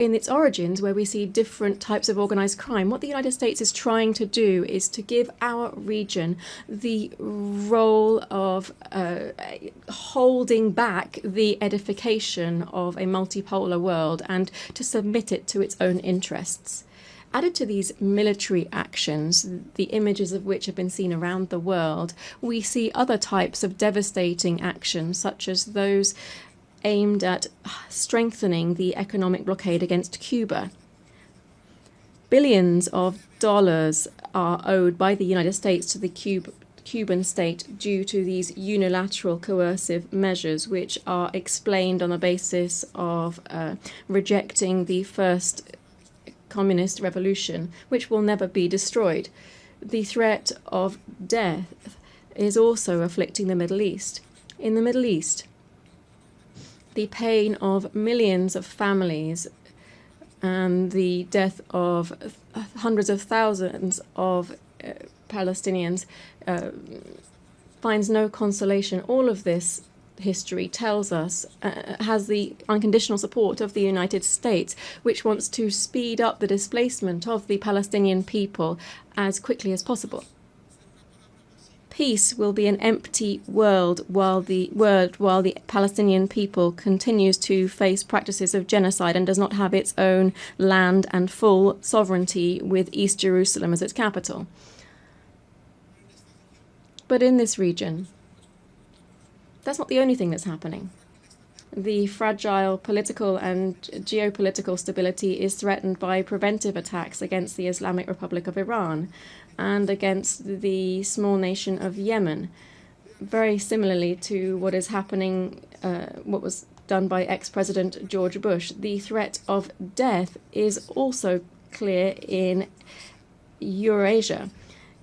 in its origins, where we see different types of organized crime. What the United States is trying to do is to give our region the role of holding back the edification of a multipolar world and to submit it to its own interests. Added to these military actions, the images of which have been seen around the world, we see other types of devastating actions, such as those aimed at strengthening the economic blockade against Cuba. Billions of dollars are owed by the United States to the Cuban state due to these unilateral coercive measures, which are explained on the basis of rejecting the first communist revolution, which will never be destroyed. The threat of death is also afflicting the Middle East. In the Middle East, the pain of millions of families and the death of hundreds of thousands of Palestinians finds no consolation. All of this history tells us has the unconditional support of the United States, which wants to speed up the displacement of the Palestinian people as quickly as possible. Peace will be an empty world while the Palestinian people continues to face practices of genocide and does not have its own land and full sovereignty with East Jerusalem as its capital. But in this region, that's not the only thing that's happening. The fragile political and geopolitical stability is threatened by preventive attacks against the Islamic Republic of Iran and against the small nation of Yemen, very similarly to what is happening, what was done by ex-President George Bush. The threat of death is also clear in Eurasia.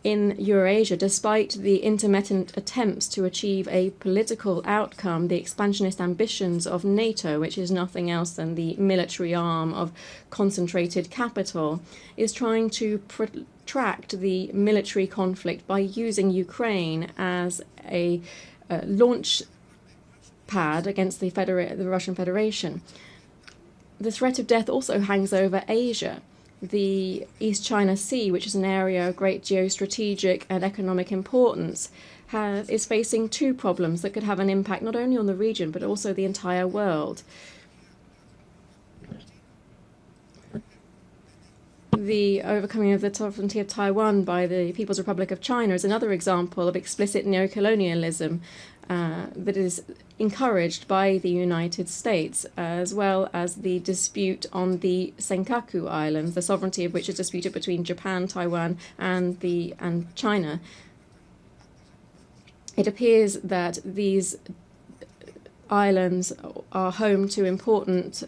In Eurasia, despite the intermittent attempts to achieve a political outcome, the expansionist ambitions of NATO, which is nothing else than the military arm of concentrated capital, is trying to protract the military conflict by using Ukraine as a launch pad against the Russian Federation. The threat of death also hangs over Asia. The East China Sea, which is an area of great geostrategic and economic importance, is facing two problems that could have an impact not only on the region but also the entire world. The overcoming of the sovereignty of Taiwan by the People's Republic of China is another example of explicit neocolonialism that is encouraged by the United States, as well as the dispute on the Senkaku Islands, the sovereignty of which is disputed between Japan, Taiwan, and China. It appears that these islands are home to important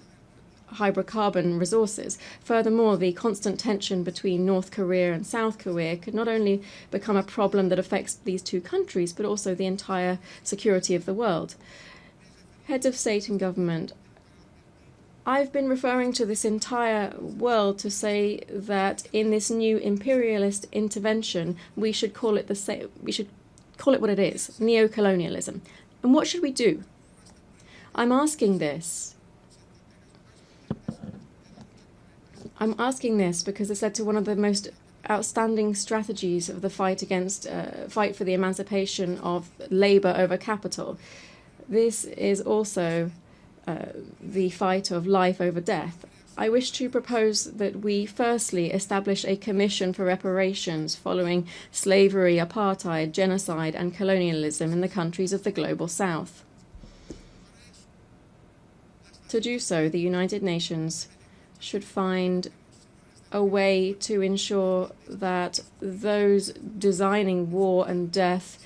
hydrocarbon resources. Furthermore, the constant tension between North Korea and South Korea could not only become a problem that affects these two countries, but also the entire security of the world. Heads of state and government, I've been referring to this entire world to say that in this new imperialist intervention, we should call it what it is, neocolonialism. And what should we do? I'm asking this because it's led to one of the most outstanding strategies of the fight for the emancipation of labor over capital. This is also the fight of life over death. I wish to propose that we firstly establish a commission for reparations following slavery, apartheid, genocide, and colonialism in the countries of the global south. To do so, the United Nations should find a way to ensure that those designing war and death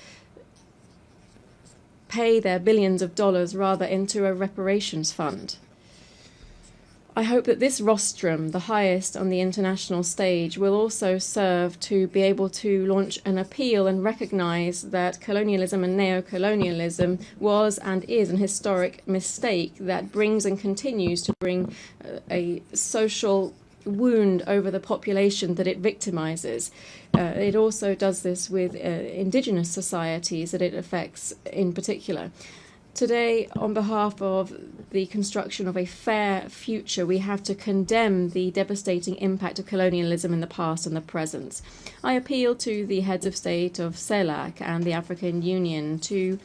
pay their billions of dollars rather into a reparations fund. I hope that this rostrum, the highest on the international stage, will also serve to be able to launch an appeal and recognize that colonialism and neocolonialism was and is an historic mistake that brings and continues to bring a social wound over the population that it victimizes. It also does this with indigenous societies that it affects in particular. Today, on behalf of the construction of a fair future, we have to condemn the devastating impact of colonialism in the past and the present. I appeal to the heads of state of CELAC and the African Union to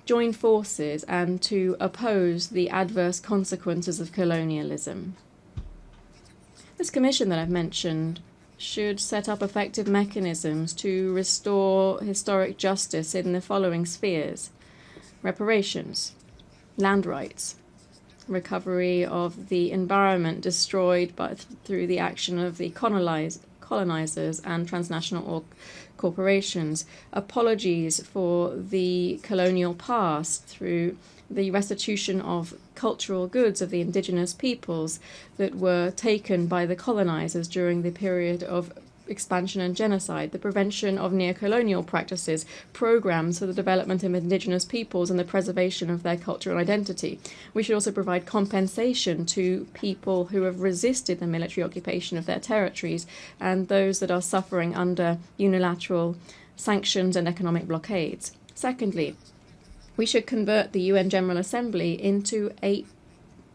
join forces and to oppose the adverse consequences of colonialism. This commission that I've mentioned should set up effective mechanisms to restore historic justice in the following spheres: reparations, land rights, recovery of the environment destroyed through the action of the colonizers and transnational corporations, apologies for the colonial past through the restitution of cultural goods of the indigenous peoples that were taken by the colonizers during the period of expansion and genocide, the prevention of neo-colonial practices, programs for the development of indigenous peoples and the preservation of their cultural identity. We should also provide compensation to people who have resisted the military occupation of their territories and those that are suffering under unilateral sanctions and economic blockades. Secondly, we should convert the UN General Assembly into a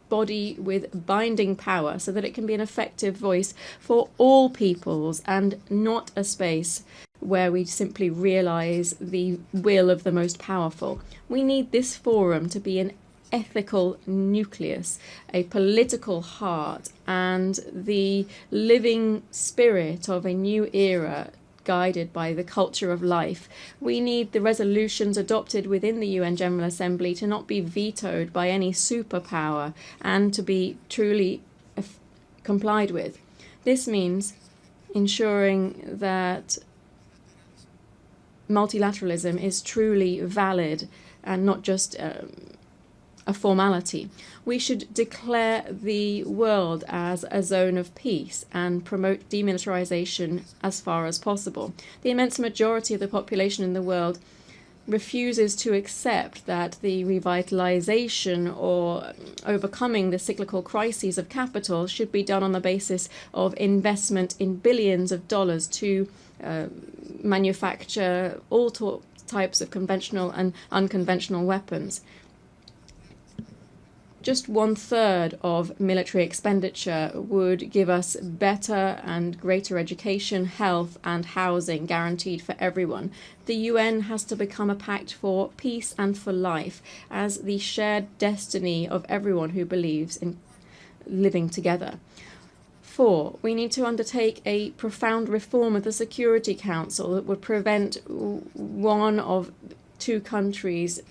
body with binding power so that it can be an effective voice for all peoples and not a space where we simply realize the will of the most powerful. We need this forum to be an ethical nucleus, a political heart, and the living spirit of a new era guided by the culture of life. We need the resolutions adopted within the UN General Assembly to not be vetoed by any superpower and to be truly complied with. This means ensuring that multilateralism is truly valid and not just a formality. We should declare the world as a zone of peace and promote demilitarization as far as possible. The immense majority of the population in the world refuses to accept that the revitalization or overcoming the cyclical crises of capital should be done on the basis of investment in billions of dollars to manufacture all types of conventional and unconventional weapons. Just 1/3 of military expenditure would give us better and greater education, health, and housing guaranteed for everyone. The UN has to become a pact for peace and for life as the shared destiny of everyone who believes in living together. 4, we need to undertake a profound reform of the Security Council that would prevent one of two countries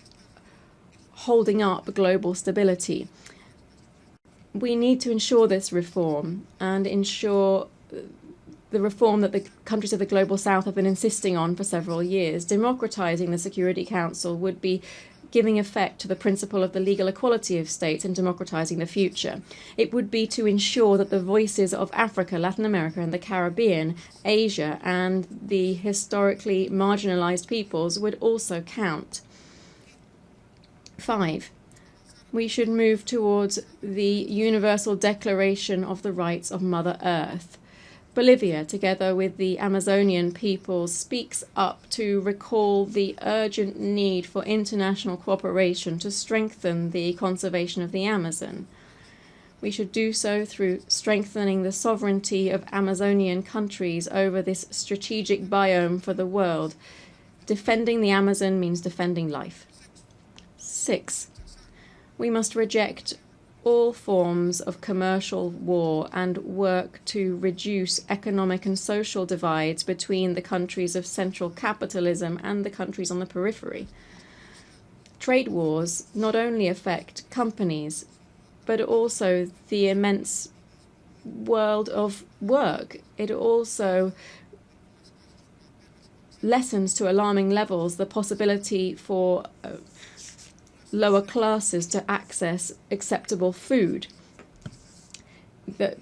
holding up global stability. We need to ensure this reform and ensure the reform that the countries of the Global South have been insisting on for several years. Democratizing the Security Council would be giving effect to the principle of the legal equality of states and democratizing the future. It would be to ensure that the voices of Africa, Latin America, and the Caribbean, Asia, and the historically marginalized peoples would also count. 5, we should move towards the Universal Declaration of the Rights of Mother Earth. Bolivia, together with the Amazonian peoples, speaks up to recall the urgent need for international cooperation to strengthen the conservation of the Amazon. We should do so through strengthening the sovereignty of Amazonian countries over this strategic biome for the world. Defending the Amazon means defending life. 6, we must reject all forms of commercial war and work to reduce economic and social divides between the countries of central capitalism and the countries on the periphery. Trade wars not only affect companies, but also the immense world of work. It also lessens to alarming levels the possibility for lower classes to access acceptable food. The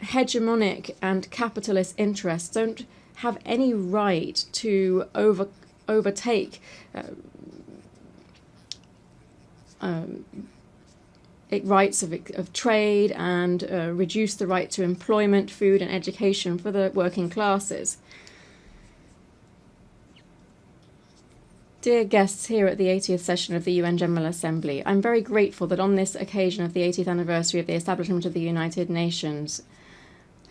hegemonic and capitalist interests don't have any right to overtake rights of trade and reduce the right to employment, food, and education for the working classes. Dear guests here at the 80th session of the UN General Assembly, I'm very grateful that on this occasion of the 80th anniversary of the establishment of the United Nations,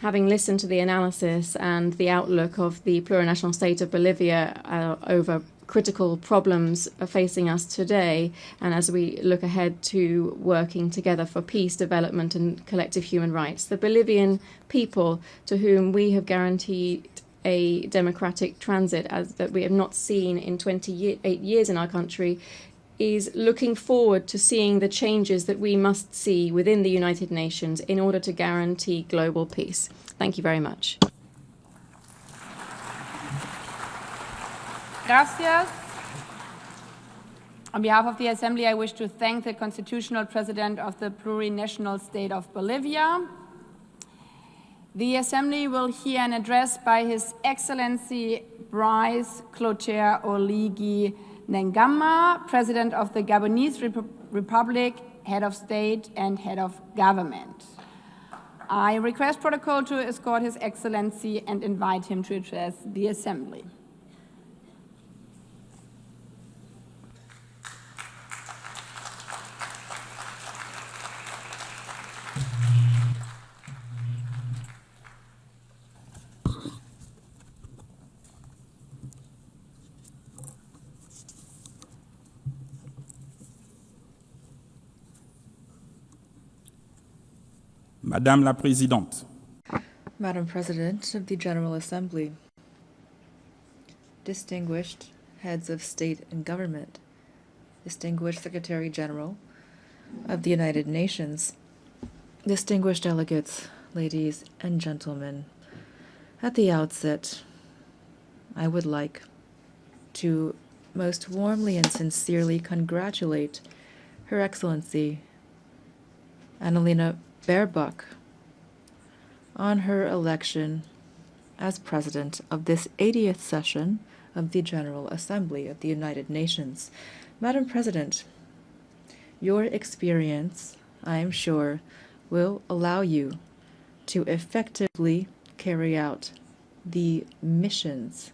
having listened to the analysis and the outlook of the plurinational state of Bolivia over critical problems facing us today, and as we look ahead to working together for peace, development and collective human rights, the Bolivian people, to whom we have guaranteed a democratic transit as that we have not seen in 28 years in our country, is looking forward to seeing the changes that we must see within the United Nations in order to guarantee global peace. Thank you very much. Gracias. On behalf of the Assembly, I wish to thank the Constitutional President of the Plurinational State of Bolivia. The Assembly will hear an address by His Excellency Brice Clotaire Oligui Nguema, President of the Gabonese Republic, Head of State and Head of Government. I request protocol to escort His Excellency and invite him to address the Assembly. Madame la Présidente. Madam President of the General Assembly, distinguished heads of state and government, distinguished Secretary General of the United Nations, distinguished delegates, ladies and gentlemen, at the outset, I would like to most warmly and sincerely congratulate Her Excellency Annalena Baerbock on her election as President of this 80th session of the General Assembly of the United Nations. Madam President, your experience, I am sure, will allow you to effectively carry out the missions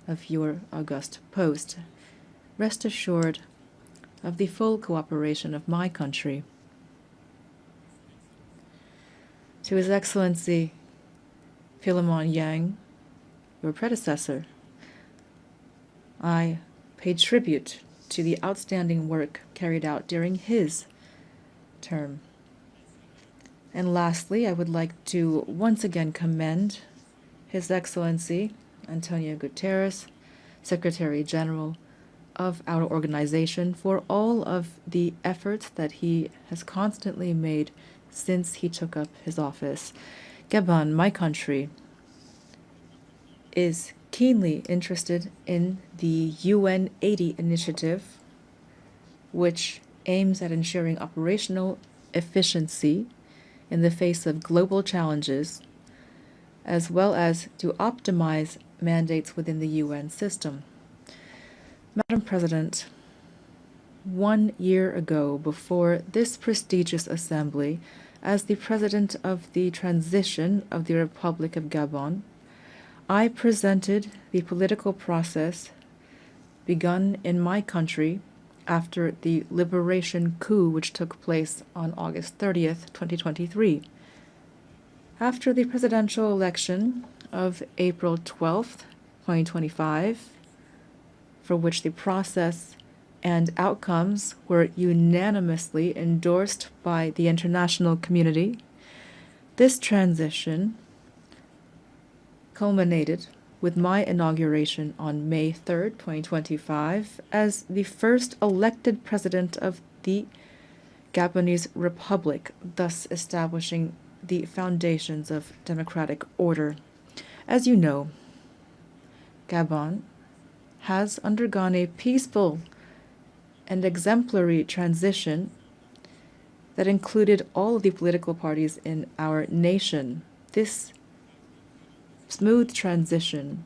of your august post. Rest assured of the full cooperation of my country. To His Excellency Philemon Yang, your predecessor, I pay tribute to the outstanding work carried out during his term. And lastly, I would like to once again commend His Excellency Antonio Guterres, Secretary General of our organization, for all of the efforts that he has constantly made since he took up his office. Gabon, my country, is keenly interested in the UN 80 initiative, which aims at ensuring operational efficiency in the face of global challenges, as well as to optimize mandates within the UN system. Madam President, 1 year ago, before this prestigious assembly, as the President of the Transition of the Republic of Gabon, I presented the political process begun in my country after the liberation coup which took place on August 30th, 2023. After the presidential election of April 12th, 2025, for which the process and outcomes were unanimously endorsed by the international community, this transition culminated with my inauguration on May 3rd, 2025, as the first elected president of the Gabonese Republic, thus establishing the foundations of democratic order. As you know, Gabon has undergone a peaceful and exemplary transition that included all of the political parties in our nation. This smooth transition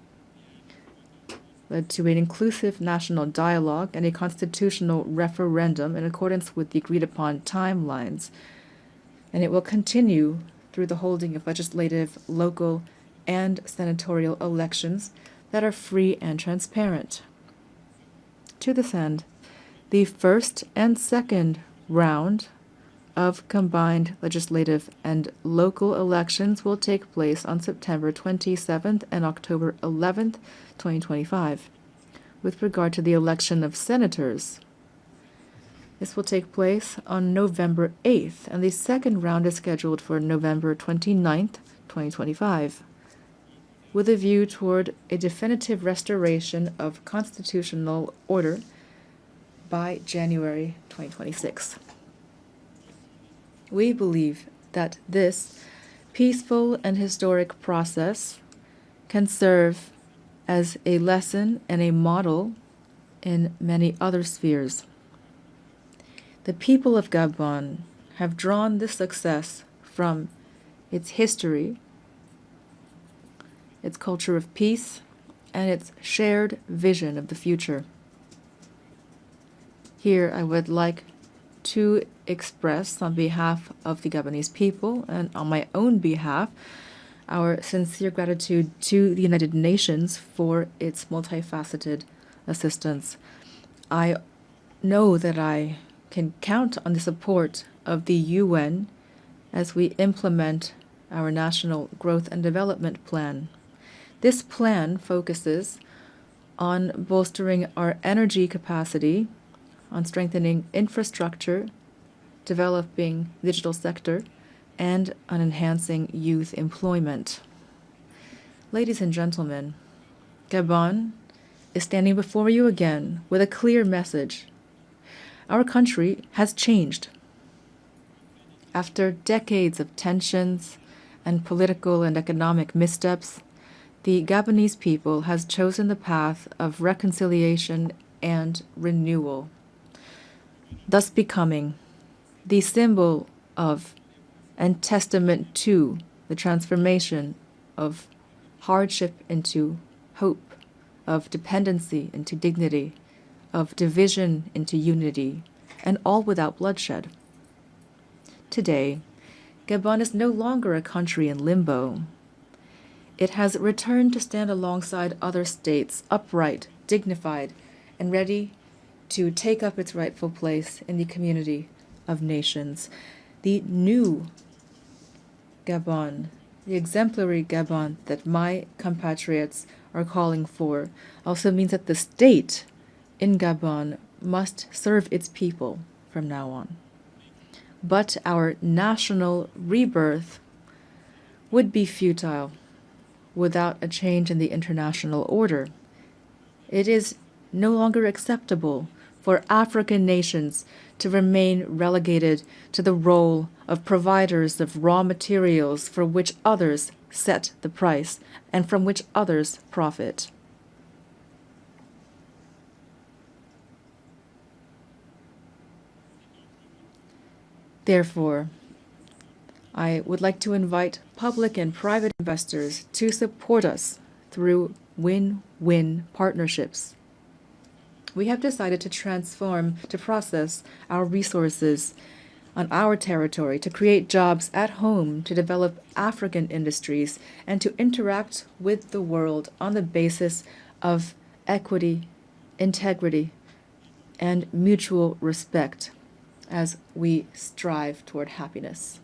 led to an inclusive national dialogue and a constitutional referendum in accordance with the agreed-upon timelines, and it will continue through the holding of legislative, local, and senatorial elections that are free and transparent. to this end, the first and second round of combined legislative and local elections will take place on September 27th and October 11th, 2025. With regard to the election of senators, this will take place on November 8th, and the second round is scheduled for November 29th, 2025, with a view toward a definitive restoration of constitutional order by January 2026. We believe that this peaceful and historic process can serve as a lesson and a model in many other spheres. The people of Gabon have drawn this success from its history, its culture of peace, and its shared vision of the future. Here I would like to express on behalf of the Gabonese people and on my own behalf our sincere gratitude to the United Nations for its multifaceted assistance. I know that I can count on the support of the UN as we implement our National Growth and Development Plan. This plan focuses on bolstering our energy capacity, on strengthening infrastructure, developing the digital sector, and on enhancing youth employment. Ladies and gentlemen, Gabon is standing before you again with a clear message. Our country has changed. After decades of tensions and political and economic missteps, the Gabonese people has chosen the path of reconciliation and renewal, thus becoming the symbol of and testament to the transformation of hardship into hope, of dependency into dignity, of division into unity, and all without bloodshed. Today, Gabon is no longer a country in limbo. It has returned to stand alongside other states, upright, dignified, and ready to take up its rightful place in the community of nations. The new Gabon, the exemplary Gabon that my compatriots are calling for, also means that the state in Gabon must serve its people from now on. But our national rebirth would be futile without a change in the international order. It is no longer acceptable for African nations to remain relegated to the role of providers of raw materials for which others set the price and from which others profit. Therefore, I would like to invite public and private investors to support us through win-win partnerships. We have decided to process our resources on our territory, to create jobs at home, to develop African industries, and to interact with the world on the basis of equity, integrity, and mutual respect as we strive toward happiness.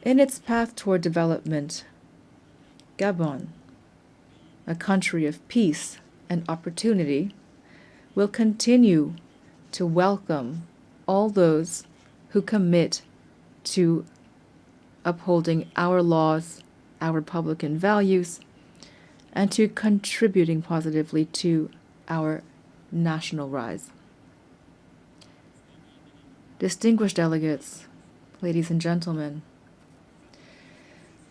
In its path toward development, Gabon, a country of peace and opportunity, will continue to welcome all those who commit to upholding our laws, our Republican values, and to contributing positively to our national rise. Distinguished delegates, ladies and gentlemen,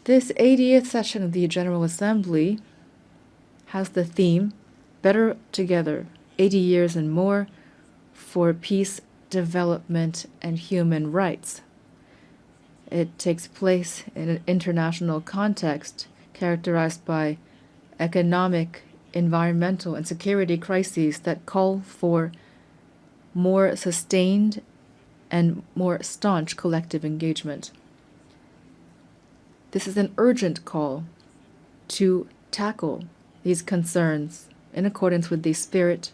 this 80th session of the General Assembly has the theme, Better Together, 80 Years and More for Peace, Development, and Human Rights. It takes place in an international context characterized by economic, environmental, and security crises that call for more sustained and more staunch collective engagement. This is an urgent call to tackle these concerns in accordance with the spirit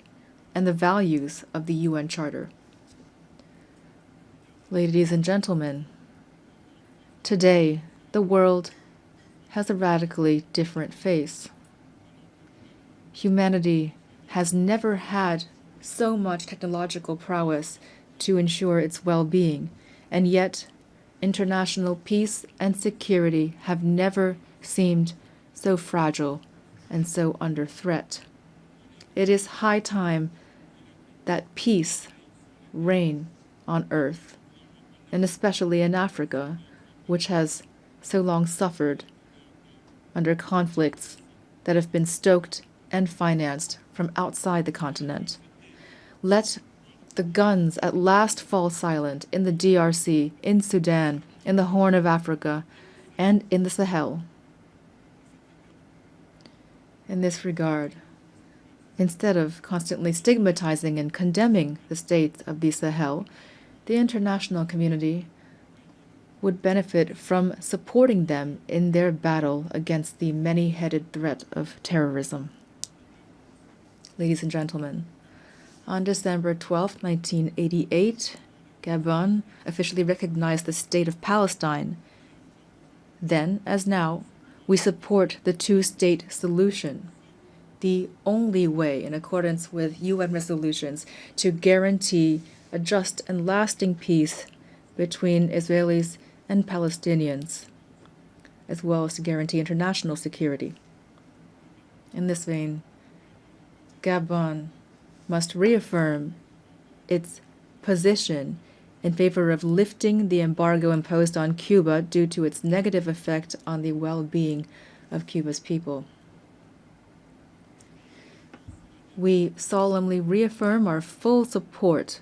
and the values of the UN Charter. Ladies and gentlemen, today the world has a radically different face. Humanity has never had so much technological prowess to ensure its well-being, and yet international peace and security have never seemed so fragile and so under threat. It is high time that peace reign on earth, and especially in Africa, which has so long suffered under conflicts that have been stoked and financed from outside the continent. Let the guns at last fall silent in the DRC, in Sudan, in the Horn of Africa, and in the Sahel. In this regard, instead of constantly stigmatizing and condemning the states of the Sahel, the international community would benefit from supporting them in their battle against the many-headed threat of terrorism. Ladies and gentlemen, on December 12, 1988, Gabon officially recognized the State of Palestine. Then, as now, we support the two-state solution, the only way, in accordance with UN resolutions, to guarantee a just and lasting peace between Israelis and Palestinians, as well as to guarantee international security. In this vein, Gabon must reaffirm its position in favor of lifting the embargo imposed on Cuba due to its negative effect on the well-being of Cuba's people. We solemnly reaffirm our full support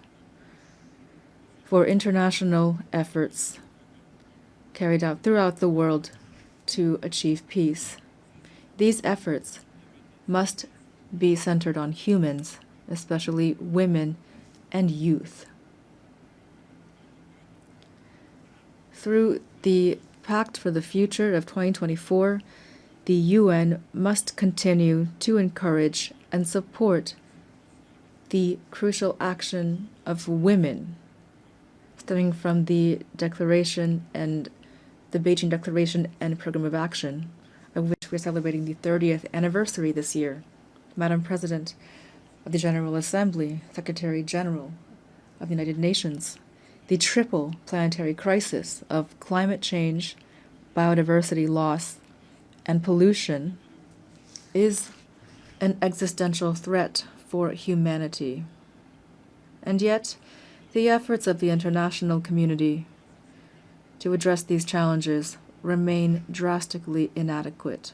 for international efforts carried out throughout the world to achieve peace. These efforts must be centered on humans, especially women and youth. Through the Pact for the Future of 2024, the UN must continue to encourage and support the crucial action of women, stemming from the Declaration and the Beijing Declaration and Program of Action, of which we're celebrating the 30th anniversary this year. Madam President of the General Assembly, Secretary General of the United Nations, the triple planetary crisis of climate change, biodiversity loss, and pollution is an existential threat for humanity. And yet, the efforts of the international community to address these challenges remain drastically inadequate.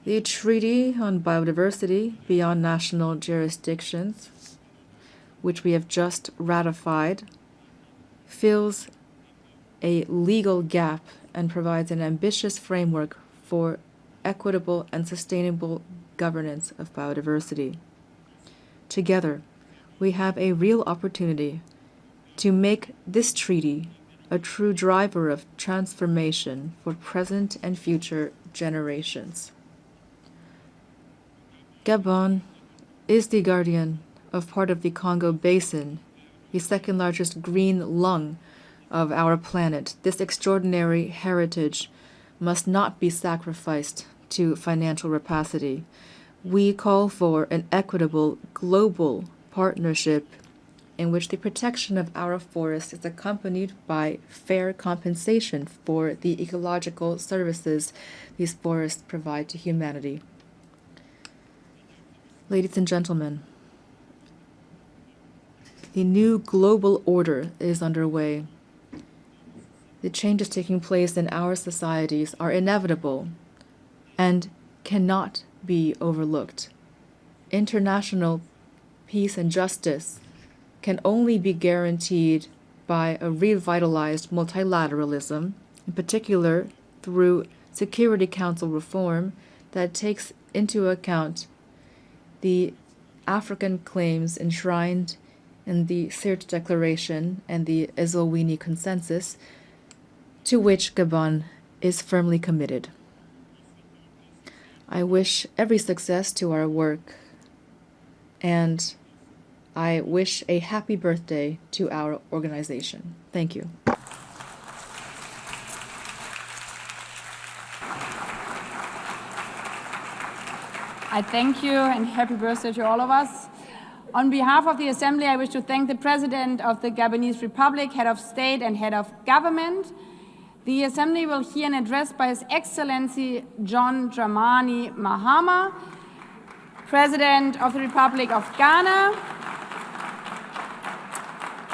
The Treaty on Biodiversity Beyond National Jurisdictions, which we have just ratified, fills a legal gap and provides an ambitious framework for equitable and sustainable governance of biodiversity. Together, we have a real opportunity to make this treaty a true driver of transformation for present and future generations. Gabon is the guardian of part of the Congo Basin, the second largest green lung of our planet. This extraordinary heritage must not be sacrificed to financial rapacity. We call for an equitable global partnership in which the protection of our forests is accompanied by fair compensation for the ecological services these forests provide to humanity. Ladies and gentlemen, the new global order is underway. The changes taking place in our societies are inevitable and cannot be overlooked. International peace and justice can only be guaranteed by a revitalized multilateralism, in particular through Security Council reform that takes into account the African claims enshrined in the Sirte Declaration and the Eswatini Consensus, to which Gabon is firmly committed. I wish every success to our work, and I wish a happy birthday to our organization. Thank you. I thank you and happy birthday to all of us. On behalf of the Assembly, I wish to thank the President of the Gabonese Republic, Head of State and Head of Government. The Assembly will hear an address by His Excellency John Dramani Mahama, President of the Republic of Ghana.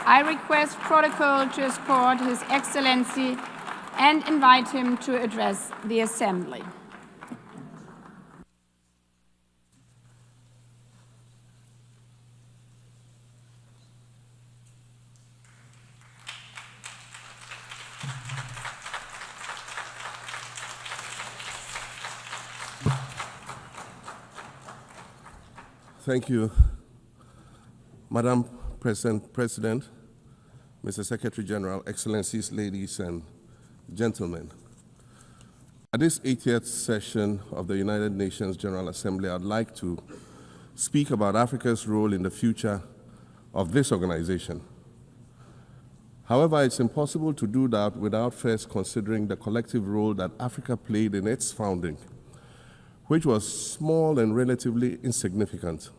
I request protocol to escort His Excellency and invite him to address the Assembly. Thank you, Madam President, Mr. Secretary General, Excellencies, ladies and gentlemen. At this 80th session of the United Nations General Assembly, I'd like to speak about Africa's role in the future of this organization. However, it's impossible to do that without first considering the collective role that Africa played in its founding, which was small and relatively insignificant.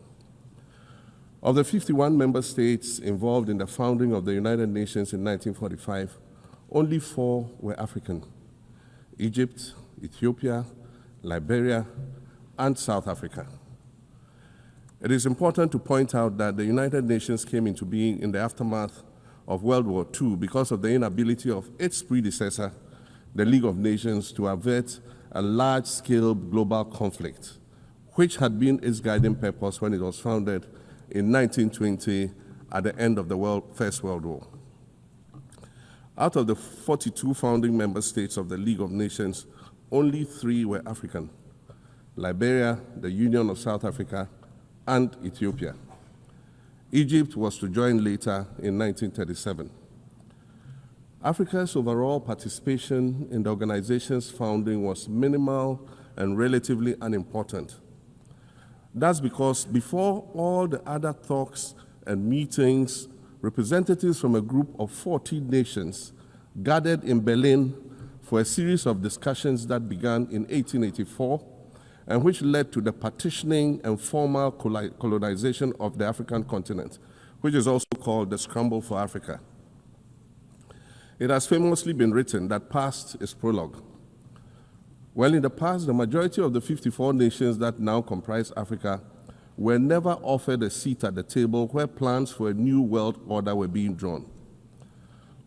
Of the 51 member states involved in the founding of the United Nations in 1945, only 4 were African: Egypt, Ethiopia, Liberia, and South Africa. It is important to point out that the United Nations came into being in the aftermath of World War II because of the inability of its predecessor, the League of Nations, to avert a large-scale global conflict, which had been its guiding purpose when it was founded in 1920 at the end of the First World War. Out of the 42 founding member states of the League of Nations, only 3 were African: Liberia, the Union of South Africa, and Ethiopia. Egypt was to join later in 1937. Africa's overall participation in the organization's founding was minimal and relatively unimportant. That's because before all the other talks and meetings, representatives from a group of 14 nations gathered in Berlin for a series of discussions that began in 1884 and which led to the partitioning and formal colonization of the African continent, which is also called the Scramble for Africa. It has famously been written that past is prologue. Well, in the past, the majority of the 54 nations that now comprise Africa were never offered a seat at the table where plans for a new world order were being drawn.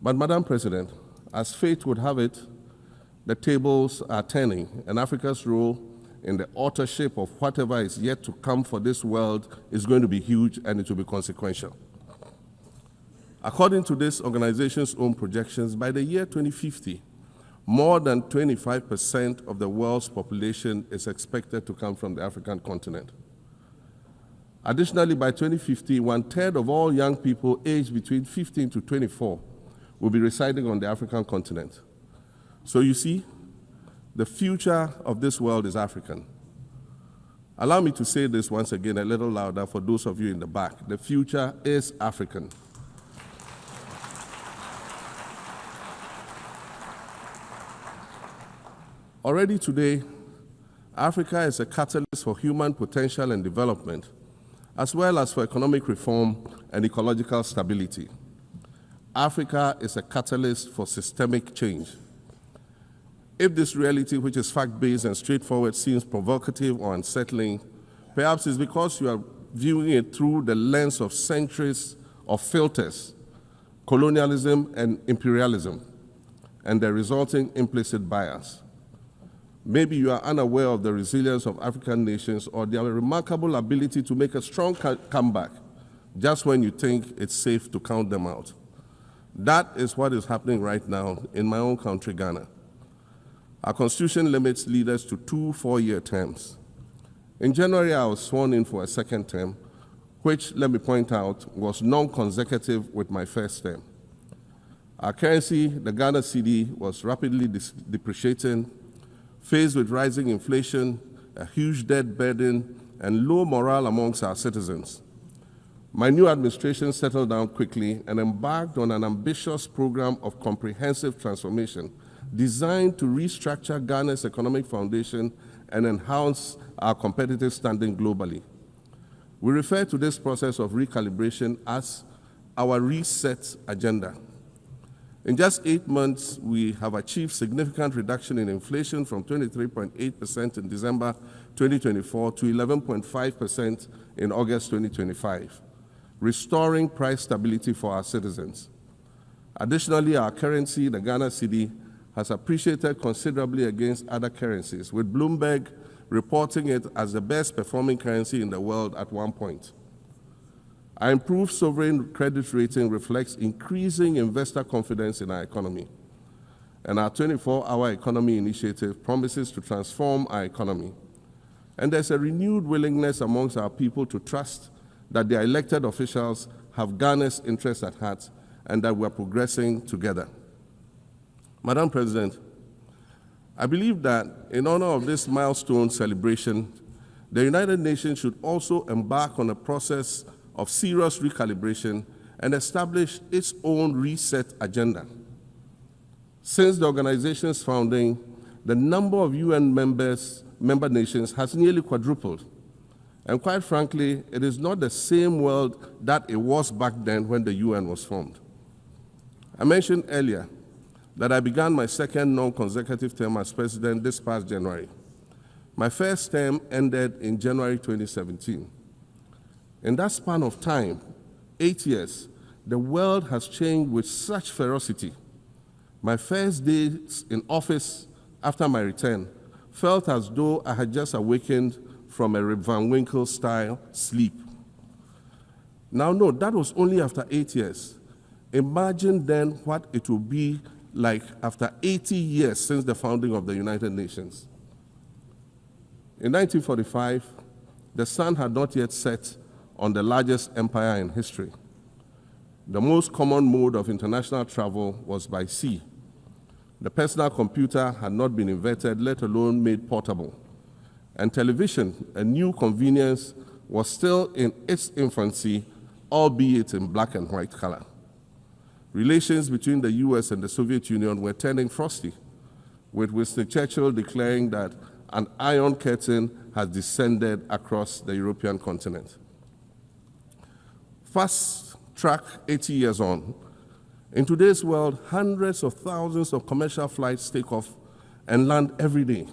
But, Madam President, as fate would have it, the tables are turning, and Africa's role in the authorship of whatever is yet to come for this world is going to be huge, and it will be consequential. According to this organization's own projections, by the year 2050, more than 25% of the world's population is expected to come from the African continent. Additionally, by 2050, 1/3 of all young people aged between 15 to 24 will be residing on the African continent. So you see, the future of this world is African. Allow me to say this once again a little louder for those of you in the back. The future is African. Already today, Africa is a catalyst for human potential and development, as well as for economic reform and ecological stability. Africa is a catalyst for systemic change. If this reality, which is fact-based and straightforward, seems provocative or unsettling, perhaps it's because you are viewing it through the lens of centuries of filters, colonialism and imperialism, and the resulting implicit bias. Maybe you are unaware of the resilience of African nations or their remarkable ability to make a strong comeback just when you think it's safe to count them out. That is what is happening right now in my own country, Ghana. Our constitution limits leaders to 2 4-year terms. In January, I was sworn in for a second term, which, let me point out, was non-consecutive with my first term. Our currency, the Ghana cedi, was rapidly depreciating. Faced with rising inflation, a huge debt burden, and low morale amongst our citizens. My new administration settled down quickly and embarked on an ambitious program of comprehensive transformation designed to restructure Ghana's economic foundation and enhance our competitive standing globally. We refer to this process of recalibration as our reset agenda. In just 8 months, we have achieved significant reduction in inflation from 23.8% in December 2024 to 11.5% in August 2025, restoring price stability for our citizens. Additionally, our currency, the Ghana cedi, has appreciated considerably against other currencies, with Bloomberg reporting it as the best performing currency in the world at one point. Our improved sovereign credit rating reflects increasing investor confidence in our economy, and our 24-hour economy initiative promises to transform our economy. And there's a renewed willingness amongst our people to trust that their elected officials have Ghana's interests at heart and that we're progressing together. Madam President, I believe that in honor of this milestone celebration, the United Nations should also embark on a process of serious recalibration and establish its own reset agenda. Since the organization's founding, the number of UN member nations has nearly quadrupled. And quite frankly, it is not the same world that it was back then when the UN was formed. I mentioned earlier that I began my second non-consecutive term as president this past January. My first term ended in January 2017. In that span of time, 8 years, the world has changed with such ferocity. My first days in office after my return felt as though I had just awakened from a Rip Van Winkle-style sleep. Now, no, that was only after 8 years. Imagine then what it will be like after 80 years since the founding of the United Nations. In 1945, the sun had not yet set on the largest empire in history. The most common mode of international travel was by sea. The personal computer had not been invented, let alone made portable. And television, a new convenience, was still in its infancy, albeit in black and white color. Relations between the US and the Soviet Union were turning frosty, with Winston Churchill declaring that an iron curtain has descended across the European continent. Fast track 80 years on, in today's world, hundreds of thousands of commercial flights take off and land every day.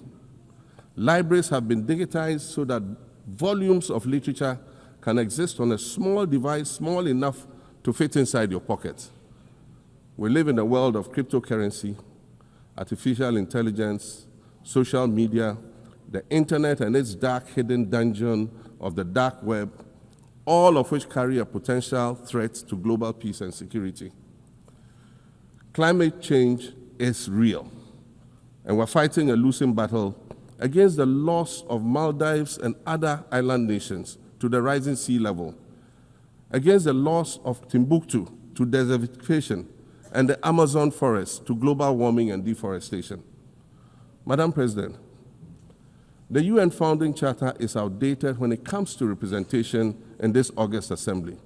Libraries have been digitized so that volumes of literature can exist on a small device, small enough to fit inside your pocket. We live in a world of cryptocurrency, artificial intelligence, social media, the internet and its dark hidden dungeon of the dark web, all of which carry a potential threat to global peace and security. Climate change is real, and we're fighting a losing battle against the loss of Maldives and other island nations to the rising sea level, against the loss of Timbuktu to desertification and the Amazon forest to global warming and deforestation. Madam President, the UN Founding Charter is outdated when it comes to representation in this August Assembly.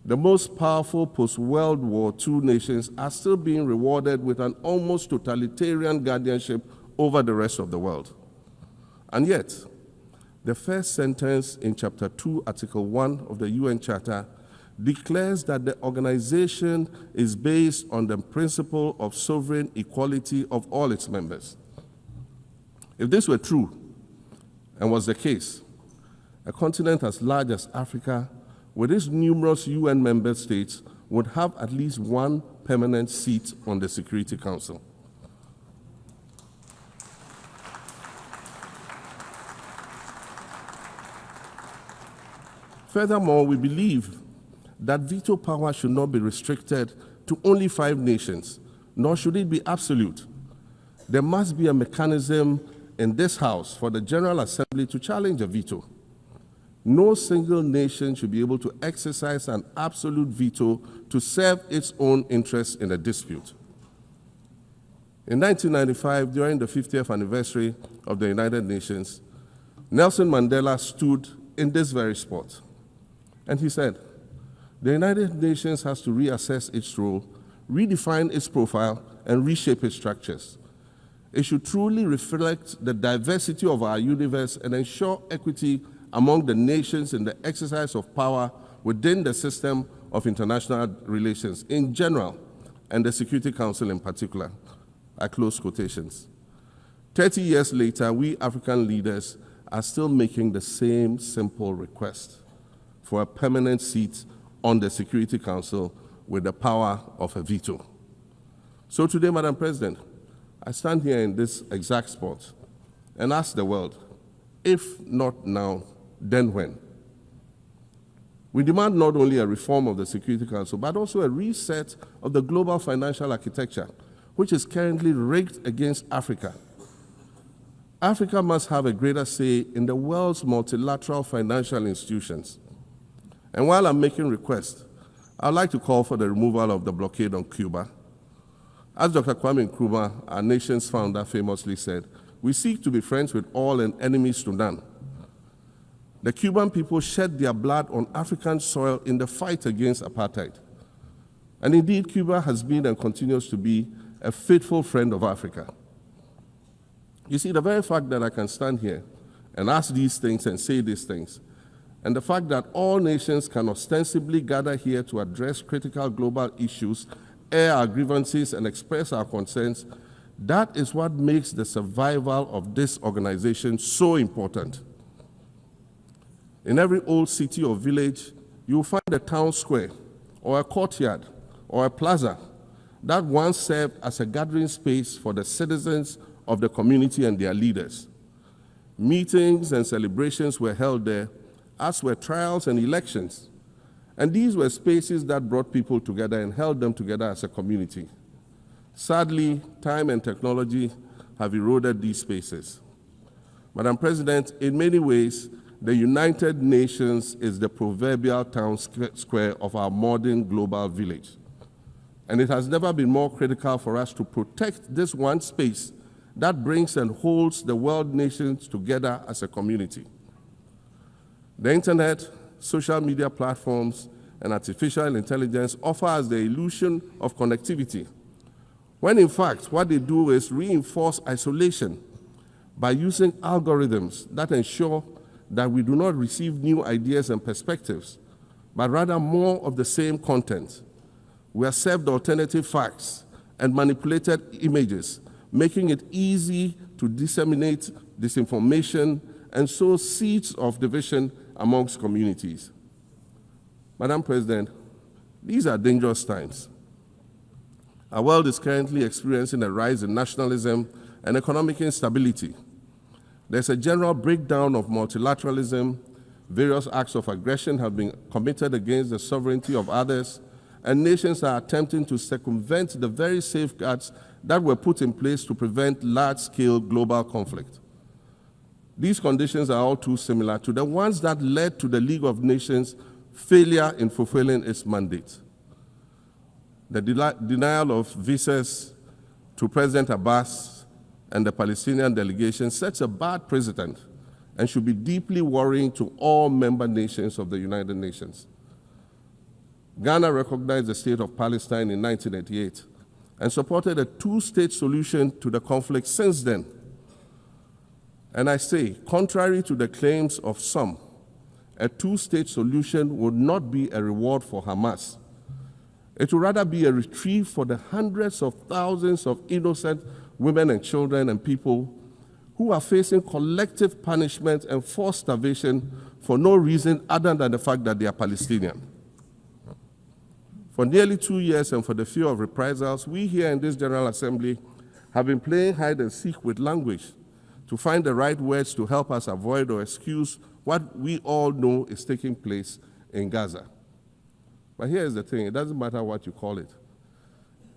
The most powerful post-World War II nations are still being rewarded with an almost totalitarian guardianship over the rest of the world. And yet, the first sentence in Chapter 2, Article 1 of the UN Charter declares that the organization is based on the principle of sovereign equality of all its members. If this were true, and was the case, a continent as large as Africa, with its numerous UN member states, would have at least one permanent seat on the Security Council. Furthermore, we believe that veto power should not be restricted to only 5 nations, nor should it be absolute. There must be a mechanism in this House for the General Assembly to challenge a veto. No single nation should be able to exercise an absolute veto to serve its own interests in a dispute. In 1995, during the 50th anniversary of the United Nations, Nelson Mandela stood in this very spot, and he said, the United Nations has to reassess its role, redefine its profile, and reshape its structures. It should truly reflect the diversity of our universe and ensure equity among the nations in the exercise of power within the system of international relations in general, and the Security Council in particular. I close quotations. 30 years later, we African leaders are still making the same simple request for a permanent seat on the Security Council with the power of a veto. So today, Madam President, I stand here in this exact spot and ask the world, if not now, then when? We demand not only a reform of the Security Council, but also a reset of the global financial architecture, which is currently rigged against Africa. Africa must have a greater say in the world's multilateral financial institutions. And while I'm making requests, I'd like to call for the removal of the blockade on Cuba. As Dr. Kwame Nkrumah, our nation's founder, famously said, we seek to be friends with all and enemies to none. The Cuban people shed their blood on African soil in the fight against apartheid. And indeed, Cuba has been and continues to be a faithful friend of Africa. You see, the very fact that I can stand here and ask these things and say these things, and the fact that all nations can ostensibly gather here to address critical global issues, air our grievances, and express our concerns, that is what makes the survival of this organization so important. In every old city or village, you will find a town square, or a courtyard, or a plaza that once served as a gathering space for the citizens of the community and their leaders. Meetings and celebrations were held there, as were trials and elections. And these were spaces that brought people together and held them together as a community. Sadly, time and technology have eroded these spaces. Madam President, in many ways, the United Nations is the proverbial town square of our modern global village. And it has never been more critical for us to protect this one space that brings and holds the world nations together as a community. The internet, social media platforms, and artificial intelligence offer us the illusion of connectivity, when in fact what they do is reinforce isolation by using algorithms that ensure that we do not receive new ideas and perspectives, but rather more of the same content. We are served alternative facts and manipulated images, making it easy to disseminate disinformation and sow seeds of division amongst communities. Madam President, these are dangerous times. Our world is currently experiencing a rise in nationalism and economic instability. There's a general breakdown of multilateralism. Various acts of aggression have been committed against the sovereignty of others, and nations are attempting to circumvent the very safeguards that were put in place to prevent large-scale global conflict. These conditions are all too similar to the ones that led to the League of Nations' failure in fulfilling its mandate. The denial of visas to President Abbas and the Palestinian delegation sets a bad precedent and should be deeply worrying to all member nations of the United Nations. Ghana recognized the state of Palestine in 1988 and supported a two-state solution to the conflict since then. And I say, contrary to the claims of some, a two-state solution would not be a reward for Hamas. It would rather be a reprieve for the hundreds of thousands of innocent women and children and people who are facing collective punishment and forced starvation for no reason other than the fact that they are Palestinian. For nearly 2 years and for the fear of reprisals, we here in this General Assembly have been playing hide and seek with language to find the right words to help us avoid or excuse what we all know is taking place in Gaza. But here's the thing, it doesn't matter what you call it.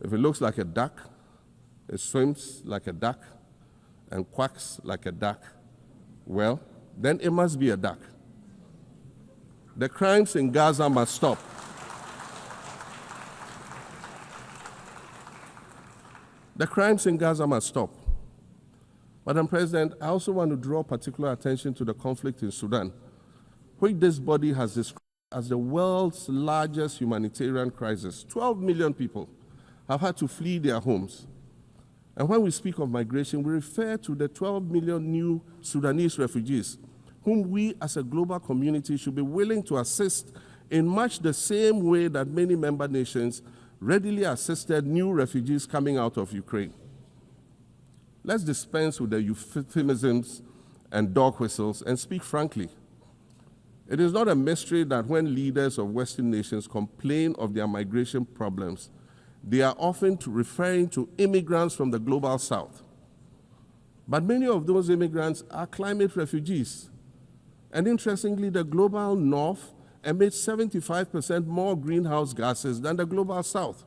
If it looks like a duck, it swims like a duck, and quacks like a duck, well, then it must be a duck. The crimes in Gaza must stop. The crimes in Gaza must stop. Madam President, I also want to draw particular attention to the conflict in Sudan, which this body has described as the world's largest humanitarian crisis. 12 million people have had to flee their homes. And when we speak of migration, we refer to the 12 million new Sudanese refugees, whom we as a global community should be willing to assist in much the same way that many member nations readily assisted new refugees coming out of Ukraine. Let's dispense with the euphemisms and dog whistles and speak frankly. It is not a mystery that when leaders of Western nations complain of their migration problems, they are often referring to immigrants from the global south. But many of those immigrants are climate refugees. And interestingly, the global north emits 75% more greenhouse gases than the global south.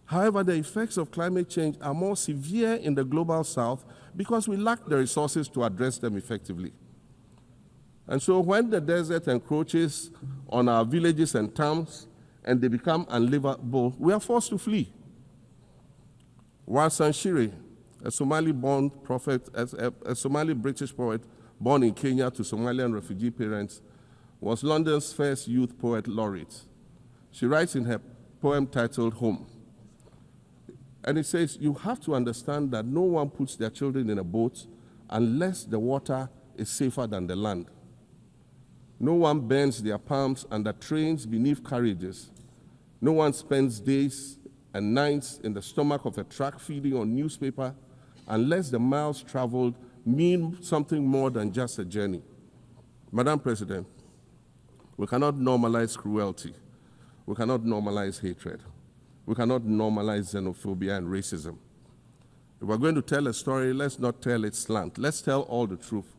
However, the effects of climate change are more severe in the global south because we lack the resources to address them effectively. And so when the desert encroaches on our villages and towns and they become unlivable, we are forced to flee. Warsan Shire, a Somali-born prophet, a Somali-British poet born in Kenya to Somalian refugee parents, was London's first youth poet laureate. She writes in her poem titled Home. And it says, you have to understand that no one puts their children in a boat unless the water is safer than the land. No one bends their palms under trains beneath carriages. No one spends days and nights in the stomach of a truck feeding on newspaper unless the miles traveled mean something more than just a journey. Madam President, we cannot normalize cruelty. We cannot normalize hatred. We cannot normalize xenophobia and racism. If we're going to tell a story, let's not tell it slant. Let's tell all the truth.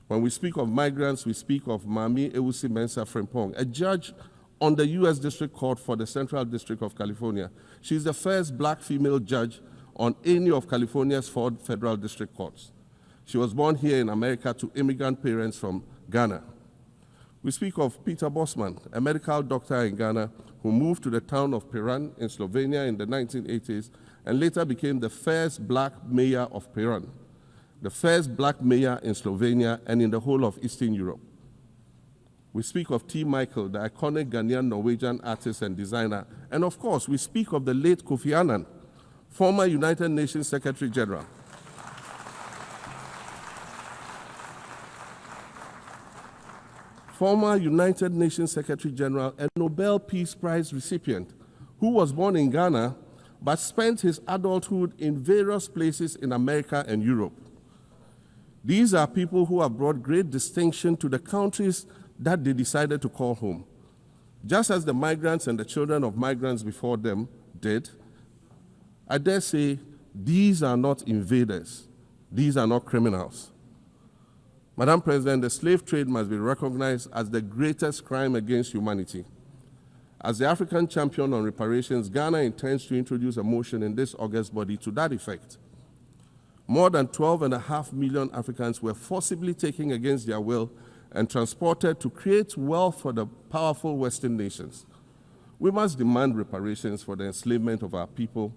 When we speak of migrants, we speak of Mami Ewusi Mensah Frimpong, a judge on the U.S. District Court for the Central District of California. She's the first black female judge on any of California's 4 federal district courts. She was born here in America to immigrant parents from Ghana. We speak of Peter Bosman, a medical doctor in Ghana who moved to the town of Piran in Slovenia in the 1980s and later became the first black mayor of Piran, the first black mayor in Slovenia and in the whole of Eastern Europe. We speak of T. Michael, the iconic Ghanaian Norwegian artist and designer. And of course, we speak of the late Kofi Annan, former United Nations Secretary General. Former United Nations Secretary General and Nobel Peace Prize recipient, who was born in Ghana but spent his adulthood in various places in America and Europe. These are people who have brought great distinction to the countries that they decided to call home. Just as the migrants and the children of migrants before them did, I dare say these are not invaders. These are not criminals. Madam President, the slave trade must be recognized as the greatest crime against humanity. As the African champion on reparations, Ghana intends to introduce a motion in this August body to that effect. More than 12.5 million Africans were forcibly taken against their will and transported to create wealth for the powerful Western nations. We must demand reparations for the enslavement of our people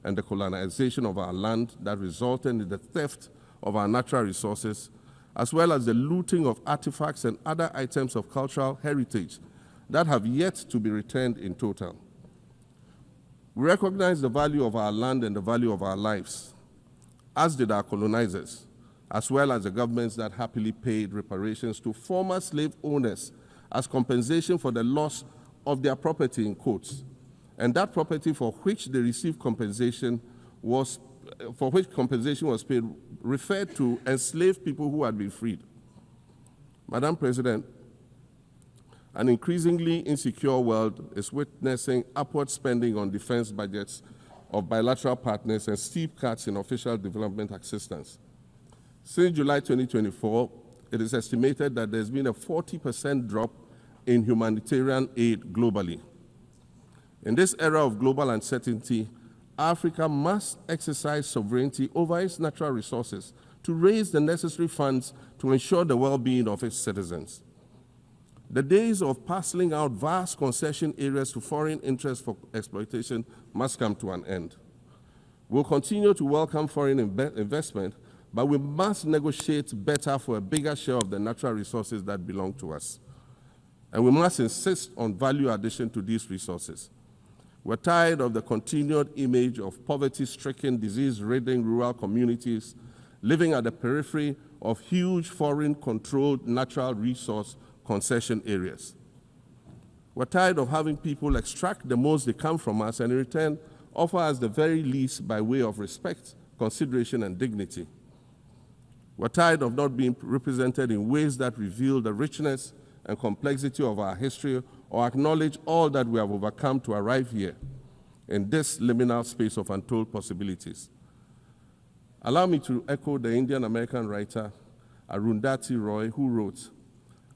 and the colonization of our land that resulted in the theft of our natural resources, as well as the looting of artifacts and other items of cultural heritage that have yet to be returned in total. We recognize the value of our land and the value of our lives, as did our colonizers, as well as the governments that happily paid reparations to former slave owners as compensation for the loss of their property, in quotes, and that property for which they received compensation was paid referred to enslaved people who had been freed. Madam President, an increasingly insecure world is witnessing upward spending on defense budgets of bilateral partners and steep cuts in official development assistance. Since July 2024, it is estimated that there's been a 40% drop in humanitarian aid globally. In this era of global uncertainty, Africa must exercise sovereignty over its natural resources to raise the necessary funds to ensure the well-being of its citizens. The days of parceling out vast concession areas to foreign interests for exploitation must come to an end. We'll continue to welcome foreign investment, but we must negotiate better for a bigger share of the natural resources that belong to us. And we must insist on value addition to these resources. We're tired of the continued image of poverty-stricken, disease-ridden rural communities living at the periphery of huge foreign-controlled natural resource concession areas. We're tired of having people extract the most they can from us and in return offer us the very least by way of respect, consideration, and dignity. We're tired of not being represented in ways that reveal the richness and complexity of our history or acknowledge all that we have overcome to arrive here in this liminal space of untold possibilities. Allow me to echo the Indian-American writer Arundhati Roy, who wrote,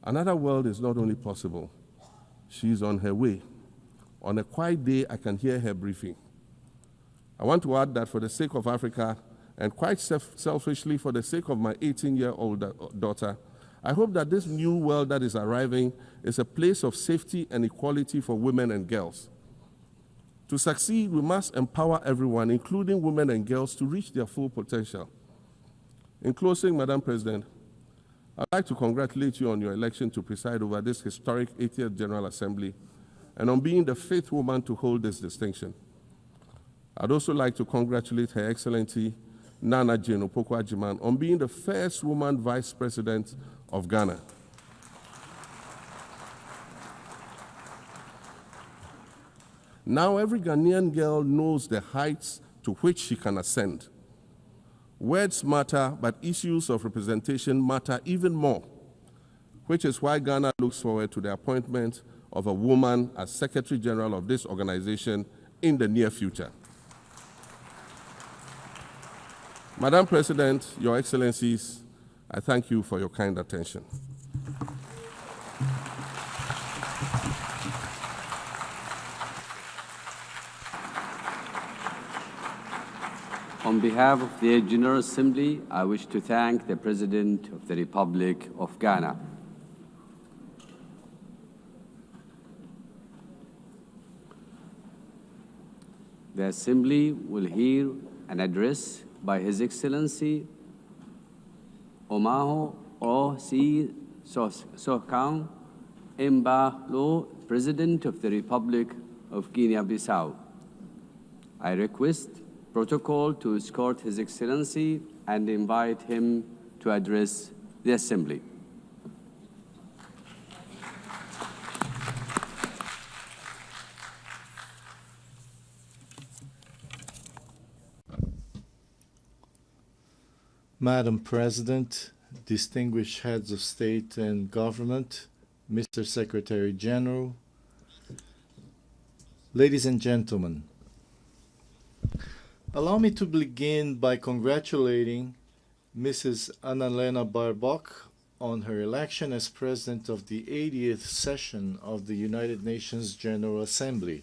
"Another world is not only possible, she is on her way. On a quiet day, I can hear her breathing." I want to add that for the sake of Africa, and quite selfishly for the sake of my 18-year-old daughter, I hope that this new world that is arriving is a place of safety and equality for women and girls. To succeed, we must empower everyone, including women and girls, to reach their full potential. In closing, Madam President, I'd like to congratulate you on your election to preside over this historic 80th General Assembly and on being the 5th woman to hold this distinction. I'd also like to congratulate Her Excellency Nana Jane Opoku-Agyeman on being the first woman Vice President of Ghana. Now every Ghanaian girl knows the heights to which she can ascend. Words matter, but issues of representation matter even more, which is why Ghana looks forward to the appointment of a woman as Secretary General of this organization in the near future. Madam President, Your Excellencies, I thank you for your kind attention. On behalf of the General Assembly, I wish to thank the President of the Republic of Ghana. The Assembly will hear an address by His Excellency Omaho O.C. Sokang Embalo, President of the Republic of Guinea-Bissau. I request protocol to escort His Excellency and invite him to address the Assembly. Madam President, distinguished heads of state and government, Mr. Secretary General, ladies and gentlemen, allow me to begin by congratulating Mrs. Annalena Baerbock on her election as President of the 80th session of the United Nations General Assembly.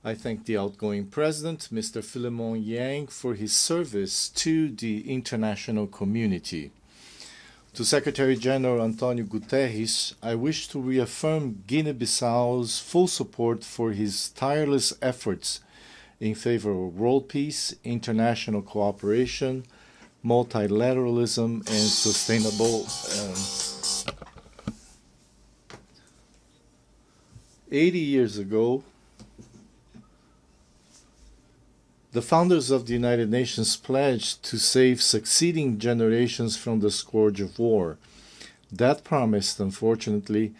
I thank the outgoing President, Mr. Philemon Yang, for his service to the international community. To Secretary General Antonio Guterres, I wish to reaffirm Guinea-Bissau's full support for his tireless efforts in favor of world peace, international cooperation, multilateralism, and sustainable 80 years ago, the founders of the United Nations pledged to save succeeding generations from the scourge of war. That promise, unfortunately,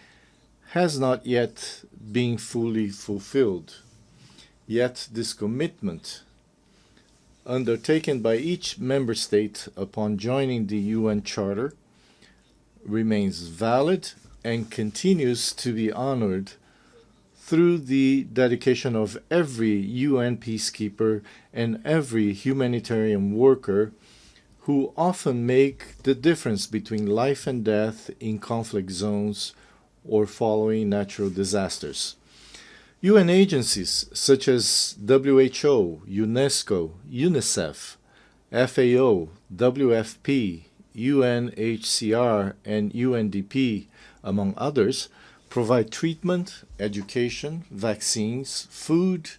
has not yet been fully fulfilled. Yet this commitment, undertaken by each member state upon joining the UN Charter, remains valid and continues to be honored through the dedication of every UN peacekeeper and every humanitarian worker who often make the difference between life and death in conflict zones or following natural disasters. UN agencies such as WHO, UNESCO, UNICEF, FAO, WFP, UNHCR, and UNDP, among others, provide treatment, education, vaccines, food,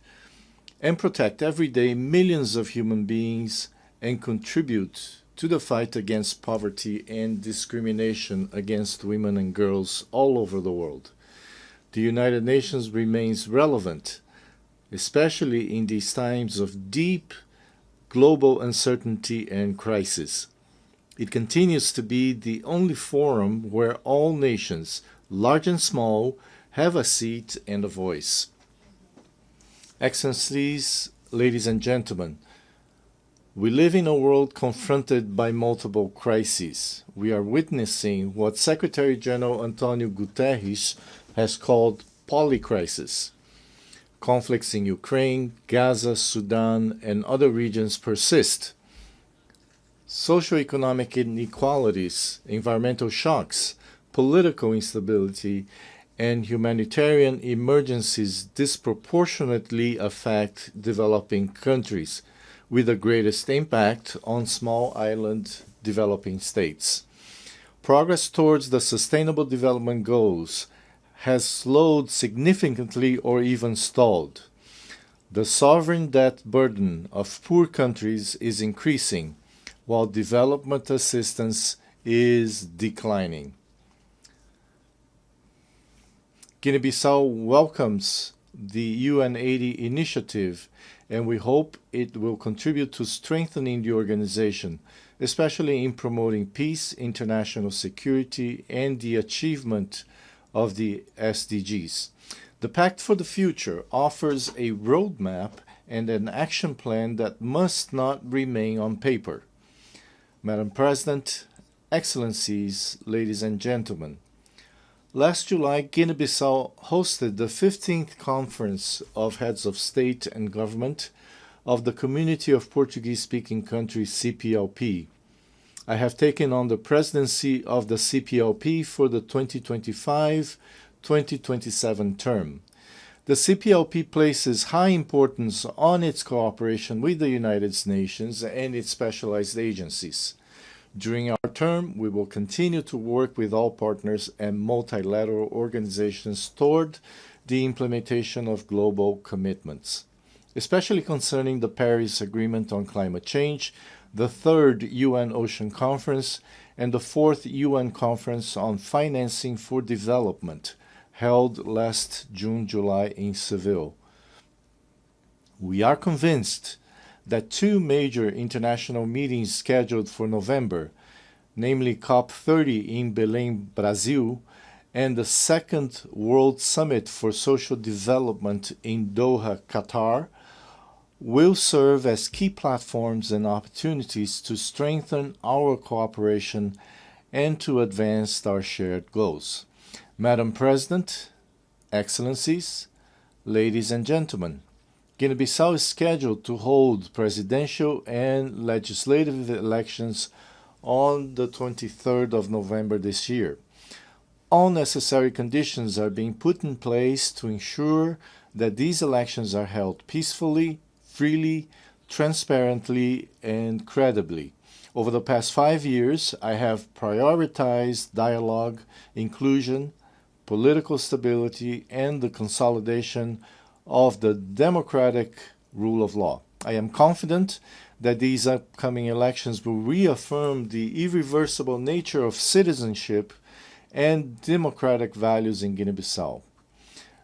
and protect every day millions of human beings and contribute to the fight against poverty and discrimination against women and girls all over the world. The United Nations remains relevant, especially in these times of deep global uncertainty and crisis. It continues to be the only forum where all nations, large and small, have a seat and a voice. Excellencies, ladies and gentlemen, we live in a world confronted by multiple crises. We are witnessing what Secretary General Antonio Guterres has called polycrisis. Conflicts in Ukraine, Gaza, Sudan, and other regions persist. Socioeconomic inequalities, environmental shocks, political instability, and humanitarian emergencies disproportionately affect developing countries, with the greatest impact on small island developing states. Progress towards the Sustainable Development Goals has slowed significantly or even stalled. The sovereign debt burden of poor countries is increasing, while development assistance is declining. Guinea-Bissau welcomes the UN 80 initiative, and we hope it will contribute to strengthening the organization, especially in promoting peace, international security, and the achievement of the SDGs. The Pact for the Future offers a roadmap and an action plan that must not remain on paper. Madam President, Excellencies, ladies and gentlemen, last July, Guinea-Bissau hosted the 15th Conference of Heads of State and Government of the Community of Portuguese-Speaking Countries, CPLP. I have taken on the presidency of the CPLP for the 2025-2027 term. The CPLP places high importance on its cooperation with the United Nations and its specialized agencies. During our term, we will continue to work with all partners and multilateral organizations toward the implementation of global commitments, especially concerning the Paris Agreement on Climate Change, the 3rd UN Ocean Conference, and the 4th UN Conference on Financing for Development, held last June-July in Seville. We are convinced that two major international meetings scheduled for November, namely COP30 in Belém, Brazil, and the Second World Summit for Social Development in Doha, Qatar, will serve as key platforms and opportunities to strengthen our cooperation and to advance our shared goals. Madam President, Excellencies, ladies and gentlemen, Guinea-Bissau is scheduled to hold presidential and legislative elections on the 23rd of November this year. All necessary conditions are being put in place to ensure that these elections are held peacefully, freely, transparently, and credibly. Over the past 5 years, I have prioritized dialogue, inclusion, political stability, and the consolidation of the democratic rule of law. I am confident that these upcoming elections will reaffirm the irreversible nature of citizenship and democratic values in Guinea-Bissau.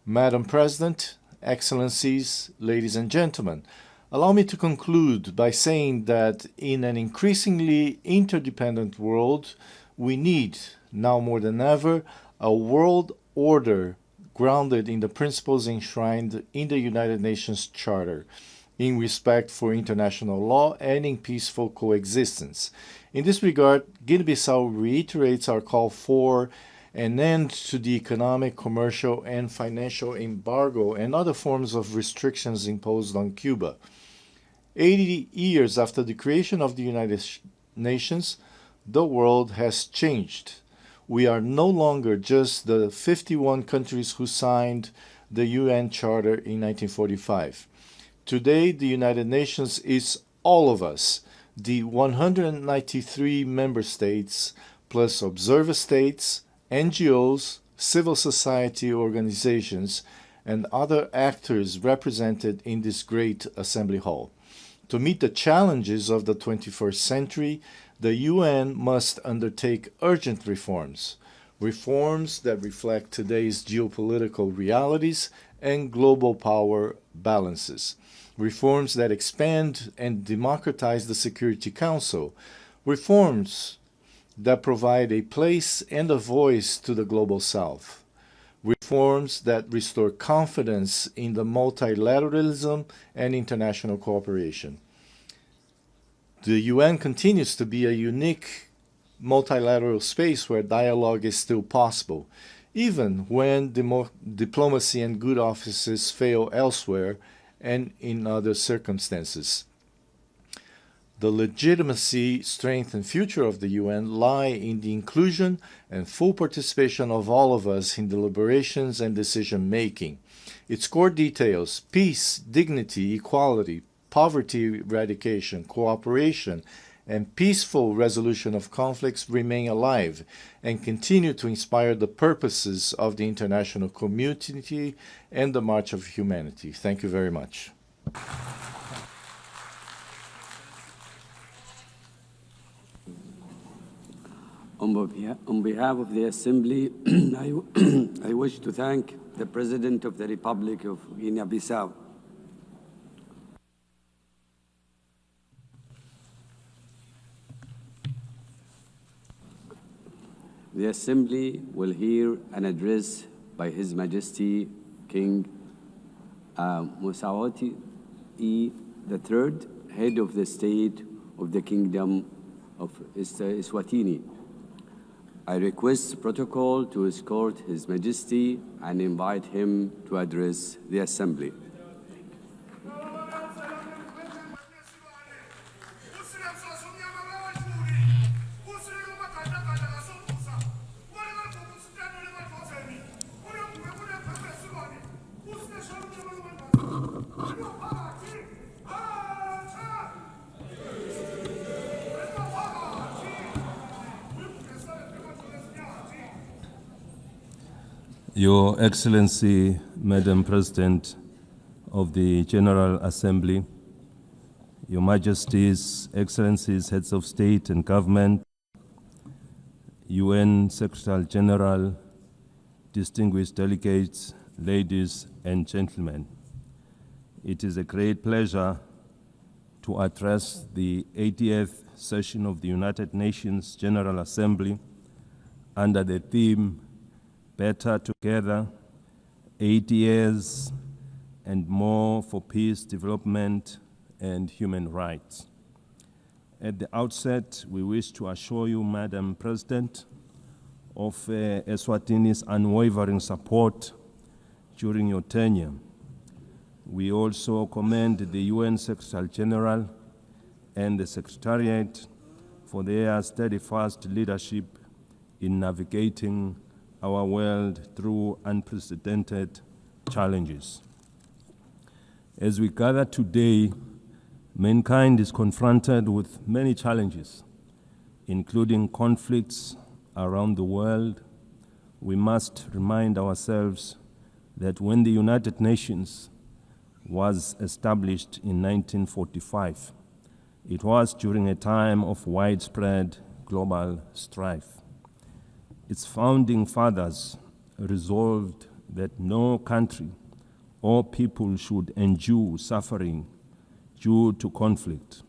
Madam President, Excellencies, ladies and gentlemen, allow me to conclude by saying that in an increasingly interdependent world, we need, now more than ever, a world order grounded in the principles enshrined in the United Nations Charter, in respect for international law and in peaceful coexistence. In this regard, Guinea-Bissau reiterates our call for an end to the economic, commercial, and financial embargo and other forms of restrictions imposed on Cuba. 80 years after the creation of the United Nations, the world has changed. We are no longer just the 51 countries who signed the UN Charter in 1945. Today, the United Nations is all of us, the 193 member states, plus observer states, NGOs, civil society organizations, and other actors represented in this great assembly hall. To meet the challenges of the 21st century, the UN must undertake urgent reforms, reforms that reflect today's geopolitical realities and global power balances, reforms that expand and democratize the Security Council, reforms that provide a place and a voice to the Global South, reforms that restore confidence in the multilateralism and international cooperation. The UN continues to be a unique multilateral space where dialogue is still possible, even when diplomacy and good offices fail elsewhere and in other circumstances. The legitimacy, strength, and future of the UN lie in the inclusion and full participation of all of us in deliberations and decision-making. Its core details, peace, dignity, equality, poverty eradication, cooperation, and peaceful resolution of conflicts remain alive and continue to inspire the purposes of the international community and the March of Humanity. Thank you very much. On behalf of the Assembly, I wish to thank the President of the Republic of Guinea-Bissau. The Assembly will hear an address by His Majesty King Mosawati III, Head of the State of the Kingdom of Eswatini. I request protocol to escort His Majesty and invite him to address the Assembly. Your Excellency, Madam President of the General Assembly, Your Majesties, Excellencies, Heads of State and Government, UN Secretary General, distinguished delegates, ladies and gentlemen. It is a great pleasure to address the 80th session of the United Nations General Assembly under the theme Better Together, 80 years and more for peace, development, and human rights. At the outset, we wish to assure you, Madam President, of Eswatini's unwavering support during your tenure. We also commend the UN Secretary General and the Secretariat for their steadfast leadership in navigating our world through unprecedented challenges. As we gather today, mankind is confronted with many challenges, including conflicts around the world. We must remind ourselves that when the United Nations was established in 1945, it was during a time of widespread global strife. Its founding fathers resolved that no country or people should endure suffering due to conflict.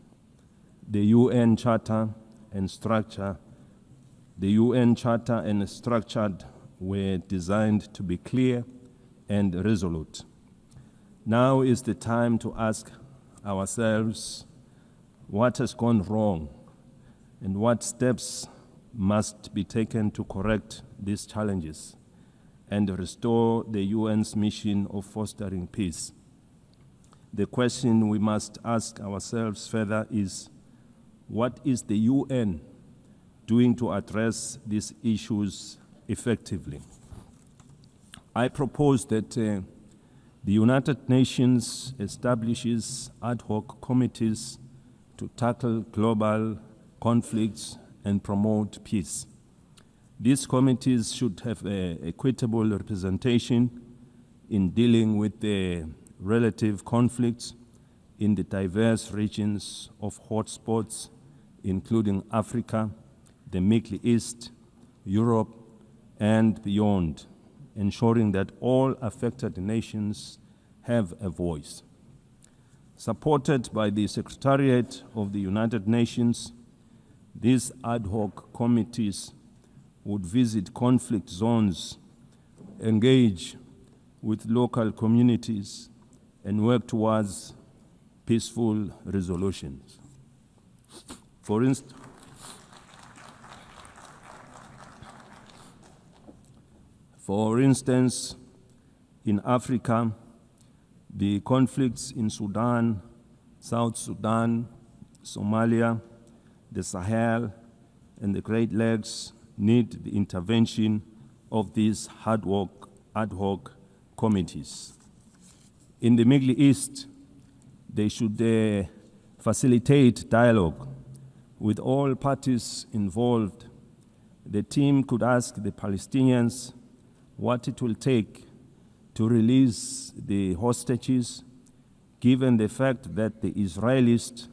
The UN Charter and structure were designed to be clear and resolute. Now is the time to ask ourselves what has gone wrong and what steps must be taken to correct these challenges and restore the UN's mission of fostering peace. The question we must ask ourselves further is, what is the UN doing to address these issues effectively? I propose that the United Nations establishes ad hoc committees to tackle global conflicts and promote peace. These committees should have equitable representation in dealing with the relative conflicts in the diverse regions of hotspots, including Africa, the Middle East, Europe, and beyond, ensuring that all affected nations have a voice. Supported by the Secretariat of the United Nations, these ad hoc committees would visit conflict zones, engage with local communities, and work towards peaceful resolutions. For instance, in Africa, the conflicts in Sudan, South Sudan, Somalia, the Sahel, and the Great Lakes need the intervention of these ad hoc committees. In the Middle East, they should facilitate dialogue with all parties involved. The team could ask the Palestinians what it will take to release the hostages, given the fact that the Israelis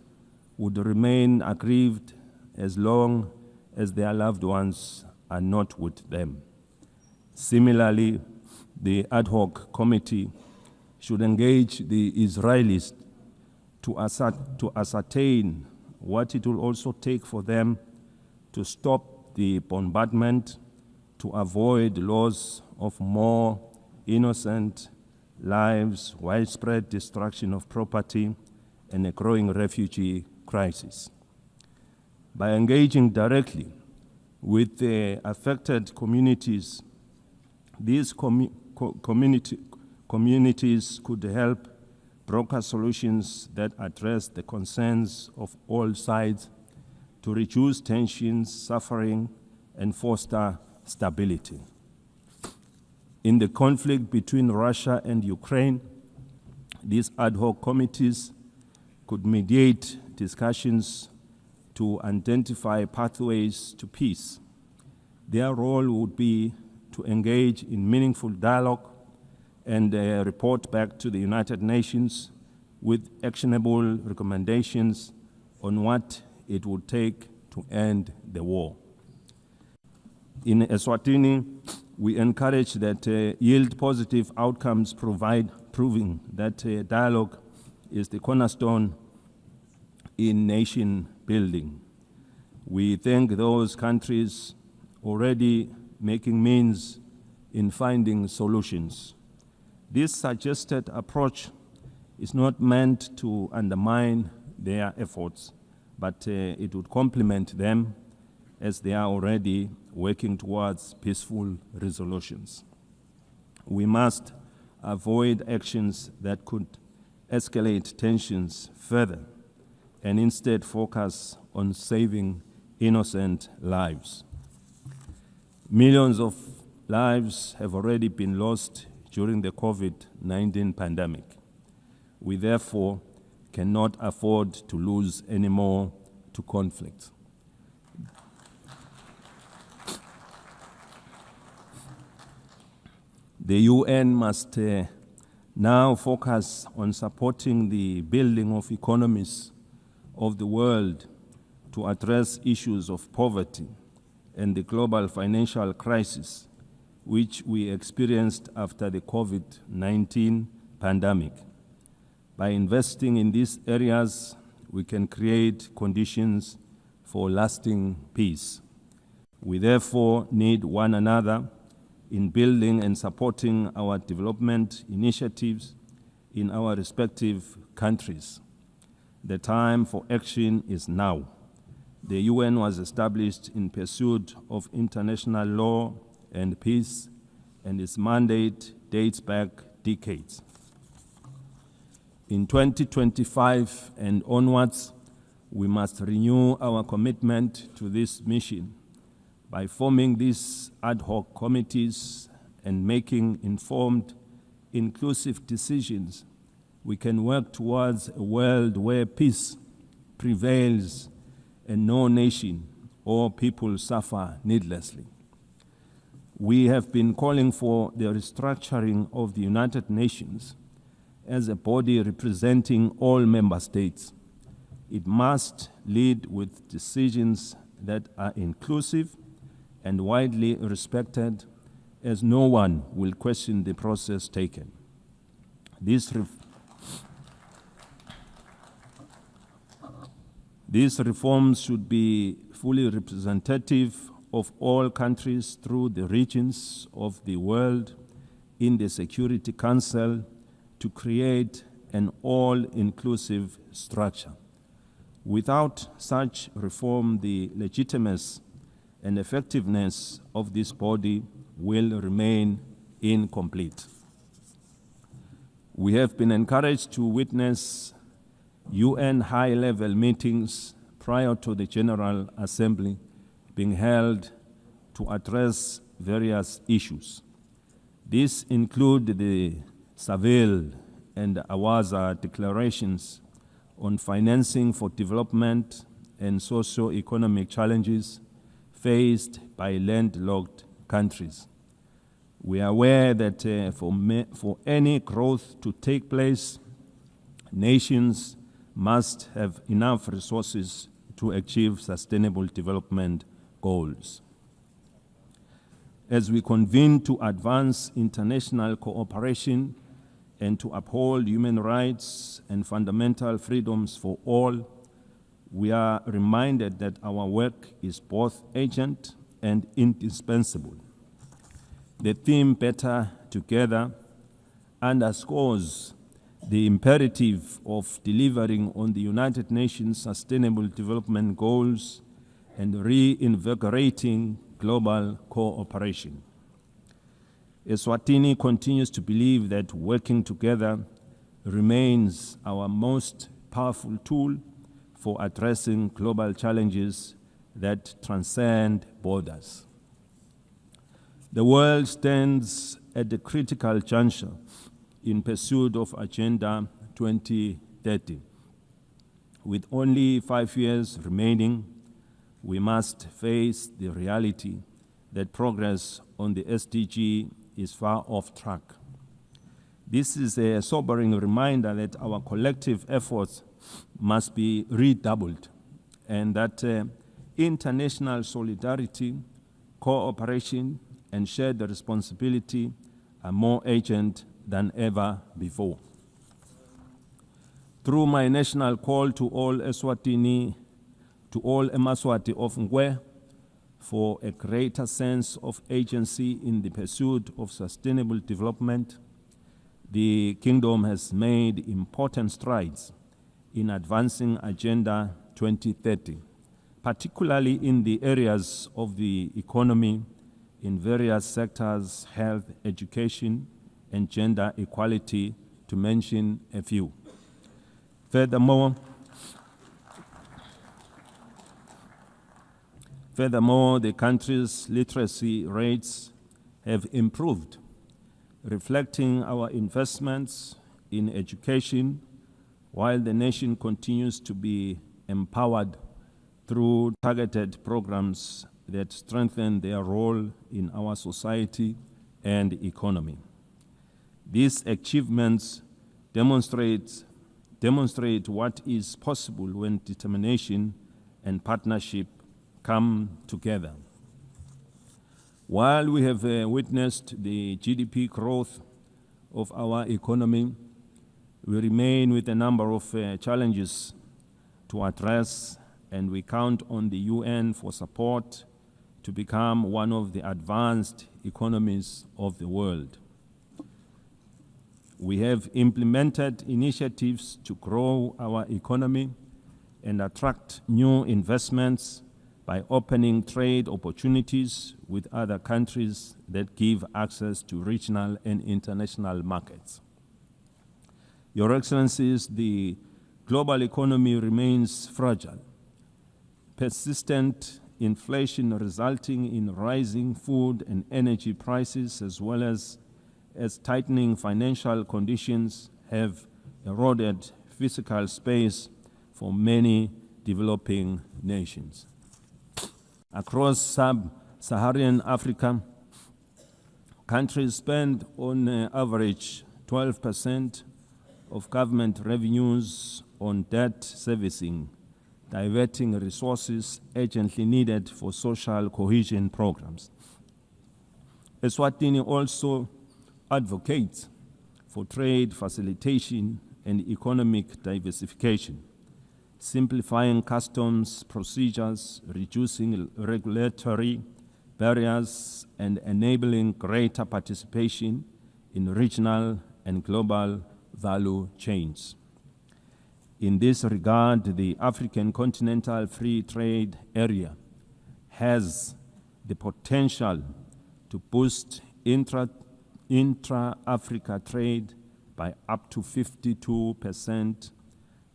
would remain aggrieved as long as their loved ones are not with them. Similarly, the ad hoc committee should engage the Israelis to ascertain what it will also take for them to stop the bombardment, to avoid loss of more innocent lives, widespread destruction of property, and a growing refugee crisis. By engaging directly with the affected communities, these communities could help broker solutions that address the concerns of all sides to reduce tensions, suffering, and foster stability. In the conflict between Russia and Ukraine, these ad hoc committees could mediate discussions to identify pathways to peace. Their role would be to engage in meaningful dialogue and report back to the United Nations with actionable recommendations on what it would take to end the war. In Eswatini, we encourage that yield positive outcomes, proving that dialogue is the cornerstone in nation building. We thank those countries already making means in finding solutions. This suggested approach is not meant to undermine their efforts, but it would complement them as they are already working towards peaceful resolutions. We must avoid actions that could escalate tensions further and instead focus on saving innocent lives. Millions of lives have already been lost during the COVID-19 pandemic. We therefore cannot afford to lose any more to conflict. The UN must now focus on supporting the building of economies of the world to address issues of poverty and the global financial crisis which we experienced after the COVID-19 pandemic. By investing in these areas, we can create conditions for lasting peace. We therefore need one another in building and supporting our development initiatives in our respective countries. The time for action is now. The UN was established in pursuit of international law and peace, and its mandate dates back decades. In 2025 and onwards, we must renew our commitment to this mission. By forming these ad hoc committees and making informed, inclusive decisions, we can work towards a world where peace prevails and no nation or people suffer needlessly. We have been calling for the restructuring of the United Nations as a body representing all member states. It must lead with decisions that are inclusive and widely respected, as no one will question the process taken. These reforms should be fully representative of all countries through the regions of the world in the Security Council to create an all-inclusive structure. Without such reform, the legitimacy and effectiveness of this body will remain incomplete. We have been encouraged to witness UN high-level meetings prior to the General Assembly being held to address various issues. These include the Seville and Awaza declarations on financing for development and socio-economic challenges faced by landlocked countries. We are aware that for any growth to take place, nations must have enough resources to achieve sustainable development goals. As we convene to advance international cooperation and to uphold human rights and fundamental freedoms for all, we are reminded that our work is both urgent and indispensable. The theme Better Together underscores the imperative of delivering on the United Nations Sustainable Development Goals and reinvigorating global cooperation. Eswatini continues to believe that working together remains our most powerful tool for addressing global challenges that transcend borders. The world stands at a critical juncture in pursuit of Agenda 2030. With only 5 years remaining, we must face the reality that progress on the SDG is far off track. This is a sobering reminder that our collective efforts must be redoubled and that international solidarity, cooperation, and shared responsibility are more urgent than ever before. Through my national call to all Eswatini, to all Emaswati of Ngwe, for a greater sense of agency in the pursuit of sustainable development, the Kingdom has made important strides in advancing Agenda 2030, particularly in the areas of the economy in various sectors, health, education, and gender equality, to mention a few. Furthermore, the country's literacy rates have improved, reflecting our investments in education, while the nation continues to be empowered through targeted programs that strengthen their role in our society and economy. These achievements demonstrate what is possible when determination and partnership come together. While we have witnessed the GDP growth of our economy, we remain with a number of challenges to address, and we count on the UN for support to become one of the advanced economies of the world. We have implemented initiatives to grow our economy and attract new investments by opening trade opportunities with other countries that give access to regional and international markets. Your Excellencies, the global economy remains fragile. Persistent inflation resulting in rising food and energy prices, as well as tightening financial conditions, have eroded fiscal space for many developing nations. Across sub-Saharan Africa, Countries spend on average 12% of government revenues on debt servicing, diverting resources urgently needed for social cohesion programs. Eswatini also advocates for trade facilitation and economic diversification, simplifying customs procedures, reducing regulatory barriers, and enabling greater participation in regional and global value chains. In this regard, the African Continental Free Trade Area has the potential to boost intra-Africa trade by up to 52%,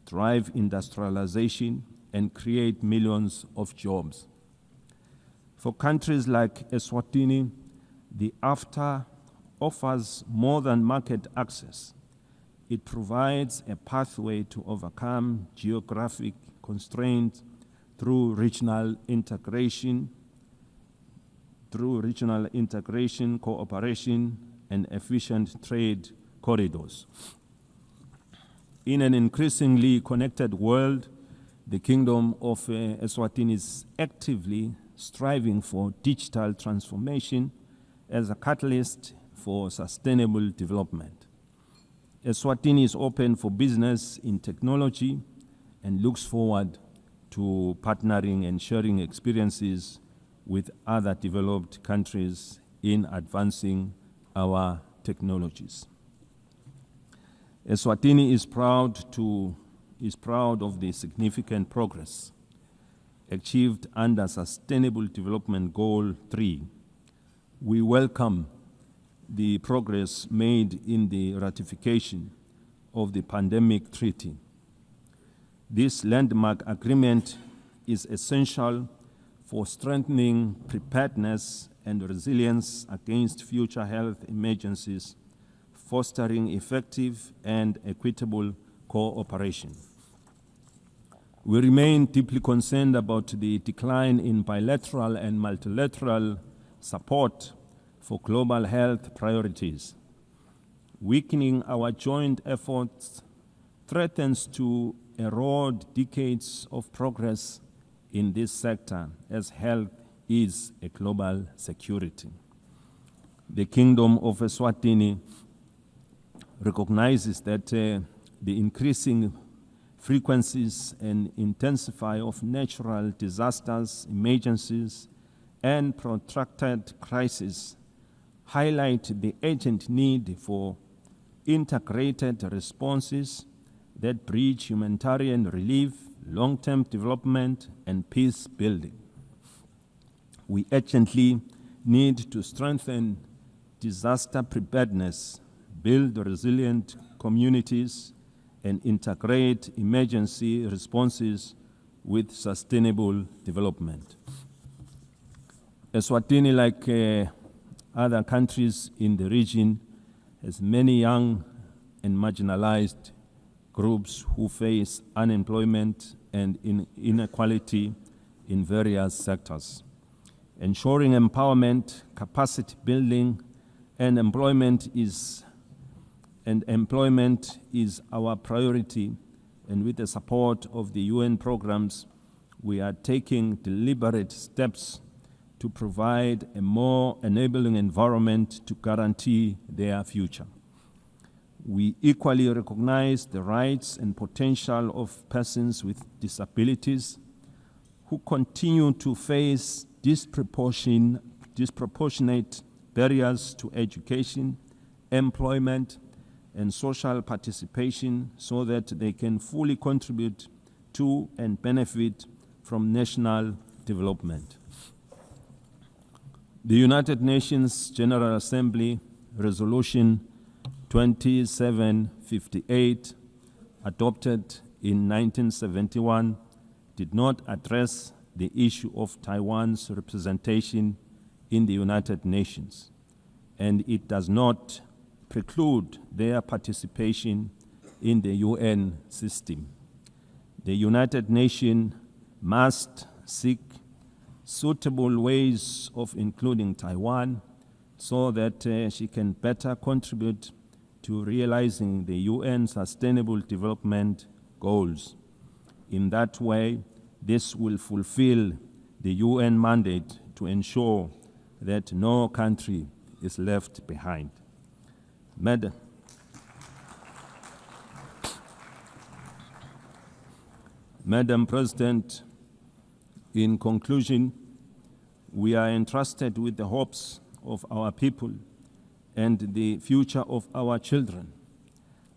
drive industrialization, and create millions of jobs. For countries like Eswatini, the AfTA offers more than market access. It provides a pathway to overcome geographic constraints through regional integration, cooperation, and efficient trade corridors. In an increasingly connected world, the Kingdom of Eswatini is actively striving for digital transformation as a catalyst for sustainable development. Eswatini is open for business in technology and looks forward to partnering and sharing experiences with other developed countries in advancing our technologies. Eswatini is proud of the significant progress achieved under Sustainable Development Goal 3. We welcome the progress made in the ratification of the Pandemic Treaty. This landmark agreement is essential for strengthening preparedness and resilience against future health emergencies, fostering effective and equitable cooperation. We remain deeply concerned about the decline in bilateral and multilateral support for global health priorities. Weakening our joint efforts threatens to erode decades of progress in this sector, as health is a global security. The Kingdom of Eswatini recognizes that the increasing frequencies and intensity of natural disasters, emergencies, and protracted crises highlight the urgent need for integrated responses that bridge humanitarian relief, long-term development, and peace building. We urgently need to strengthen disaster preparedness, build resilient communities, and integrate emergency responses with sustainable development. Eswatini, like other countries in the region, has many young and marginalized groups who face unemployment and inequality in various sectors. Ensuring empowerment, capacity building, and employment is our priority, and with the support of the UN programs, we are taking deliberate steps to provide a more enabling environment to guarantee their future. We equally recognize the rights and potential of persons with disabilities who continue to face disproportionate barriers to education, employment, and social participation so that they can fully contribute to and benefit from national development. The United Nations General Assembly Resolution 2758, adopted in 1971, did not address the issue of Taiwan's representation in the United Nations, and it does not preclude their participation in the UN system. The United Nations must seek suitable ways of including Taiwan so that she can better contribute to realizing the UN Sustainable Development Goals. In that way, this will fulfill the UN mandate to ensure that no country is left behind. Madam President, in conclusion, we are entrusted with the hopes of our people and the future of our children.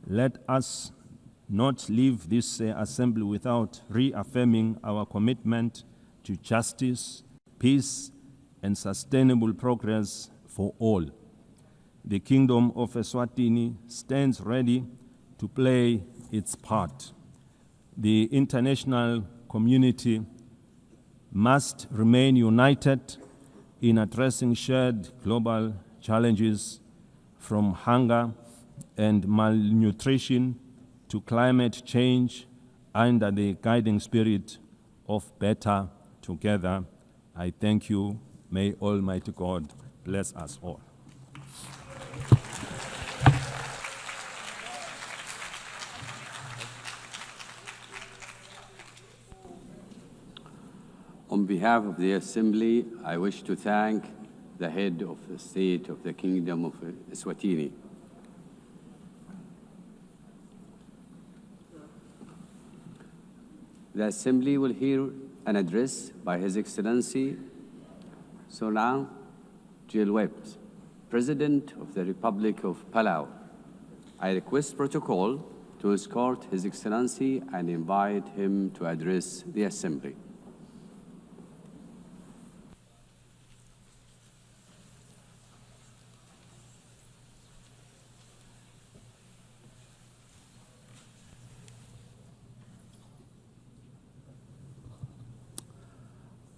Let us not leave this assembly without reaffirming our commitment to justice, peace, and sustainable progress for all. The Kingdom of Eswatini stands ready to play its part. The international community must remain united in addressing shared global challenges, from hunger and malnutrition to climate change, under the guiding spirit of better together. I thank you. May Almighty God bless us all. On behalf of the Assembly, I wish to thank the head of the state of the Kingdom of Eswatini. The Assembly will hear an address by His Excellency Solan Jilwet, President of the Republic of Palau. I request protocol to escort His Excellency and invite him to address the Assembly.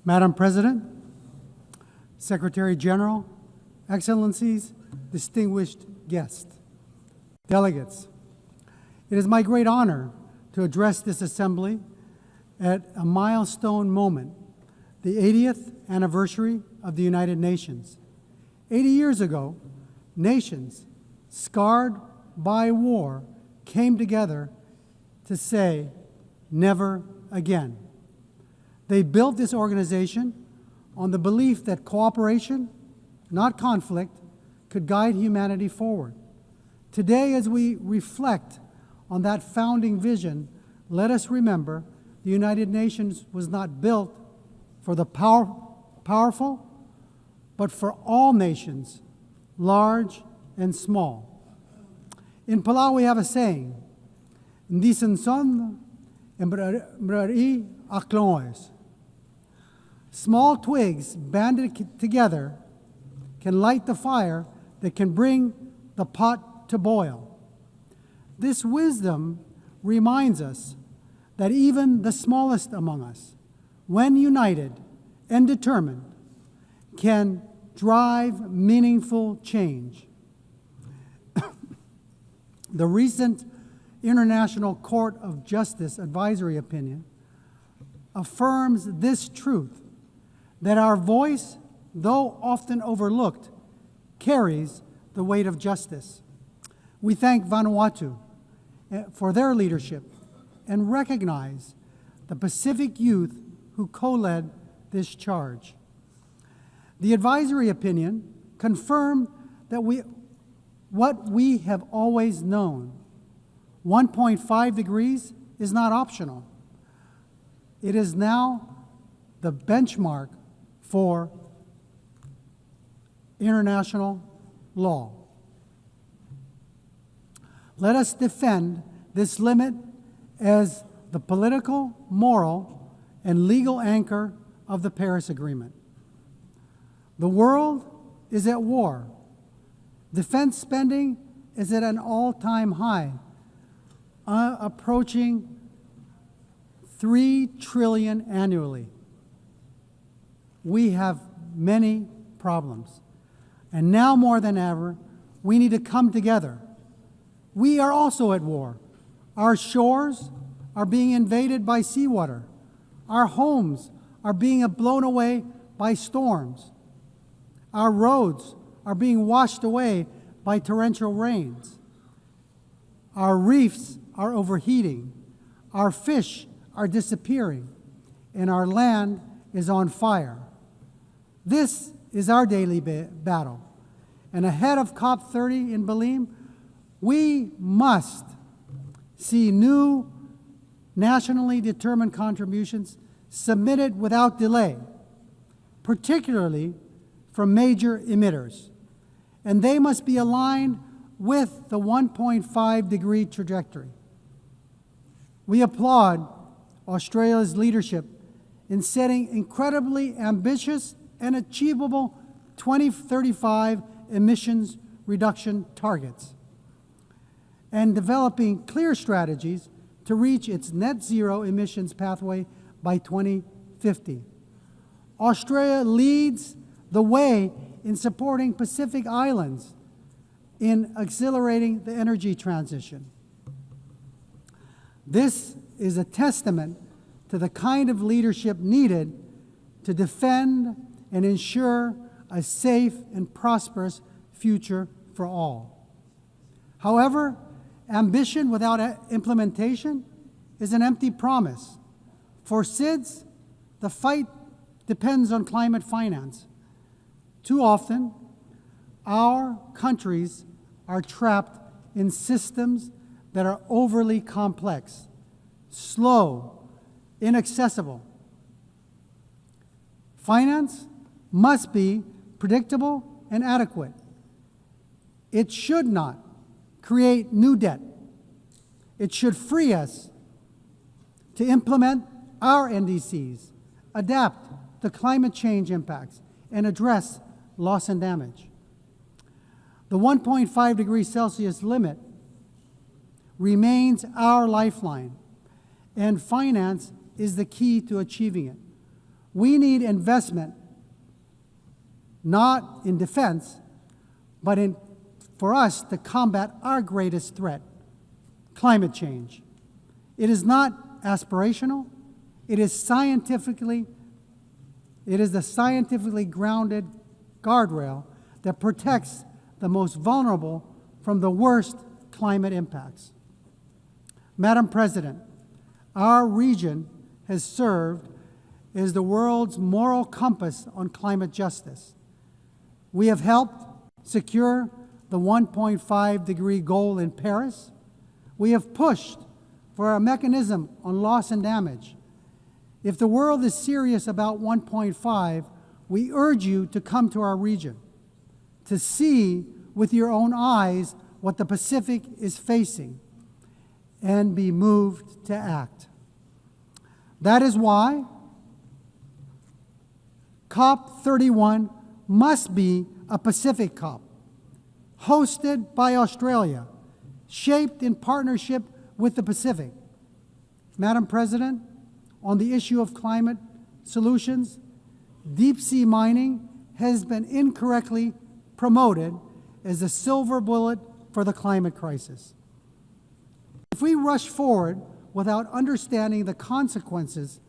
Madam President, Secretary General, Excellencies, distinguished guests, delegates, it is my great honor to address this Assembly at a milestone moment, the 80th anniversary of the United Nations. 80 years ago, nations scarred by war came together to say, never again. They built this organization on the belief that cooperation, not conflict, could guide humanity forward. Today, as we reflect on that founding vision, let us remember the United Nations was not built for the powerful, but for all nations, large and small. In Palau, we have a saying, "Ndisen son embrari akloes." Small twigs banded together can light the fire that can bring the pot to boil. This wisdom reminds us that even the smallest among us, when united and determined, can drive meaningful change. The recent International Court of Justice advisory opinion affirms this truth, that our voice, though often overlooked, carries the weight of justice. We thank Vanuatu for their leadership and recognize the Pacific youth who co-led this charge. The advisory opinion confirmed that what we have always known, 1.5 degrees is not optional. It is now the benchmark for international law. Let us defend this limit as the political, moral, and legal anchor of the Paris Agreement. The world is at war. Defense spending is at an all-time high, approaching $3 trillion annually. We have many problems. And now more than ever, we need to come together. We are also at war. Our shores are being invaded by seawater. Our homes are being blown away by storms. Our roads are being washed away by torrential rains. Our reefs are overheating. Our fish are disappearing. And our land is on fire. This is our daily battle. And ahead of COP30 in Belgium, we must see new nationally determined contributions submitted without delay, particularly from major emitters. And they must be aligned with the 1.5-degree trajectory. We applaud Australia's leadership in setting incredibly ambitious and achievable 2035 emissions reduction targets and developing clear strategies to reach its net zero emissions pathway by 2050. Australia leads the way in supporting Pacific Islands in accelerating the energy transition. This is a testament to the kind of leadership needed to defend and ensure a safe and prosperous future for all. However, ambition without implementation is an empty promise. For SIDS, the fight depends on climate finance. Too often, our countries are trapped in systems that are overly complex, slow, inaccessible. Finance must be predictable and adequate. It should not create new debt. It should free us to implement our NDCs, adapt to climate change impacts, and address loss and damage. The 1.5 degrees Celsius limit remains our lifeline, and finance is the key to achieving it. We need investment, not in defense, but for us to combat our greatest threat, climate change. It is not aspirational. It is the scientifically grounded guardrail that protects the most vulnerable from the worst climate impacts. Madam President, our region has served as the world's moral compass on climate justice. We have helped secure the 1.5-degree goal in Paris. We have pushed for a mechanism on loss and damage. If the world is serious about 1.5, we urge you to come to our region, to see with your own eyes what the Pacific is facing, and be moved to act. That is why COP31 must be a Pacific COP, hosted by Australia, shaped in partnership with the Pacific. Madam President, on the issue of climate solutions, deep-sea mining has been incorrectly promoted as the silver bullet for the climate crisis. If we rush forward without understanding the consequences,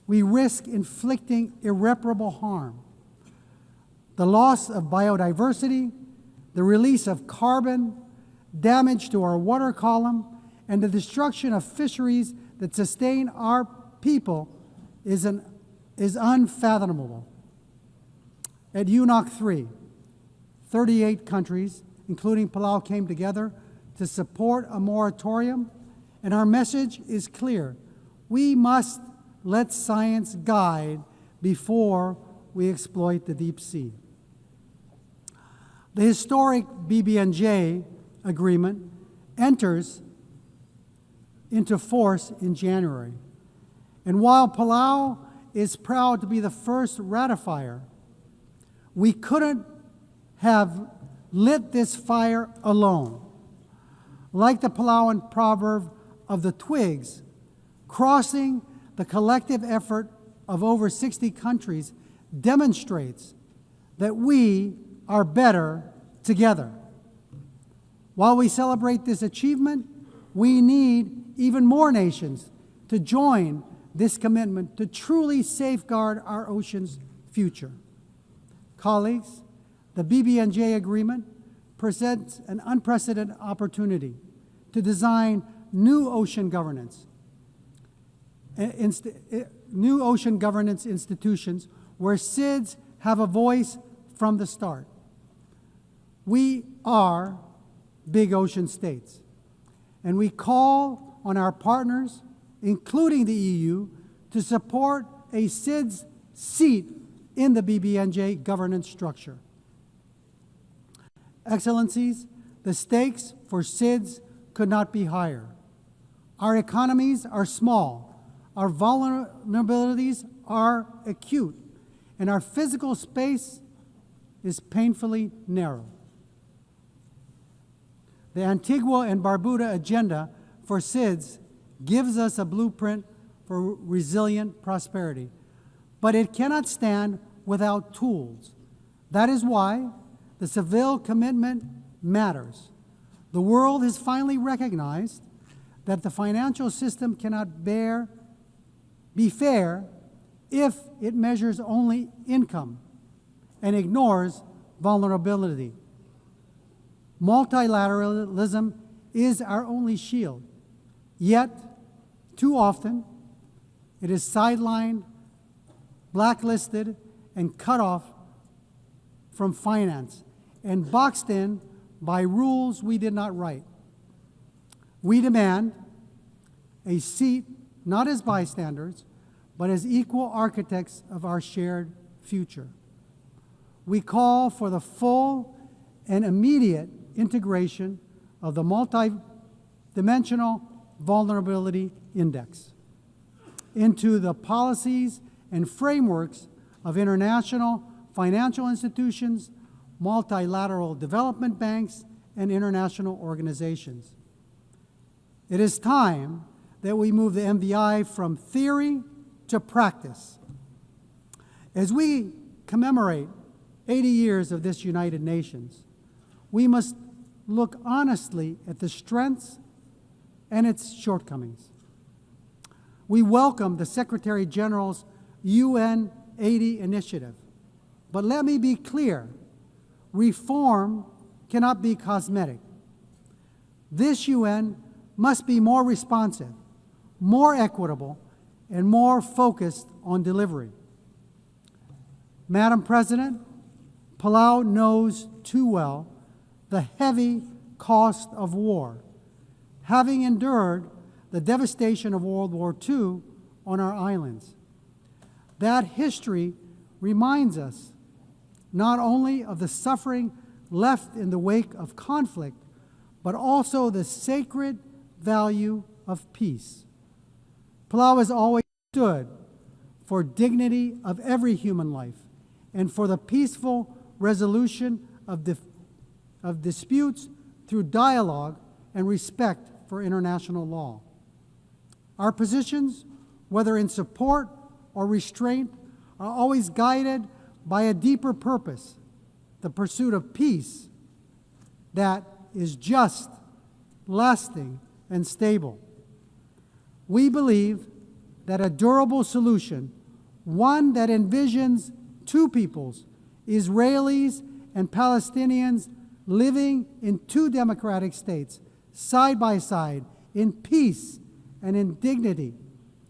we risk inflicting irreparable harm. The loss of biodiversity, the release of carbon, damage to our water column, and the destruction of fisheries that sustain our people is unfathomable. At UNOC 3, 38 countries, including Palau, came together to support a moratorium, and our message is clear. We must let science guide before we exploit the deep sea. The historic BBNJ agreement enters into force in January. And while Palau is proud to be the first ratifier, we couldn't have lit this fire alone. Like the Palauan proverb of the twigs, crossing the collective effort of over 60 countries demonstrates that we are better together. While we celebrate this achievement, we need even more nations to join this commitment to truly safeguard our ocean's future. Colleagues, The BBNJ agreement presents an unprecedented opportunity to design new ocean governance, institutions where SIDS have a voice from the start. We are big ocean states, and we call on our partners, including the EU, to support a SIDS seat in the BBNJ governance structure. Excellencies, the stakes for SIDS could not be higher. Our economies are small, our vulnerabilities are acute, and our physical space is painfully narrow. The Antigua and Barbuda agenda for SIDS gives us a blueprint for resilient prosperity, but it cannot stand without tools. That is why the Seville commitment matters. The world has finally recognized that the financial system cannot be fair if it measures only income and ignores vulnerability. Multilateralism is our only shield, yet too often it is sidelined, blacklisted, and cut off from finance and boxed in by rules we did not write. We demand a seat not as bystanders, but as equal architects of our shared future. We call for the full and immediate integration of the multidimensional vulnerability index into the policies and frameworks of international financial institutions, multilateral development banks, and international organizations. It is time that we move the MVI from theory to practice. As we commemorate 80 years of this United Nations, we must look honestly at the strengths and its shortcomings. We welcome the Secretary General's UN 80 initiative, but let me be clear, reform cannot be cosmetic. This UN must be more responsive, more equitable, and more focused on delivery. Madam President, Palau knows too well the heavy cost of war, having endured the devastation of World War II on our islands. That history reminds us not only of the suffering left in the wake of conflict, but also the sacred value of peace. Palau has always stood for dignity of every human life and for the peaceful resolution of disputes through dialogue and respect for international law. Our positions, whether in support or restraint, are always guided by a deeper purpose, the pursuit of peace that is just, lasting, and stable. We believe that a durable solution, one that envisions two peoples, Israelis and Palestinians living in two democratic states, side by side, in peace and in dignity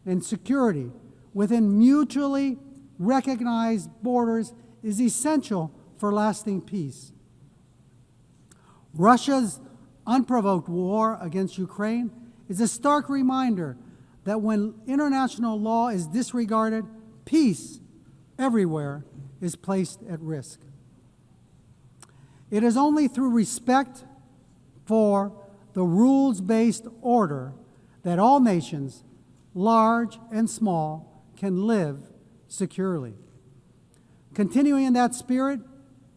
and security, within mutually recognized borders, is essential for lasting peace. Russia's unprovoked war against Ukraine is a stark reminder that when international law is disregarded, peace everywhere is placed at risk. It is only through respect for the rules-based order that all nations, large and small, can live securely. Continuing in that spirit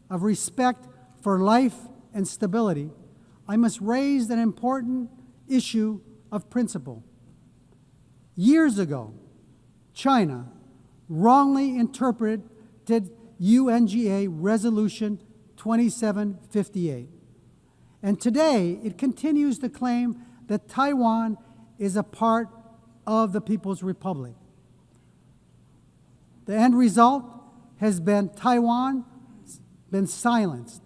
of respect for life and stability, I must raise an important issue of principle. Years ago, China wrongly interpreted UNGA Resolution 2758. And today, it continues to claim that Taiwan is a part of the People's Republic. The end result has been Taiwan been silenced.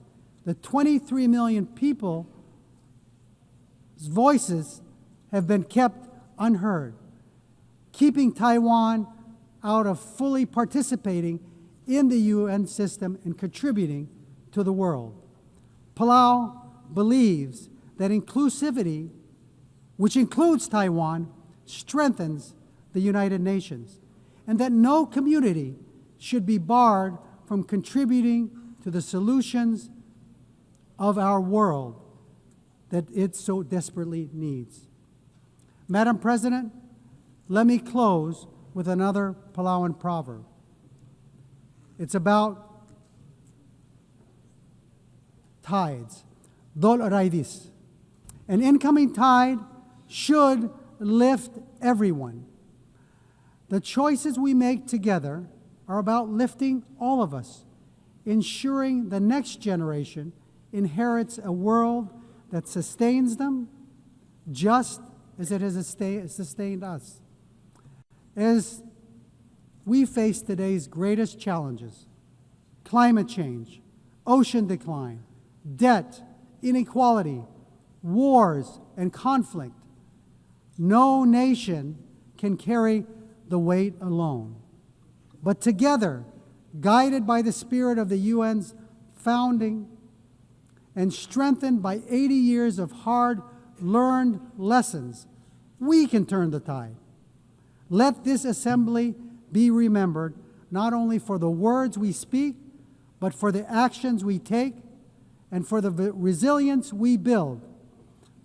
The 23 million people's voices have been kept unheard, keeping Taiwan out of fully participating in the UN system and contributing to the world. Palau believes that inclusivity, which includes Taiwan, strengthens the United Nations, and that no community should be barred from contributing to the solutions of our world that it so desperately needs. Madam President, let me close with another Palauan proverb. It's about tides. Dol raidis. An incoming tide should lift everyone. The choices we make together are about lifting all of us, ensuring the next generation inherits a world that sustains them just as it has sustained us. As we face today's greatest challenges, climate change, ocean decline, debt, inequality, wars, and conflict, no nation can carry the weight alone. But together, guided by the spirit of the UN's founding and strengthened by 80 years of hard-learned lessons, we can turn the tide. Let this assembly be remembered not only for the words we speak, but for the actions we take and for the resilience we build,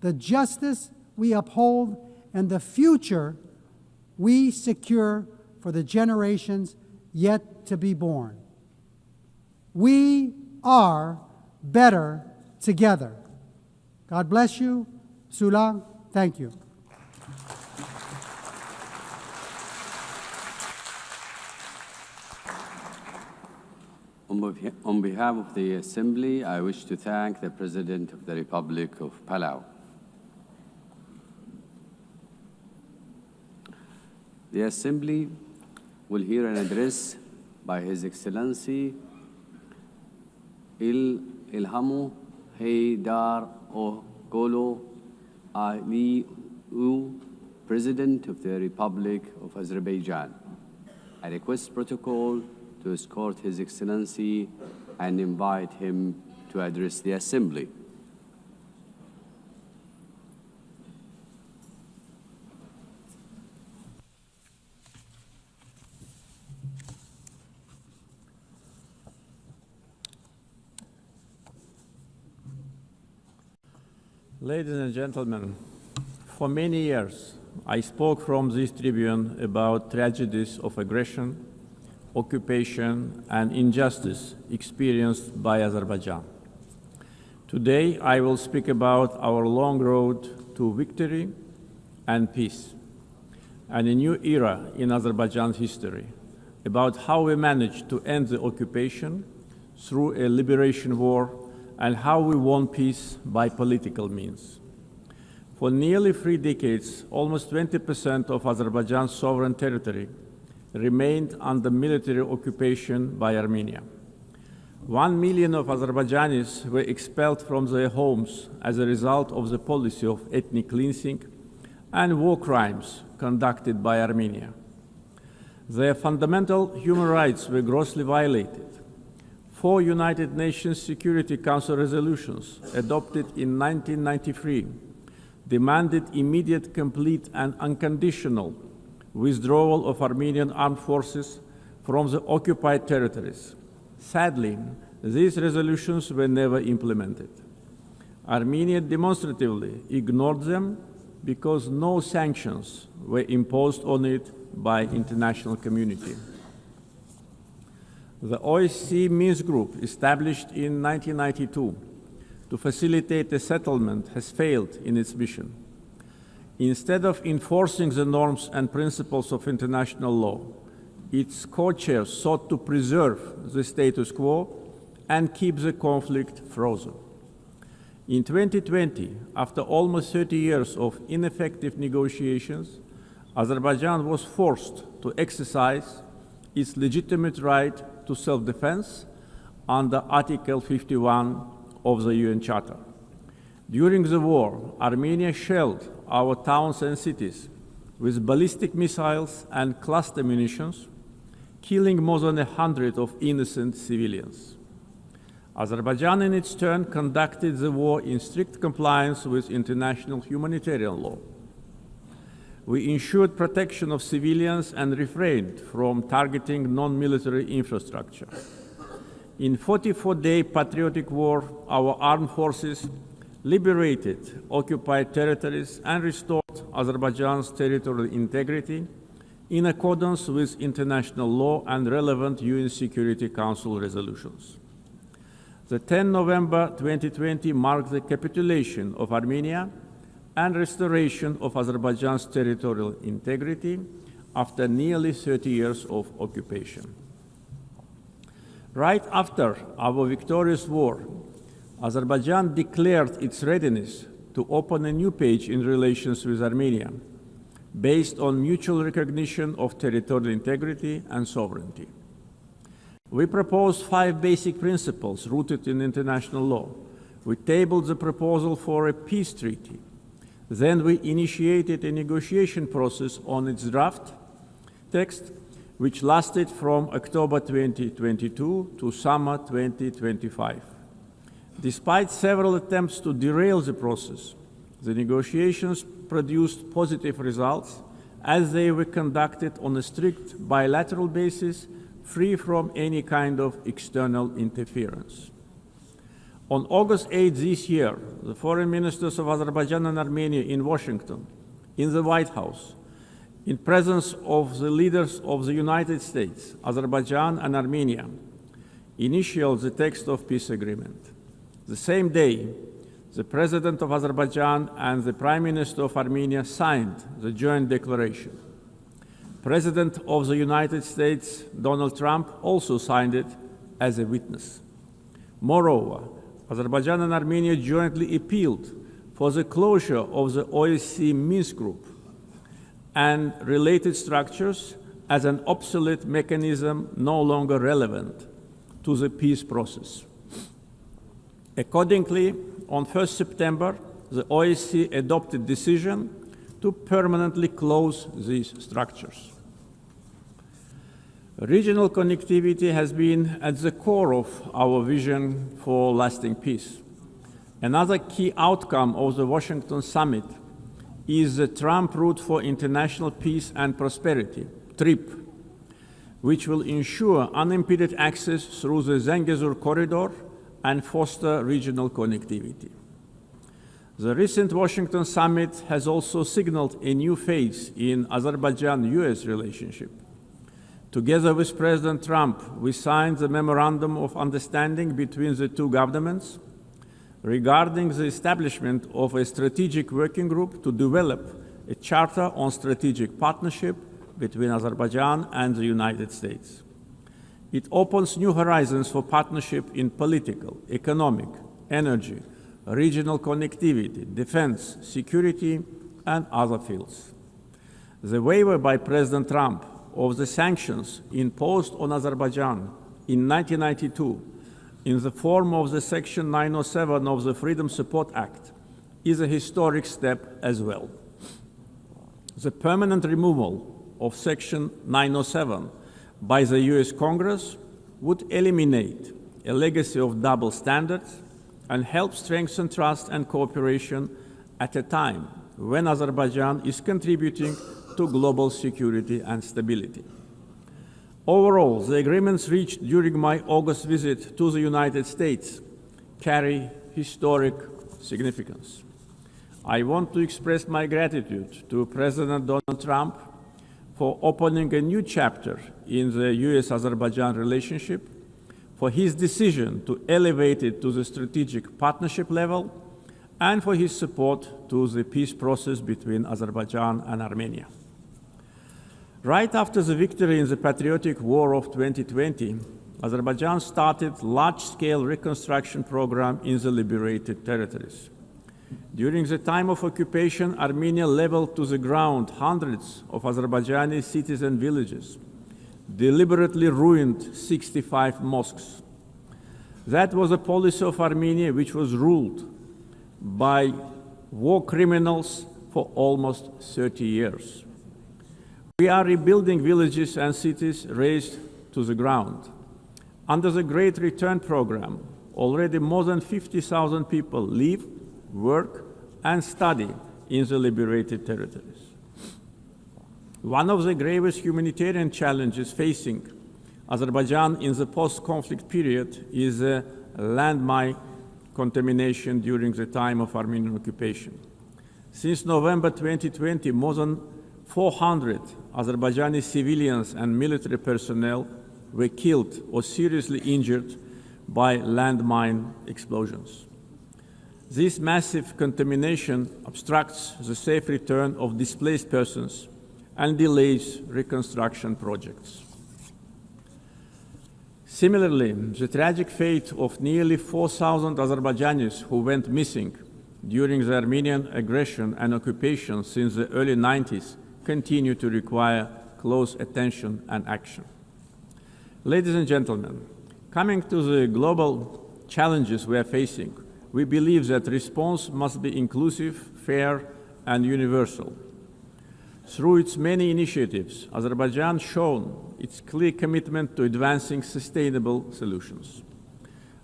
the justice we uphold, and the future we secure for the generations yet to be born. We are better together. God bless you. Sulang, thank you. On behalf of the Assembly, I wish to thank the President of the Republic of Palau. The Assembly will hear an address by His Excellency Ilhamu Haydar Ogolo Aliou, President of the Republic of Azerbaijan. I request protocol to escort His Excellency and invite him to address the Assembly. Ladies and gentlemen, for many years, I spoke from this tribune about tragedies of aggression, occupation, and injustice experienced by Azerbaijan. Today, I will speak about our long road to victory and peace, and a new era in Azerbaijan's history, about how we managed to end the occupation through a liberation war and how we won peace by political means. For nearly 3 decades, almost 20% of Azerbaijan's sovereign territory remained under military occupation by Armenia. 1 million of Azerbaijanis were expelled from their homes as a result of the policy of ethnic cleansing and war crimes conducted by Armenia. Their fundamental human rights were grossly violated. 4 United Nations Security Council resolutions adopted in 1993 demanded immediate, complete, and unconditional withdrawal of Armenian armed forces from the occupied territories. Sadly, these resolutions were never implemented. Armenia demonstratively ignored them because no sanctions were imposed on it by the international community. The OSCE Minsk Group, established in 1992 to facilitate a settlement, has failed in its mission. Instead of enforcing the norms and principles of international law, its co-chairs sought to preserve the status quo and keep the conflict frozen. In 2020, after almost 30 years of ineffective negotiations, Azerbaijan was forced to exercise its legitimate right to self-defense under Article 51 of the UN Charter. During the war, Armenia shelled our towns and cities with ballistic missiles and cluster munitions, killing more than 100 of innocent civilians. Azerbaijan, in its turn, conducted the war in strict compliance with international humanitarian law. We ensured protection of civilians and refrained from targeting non-military infrastructure. In 44-day patriotic war, our armed forces liberated occupied territories and restored Azerbaijan's territorial integrity in accordance with international law and relevant UN Security Council resolutions. The 10 November 2020 marked the capitulation of Armenia and restoration of Azerbaijan's territorial integrity after nearly 30 years of occupation. Right after our victorious war, Azerbaijan declared its readiness to open a new page in relations with Armenia, based on mutual recognition of territorial integrity and sovereignty. We proposed 5 basic principles rooted in international law. We tabled the proposal for a peace treaty. Then we initiated a negotiation process on its draft text, which lasted from October 2022 to summer 2025. Despite several attempts to derail the process, the negotiations produced positive results as they were conducted on a strict bilateral basis, free from any kind of external interference. On August 8 this year, the foreign ministers of Azerbaijan and Armenia in Washington, in the White House, in presence of the leaders of the United States, Azerbaijan and Armenia, initialed the text of peace agreement. The same day, the President of Azerbaijan and the Prime Minister of Armenia signed the joint declaration. President of the United States, Donald Trump, also signed it as a witness. Moreover, Azerbaijan and Armenia jointly appealed for the closure of the OSCE Minsk Group and related structures as an obsolete mechanism no longer relevant to the peace process. Accordingly, on 1 September, the OSCE adopted a decision to permanently close these structures. Regional connectivity has been at the core of our vision for lasting peace. Another key outcome of the Washington summit is the Trump Route for International Peace and Prosperity, TRIP, which will ensure unimpeded access through the Zangezur corridor and foster regional connectivity. The recent Washington summit has also signaled a new phase in Azerbaijan-US relationship. Together with President Trump, we signed the Memorandum of Understanding between the two governments regarding the establishment of a strategic working group to develop a charter on strategic partnership between Azerbaijan and the United States. It opens new horizons for partnership in political, economic, energy, regional connectivity, defense, security, and other fields. The waiver by President Trump of the sanctions imposed on Azerbaijan in 1992 in the form of the Section 907 of the Freedom Support Act is a historic step as well. The permanent removal of Section 907 by the US Congress would eliminate a legacy of double standards and help strengthen trust and cooperation at a time when Azerbaijan is contributing to global security and stability. Overall, the agreements reached during my August visit to the United States carry historic significance. I want to express my gratitude to President Donald Trump for opening a new chapter in the US-Azerbaijan relationship, for his decision to elevate it to the strategic partnership level, and for his support to the peace process between Azerbaijan and Armenia. Right after the victory in the patriotic war of 2020, Azerbaijan started large-scale reconstruction program in the liberated territories. During the time of occupation, Armenia leveled to the ground hundreds of Azerbaijani cities and villages, deliberately ruined 65 mosques, That was a policy of Armenia which was ruled by war criminals for almost 30 years. We are rebuilding villages and cities razed to the ground. Under the Great Return Program, already more than 50,000 people live, work, and study in the liberated territories. One of the gravest humanitarian challenges facing Azerbaijan in the post-conflict period is landmine contamination during the time of Armenian occupation. Since November 2020, more than 400 Azerbaijani civilians and military personnel were killed or seriously injured by landmine explosions. This massive contamination obstructs the safe return of displaced persons and delays reconstruction projects. Similarly, the tragic fate of nearly 4,000 Azerbaijanis who went missing during the Armenian aggression and occupation since the early 90s continue to require close attention and action. Ladies and gentlemen, coming to the global challenges we are facing, we believe that response must be inclusive, fair, and universal. Through its many initiatives, Azerbaijan has shown its clear commitment to advancing sustainable solutions.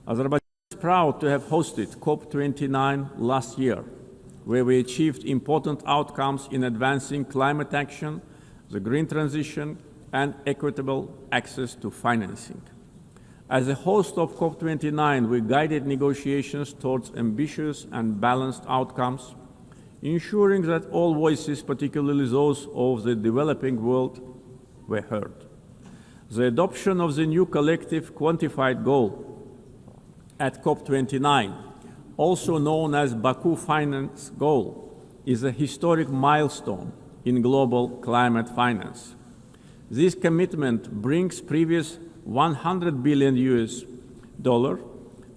Azerbaijan is proud to have hosted COP29 last year, where we achieved important outcomes in advancing climate action, the green transition, and equitable access to financing. As a host of COP29, we guided negotiations towards ambitious and balanced outcomes, ensuring that all voices, particularly those of the developing world, were heard. The adoption of the new collective quantified goal at COP29, also known as Baku Finance Goal, is a historic milestone in global climate finance. This commitment brings previous $100 billion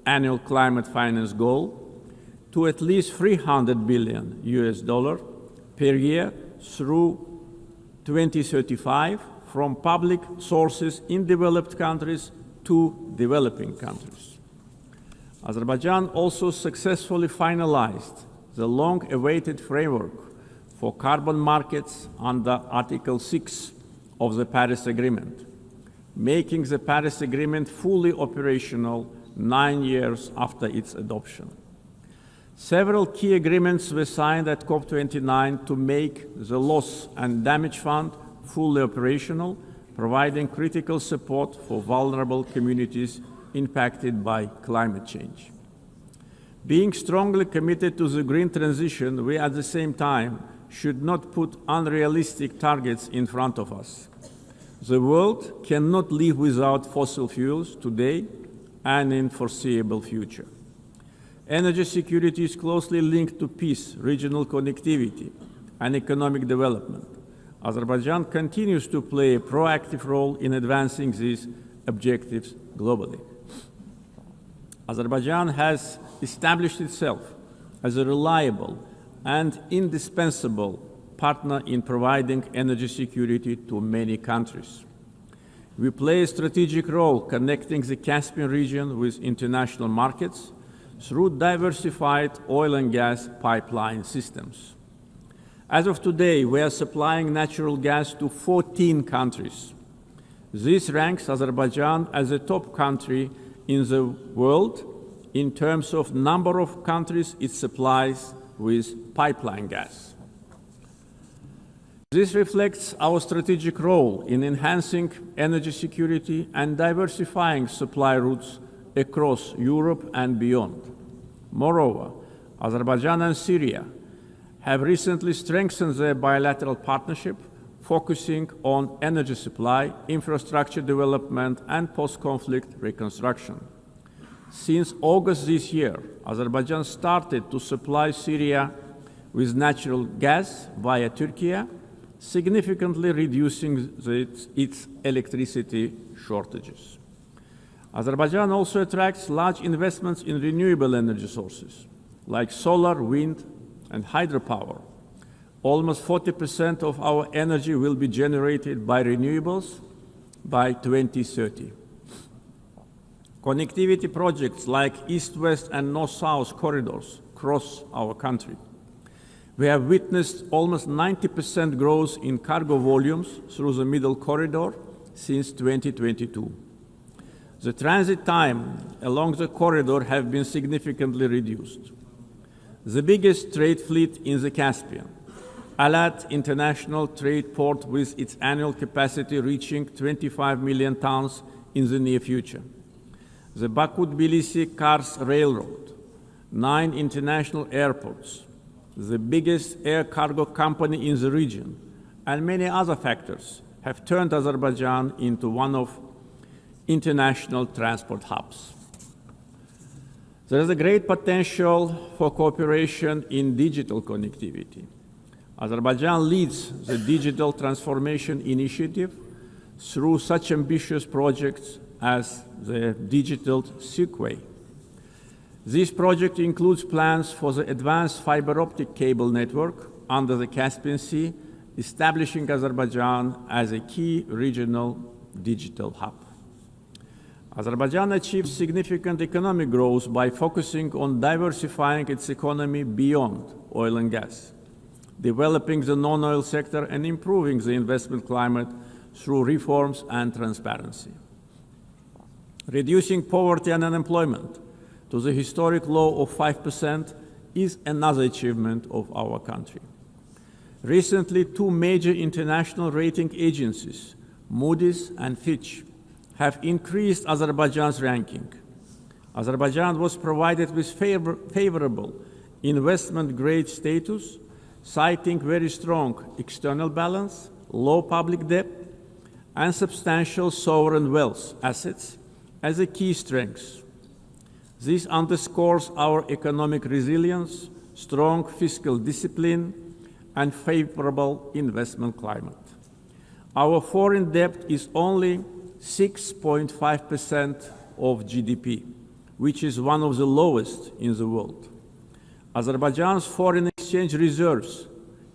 annual climate finance goal to at least $300 billion per year through 2035 from public sources in developed countries to developing countries. Azerbaijan also successfully finalized the long-awaited framework for carbon markets under Article 6 of the Paris Agreement, making the Paris Agreement fully operational 9 years after its adoption. Several key agreements were signed at COP29 to make the Loss and Damage Fund fully operational, providing critical support for vulnerable communities impacted by climate change. Being strongly committed to the green transition, we at the same time should not put unrealistic targets in front of us. The world cannot live without fossil fuels today and in foreseeable future. Energy security is closely linked to peace, regional connectivity, and economic development. Azerbaijan continues to play a proactive role in advancing these objectives globally. Azerbaijan has established itself as a reliable and indispensable partner in providing energy security to many countries. We play a strategic role connecting the Caspian region with international markets through diversified oil and gas pipeline systems. As of today, we are supplying natural gas to 14 countries. This ranks Azerbaijan as a top country in the world in terms of number of countries it supplies with pipeline gas. This reflects our strategic role in enhancing energy security and diversifying supply routes across Europe and beyond. Moreover, Azerbaijan and Syria have recently strengthened their bilateral partnership, focusing on energy supply, infrastructure development, and post-conflict reconstruction. Since August this year, Azerbaijan started to supply Syria with natural gas via Turkey, significantly reducing its electricity shortages. Azerbaijan also attracts large investments in renewable energy sources, like solar, wind, and hydropower. Almost 40% of our energy will be generated by renewables by 2030. Connectivity projects like east-west and north-south corridors cross our country. We have witnessed almost 90% growth in cargo volumes through the middle corridor since 2022. The transit time along the corridor have been significantly reduced. The biggest trade fleet in the Caspian, Alat International Trade Port, with its annual capacity reaching 25 million tons in the near future. The Baku-Tbilisi-Kars Railroad, 9 international airports, the biggest air cargo company in the region, and many other factors have turned Azerbaijan into one of international transport hubs. There is a great potential for cooperation in digital connectivity. Azerbaijan leads the Digital Transformation Initiative through such ambitious projects as the Digital Seaway. This project includes plans for the advanced fiber optic cable network under the Caspian Sea, establishing Azerbaijan as a key regional digital hub. Azerbaijan achieved significant economic growth by focusing on diversifying its economy beyond oil and gas, developing the non-oil sector and improving the investment climate through reforms and transparency. Reducing poverty and unemployment to the historic low of 5% is another achievement of our country. Recently, 2 major international rating agencies, Moody's and Fitch, have increased Azerbaijan's ranking. Azerbaijan was provided with favorable investment grade status, citing very strong external balance, low public debt, and substantial sovereign wealth assets as a key strength. This underscores our economic resilience, strong fiscal discipline, and favorable investment climate. Our foreign debt is only 6.5% of GDP, which is one of the lowest in the world. Azerbaijan's foreign exchange reserves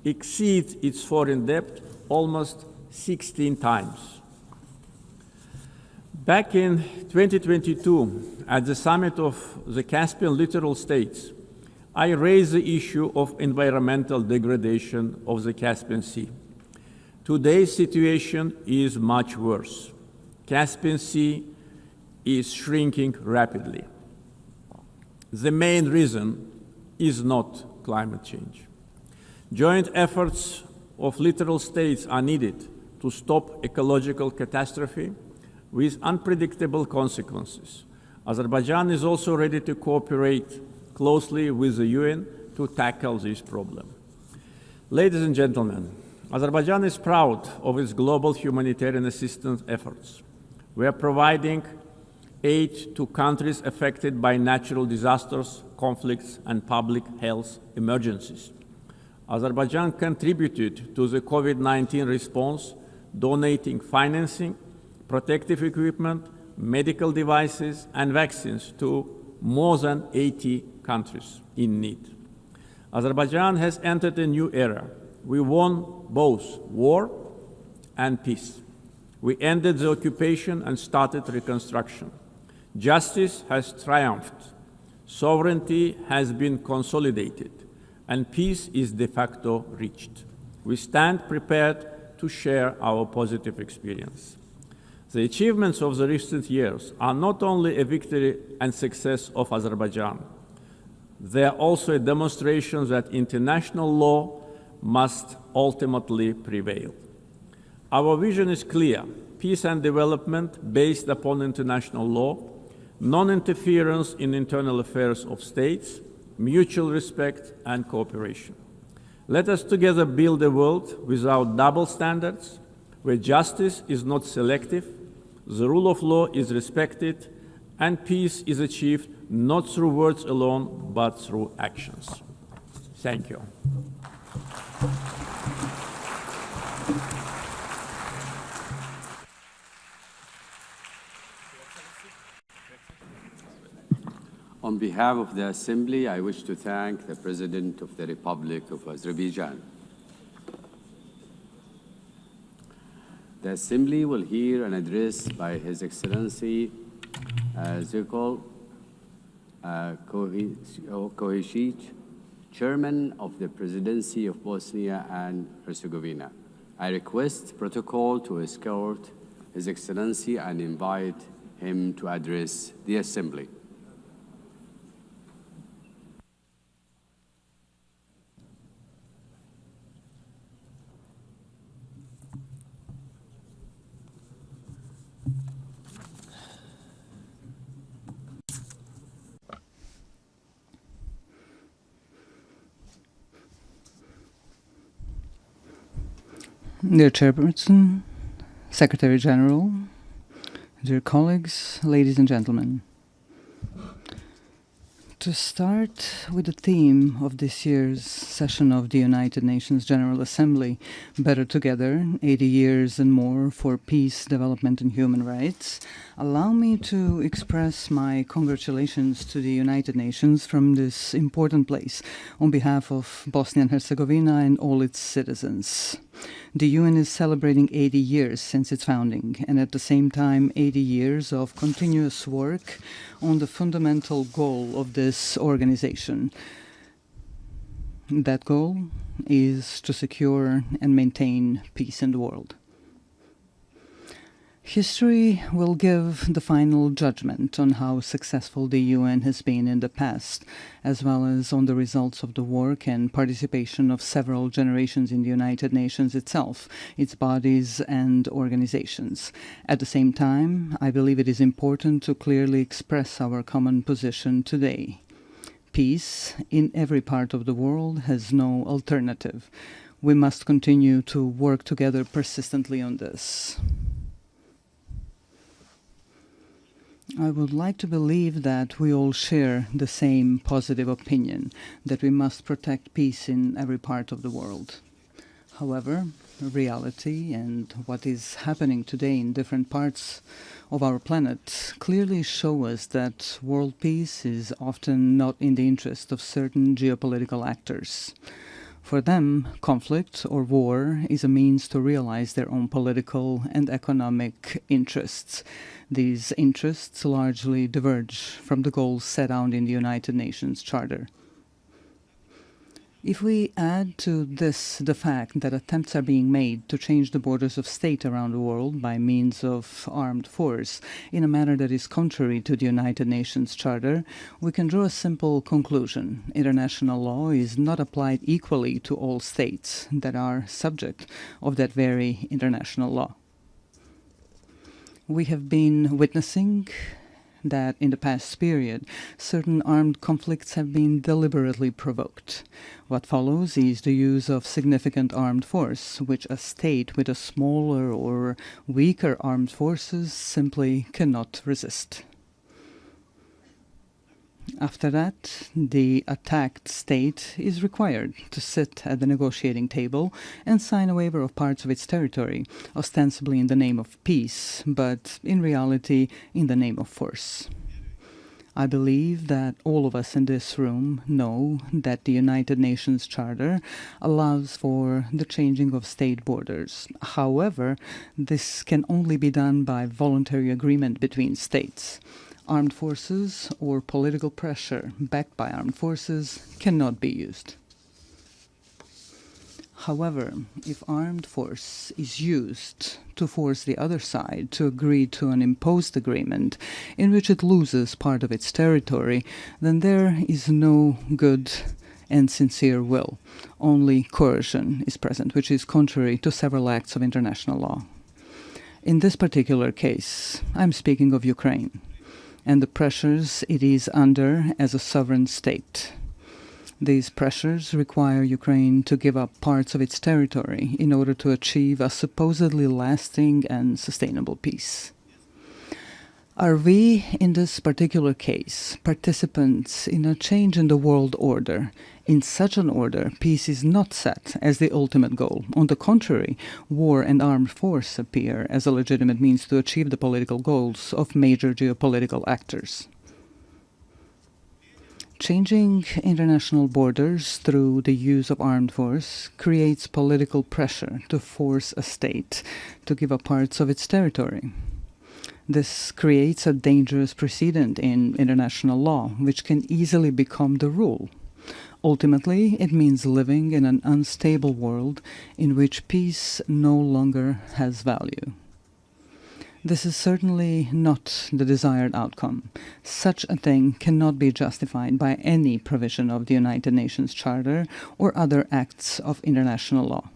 exceed its foreign debt almost 16 times. Back in 2022, at the summit of the Caspian littoral states, I raised the issue of environmental degradation of the Caspian Sea. Today's situation is much worse. Caspian Sea is shrinking rapidly. The main reason is not climate change. Joint efforts of littoral states are needed to stop ecological catastrophe with unpredictable consequences. Azerbaijan is also ready to cooperate closely with the UN to tackle this problem. Ladies and gentlemen, Azerbaijan is proud of its global humanitarian assistance efforts. We are providing aid to countries affected by natural disasters, conflicts, and public health emergencies. Azerbaijan contributed to the COVID-19 response, donating financing, protective equipment, medical devices, and vaccines to more than 80 countries in need. Azerbaijan has entered a new era. We won both war and peace. We ended the occupation and started reconstruction. Justice has triumphed. Sovereignty has been consolidated, and peace is de facto reached. We stand prepared to share our positive experience. The achievements of the recent years are not only a victory and success of Azerbaijan, they are also a demonstration that international law must ultimately prevail. Our vision is clear: peace and development based upon international law, non-interference in internal affairs of states, mutual respect and cooperation. Let us together build a world without double standards, where justice is not selective, the rule of law is respected, and peace is achieved not through words alone, but through actions. Thank you. On behalf of the Assembly, I wish to thank the President of the Republic of Azerbaijan. The Assembly will hear an address by His Excellency Zirkol Kohesic, Chairman of the Presidency of Bosnia and Herzegovina. I request protocol to escort His Excellency and invite him to address the Assembly. Dear Chairperson, Secretary General, dear colleagues, ladies and gentlemen. To start with the theme of this year's session of the United Nations General Assembly, Better Together, 80 Years and More for Peace, Development and Human Rights, allow me to express my congratulations to the United Nations from this important place on behalf of Bosnia and Herzegovina and all its citizens. The UN is celebrating 80 years since its founding, and at the same time 80 years of continuous work on the fundamental goal of this organization. That goal is to secure and maintain peace in the world. History will give the final judgment on how successful the UN has been in the past, as well as on the results of the work and participation of several generations in the United Nations itself, its bodies and organizations. At the same time, I believe it is important to clearly express our common position today. Peace in every part of the world has no alternative. We must continue to work together persistently on this. I would like to believe that we all share the same positive opinion, that we must protect peace in every part of the world. However, reality and what is happening today in different parts of our planet clearly show us that world peace is often not in the interest of certain geopolitical actors. For them, conflict or war is a means to realize their own political and economic interests. These interests largely diverge from the goals set out in the United Nations Charter. If we add to this the fact that attempts are being made to change the borders of state around the world by means of armed force in a manner that is contrary to the United Nations Charter, we can draw a simple conclusion. International law is not applied equally to all states that are subject of that very international law. We have been witnessing that in the past period, certain armed conflicts have been deliberately provoked. What follows is the use of significant armed force, which a state with a smaller or weaker armed forces simply cannot resist. After that, the attacked state is required to sit at the negotiating table and sign a waiver of parts of its territory, ostensibly in the name of peace, but in reality in the name of force. I believe that all of us in this room know that the United Nations Charter allows for the changing of state borders. However, this can only be done by voluntary agreement between states. Armed forces or political pressure backed by armed forces cannot be used. However, if armed force is used to force the other side to agree to an imposed agreement in which it loses part of its territory, then there is no good and sincere will. Only coercion is present, which is contrary to several acts of international law. In this particular case, I'm speaking of Ukraine and the pressures it is under as a sovereign state. These pressures require Ukraine to give up parts of its territory in order to achieve a supposedly lasting and sustainable peace. Are we, in this particular case, participants in a change in the world order? In such an order, peace is not set as the ultimate goal. On the contrary, war and armed force appear as a legitimate means to achieve the political goals of major geopolitical actors. Changing international borders through the use of armed force creates political pressure to force a state to give up parts of its territory. This creates a dangerous precedent in international law, which can easily become the rule. Ultimately, it means living in an unstable world in which peace no longer has value. This is certainly not the desired outcome. Such a thing cannot be justified by any provision of the United Nations Charter or other acts of international law.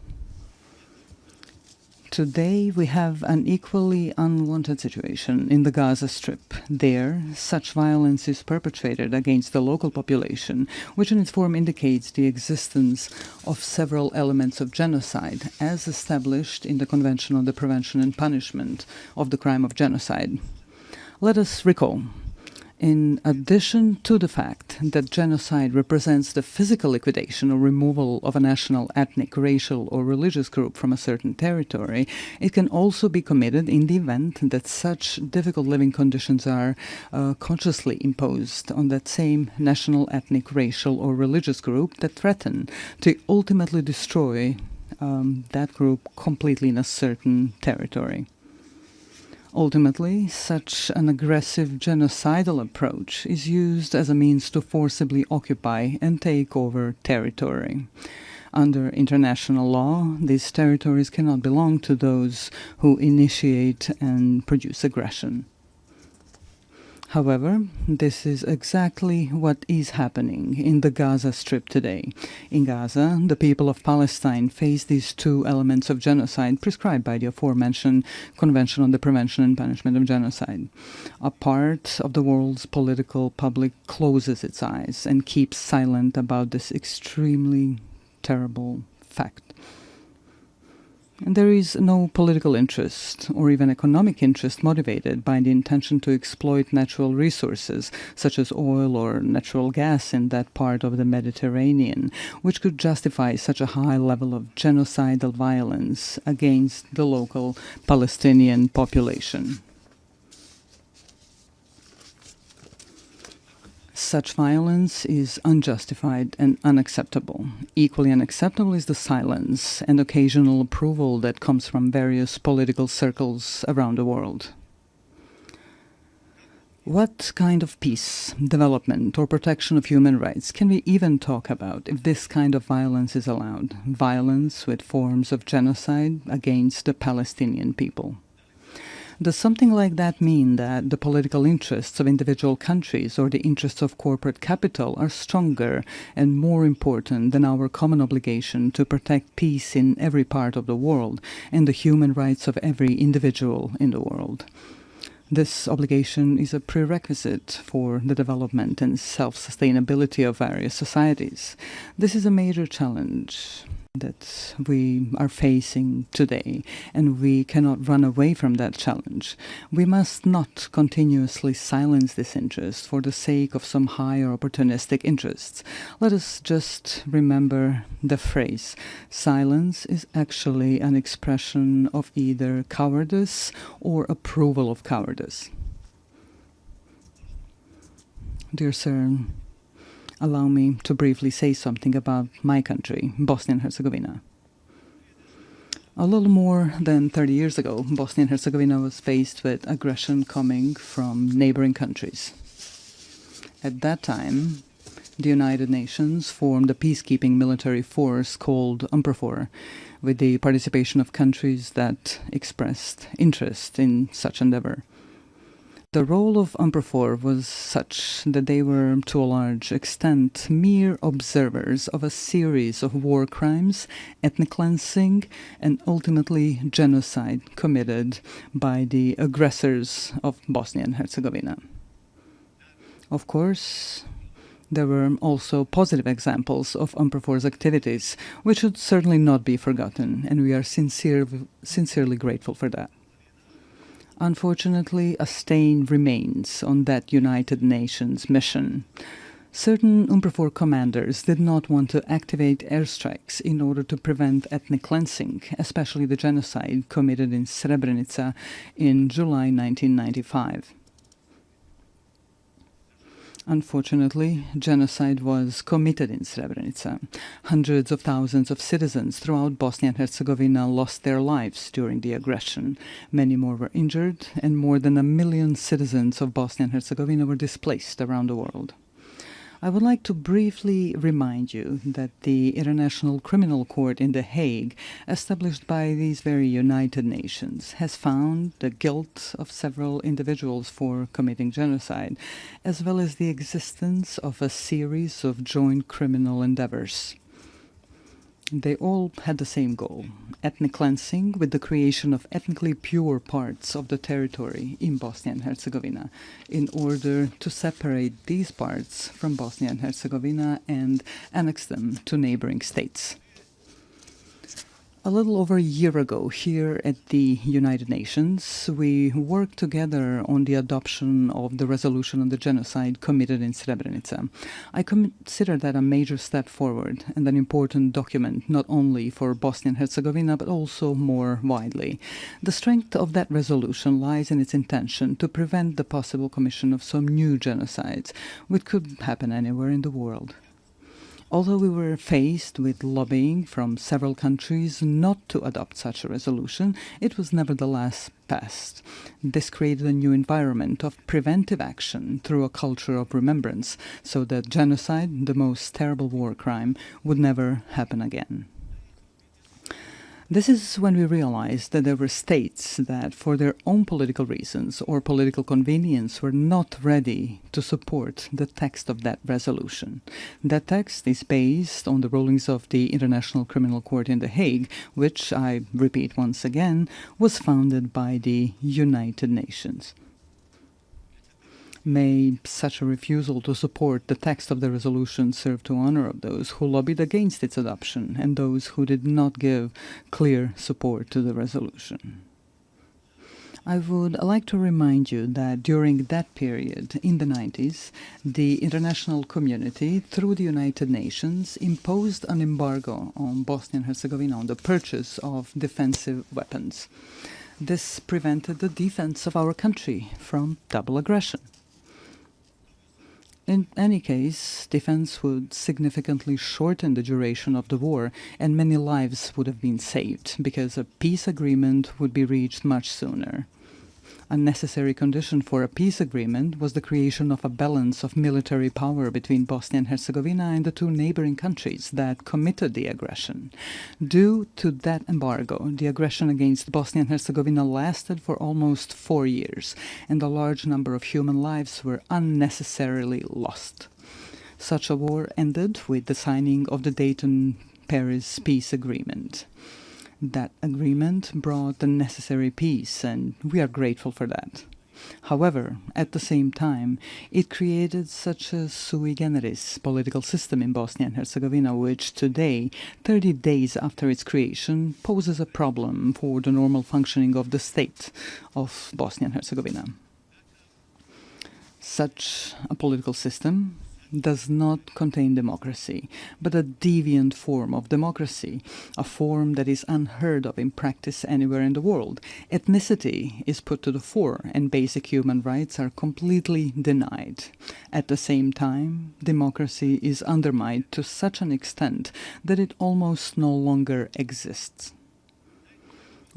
Today, we have an equally unwanted situation in the Gaza Strip. There, such violence is perpetrated against the local population, which in its form indicates the existence of several elements of genocide, as established in the Convention on the Prevention and Punishment of the Crime of Genocide. Let us recall, in addition to the fact that genocide represents the physical liquidation or removal of a national, ethnic, racial, or religious group from a certain territory, it can also be committed in the event that such difficult living conditions are consciously imposed on that same national, ethnic, racial, or religious group that threaten to ultimately destroy that group completely in a certain territory. Ultimately, such an aggressive genocidal approach is used as a means to forcibly occupy and take over territory. Under international law, these territories cannot belong to those who initiate and produce aggression. However, this is exactly what is happening in the Gaza Strip today. In Gaza, the people of Palestine face these two elements of genocide prescribed by the aforementioned Convention on the Prevention and Punishment of Genocide. A part of the world's political public closes its eyes and keeps silent about this extremely terrible fact. And there is no political interest or even economic interest motivated by the intention to exploit natural resources such as oil or natural gas in that part of the Mediterranean, which could justify such a high level of genocidal violence against the local Palestinian population. Such violence is unjustified and unacceptable. Equally unacceptable is the silence and occasional approval that comes from various political circles around the world. What kind of peace, development, or protection of human rights can we even talk about if this kind of violence is allowed? Violence with forms of genocide against the Palestinian people. Does something like that mean that the political interests of individual countries or the interests of corporate capital are stronger and more important than our common obligation to protect peace in every part of the world and the human rights of every individual in the world? This obligation is a prerequisite for the development and self-sustainability of various societies. This is a major challenge that we are facing today, and we cannot run away from that challenge. We must not continuously silence this interest for the sake of some higher opportunistic interests. Let us just remember the phrase, silence is actually an expression of either cowardice or approval of cowardice. Dear sir, allow me to briefly say something about my country, Bosnia and Herzegovina. A little more than 30 years ago, Bosnia and Herzegovina was faced with aggression coming from neighboring countries. At that time, the United Nations formed a peacekeeping military force called UNPROFOR, with the participation of countries that expressed interest in such endeavor. The role of UNPROFOR was such that they were, to a large extent, mere observers of a series of war crimes, ethnic cleansing, and ultimately genocide committed by the aggressors of Bosnia and Herzegovina. Of course, there were also positive examples of UNPROFOR's activities, which should certainly not be forgotten, and we are sincerely grateful for that. Unfortunately, a stain remains on that United Nations mission. Certain UNPROFOR commanders did not want to activate airstrikes in order to prevent ethnic cleansing, especially the genocide committed in Srebrenica in July 1995. Unfortunately, genocide was committed in Srebrenica. Hundreds of thousands of citizens throughout Bosnia and Herzegovina lost their lives during the aggression. Many more were injured, and more than 1 million citizens of Bosnia and Herzegovina were displaced around the world. I would like to briefly remind you that the International Criminal Court in The Hague, established by these very United Nations, has found the guilt of several individuals for committing genocide, as well as the existence of a series of joint criminal endeavors. They all had the same goal: ethnic cleansing, with the creation of ethnically pure parts of the territory in Bosnia and Herzegovina, in order to separate these parts from Bosnia and Herzegovina and annex them to neighboring states. A little over a year ago, here at the United Nations, we worked together on the adoption of the resolution on the genocide committed in Srebrenica. I consider that a major step forward and an important document, not only for Bosnia and Herzegovina, but also more widely. The strength of that resolution lies in its intention to prevent the possible commission of some new genocides, which could happen anywhere in the world. Although we were faced with lobbying from several countries not to adopt such a resolution, it was nevertheless passed. This created a new environment of preventive action through a culture of remembrance, so that genocide, the most terrible war crime, would never happen again. This is when we realized that there were states that, for their own political reasons or political convenience, were not ready to support the text of that resolution. That text is based on the rulings of the International Criminal Court in The Hague, which, I repeat once again, was founded by the United Nations. May such a refusal to support the text of the resolution serve to honor of those who lobbied against its adoption and those who did not give clear support to the resolution. I would like to remind you that during that period, in the 90s, the international community, through the United Nations, imposed an embargo on Bosnia and Herzegovina on the purchase of defensive weapons. This prevented the defense of our country from double aggression. In any case, defense would significantly shorten the duration of the war, and many lives would have been saved, because a peace agreement would be reached much sooner. A necessary condition for a peace agreement was the creation of a balance of military power between Bosnia and Herzegovina and the two neighboring countries that committed the aggression. Due to that embargo, the aggression against Bosnia and Herzegovina lasted for almost 4 years, and a large number of human lives were unnecessarily lost. Such a war ended with the signing of the Dayton-Paris peace agreement. That agreement brought the necessary peace, and we are grateful for that. However, at the same time, it created such a sui generis political system in Bosnia and Herzegovina, which today, 30 days after its creation, poses a problem for the normal functioning of the state of Bosnia and Herzegovina. Such a political system does not contain democracy, but a deviant form of democracy, a form that is unheard of in practice anywhere in the world. Ethnicity is put to the fore, and basic human rights are completely denied. At the same time, democracy is undermined to such an extent that it almost no longer exists.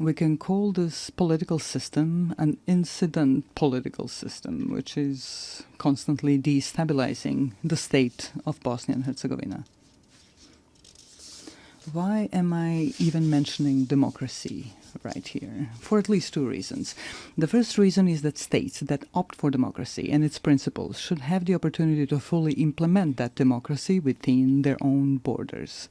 We can call this political system an incident political system, which is constantly destabilizing the state of Bosnia and Herzegovina. Why am I even mentioning democracy right here? For at least 2 reasons. The first reason is that states that opt for democracy and its principles should have the opportunity to fully implement that democracy within their own borders.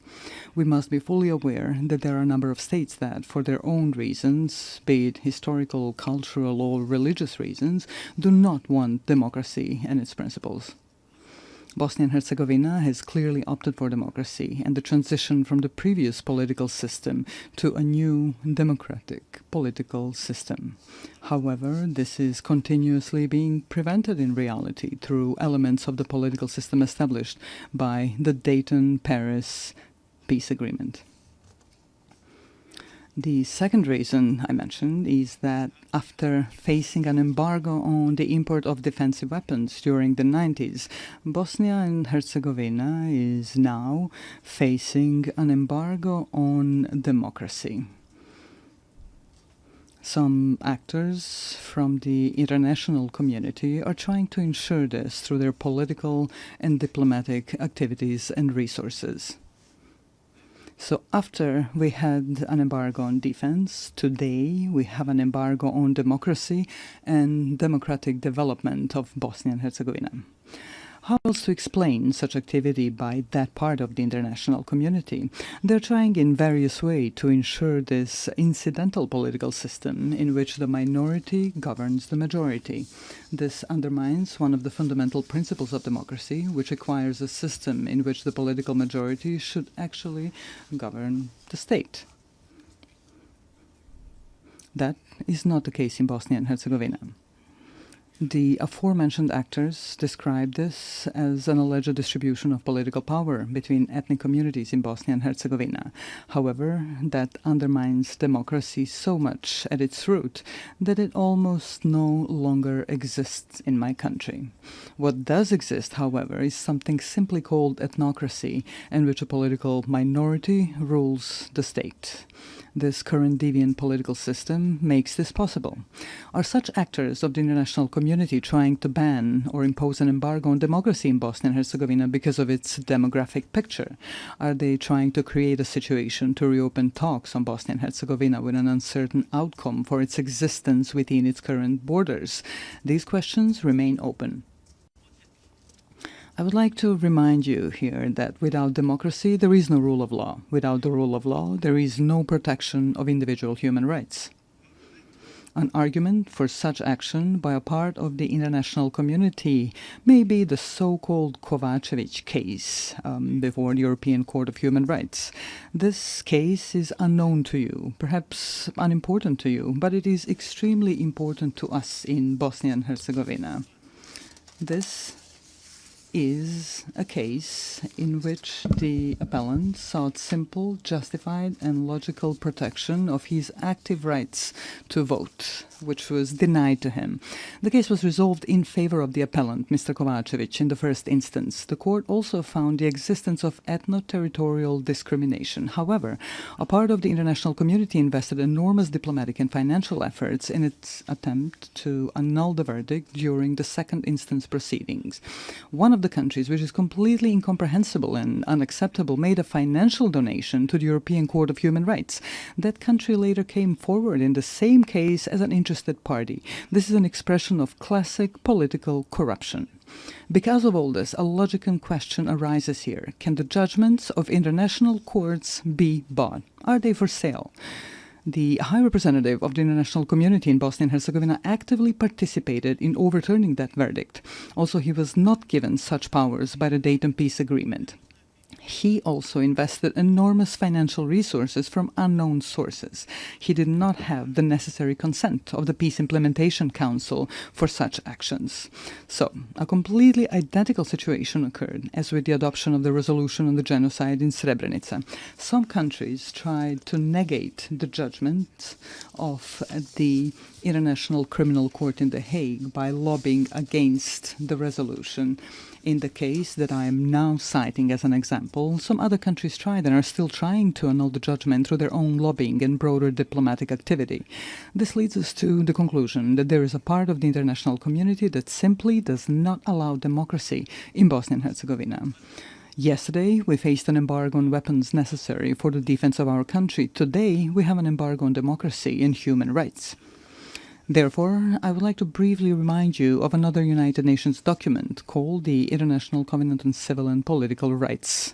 We must be fully aware that there are a number of states that, for their own reasons, be it historical, cultural, or religious reasons, do not want democracy and its principles. Bosnia and Herzegovina has clearly opted for democracy and the transition from the previous political system to a new democratic political system. However, this is continuously being prevented in reality through elements of the political system established by the Dayton-Paris peace agreement. The second reason I mentioned is that after facing an embargo on the import of defensive weapons during the 90s, Bosnia and Herzegovina is now facing an embargo on democracy. Some actors from the international community are trying to ensure this through their political and diplomatic activities and resources. So after we had an embargo on defense, today we have an embargo on democracy and democratic development of Bosnia and Herzegovina. How else to explain such activity by that part of the international community? They're trying in various ways to ensure this incidental political system in which the minority governs the majority. This undermines one of the fundamental principles of democracy, which requires a system in which the political majority should actually govern the state. That is not the case in Bosnia and Herzegovina. The aforementioned actors describe this as an alleged distribution of political power between ethnic communities in Bosnia and Herzegovina. However, that undermines democracy so much at its root that it almost no longer exists in my country. What does exist, however, is something simply called ethnocracy, in which a political minority rules the state. This current deviant political system makes this possible. Are such actors of the international community trying to ban or impose an embargo on democracy in Bosnia and Herzegovina because of its demographic picture? Are they trying to create a situation to reopen talks on Bosnia and Herzegovina with an uncertain outcome for its existence within its current borders? These questions remain open. I would like to remind you here that without democracy, there is no rule of law. Without the rule of law, there is no protection of individual human rights. An argument for such action by a part of the international community may be the so-called Kovacevic case before the European Court of Human Rights. This case is unknown to you, perhaps unimportant to you, but it is extremely important to us in Bosnia and Herzegovina. This is a case in which the appellant sought simple, justified, and logical protection of his active rights to vote, which was denied to him. The case was resolved in favor of the appellant, Mr. Kovacevic, in the first instance. The court also found the existence of ethno-territorial discrimination. However, a part of the international community invested enormous diplomatic and financial efforts in its attempt to annul the verdict during the second instance proceedings. One of the countries, which is completely incomprehensible and unacceptable, made a financial donation to the European Court of Human Rights. That country later came forward in the same case as an interested party. This is an expression of classic political corruption. Because of all this, a logical question arises here. Can the judgments of international courts be bought? Are they for sale? The High Representative of the international community in Bosnia and Herzegovina actively participated in overturning that verdict. Also, he was not given such powers by the Dayton Peace Agreement. He also invested enormous financial resources from unknown sources. He did not have the necessary consent of the Peace Implementation Council for such actions. So, a completely identical situation occurred as with the adoption of the resolution on the genocide in Srebrenica. Some countries tried to negate the judgment of the International Criminal Court in The Hague by lobbying against the resolution. In the case that I am now citing as an example, some other countries tried and are still trying to annul the judgment through their own lobbying and broader diplomatic activity. This leads us to the conclusion that there is a part of the international community that simply does not allow democracy in Bosnia and Herzegovina. Yesterday, we faced an embargo on weapons necessary for the defense of our country. Today, we have an embargo on democracy and human rights. Therefore, I would like to briefly remind you of another United Nations document called the International Covenant on Civil and Political Rights.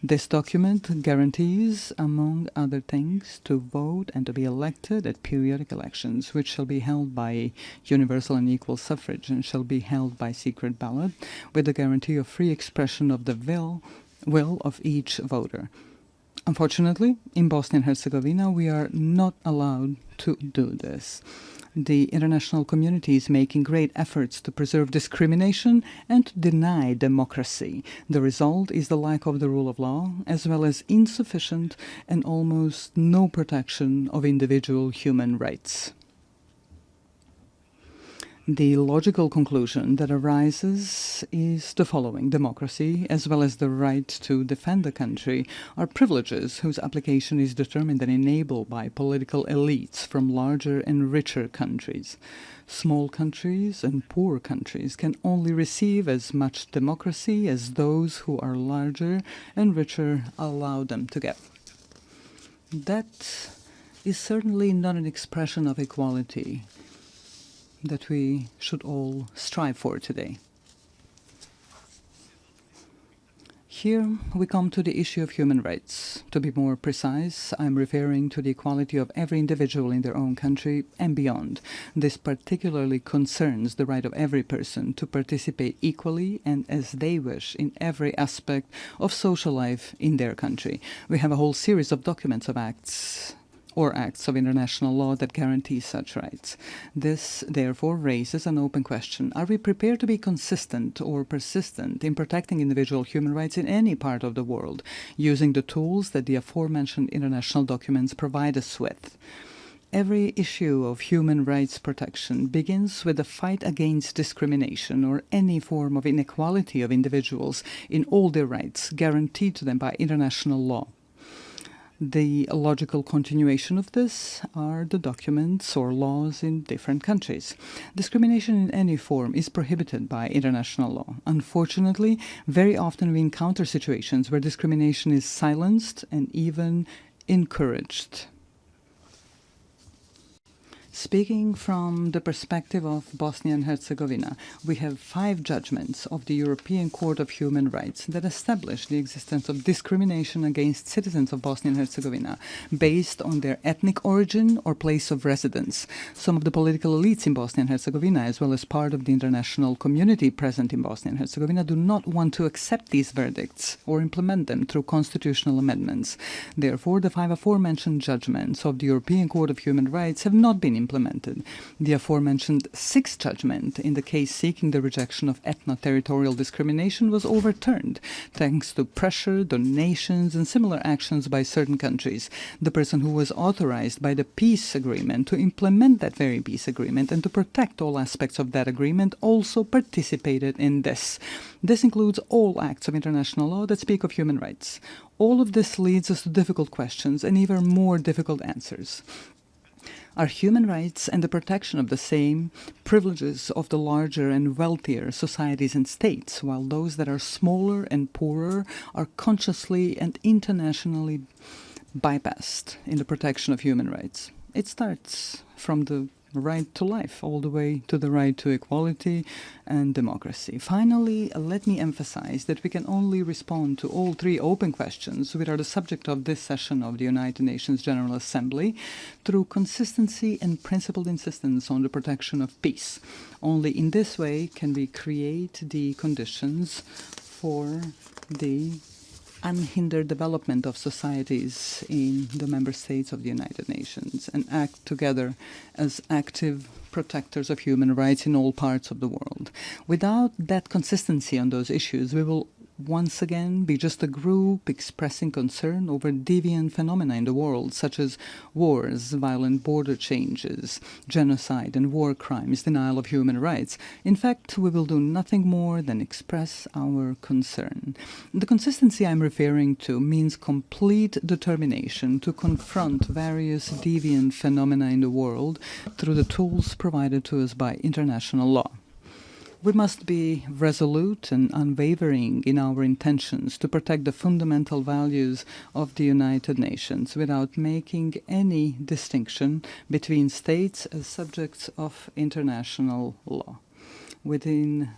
This document guarantees, among other things, to vote and to be elected at periodic elections, which shall be held by universal and equal suffrage and shall be held by secret ballot, with the guarantee of free expression of the will of each voter. Unfortunately, in Bosnia and Herzegovina, we are not allowed to do this. The international community is making great efforts to preserve discrimination and to deny democracy. The result is the lack of the rule of law, as well as insufficient and almost no protection of individual human rights. The logical conclusion that arises is the following. Democracy, as well as the right to defend the country, are privileges whose application is determined and enabled by political elites from larger and richer countries. Small countries and poor countries can only receive as much democracy as those who are larger and richer allow them to get. That is certainly not an expression of equality that we should all strive for today. Here we come to the issue of human rights. To be more precise, I'm referring to the equality of every individual in their own country and beyond. This particularly concerns the right of every person to participate equally and as they wish in every aspect of social life in their country. We have a whole series of documents of acts of international law that guarantee such rights. This, therefore, raises an open question. Are we prepared to be consistent or persistent in protecting individual human rights in any part of the world, using the tools that the aforementioned international documents provide us with? Every issue of human rights protection begins with a fight against discrimination or any form of inequality of individuals in all their rights guaranteed to them by international law. The logical continuation of this are the documents or laws in different countries. Discrimination in any form is prohibited by international law. Unfortunately, very often we encounter situations where discrimination is silenced and even encouraged. Speaking from the perspective of Bosnia and Herzegovina, we have 5 judgments of the European Court of Human Rights that establish the existence of discrimination against citizens of Bosnia and Herzegovina based on their ethnic origin or place of residence. Some of the political elites in Bosnia and Herzegovina, as well as part of the international community present in Bosnia and Herzegovina, do not want to accept these verdicts or implement them through constitutional amendments. Therefore, the 5 aforementioned judgments of the European Court of Human Rights have not been implemented. The aforementioned 6th judgment in the case seeking the rejection of ethno-territorial discrimination was overturned thanks to pressure, donations, and similar actions by certain countries. The person who was authorized by the peace agreement to implement that very peace agreement and to protect all aspects of that agreement also participated in this. This includes all acts of international law that speak of human rights. All of this leads us to difficult questions and even more difficult answers. Are human rights and the protection of the same privileges of the larger and wealthier societies and states, while those that are smaller and poorer are consciously and internationally bypassed in the protection of human rights? It starts from the right to life all the way to the right to equality and democracy. Finally, let me emphasize that we can only respond to all 3 open questions, which are the subject of this session of the United Nations General Assembly, through consistency and principled insistence on the protection of peace. Only in this way can we create the conditions for the unhindered development of societies in the member states of the United Nations and act together as active protectors of human rights in all parts of the world. Without that consistency on those issues, we will once again be just a group expressing concern over deviant phenomena in the world, such as wars, violent border changes, genocide and war crimes, denial of human rights. In fact, we will do nothing more than express our concern. The consistency I'm referring to means complete determination to confront various deviant phenomena in the world through the tools provided to us by international law. We must be resolute and unwavering in our intentions to protect the fundamental values of the United Nations without making any distinction between states as subjects of international law. Within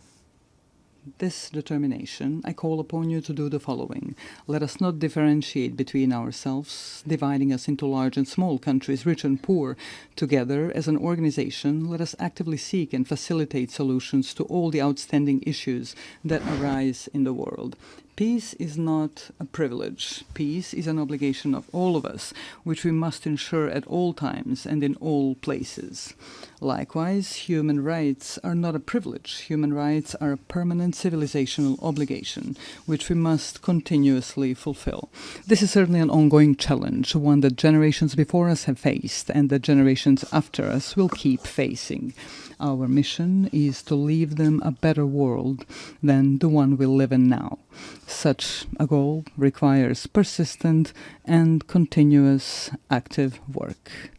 this determination, I call upon you to do the following. Let us not differentiate between ourselves, dividing us into large and small countries, rich and poor. Together, as an organization, let us actively seek and facilitate solutions to all the outstanding issues that arise in the world. Peace is not a privilege. Peace is an obligation of all of us, which we must ensure at all times and in all places. Likewise, human rights are not a privilege. Human rights are a permanent civilizational obligation, which we must continuously fulfill. This is certainly an ongoing challenge, one that generations before us have faced and that generations after us will keep facing. Our mission is to leave them a better world than the one we live in now. Such a goal requires persistent and continuous active work.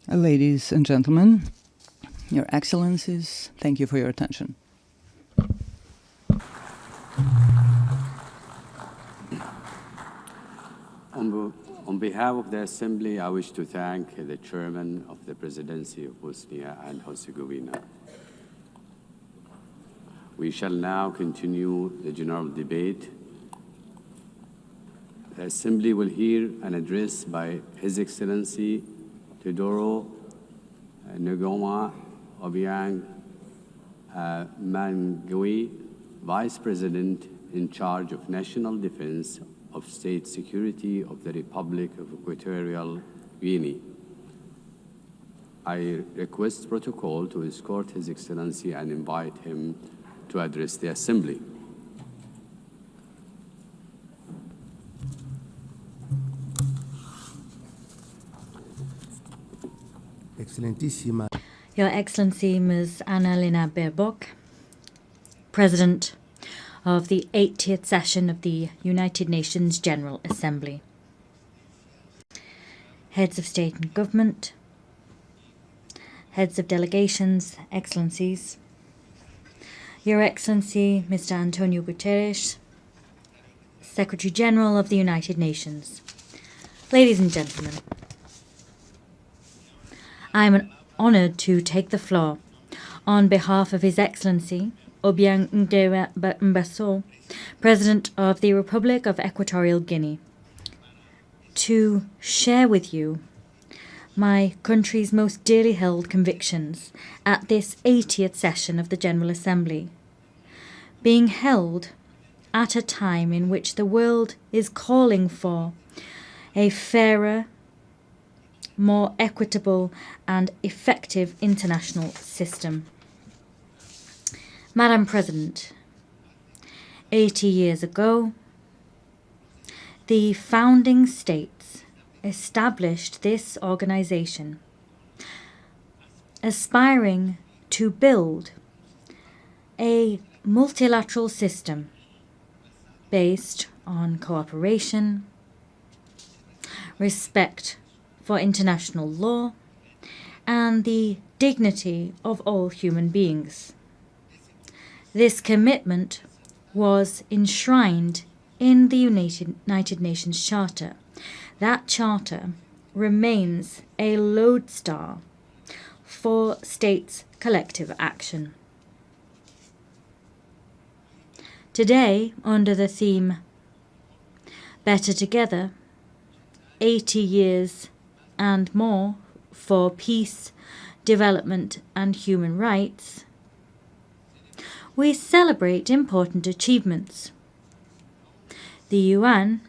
Ladies and gentlemen, Your Excellencies, thank you for your attention. On behalf of the Assembly, I wish to thank the Chairman of the Presidency of Bosnia and Herzegovina. We shall now continue the general debate. The Assembly will hear an address by His Excellency Teodoro Ngoma Obiang Mangui, Vice President in charge of National Defense of State Security of the Republic of Equatorial Guinea. I request protocol to escort His Excellency and invite him to address the Assembly. Your Excellency Ms. Annalena Baerbock, President of the 80th session of the United Nations General Assembly, Heads of State and Government, Heads of Delegations, Excellencies, Your Excellency Mr. Antonio Guterres, Secretary General of the United Nations, ladies and gentlemen, I am honoured to take the floor on behalf of His Excellency Obiang Mbaso, President of the Republic of Equatorial Guinea, to share with you my country's most dearly held convictions at this 80th session of the General Assembly, being held at a time in which the world is calling for a fairer, more equitable and effective international system. Madam President, 80 years ago, the founding states established this organization, aspiring to build a multilateral system based on cooperation, respect for international law, and the dignity of all human beings. This commitment was enshrined in the United Nations Charter. That charter remains a lodestar for states' collective action. Today, under the theme Better Together, 80 years and more for peace, development and human rights, we celebrate important achievements. The UN,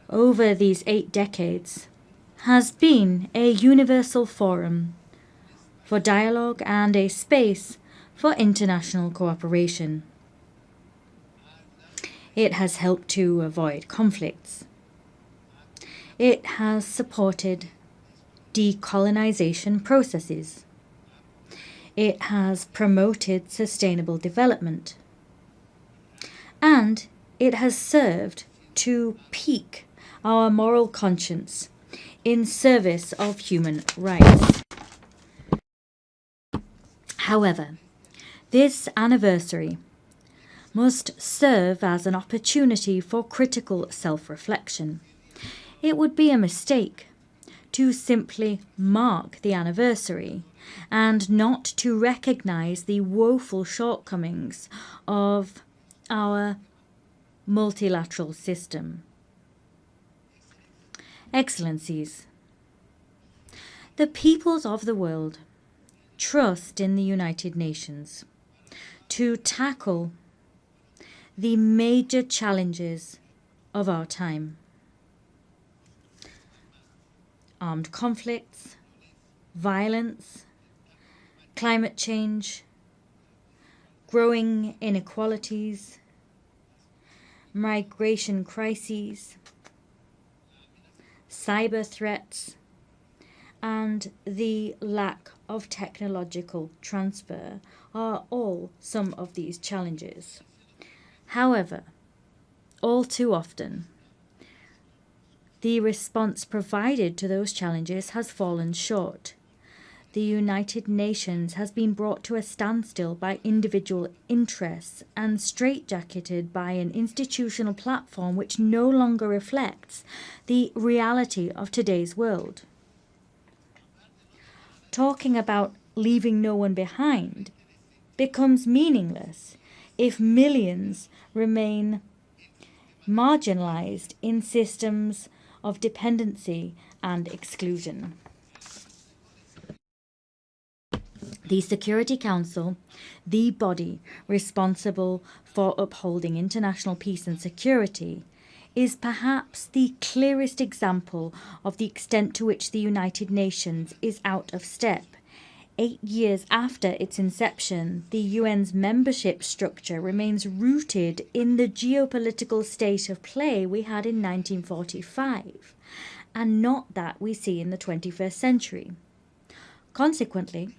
over these 8 decades, has been a universal forum for dialogue and a space for international cooperation. It has helped to avoid conflicts. It has supported decolonization processes. It has promoted sustainable development. And it has served to pique our moral conscience in service of human rights. However, this anniversary must serve as an opportunity for critical self-reflection. It would be a mistake to simply mark the anniversary and not to recognize the woeful shortcomings of our multilateral system. Excellencies, the peoples of the world trust in the United Nations to tackle the major challenges of our time. Armed conflicts, violence, climate change, growing inequalities, migration crises, cyber threats, and the lack of technological transfer are all some of these challenges. However, all too often, the response provided to those challenges has fallen short. The United Nations has been brought to a standstill by individual interests and straitjacketed by an institutional platform which no longer reflects the reality of today's world. Talking about leaving no one behind becomes meaningless if millions remain marginalized in systems of dependency and exclusion. The Security Council, the body responsible for upholding international peace and security, is perhaps the clearest example of the extent to which the United Nations is out of step. 8 years after its inception, the UN's membership structure remains rooted in the geopolitical state of play we had in 1945, and not that we see in the 21st century. Consequently,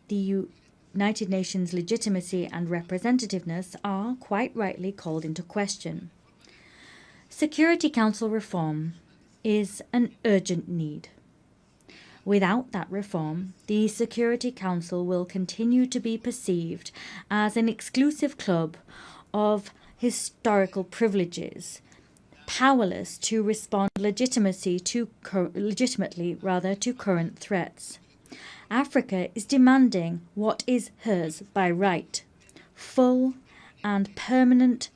the United Nations' legitimacy and representativeness are quite rightly called into question. Security Council reform is an urgent need. Without that reform, the Security Council will continue to be perceived as an exclusive club of historical privileges, powerless to respond legitimately to current threats. Africa is demanding what is hers by right: full and permanent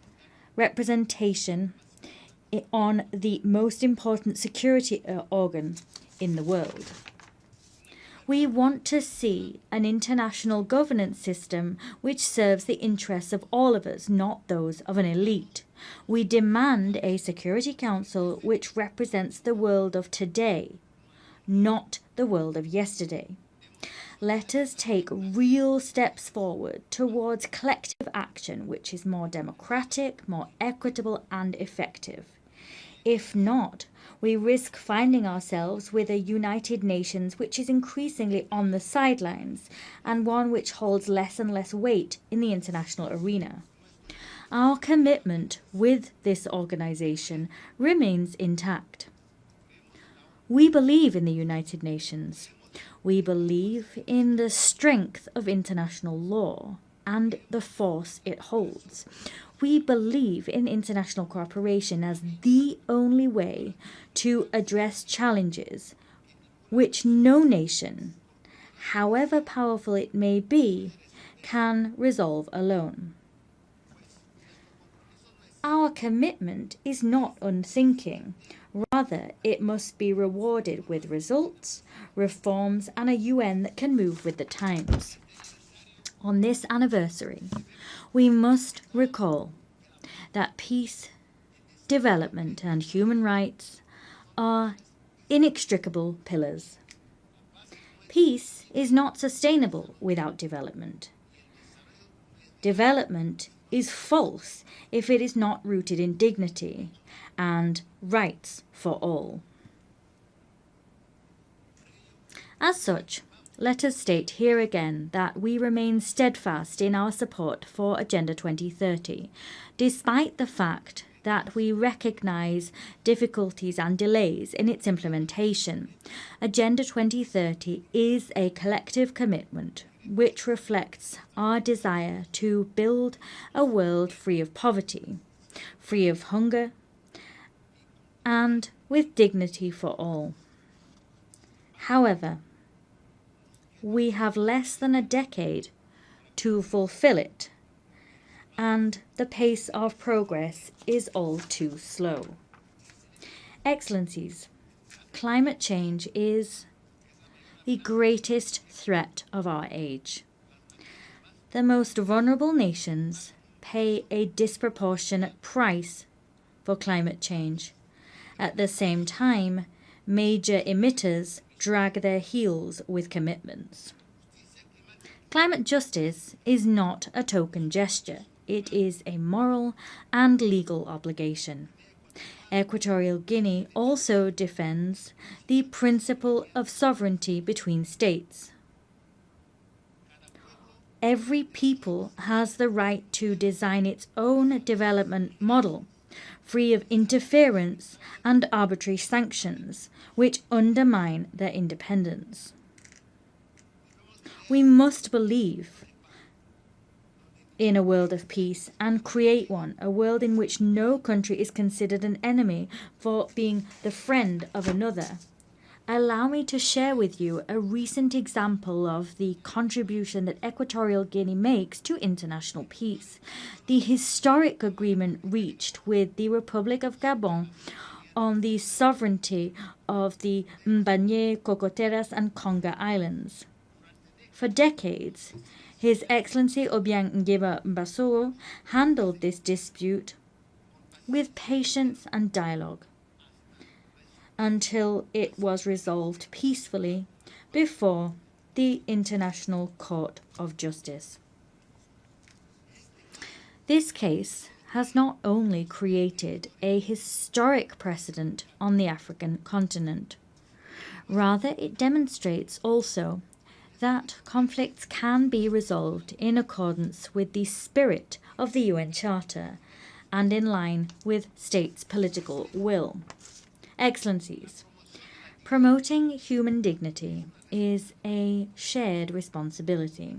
representation on the most important security organ in the world. We want to see an international governance system which serves the interests of all of us, not those of an elite. We demand a Security Council which represents the world of today, not the world of yesterday. Let us take real steps forward towards collective action which is more democratic, more equitable and effective. If not, we risk finding ourselves with a United Nations which is increasingly on the sidelines and one which holds less and less weight in the international arena. Our commitment with this organization remains intact. We believe in the United Nations. We believe in the strength of international law and the force it holds. We believe in international cooperation as the only way to address challenges which no nation, however powerful it may be, can resolve alone. Our commitment is not unthinking. Rather, it must be rewarded with results, reforms, and a UN that can move with the times. On this anniversary, we must recall that peace, development, and human rights are inextricable pillars. Peace is not sustainable without development. Development is false if it is not rooted in dignity and rights for all. As such, let us state here again that we remain steadfast in our support for Agenda 2030, despite the fact that we recognise difficulties and delays in its implementation. Agenda 2030 is a collective commitment which reflects our desire to build a world free of poverty, free of hunger, and with dignity for all. However, we have less than a decade to fulfill it, and the pace of progress is all too slow. Excellencies, climate change is the greatest threat of our age. The most vulnerable nations pay a disproportionate price for climate change. At the same time, major emitters drag their heels with commitments. Climate justice is not a token gesture. It is a moral and legal obligation. Equatorial Guinea also defends the principle of sovereignty between states. Every people has the right to design its own development model, free of interference and arbitrary sanctions, which undermine their independence. We must believe in a world of peace and create one, a world in which no country is considered an enemy for being the friend of another. Allow me to share with you a recent example of the contribution that Equatorial Guinea makes to international peace. The historic agreement reached with the Republic of Gabon on the sovereignty of the Mbanye, Cocoteras and Conga Islands. For decades, His Excellency Obiang Nguema Mbasogo handled this dispute with patience and dialogue until it was resolved peacefully before the International Court of Justice. This case has not only created a historic precedent on the African continent, rather it demonstrates also that conflicts can be resolved in accordance with the spirit of the UN Charter and in line with states' political will. Excellencies, promoting human dignity is a shared responsibility.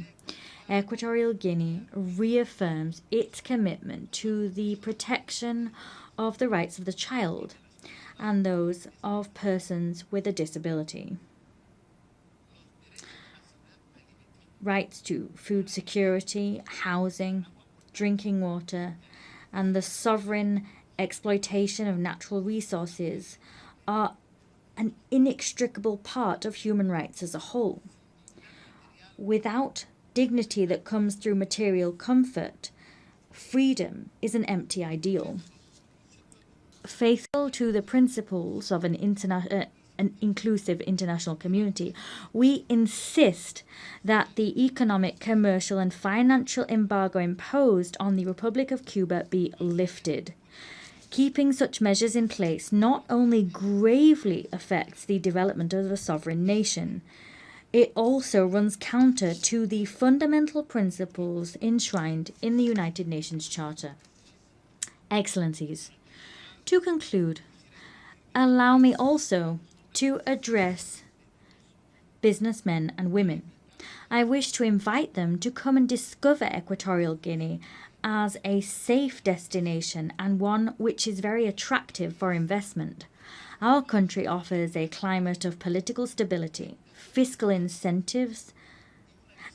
Equatorial Guinea reaffirms its commitment to the protection of the rights of the child and those of persons with a disability. Rights to food security, housing, drinking water, and the sovereign exploitation of natural resources are an inextricable part of human rights as a whole. Without dignity that comes through material comfort, freedom is an empty ideal. Faithful to the principles of an inclusive international community, we insist that the economic, commercial, and financial embargo imposed on the Republic of Cuba be lifted. Keeping such measures in place not only gravely affects the development of a sovereign nation, it also runs counter to the fundamental principles enshrined in the United Nations Charter. Excellencies, to conclude, allow me also to address businessmen and women. I wish to invite them to come and discover Equatorial Guinea as a safe destination and one which is very attractive for investment. Our country offers a climate of political stability, fiscal incentives,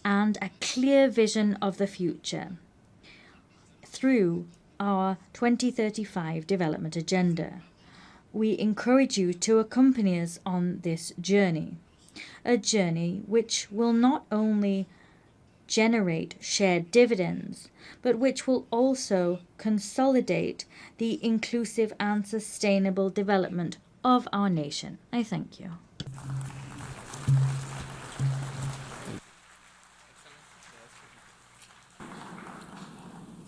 and a clear vision of the future through our 2035 development agenda. We encourage you to accompany us on this journey, a journey which will not only generate shared dividends, but which will also consolidate the inclusive and sustainable development of our nation. I thank you.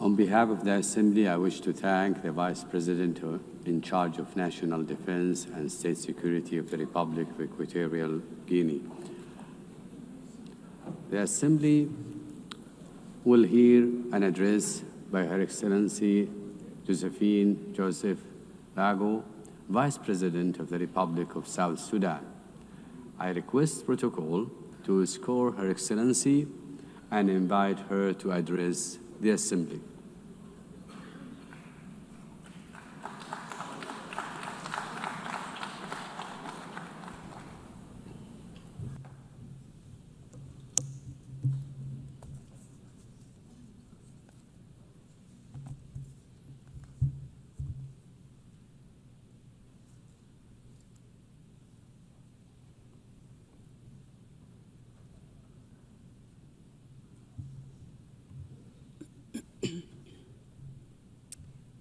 On behalf of the Assembly, I wish to thank the Vice President in charge of National Defense and State Security of the Republic of Equatorial Guinea. The Assembly will hear an address by Her Excellency Josephine Joseph Lago, Vice President of the Republic of South Sudan. I request protocol to escort Her Excellency and invite her to address the Assembly.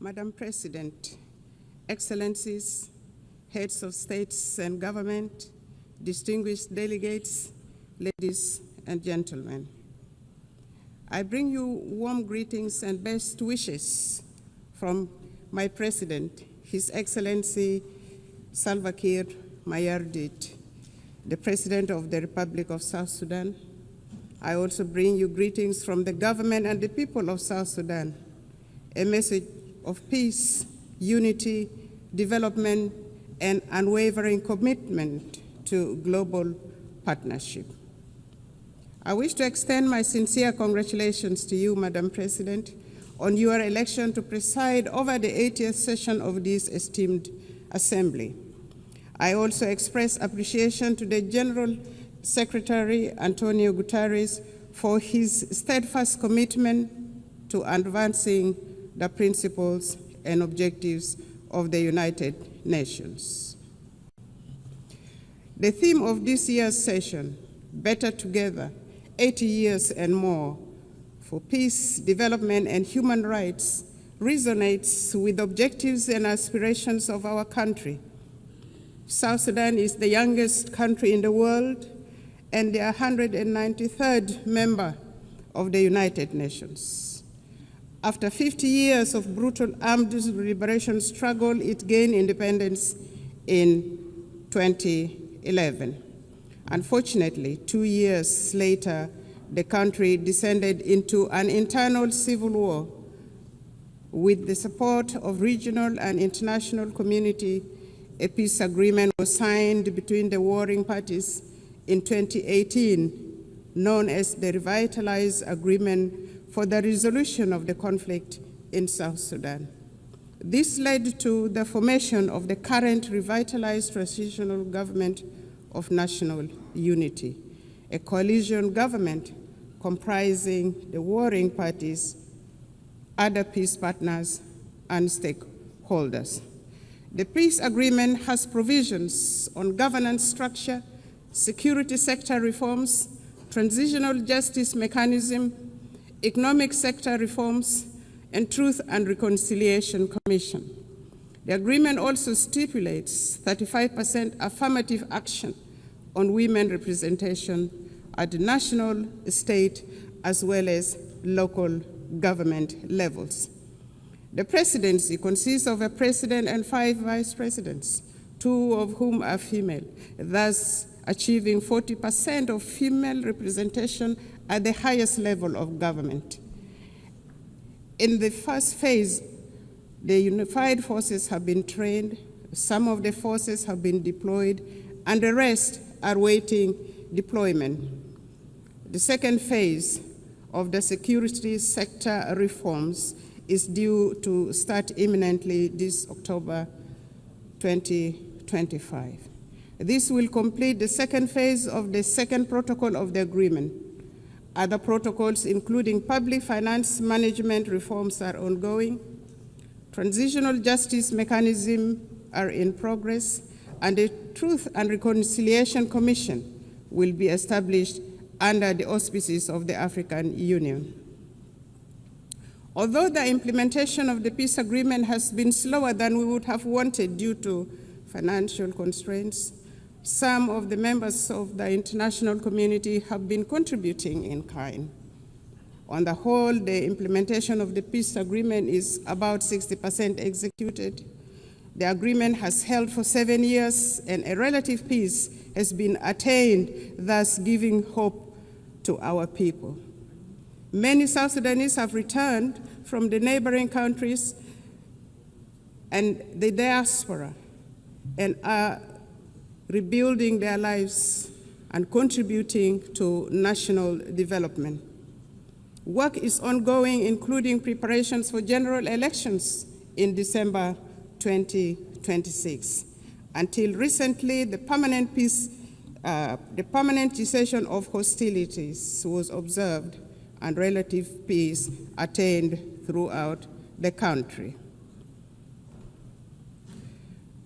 Madam President, Excellencies, heads of states and government, distinguished delegates, ladies and gentlemen. I bring you warm greetings and best wishes from my President, His Excellency Salva Kiir Mayardit, the President of the Republic of South Sudan. I also bring you greetings from the government and the people of South Sudan, a message of peace, unity, development, and unwavering commitment to global partnership. I wish to extend my sincere congratulations to you, Madam President, on your election to preside over the 80th session of this esteemed Assembly. I also express appreciation to the General Secretary, Antonio Guterres, for his steadfast commitment to advancing the principles and objectives of the United Nations. The theme of this year's session, Better Together, 80 years and more, for peace, development, and human rights, resonates with objectives and aspirations of our country. South Sudan is the youngest country in the world and the 193rd member of the United Nations. After 50 years of brutal armed liberation struggle, it gained independence in 2011. Unfortunately, 2 years later, the country descended into an internal civil war. With the support of regional and international community, a peace agreement was signed between the warring parties in 2018, known as the Revitalized Agreement for the Resolution of the Conflict in South Sudan. This led to the formation of the current revitalized transitional government of national unity, a coalition government comprising the warring parties, other peace partners, and stakeholders. The peace agreement has provisions on governance structure, security sector reforms, transitional justice mechanism, economic sector reforms, and Truth and Reconciliation Commission. The agreement also stipulates 35% affirmative action on women representation at the national, state, as well as local government levels. The presidency consists of a president and 5 vice presidents, 2 of whom are female, thus achieving 40% of female representation at the highest level of government. In the first phase, the unified forces have been trained, some of the forces have been deployed, and the rest are waiting deployment. The second phase of the security sector reforms is due to start imminently this October 2025. This will complete the second phase of the second protocol of the agreement. Other protocols, including public finance management reforms, are ongoing. Transitional justice mechanisms are in progress, and the Truth and Reconciliation Commission will be established under the auspices of the African Union. Although the implementation of the peace agreement has been slower than we would have wanted due to financial constraints, some of the members of the international community have been contributing in kind. On the whole, the implementation of the peace agreement is about 60% executed. The agreement has held for 7 years, and a relative peace has been attained, thus giving hope to our people. Many South Sudanese have returned from the neighboring countries and the diaspora and are rebuilding their lives and contributing to national development. Work is ongoing, including preparations for general elections in December 2026. Until recently, the permanent cessation of hostilities was observed and relative peace attained throughout the country.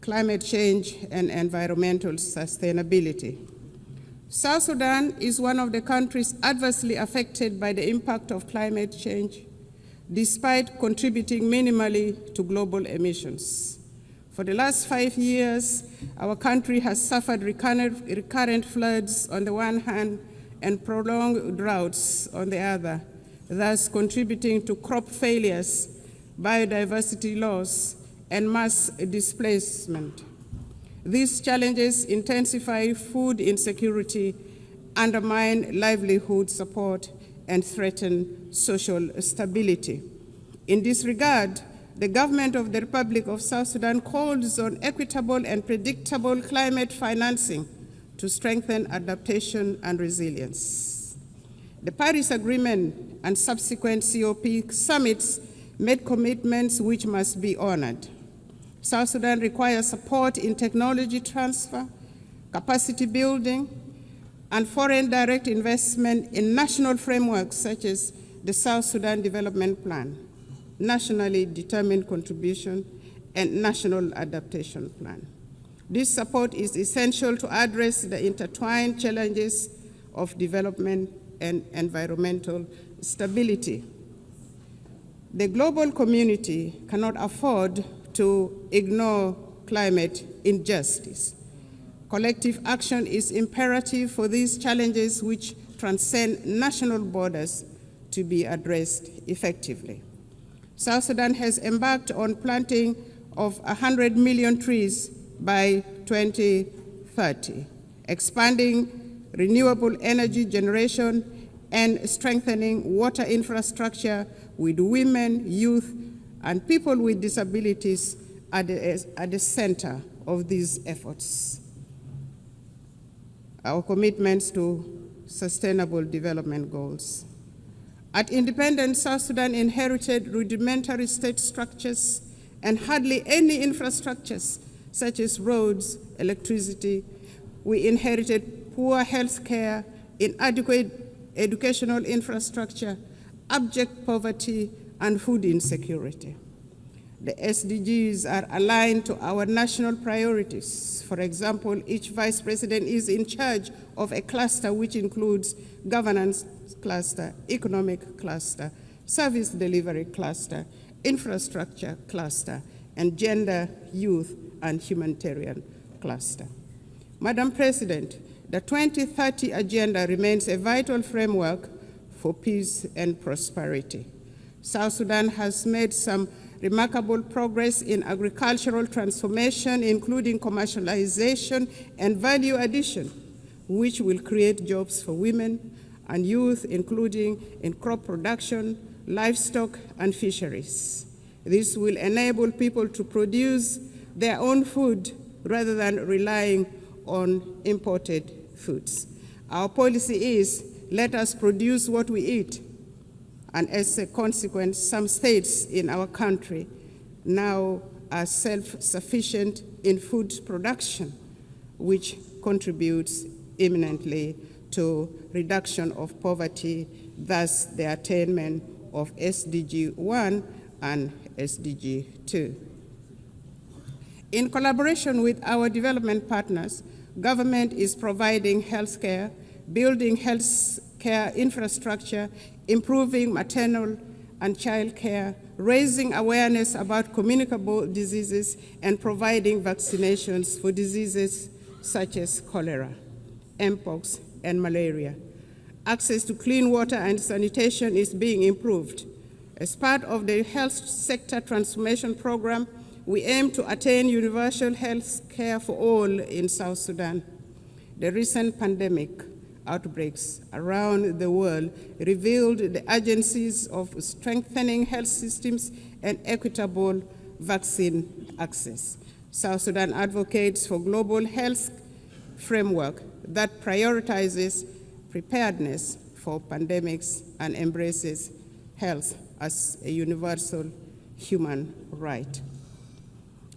Climate change and environmental sustainability. South Sudan is one of the countries adversely affected by the impact of climate change. despite contributing minimally to global emissions. For the last 5 years, our country has suffered recurrent floods on the one hand and prolonged droughts on the other, thus contributing to crop failures, biodiversity loss, and mass displacement. These challenges intensify food insecurity, undermine livelihood support, and threaten social stability. In this regard, the government of the Republic of South Sudan calls on equitable and predictable climate financing to strengthen adaptation and resilience. The Paris Agreement and subsequent COP summits made commitments which must be honored. South Sudan requires support in technology transfer, capacity building, and foreign direct investment in national frameworks such as the South Sudan Development Plan, nationally determined contribution, and national adaptation plan. This support is essential to address the intertwined challenges of development and environmental stability. The global community cannot afford to ignore climate injustice. Collective action is imperative for these challenges which transcend national borders to be addressed effectively. South Sudan has embarked on planting of 100 million trees by 2030, expanding renewable energy generation and strengthening water infrastructure with women, youth, and people with disabilities at the center of these efforts. Our commitments to sustainable development goals. At independence, South Sudan inherited rudimentary state structures and hardly any infrastructures such as roads, electricity. We inherited poor health care, inadequate educational infrastructure, abject poverty, and food insecurity. The SDGs are aligned to our national priorities. For example, each vice president is in charge of a cluster which includes governance cluster, economic cluster, service delivery cluster, infrastructure cluster, and gender, youth, and humanitarian cluster. Madam President, the 2030 Agenda remains a vital framework for peace and prosperity. South Sudan has made some remarkable progress in agricultural transformation, including commercialization and value addition, which will create jobs for women and youth, including in crop production, livestock, and fisheries. This will enable people to produce their own food rather than relying on imported foods. Our policy is, let us produce what we eat. And as a consequence, some states in our country now are self-sufficient in food production, which contributes eminently to reduction of poverty, thus the attainment of SDG 1 and SDG 2. In collaboration with our development partners, government is providing health care, building health care infrastructure, improving maternal and child care, raising awareness about communicable diseases, and providing vaccinations for diseases such as cholera, mpox, and malaria. Access to clean water and sanitation is being improved. As part of the health sector transformation program, we aim to attain universal health care for all in South Sudan. The recent pandemic outbreaks around the world revealed the urgencies of strengthening health systems and equitable vaccine access. South Sudan advocates for global health framework that prioritizes preparedness for pandemics and embraces health as a universal human right.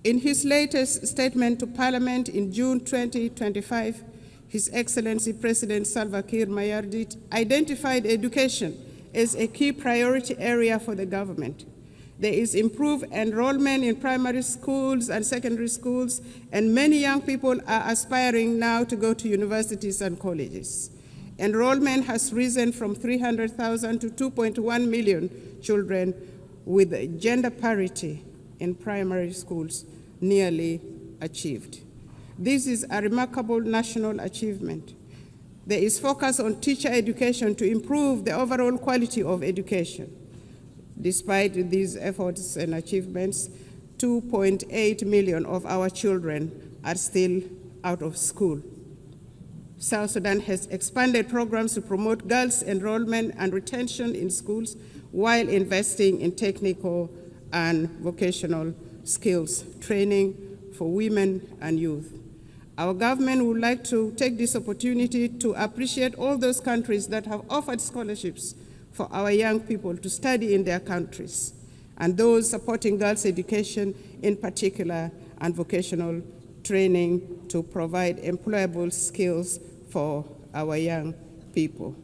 In his latest statement to Parliament in June 2025, His Excellency President Salva Kiir Mayardit identified education as a key priority area for the government. There is improved enrollment in primary schools and secondary schools, and many young people are aspiring now to go to universities and colleges. Enrollment has risen from 300,000 to 2.1 million children with gender parity in primary schools nearly achieved. This is a remarkable national achievement. There is focus on teacher education to improve the overall quality of education. Despite these efforts and achievements, 2.8 million of our children are still out of school. South Sudan has expanded programs to promote girls' enrollment and retention in schools while investing in technical and vocational skills training for women and youth. Our government would like to take this opportunity to appreciate all those countries that have offered scholarships for our young people to study in their countries, and those supporting girls' education in particular and vocational training to provide employable skills for our young people.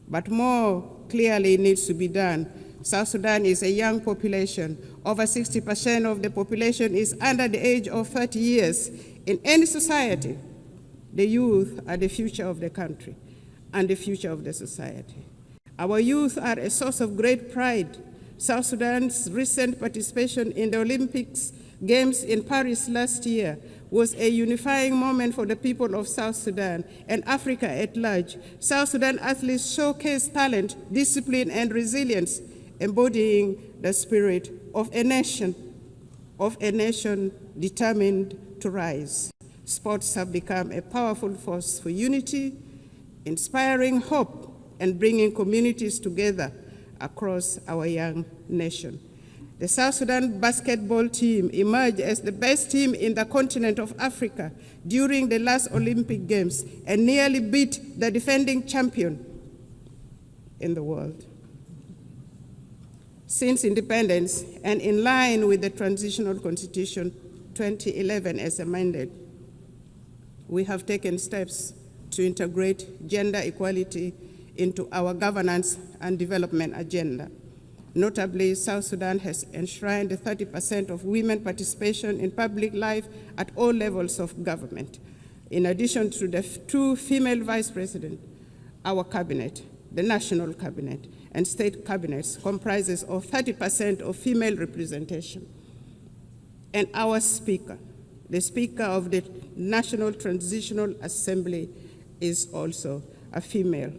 But more clearly needs to be done. South Sudan is a young population. Over 60% of the population is under the age of 30 years. In any society, the youth are the future of the country and the future of the society. Our youth are a source of great pride. South Sudan's recent participation in the Olympics Games in Paris last year was a unifying moment for the people of South Sudan and Africa at large. South Sudan athletes showcased talent, discipline, and resilience, embodying the spirit of a nation determined to rise. Sports have become a powerful force for unity, inspiring hope, and bringing communities together across our young nation. The South Sudan basketball team emerged as the best team in the continent of Africa during the last Olympic Games and nearly beat the defending champion in the world. Since independence, and in line with the Transitional Constitution 2011 as amended, we have taken steps to integrate gender equality into our governance and development agenda. Notably, South Sudan has enshrined 30% of women participation in public life at all levels of government. In addition to the two female vice presidents, our cabinet, the national cabinet, and state cabinets comprises of 30% of female representation. And our speaker, the Speaker of the National Transitional Assembly, is also a female.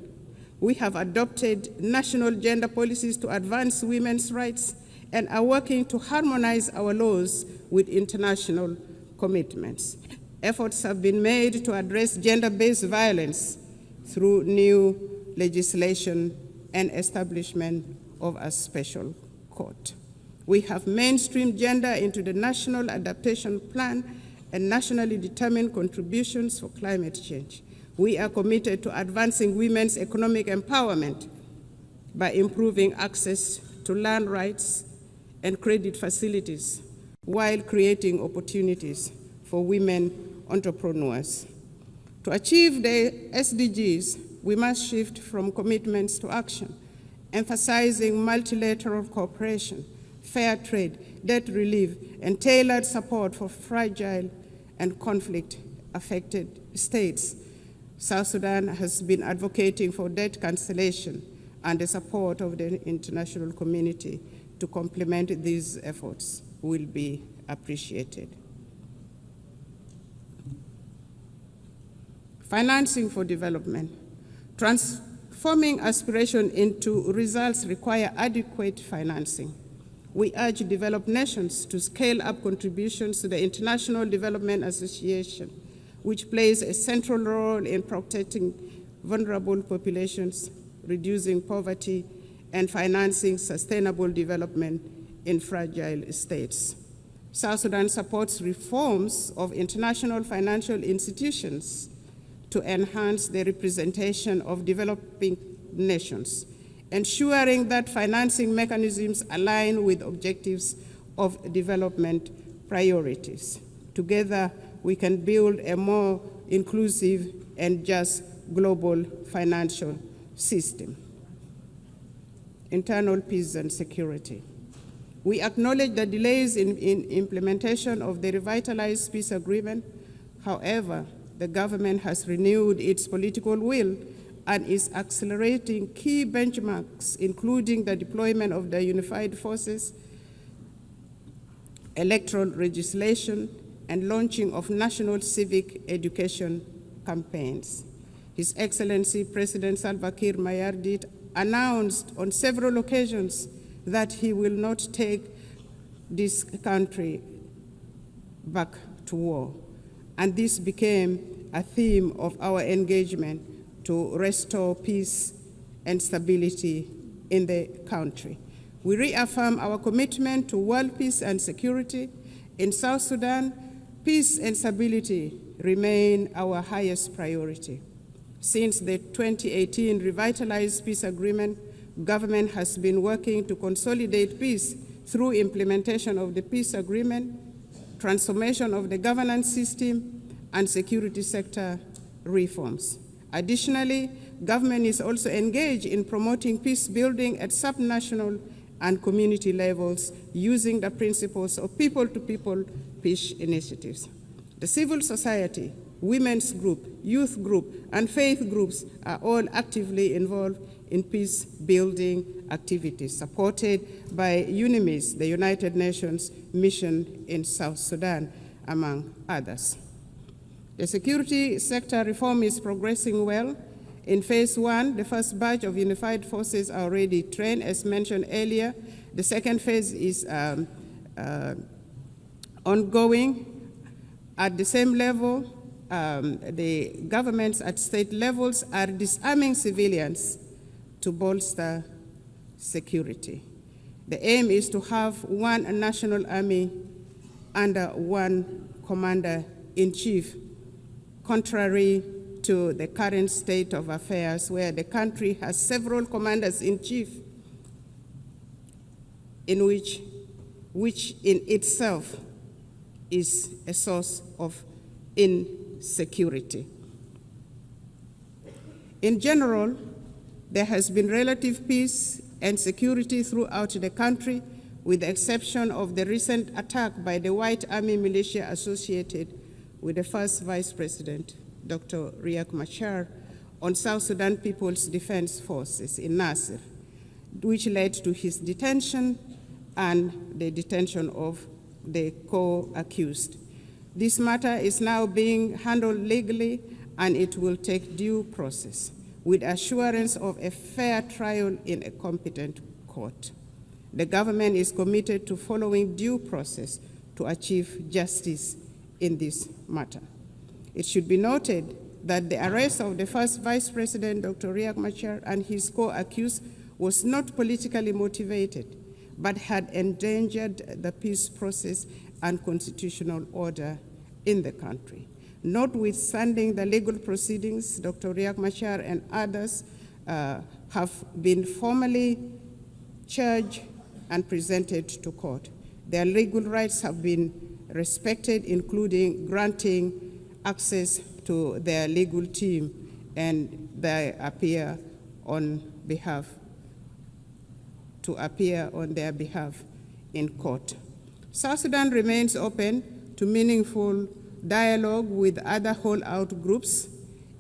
We have adopted national gender policies to advance women's rights and are working to harmonize our laws with international commitments. Efforts have been made to address gender-based violence through new legislation and establishment of a special court. We have mainstreamed gender into the National Adaptation Plan and nationally determined contributions for climate change. We are committed to advancing women's economic empowerment by improving access to land rights and credit facilities while creating opportunities for women entrepreneurs. To achieve the SDGs, we must shift from commitments to action, emphasizing multilateral cooperation, fair trade, debt relief, and tailored support for fragile and conflict-affected states. South Sudan has been advocating for debt cancellation and the support of the international community to complement these efforts will be appreciated. Financing for development. Transforming aspiration into results require adequate financing. We urge developed nations to scale up contributions to the International Development Association, which plays a central role in protecting vulnerable populations, reducing poverty, and financing sustainable development in fragile states. South Sudan supports reforms of international financial institutions to enhance the representation of developing nations, ensuring that financing mechanisms align with objectives of development priorities. Together, we can build a more inclusive and just global financial system. Internal peace and security. We acknowledge the delays in implementation of the revitalized peace agreement. However, the government has renewed its political will and is accelerating key benchmarks, including the deployment of the unified forces, electoral legislation, and launching of national civic education campaigns. His Excellency President Salva Kiir Mayardit announced on several occasions that he will not take this country back to war. And this became a theme of our engagement to restore peace and stability in the country. We reaffirm our commitment to world peace and security. In South Sudan, peace and stability remain our highest priority. Since the 2018 revitalized peace agreement, government has been working to consolidate peace through implementation of the peace agreement, transformation of the governance system, and security sector reforms. Additionally, government is also engaged in promoting peace building at subnational and community levels using the principles of people-to-people peace initiatives. The civil society, women's group, youth group, and faith groups are all actively involved in peace-building activities supported by UNMISS, the United Nations mission in South Sudan, among others. The security sector reform is progressing well. In phase one, the first batch of unified forces are already trained, as mentioned earlier. The second phase is ongoing. At the same level, the governments at state levels are disarming civilians to bolster security. The aim is to have one national army under one commander-in-chief, contrary to the current state of affairs where the country has several commanders-in-chief, which in itself is a source of insecurity. In general, there has been relative peace and security throughout the country, with the exception of the recent attack by the White Army militia associated with the first Vice President, Dr. Riek Machar, on South Sudan People's Defense Forces in Nasir, which led to his detention and the detention of the co-accused. This matter is now being handled legally, and it will take due process, with assurance of a fair trial in a competent court. The government is committed to following due process to achieve justice in this matter. It should be noted that the arrest of the first Vice President, Dr. Riek Machar, and his co-accused was not politically motivated, but had endangered the peace process and constitutional order in the country. Notwithstanding the legal proceedings, Dr. Riek Machar and others have been formally charged and presented to court. Their legal rights have been respected, including granting access to their legal team, and they appear on their behalf in court. South Sudan remains open to meaningful dialogue with other holdout groups.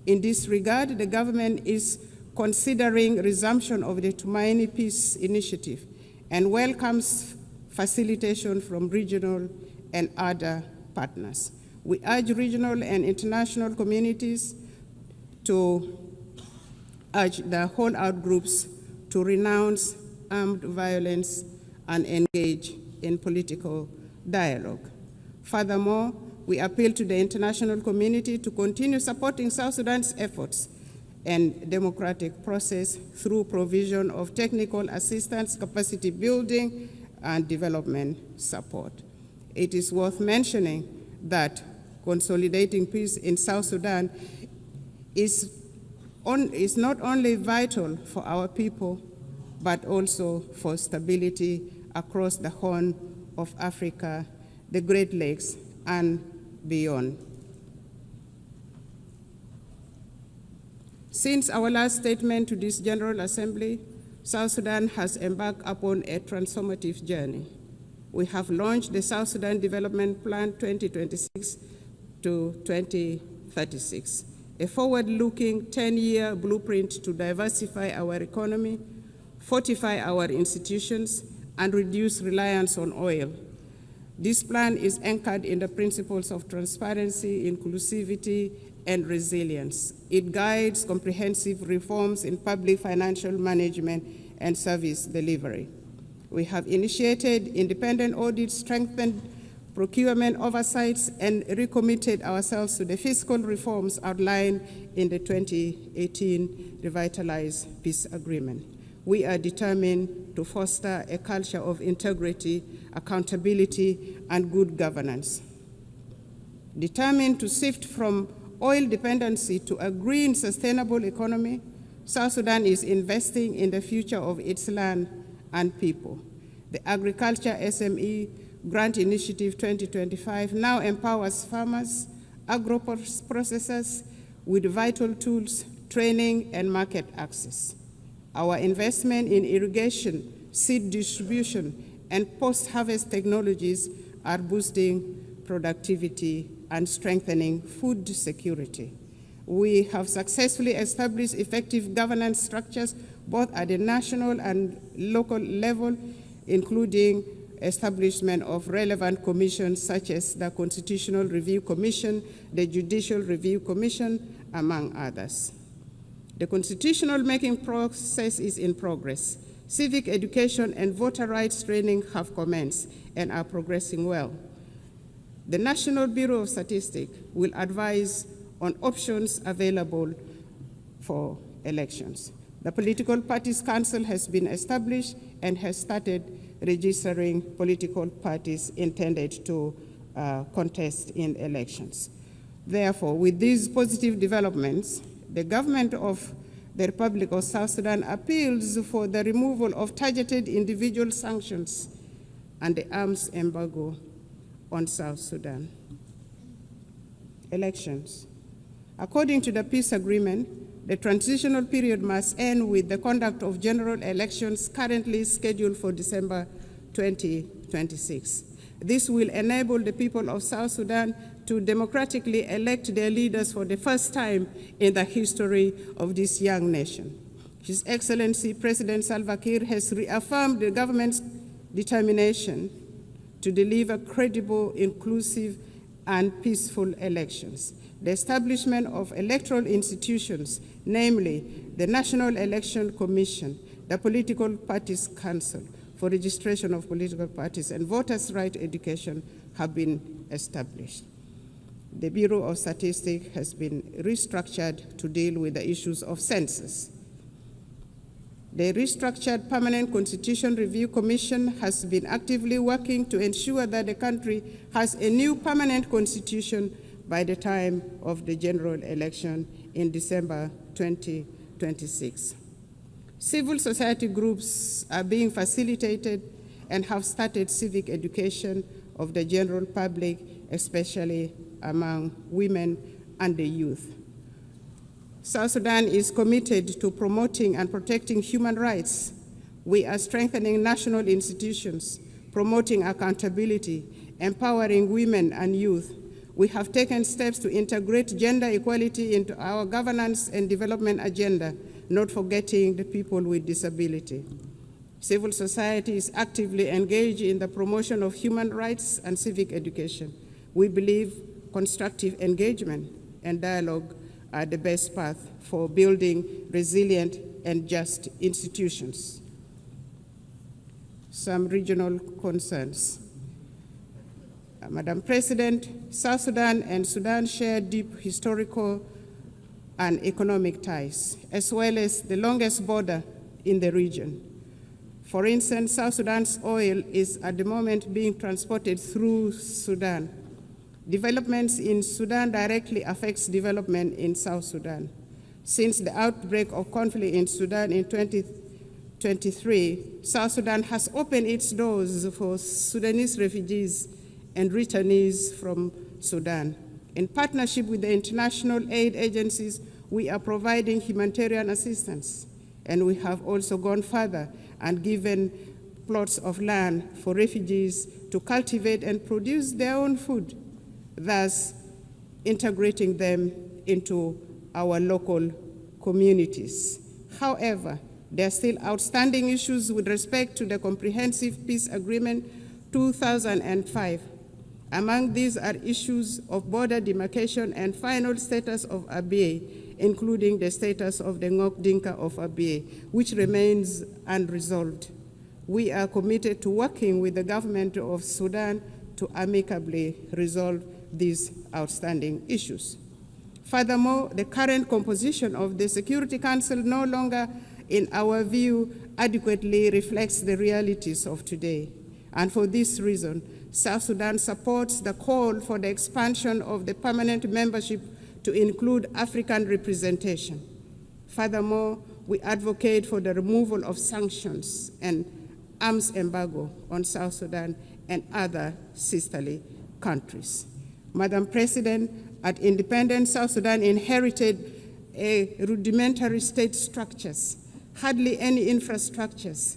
In this regard, the government is considering resumption of the Tumaini Peace Initiative and welcomes facilitation from regional and other partners. We urge regional and international communities to urge the holdout groups to renounce armed violence and engage in political dialogue. Furthermore, we appeal to the international community to continue supporting South Sudan's efforts and democratic process through provision of technical assistance, capacity building, and development support. It is worth mentioning that consolidating peace in South Sudan is not only vital for our people, but also for stability across the Horn of Africa, the Great Lakes, and beyond. Since our last statement to this General Assembly, South Sudan has embarked upon a transformative journey. We have launched the South Sudan Development Plan 2026 to 2036, a forward-looking 10-year blueprint to diversify our economy, fortify our institutions, and reduce reliance on oil. This plan is anchored in the principles of transparency, inclusivity, and resilience. It guides comprehensive reforms in public financial management and service delivery. We have initiated independent audits, strengthened procurement oversights, and recommitted ourselves to the fiscal reforms outlined in the 2018 Revitalized Peace Agreement. We are determined to foster a culture of integrity, accountability, and good governance. Determined to shift from oil dependency to a green, sustainable economy, South Sudan is investing in the future of its land and people. The Agriculture SME Grant Initiative 2025 now empowers farmers, agro-processors with vital tools, training, and market access. Our investment in irrigation, seed distribution, and post-harvest technologies are boosting productivity and strengthening food security. We have successfully established effective governance structures both at the national and local level, including establishment of relevant commissions such as the Constitutional Review Commission, the Judicial Review Commission, among others. The constitutional making process is in progress. Civic education and voter rights training have commenced and are progressing well. The National Bureau of Statistics will advise on options available for elections. The Political Parties Council has been established and has started registering political parties intended to contest in elections. Therefore, with these positive developments, the government of the Republic of South Sudan appeals for the removal of targeted individual sanctions and the arms embargo on South Sudan. Elections. According to the peace agreement, the transitional period must end with the conduct of general elections currently scheduled for December 2026. This will enable the people of South Sudan to democratically elect their leaders for the first time in the history of this young nation. His Excellency President Salva Kiir has reaffirmed the government's determination to deliver credible, inclusive, and peaceful elections. The establishment of electoral institutions, namely the National Election Commission, the Political Parties Council for registration of political parties, and voters' right education have been established. The Bureau of Statistics has been restructured to deal with the issues of census. The restructured Permanent Constitution Review Commission has been actively working to ensure that the country has a new permanent constitution by the time of the general election in December 2026. Civil society groups are being facilitated and have started civic education of the general public, especially among women and the youth. South Sudan is committed to promoting and protecting human rights. We are strengthening national institutions, promoting accountability, empowering women and youth. We have taken steps to integrate gender equality into our governance and development agenda, not forgetting the people with disability. Civil society is actively engaged in the promotion of human rights and civic education. We believe constructive engagement and dialogue are the best path for building resilient and just institutions. Some regional concerns. Madam President, South Sudan and Sudan share deep historical and economic ties, as well as the longest border in the region. For instance, South Sudan's oil is at the moment being transported through Sudan. Developments in Sudan directly affects development in South Sudan. Since the outbreak of conflict in Sudan in 2023, South Sudan has opened its doors for Sudanese refugees and returnees from Sudan. In partnership with the international aid agencies, we are providing humanitarian assistance, and we have also gone further and given plots of land for refugees to cultivate and produce their own food, thus integrating them into our local communities. However, there are still outstanding issues with respect to the comprehensive peace agreement 2005. Among these are issues of border demarcation and final status of Abyei, including the status of the Ngok Dinka of Abyei, which remains unresolved. We are committed to working with the government of Sudan to amicably resolve these outstanding issues. Furthermore, the current composition of the Security Council no longer, in our view, adequately reflects the realities of today. And for this reason, South Sudan supports the call for the expansion of the permanent membership to include African representation. Furthermore, we advocate for the removal of sanctions and arms embargo on South Sudan and other sisterly countries. Madam President, at independent South Sudan inherited rudimentary state structures, hardly any infrastructures.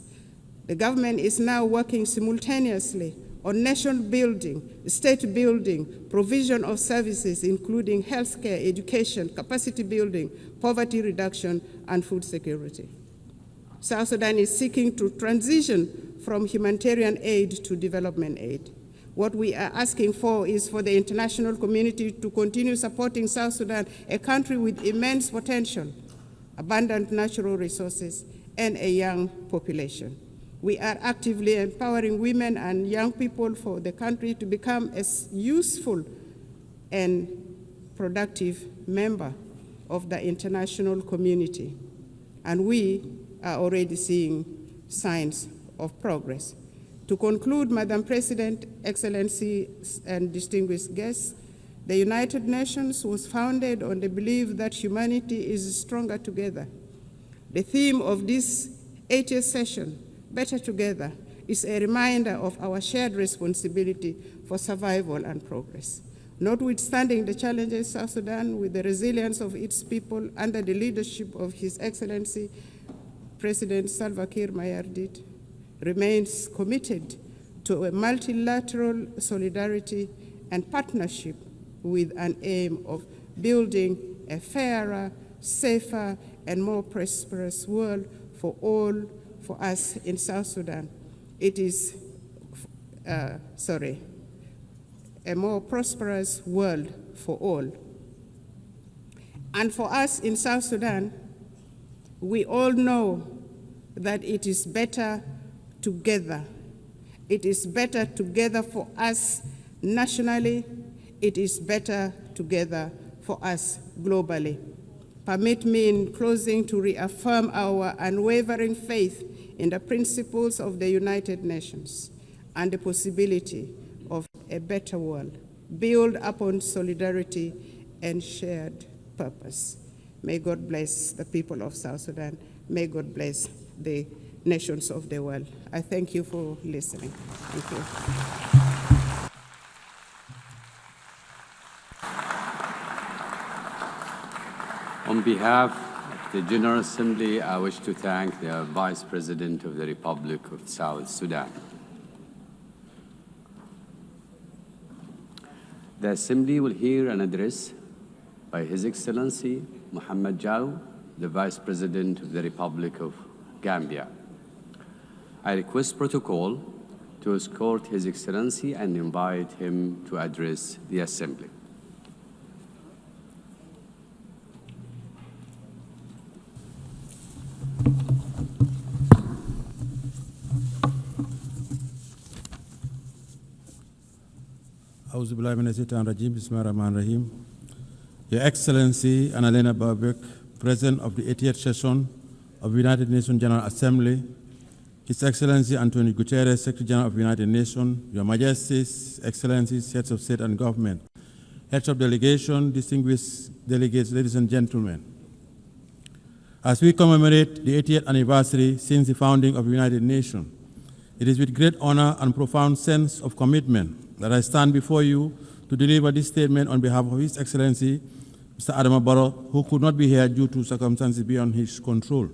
The government is now working simultaneously on nation building, state building, provision of services, including healthcare, education, capacity building, poverty reduction, and food security. South Sudan is seeking to transition from humanitarian aid to development aid. What we are asking for is for the international community to continue supporting South Sudan, a country with immense potential, abundant natural resources, and a young population. We are actively empowering women and young people for the country to become a useful and productive member of the international community. And we are already seeing signs of progress. To conclude, Madam President, Excellencies, and distinguished guests, the United Nations was founded on the belief that humanity is stronger together. The theme of this 80th session, Better Together, is a reminder of our shared responsibility for survival and progress. Notwithstanding the challenges, South Sudan, with the resilience of its people under the leadership of His Excellency President Salva Kiir Mayardit, remains committed to a multilateral solidarity and partnership with an aim of building a fairer, safer, and more prosperous world for all, for us in South Sudan. It is, a more prosperous world for all. And for us in South Sudan, we all know that it is better together. It is better together for us nationally. It is better together for us globally. Permit me in closing to reaffirm our unwavering faith in the principles of the United Nations and the possibility of a better world, built upon solidarity and shared purpose. May God bless the people of South Sudan. May God bless the nations of the world. I thank you for listening. Thank you. On behalf of the General Assembly, I wish to thank the Vice President of the Republic of South Sudan. The Assembly will hear an address by His Excellency Mohamed Jaw, the Vice President of the Republic of Gambia. I request protocol to escort His Excellency and invite him to address the Assembly. Your Excellency Annalena Baerbock, President of the 80th session of the United Nations General Assembly, His Excellency Antonio Guterres, Secretary General of the United Nations, Your Majesties, Excellencies, Heads of State and Government, Heads of Delegation, distinguished delegates, ladies and gentlemen. As we commemorate the 80th anniversary since the founding of the United Nations, it is with great honor and profound sense of commitment that I stand before you to deliver this statement on behalf of His Excellency, Mr. Adama Barrow, who could not be here due to circumstances beyond his control.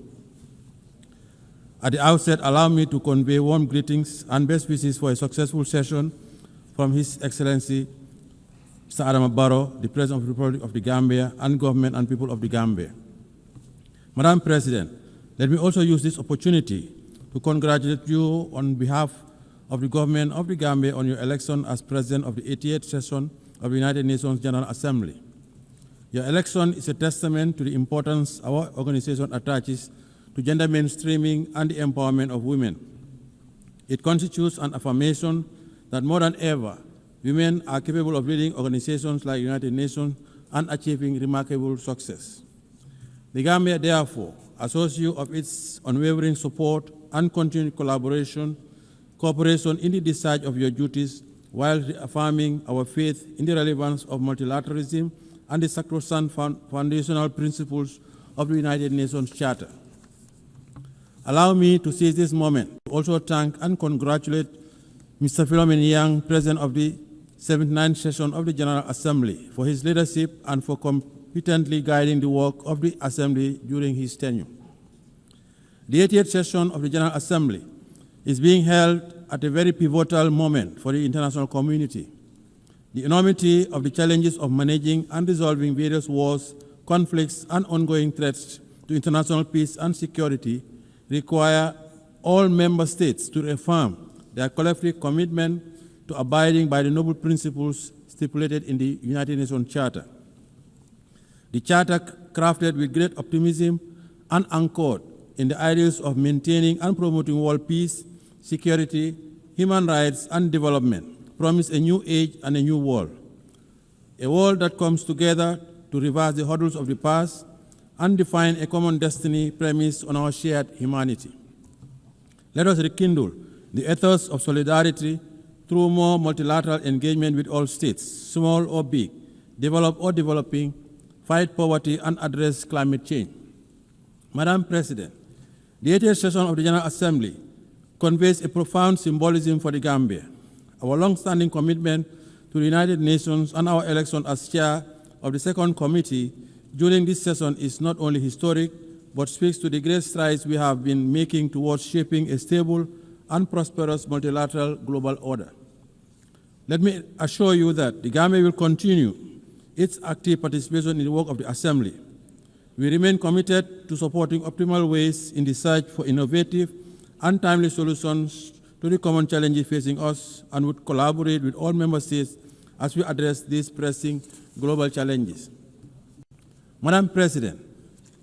At the outset, allow me to convey warm greetings and best wishes for a successful session from His Excellency, Mr. Adama Barrow, the President of the Republic of the Gambia, and government and people of the Gambia. Madam President, let me also use this opportunity to congratulate you on behalf of the government of the Gambia on your election as President of the 88th session of the United Nations General Assembly. Your election is a testament to the importance our organization attaches to gender mainstreaming and the empowerment of women. It constitutes an affirmation that more than ever, women are capable of leading organizations like the United Nations and achieving remarkable success. The Gambia, therefore, assures you of its unwavering support and continued cooperation in the discharge of your duties while reaffirming our faith in the relevance of multilateralism and the sacrosanct foundational principles of the United Nations Charter. Allow me to seize this moment to also thank and congratulate Mr. Philomen Yang, President of the 79th session of the General Assembly, for his leadership and for competently guiding the work of the Assembly during his tenure. The 80th session of the General Assembly is being held at a very pivotal moment for the international community. The enormity of the challenges of managing and resolving various wars, conflicts, and ongoing threats to international peace and security require all member states to reaffirm their collective commitment to abiding by the noble principles stipulated in the United Nations Charter. The Charter, crafted with great optimism and anchored in the ideals of maintaining and promoting world peace, security, human rights, and development, promise a new age and a new world. A world that comes together to reverse the hurdles of the past and define a common destiny premised on our shared humanity. Let us rekindle the ethos of solidarity through more multilateral engagement with all states, small or big, developed or developing, fight poverty, and address climate change. Madam President, the 80th session of the General Assembly conveys a profound symbolism for the Gambia. Our long-standing commitment to the United Nations and our election as chair of the second committee during this session is not only historic, but speaks to the great strides we have been making towards shaping a stable and prosperous multilateral global order. Let me assure you that the Gambia will continue its active participation in the work of the Assembly. We remain committed to supporting optimal ways in the search for innovative and timely solutions to the common challenges facing us, and would collaborate with all member states as we address these pressing global challenges. Madam President,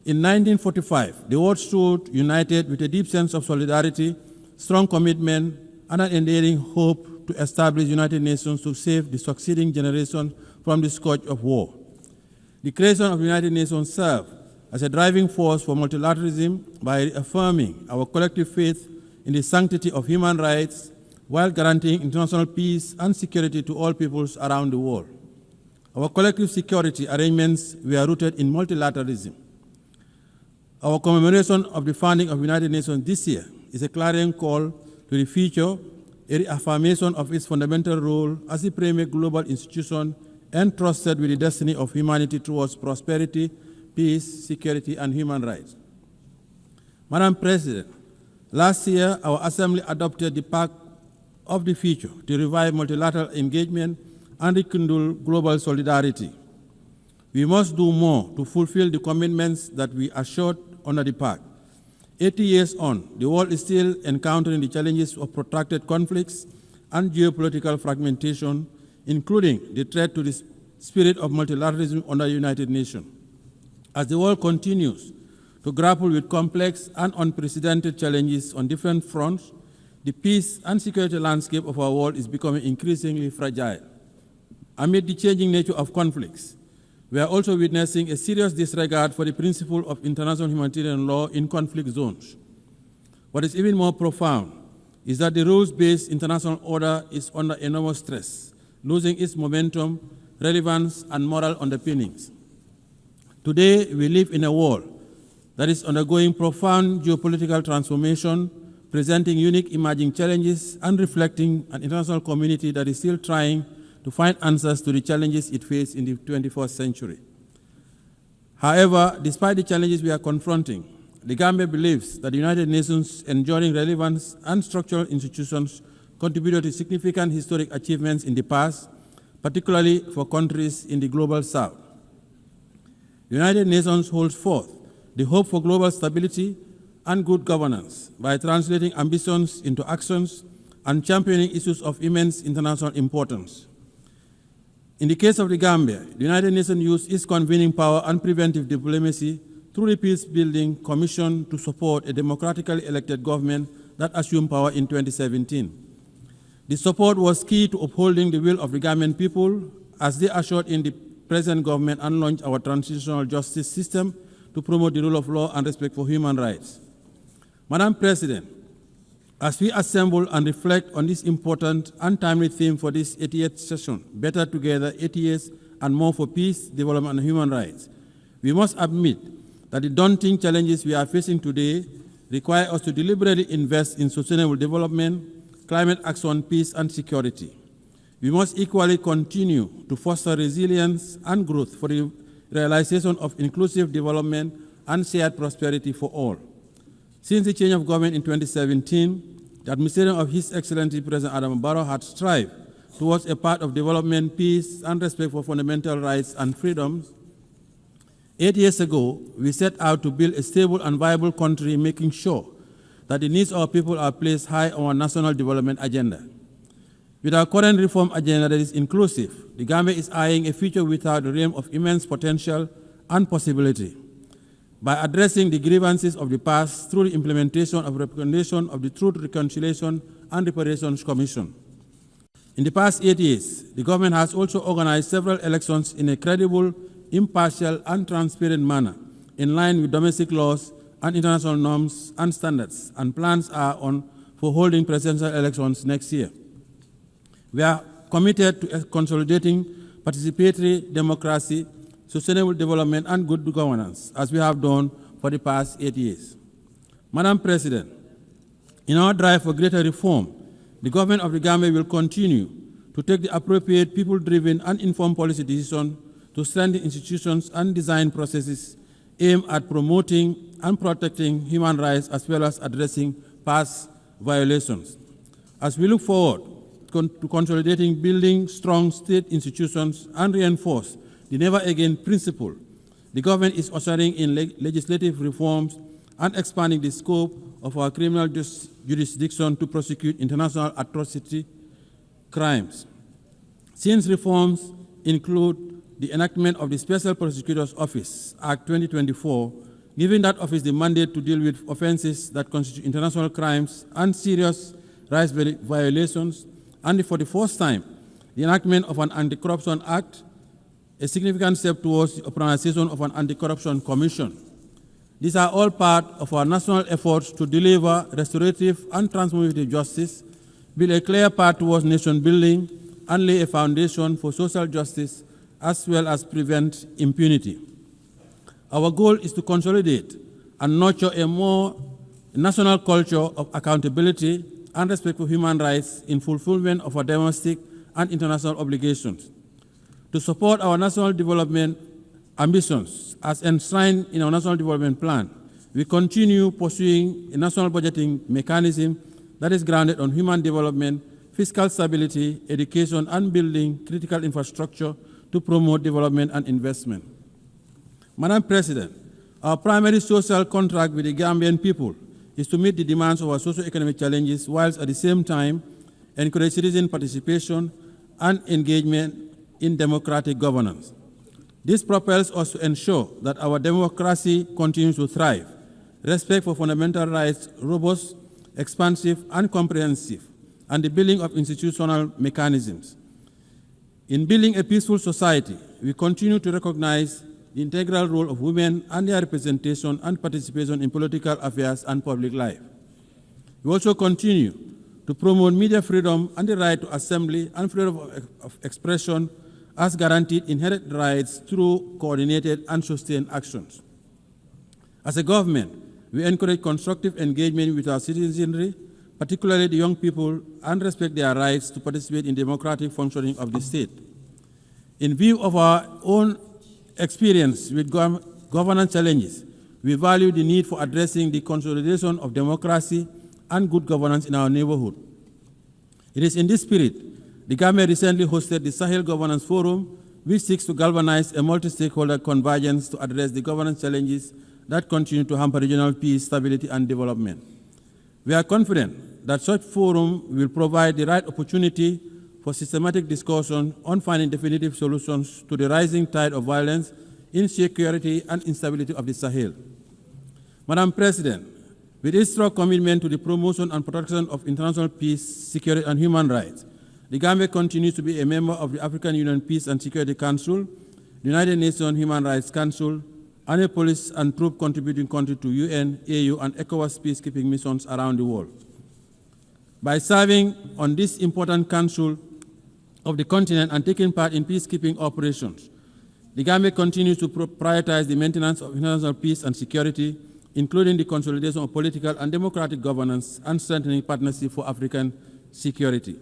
in 1945, the world stood united with a deep sense of solidarity, strong commitment, and an enduring hope to establish the United Nations to save the succeeding generation from the scourge of war. The creation of the United Nations served as a driving force for multilateralism by reaffirming our collective faith in the sanctity of human rights while guaranteeing international peace and security to all peoples around the world. Our collective security arrangements were rooted in multilateralism. Our commemoration of the founding of the United Nations this year is a clarion call to the future, a reaffirmation of its fundamental role as the premier global institution entrusted with the destiny of humanity towards prosperity, peace, security, and human rights. Madam President, last year our Assembly adopted the Pact of the Future to revive multilateral engagement and rekindle global solidarity. We must do more to fulfill the commitments that we assured under the Pact. 80 years on, the world is still encountering the challenges of protracted conflicts and geopolitical fragmentation, including the threat to the spirit of multilateralism under the United Nations. As the world continues to grapple with complex and unprecedented challenges on different fronts, the peace and security landscape of our world is becoming increasingly fragile. Amid the changing nature of conflicts, we are also witnessing a serious disregard for the principle of international humanitarian law in conflict zones. What is even more profound is that the rules-based international order is under enormous stress, losing its momentum, relevance, and moral underpinnings. Today, we live in a world that is undergoing profound geopolitical transformation, presenting unique emerging challenges and reflecting an international community that is still trying to find answers to the challenges it faces in the 21st century. However, despite the challenges we are confronting, the Gambia believes that the United Nations' enduring relevance and structural institutions contributed to significant historic achievements in the past, particularly for countries in the global south. The United Nations holds forth the hope for global stability and good governance by translating ambitions into actions and championing issues of immense international importance. In the case of the Gambia, the United Nations used its convening power and preventive diplomacy through the Peacebuilding Commission to support a democratically elected government that assumed power in 2017. The support was key to upholding the will of the Gambian people as they assured in the present government and launched our transitional justice system to promote the rule of law and respect for human rights. Madam President, as we assemble and reflect on this important and timely theme for this 88th session, Better Together, 80 years and more for peace, development, and human rights, we must admit that the daunting challenges we are facing today require us to deliberately invest in sustainable development, climate action, peace, and security. We must equally continue to foster resilience and growth for the realization of inclusive development and shared prosperity for all. Since the change of government in 2017, the administration of His Excellency President Adam Barrow had strived towards a path of development, peace, and respect for fundamental rights and freedoms. 8 years ago, we set out to build a stable and viable country, making sure that the needs of our people are placed high on our national development agenda. With our current reform agenda that is inclusive, the Gambia is eyeing a future without the realm of immense potential and possibility. By addressing the grievances of the past through the implementation of recommendation of the Truth, Reconciliation, and Reparations Commission. In the past 8 years, the government has also organized several elections in a credible, impartial, and transparent manner, in line with domestic laws and international norms and standards, and plans are on for holding presidential elections next year. We are committed to consolidating participatory democracy, sustainable development, and good governance, as we have done for the past 8 years. Madam President, in our drive for greater reform, the government of the Gambia will continue to take the appropriate people-driven and informed policy decisions to strengthen institutions and design processes aimed at promoting and protecting human rights as well as addressing past violations. As we look forward to consolidating, building strong state institutions and reinforce the never again principle, the government is ushering in legislative reforms and expanding the scope of our criminal jurisdiction to prosecute international atrocity crimes. Since reforms include the enactment of the Special Prosecutor's Office, Act 2024, giving that office the mandate to deal with offenses that constitute international crimes and serious rights violations, and for the first time, the enactment of an Anti-Corruption Act, a significant step towards the organization of an Anti-Corruption Commission. These are all part of our national efforts to deliver restorative and transformative justice, build a clear path towards nation building, and lay a foundation for social justice, as well as prevent impunity. Our goal is to consolidate and nurture a more national culture of accountability and respect for human rights in fulfillment of our domestic and international obligations. To support our national development ambitions as enshrined in our National Development Plan, we continue pursuing a national budgeting mechanism that is grounded on human development, fiscal stability, education, and building critical infrastructure to promote development and investment. Madam President, our primary social contract with the Gambian people is to meet the demands of our socio-economic challenges whilst at the same time encourage citizen participation and engagement in democratic governance. This propels us to ensure that our democracy continues to thrive, respect for fundamental rights robust, expansive, and comprehensive, and the building of institutional mechanisms. In building a peaceful society, we continue to recognize the integral role of women and their representation and participation in political affairs and public life. We also continue to promote media freedom and the right to assembly and freedom of expression as guaranteed inherent rights through coordinated and sustained actions. As a government, we encourage constructive engagement with our citizenry, particularly the young people, and respect their rights to participate in democratic functioning of the state. In view of our own experience with governance challenges, we value the need for addressing the consolidation of democracy and good governance in our neighborhood. It is in this spirit, the Gambia recently hosted the Sahel Governance Forum, which seeks to galvanize a multi-stakeholder convergence to address the governance challenges that continue to hamper regional peace, stability, and development. We are confident that such forum will provide the right opportunity for systematic discussion on finding definitive solutions to the rising tide of violence, insecurity, and instability of the Sahel. Madam President, with its strong commitment to the promotion and protection of international peace, security, and human rights, the Gambia continues to be a member of the African Union Peace and Security Council, the United Nations Human Rights Council, and a police and troop contributing country to UN, AU, and ECOWAS peacekeeping missions around the world. By serving on this important council of the continent and taking part in peacekeeping operations, the Gambia continues to prioritize the maintenance of international peace and security, including the consolidation of political and democratic governance and strengthening partnership for African security.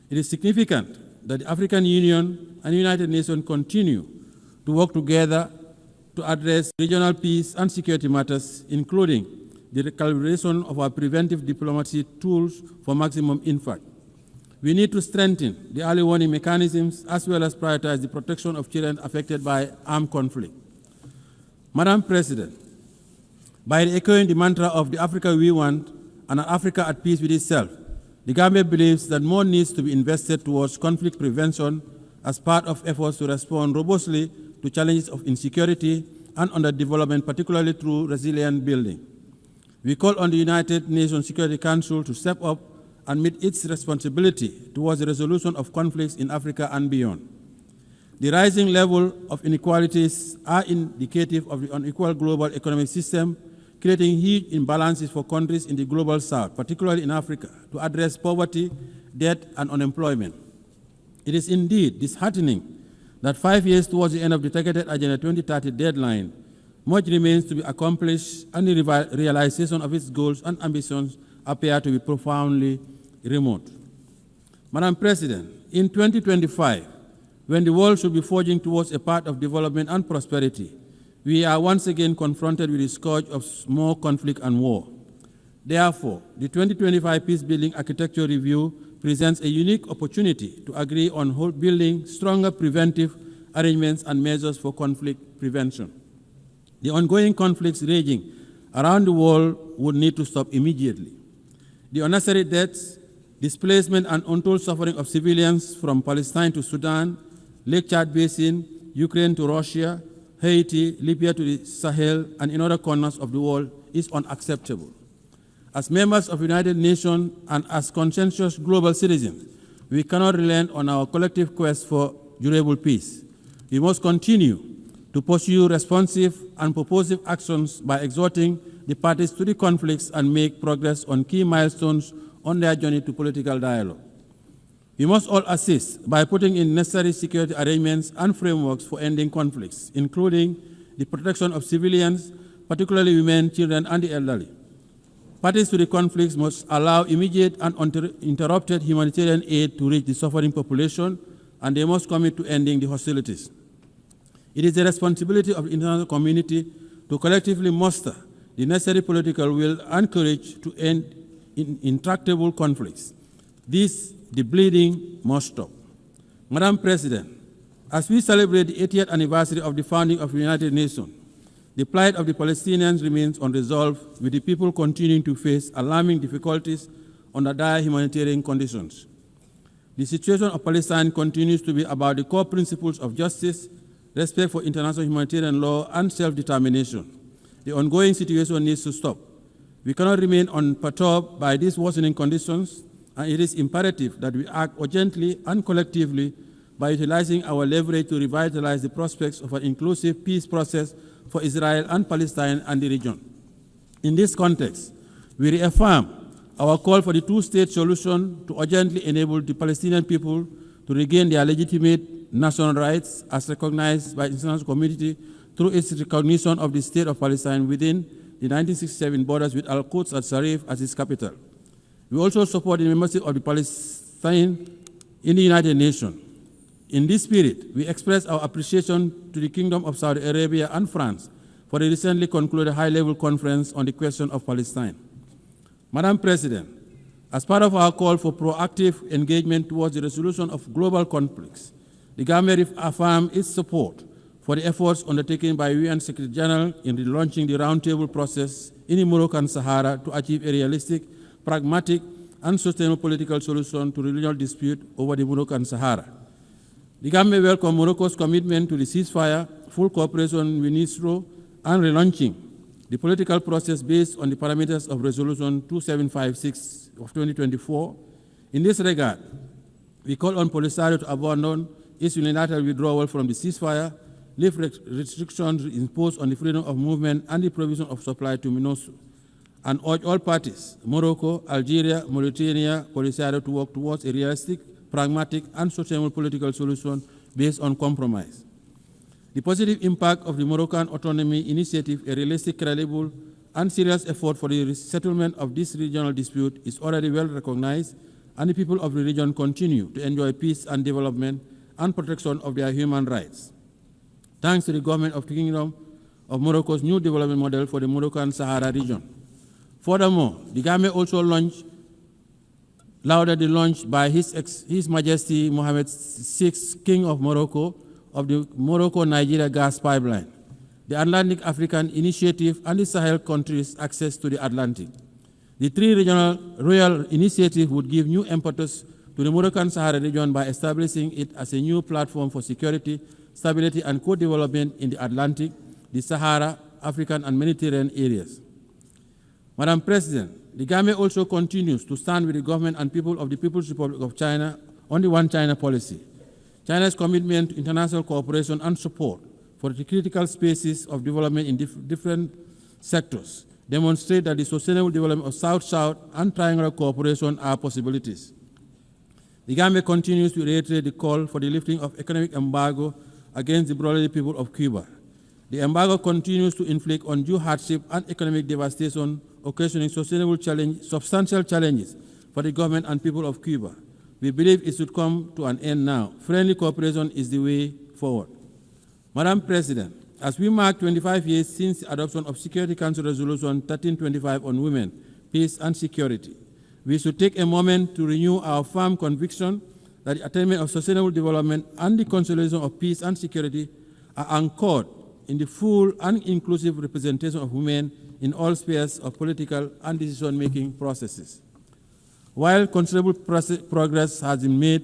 It is significant that the African Union and the United Nations continue to work together to address regional peace and security matters, including the recalibration of our preventive diplomacy tools for maximum impact. We need to strengthen the early warning mechanisms as well as prioritize the protection of children affected by armed conflict. Madam President, by echoing the mantra of the Africa we want and an Africa at peace with itself, the Gambia believes that more needs to be invested towards conflict prevention as part of efforts to respond robustly to challenges of insecurity and underdevelopment, particularly through resilient building. We call on the United Nations Security Council to step up and meet its responsibility towards the resolution of conflicts in Africa and beyond. The rising level of inequalities are indicative of the unequal global economic system, creating huge imbalances for countries in the global south, particularly in Africa, to address poverty, debt, and unemployment. It is indeed disheartening that 5 years towards the end of the targeted Agenda 2030 deadline, much remains to be accomplished and the realization of its goals and ambitions appear to be profoundly remote. Madam President, in 2025, when the world should be forging towards a path of development and prosperity, we are once again confronted with the scourge of more conflict and war. Therefore, the 2025 Peacebuilding Architecture Review presents a unique opportunity to agree on building stronger preventive arrangements and measures for conflict prevention. The ongoing conflicts raging around the world would need to stop immediately. The unnecessary deaths, displacement, and untold suffering of civilians from Palestine to Sudan, Lake Chad Basin, Ukraine to Russia, Haiti, Libya to the Sahel, and in other corners of the world is unacceptable. As members of the United Nations and as conscientious global citizens, we cannot relent on our collective quest for durable peace. We must continue to pursue responsive and purposive actions by exhorting the parties to the conflicts and make progress on key milestones on their journey to political dialogue. We must all assist by putting in necessary security arrangements and frameworks for ending conflicts, including the protection of civilians, particularly women, children, and the elderly. Parties to the conflicts must allow immediate and uninterrupted humanitarian aid to reach the suffering population, and they must commit to ending the hostilities. It is the responsibility of the international community to collectively muster the necessary political will and courage to end intractable conflicts. The bleeding must stop. Madam President, as we celebrate the 80th anniversary of the founding of the United Nations, the plight of the Palestinians remains unresolved, with the people continuing to face alarming difficulties under dire humanitarian conditions. The situation of Palestine continues to be about the core principles of justice, respect for international humanitarian law, and self-determination. The ongoing situation needs to stop. We cannot remain unperturbed by these worsening conditions, and it is imperative that we act urgently and collectively by utilizing our leverage to revitalize the prospects of an inclusive peace process for Israel and Palestine and the region. In this context, we reaffirm our call for the two-state solution to urgently enable the Palestinian people to regain their legitimate national rights as recognized by the international community through its recognition of the state of Palestine within the 1967 borders with Al-Quds al-Sharif as its capital. We also support the membership of the Palestine in the United Nations. In this spirit, we express our appreciation to the Kingdom of Saudi Arabia and France for the recently concluded high-level conference on the question of Palestine. Madam President, as part of our call for proactive engagement towards the resolution of global conflicts, the Gambia affirms its support for the efforts undertaken by UN Secretary General in relaunching the roundtable process in the Moroccan Sahara to achieve a realistic, pragmatic, and sustainable political solution to the regional dispute over the Moroccan Sahara. The Gambia welcomes Morocco's commitment to the ceasefire, full cooperation with NISRO, and relaunching the political process based on the parameters of Resolution 2756 of 2024. In this regard, we call on Polisario to abandon its unilateral withdrawal from the ceasefire, lift restrictions imposed on the freedom of movement and the provision of supply to MINUSO, and urge all parties, Morocco, Algeria, Mauritania, Polisario, to work towards a realistic, pragmatic, and sustainable political solution based on compromise. The positive impact of the Moroccan Autonomy Initiative, a realistic, credible, and serious effort for the settlement of this regional dispute, is already well recognized, and the people of the region continue to enjoy peace and development and protection of their human rights, thanks to the government of the Kingdom of Morocco's new development model for the Moroccan Sahara region. Furthermore, the Gambia also lauded the launch by His Majesty Mohammed VI, King of Morocco, of the Morocco-Nigeria gas pipeline, the Atlantic African Initiative, and the Sahel countries' access to the Atlantic. The three regional royal initiatives would give new impetus to the Moroccan Sahara region by establishing it as a new platform for security, stability, and co-development in the Atlantic, the Sahara, African, and Mediterranean areas. Madam President, the Gambia also continues to stand with the government and people of the People's Republic of China on the One China policy. China's commitment to international cooperation and support for the critical spaces of development in different sectors demonstrate that the sustainable development of South-South and triangular cooperation are possibilities. The Gambia continues to reiterate the call for the lifting of economic embargo against the brotherly people of Cuba. The embargo continues to inflict undue hardship and economic devastation, occasioning substantial challenges for the government and people of Cuba. We believe it should come to an end now. Friendly cooperation is the way forward. Madam President, as we mark 25 years since the adoption of Security Council Resolution 1325 on women, peace, and security, we should take a moment to renew our firm conviction that the attainment of sustainable development and the consolidation of peace and security are anchored in the full and inclusive representation of women in all spheres of political and decision-making processes. While considerable progress has been made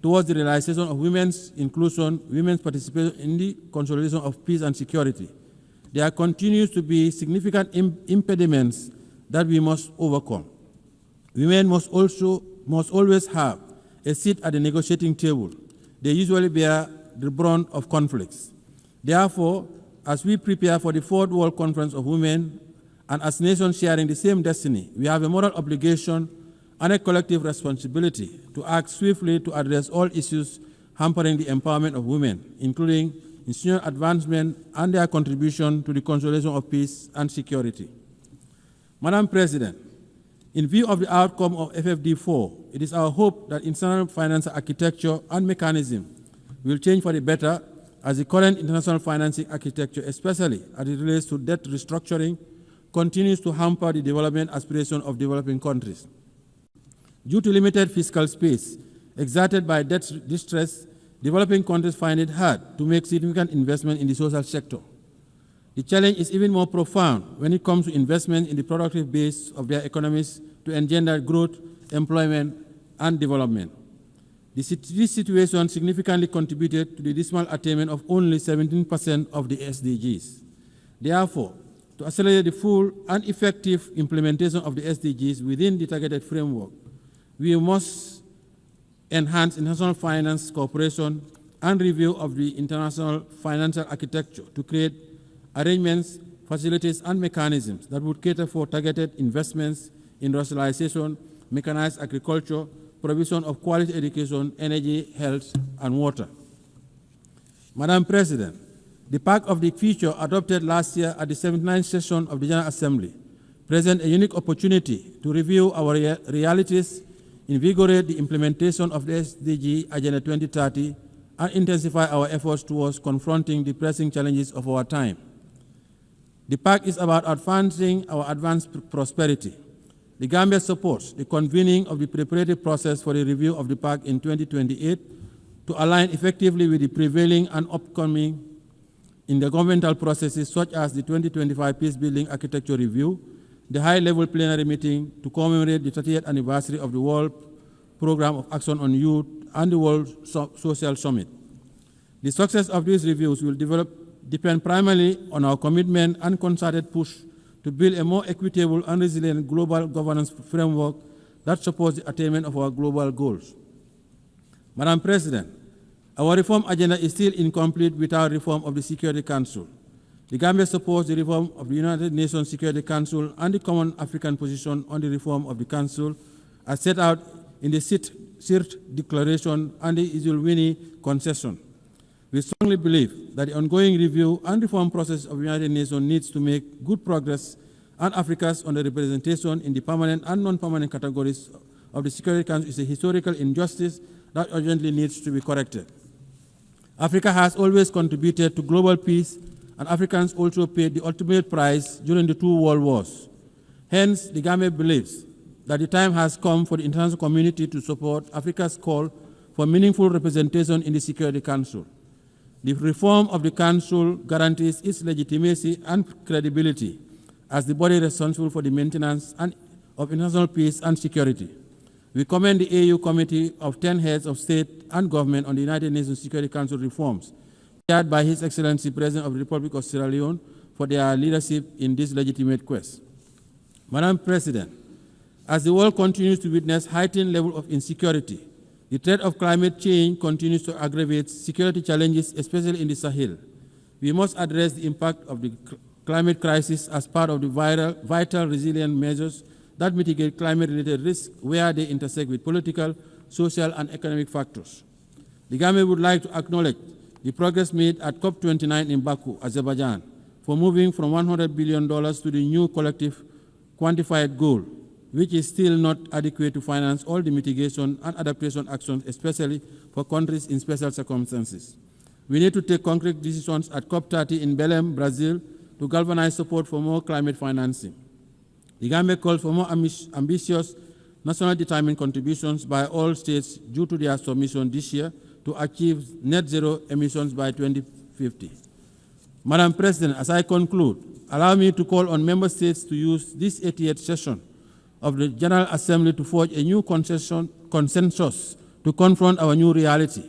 towards the realization of women's inclusion, women's participation in the consolidation of peace and security, there continues to be significant impediments that we must overcome. Women must always have a seat at the negotiating table. They usually bear the brunt of conflicts. Therefore, as we prepare for the Fourth World Conference of Women, and as nations sharing the same destiny, we have a moral obligation and a collective responsibility to act swiftly to address all issues hampering the empowerment of women, including institutional advancement and their contribution to the consolidation of peace and security. Madam President, in view of the outcome of FFD4, it is our hope that international financial architecture and mechanism will change for the better, as the current international financing architecture, especially as it relates to debt restructuring, continues to hamper the development aspirations of developing countries. Due to limited fiscal space exerted by debt distress, developing countries find it hard to make significant investment in the social sector. The challenge is even more profound when it comes to investment in the productive base of their economies to engender growth, employment, and development. This situation significantly contributed to the dismal attainment of only 17% of the SDGs. Therefore, to accelerate the full and effective implementation of the SDGs within the targeted framework, we must enhance international finance cooperation and review of the international financial architecture to create arrangements, facilities, and mechanisms that would cater for targeted investments in industrialization, mechanized agriculture, provision of quality education, energy, health, and water. Madam President, the Pact of the Future adopted last year at the 79th session of the General Assembly presents a unique opportunity to review our realities, invigorate the implementation of the SDG Agenda 2030, and intensify our efforts towards confronting the pressing challenges of our time. The Pact is about advancing our advanced prosperity. The Gambia supports the convening of the preparatory process for the review of the Pact in 2028 to align effectively with the prevailing and upcoming intergovernmental processes such as the 2025 Peacebuilding Architecture Review, the high-level plenary meeting to commemorate the 30th anniversary of the World Programme of Action on Youth and the World Social Summit. The success of these reviews will depend primarily on our commitment and concerted push to build a more equitable and resilient global governance framework that supports the attainment of our global goals. Madam President, our reform agenda is still incomplete without reform of the Security Council. The Gambia supports the reform of the United Nations Security Council and the Common African Position on the reform of the Council as set out in the CIRT Declaration and the Eswatini Concession. We strongly believe that the ongoing review and reform process of the United Nations needs to make good progress, and Africa's underrepresentation in the permanent and non-permanent categories of the Security Council is a historical injustice that urgently needs to be corrected. Africa has always contributed to global peace, and Africans also paid the ultimate price during the 2 world wars. Hence, the Gambia believes that the time has come for the international community to support Africa's call for meaningful representation in the Security Council. The reform of the Council guarantees its legitimacy and credibility as the body responsible for the maintenance of international peace and security. We commend the AU Committee of 10 heads of state and government on the United Nations Security Council reforms, chaired by His Excellency President of the Republic of Sierra Leone, for their leadership in this legitimate quest. Madam President, as the world continues to witness heightened level of insecurity, the threat of climate change continues to aggravate security challenges, especially in the Sahel. We must address the impact of the climate crisis as part of the vital resilient measures that mitigate climate-related risks where they intersect with political, social, and economic factors. The Gambia would like to acknowledge the progress made at COP29 in Baku, Azerbaijan, for moving from $100 billion to the new collective quantified goal, which is still not adequate to finance all the mitigation and adaptation actions, especially for countries in special circumstances. We need to take concrete decisions at COP30 in Belgium, Brazil, to galvanize support for more climate financing. The Gambia calls for more ambitious nationally determined contributions by all states due to their submission this year to achieve net zero emissions by 2050. Madam President, as I conclude, allow me to call on member states to use this 88th session of the General Assembly to forge a new consensus to confront our new reality,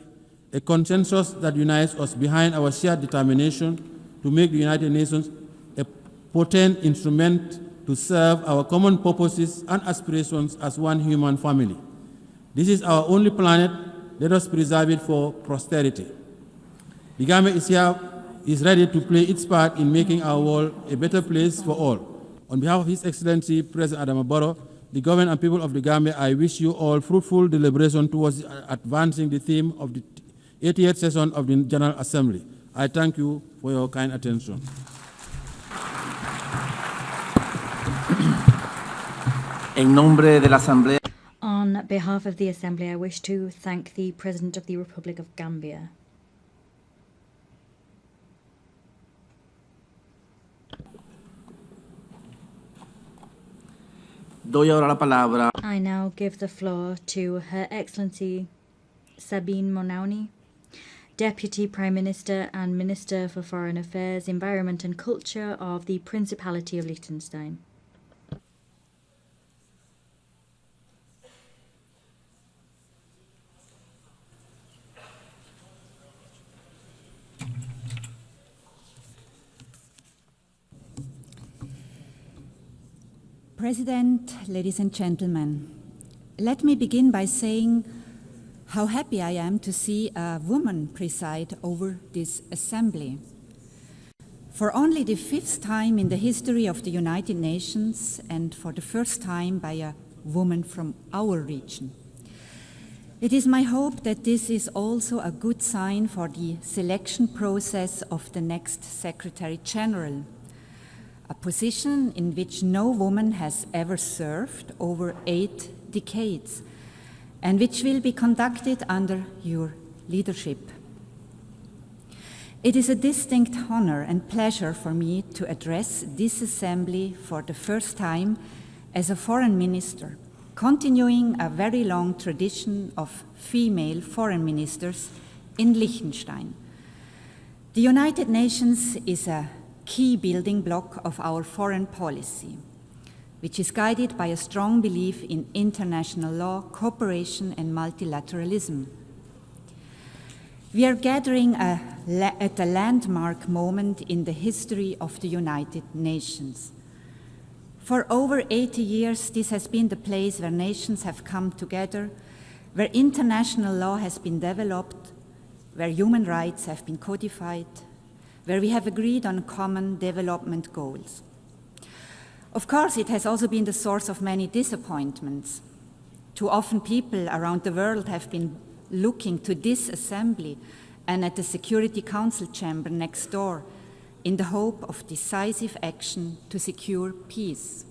a consensus that unites us behind our shared determination to make the United Nations a potent instrument to serve our common purposes and aspirations as one human family. This is our only planet. Let us preserve it for posterity. The Gambia is ready to play its part in making our world a better place for all. On behalf of His Excellency President Adama Barrow, the government and people of the Gambia, I wish you all fruitful deliberation towards advancing the theme of the 88th session of the General Assembly. I thank you for your kind attention. En nombre de la Asamblea. On behalf of the Assembly, I wish to thank the President of the Republic of Gambia. Doy ahora la palabra. I now give the floor to Her Excellency Sabine Monauni, Deputy Prime Minister and Minister for Foreign Affairs, Environment and Culture of the Principality of Liechtenstein. President, ladies and gentlemen, let me begin by saying how happy I am to see a woman preside over this assembly. For only the 5th time in the history of the United Nations, and for the first time by a woman from our region. It is my hope that this is also a good sign for the selection process of the next Secretary General, a position in which no woman has ever served over 8 decades, and which will be conducted under your leadership. It is a distinct honor and pleasure for me to address this assembly for the first time as a foreign minister, continuing a very long tradition of female foreign ministers in Liechtenstein. The United Nations is a key building block of our foreign policy. which is guided by a strong belief in international law, cooperation, and multilateralism. We are gathering at a landmark moment in the history of the United Nations. For over 80 years, this has been the place where nations have come together, where international law has been developed, where human rights have been codified, where we have agreed on common development goals. Of course, it has also been the source of many disappointments. Too often people around the world have been looking to this assembly and at the Security Council chamber next door in the hope of decisive action to secure peace.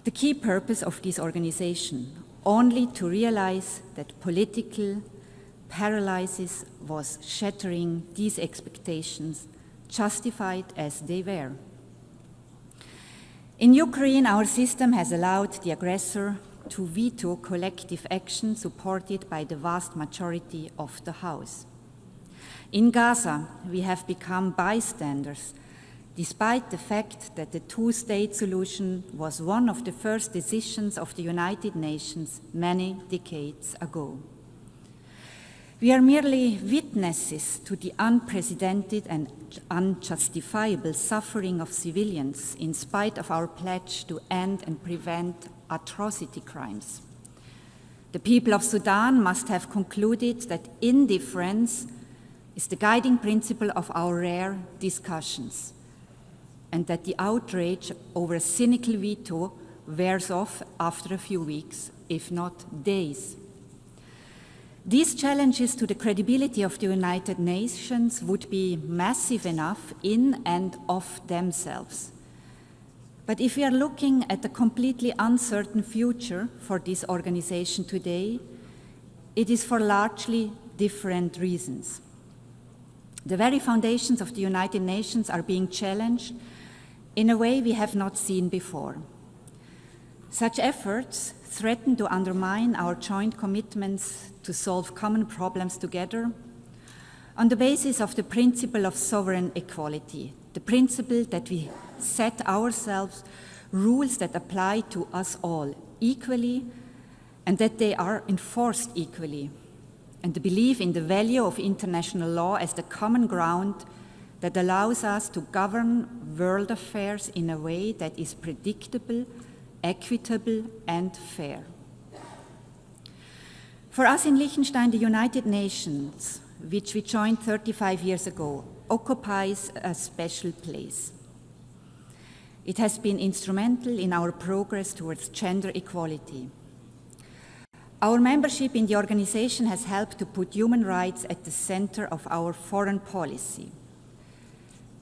The key purpose of this organization, only to realize that political paralysis was shattering these expectations, justified as they were. In Ukraine, our system has allowed the aggressor to veto collective action supported by the vast majority of the House. In Gaza, we have become bystanders, despite the fact that the two-state solution was one of the first decisions of the United Nations many decades ago. We are merely witnesses to the unprecedented and unjustifiable suffering of civilians in spite of our pledge to end and prevent atrocity crimes. The people of Sudan must have concluded that indifference is the guiding principle of our rare discussions, and that the outrage over a cynical veto wears off after a few weeks, if not days. These challenges to the credibility of the United Nations would be massive enough in and of themselves. But if we are looking at a completely uncertain future for this organization today, it is for largely different reasons. The very foundations of the United Nations are being challenged in a way we have not seen before. Such efforts threaten to undermine our joint commitments to solve common problems together on the basis of the principle of sovereign equality, the principle that we set ourselves rules that apply to us all equally and that they are enforced equally, and the belief in the value of international law as the common ground that allows us to govern world affairs in a way that is predictable, equitable, and fair. For us in Liechtenstein, the United Nations, which we joined 35 years ago, occupies a special place. It has been instrumental in our progress towards gender equality. Our membership in the organization has helped to put human rights at the center of our foreign policy.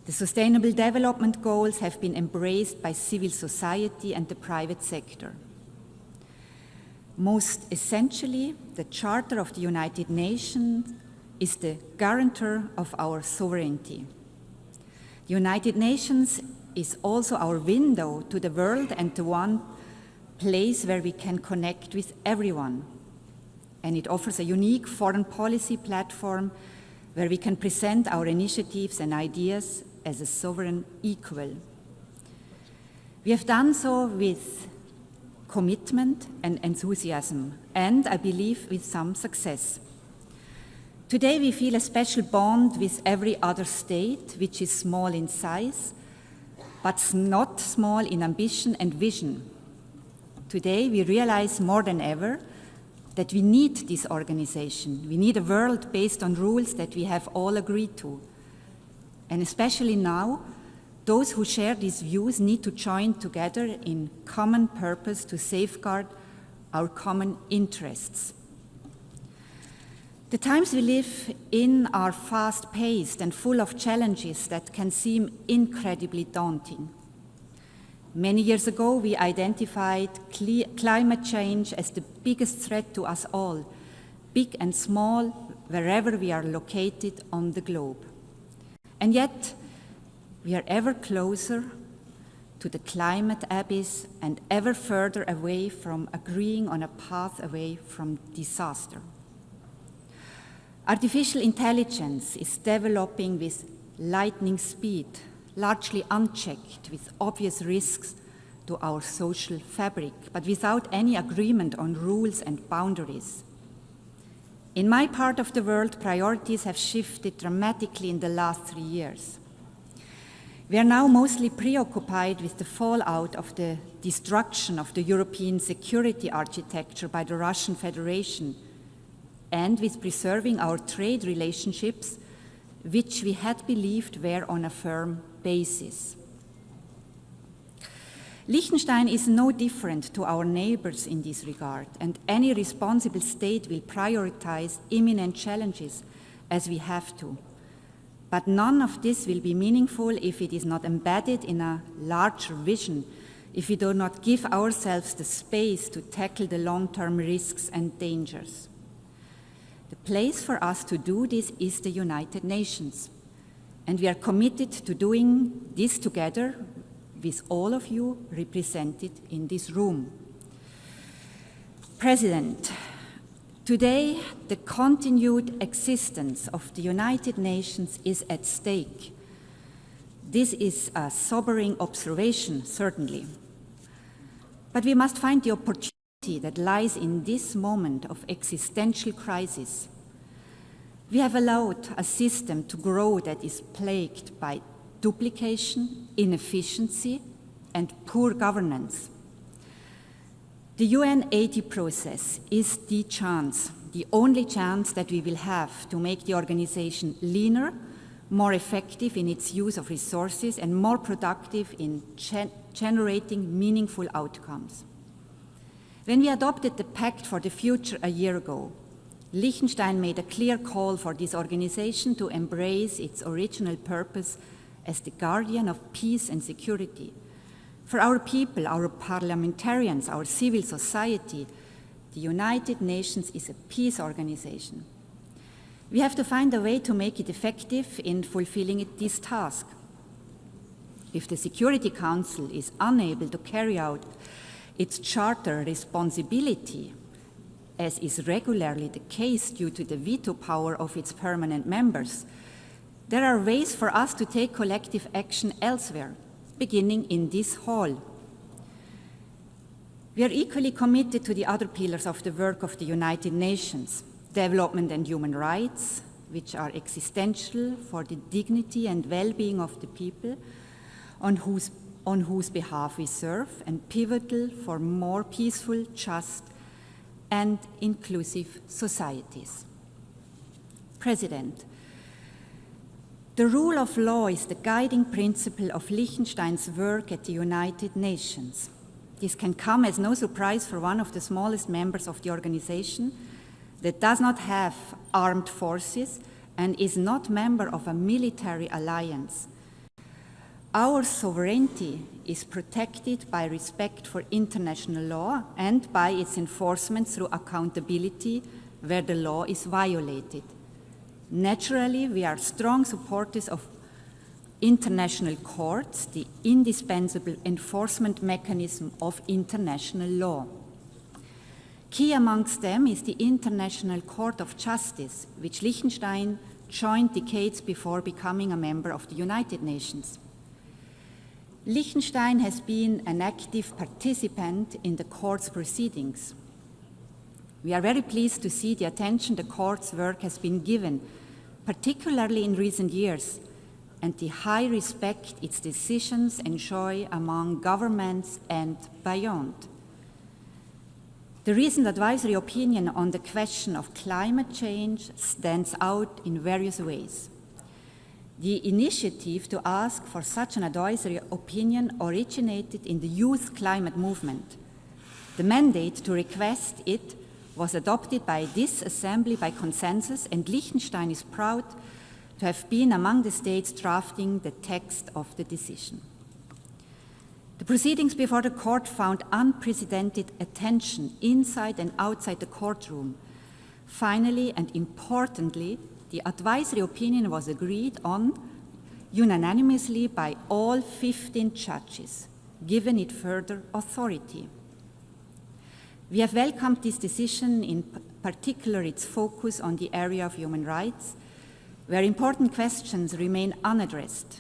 The Sustainable Development Goals have been embraced by civil society and the private sector. Most essentially, the Charter of the United Nations is the guarantor of our sovereignty. The United Nations is also our window to the world and the one place where we can connect with everyone. And it offers a unique foreign policy platform where we can present our initiatives and ideas as a sovereign equal. We have done so with commitment and enthusiasm, and I believe with some success. Today we feel a special bond with every other state, which is small in size, but not small in ambition and vision. Today we realize more than ever that we need this organization. We need a world based on rules that we have all agreed to. And especially now, those who share these views need to join together in common purpose to safeguard our common interests. The times we live in are fast-paced and full of challenges that can seem incredibly daunting. Many years ago, we identified climate change as the biggest threat to us all, big and small, wherever we are located on the globe. And yet, we are ever closer to the climate abyss and ever further away from agreeing on a path away from disaster. Artificial intelligence is developing with lightning speed, largely unchecked, with obvious risks to our social fabric, but without any agreement on rules and boundaries. In my part of the world, priorities have shifted dramatically in the last 3 years. We are now mostly preoccupied with the fallout of the destruction of the European security architecture by the Russian Federation and with preserving our trade relationships, which we had believed were on a firm basis. Liechtenstein is no different to our neighbors in this regard, and any responsible state will prioritize imminent challenges as we have to. But none of this will be meaningful if it is not embedded in a larger vision, if we do not give ourselves the space to tackle the long-term risks and dangers. The place for us to do this is the United Nations, and we are committed to doing this together with all of you represented in this room. President, today, the continued existence of the United Nations is at stake. This is a sobering observation, certainly. But we must find the opportunity that lies in this moment of existential crisis. We have allowed a system to grow that is plagued by duplication, inefficiency, and poor governance. The UN 80 process is the chance, the only chance that we will have to make the organization leaner, more effective in its use of resources, and more productive in generating meaningful outcomes. When we adopted the Pact for the Future a year ago, Liechtenstein made a clear call for this organization to embrace its original purpose as the guardian of peace and security. For our people, our parliamentarians, our civil society, the United Nations is a peace organization. We have to find a way to make it effective in fulfilling this task. If the Security Council is unable to carry out its charter responsibility, as is regularly the case due to the veto power of its permanent members, there are ways for us to take collective action elsewhere, beginning in this hall. We are equally committed to the other pillars of the work of the United Nations, development and human rights, which are existential for the dignity and well-being of the people on whose behalf we serve, and pivotal for more peaceful, just, and inclusive societies. President, the rule of law is the guiding principle of Liechtenstein's work at the United Nations. This can come as no surprise for one of the smallest members of the organization that does not have armed forces and is not member of a military alliance. Our sovereignty is protected by respect for international law and by its enforcement through accountability where the law is violated. Naturally, we are strong supporters of international courts, the indispensable enforcement mechanism of international law. Key amongst them is the International Court of Justice, which Liechtenstein joined decades before becoming a member of the United Nations. Liechtenstein has been an active participant in the court's proceedings. We are very pleased to see the attention the court's work has been given, particularly in recent years, and the high respect its decisions enjoy among governments and beyond. The recent advisory opinion on the question of climate change stands out in various ways. The initiative to ask for such an advisory opinion originated in the youth climate movement. The mandate to request it was adopted by this assembly by consensus, and Liechtenstein is proud to have been among the states drafting the text of the decision. The proceedings before the court found unprecedented attention inside and outside the courtroom. Finally and importantly, the advisory opinion was agreed on unanimously by all 15 judges, giving it further authority. We have welcomed this decision, in particular its focus on the area of human rights, where important questions remain unaddressed,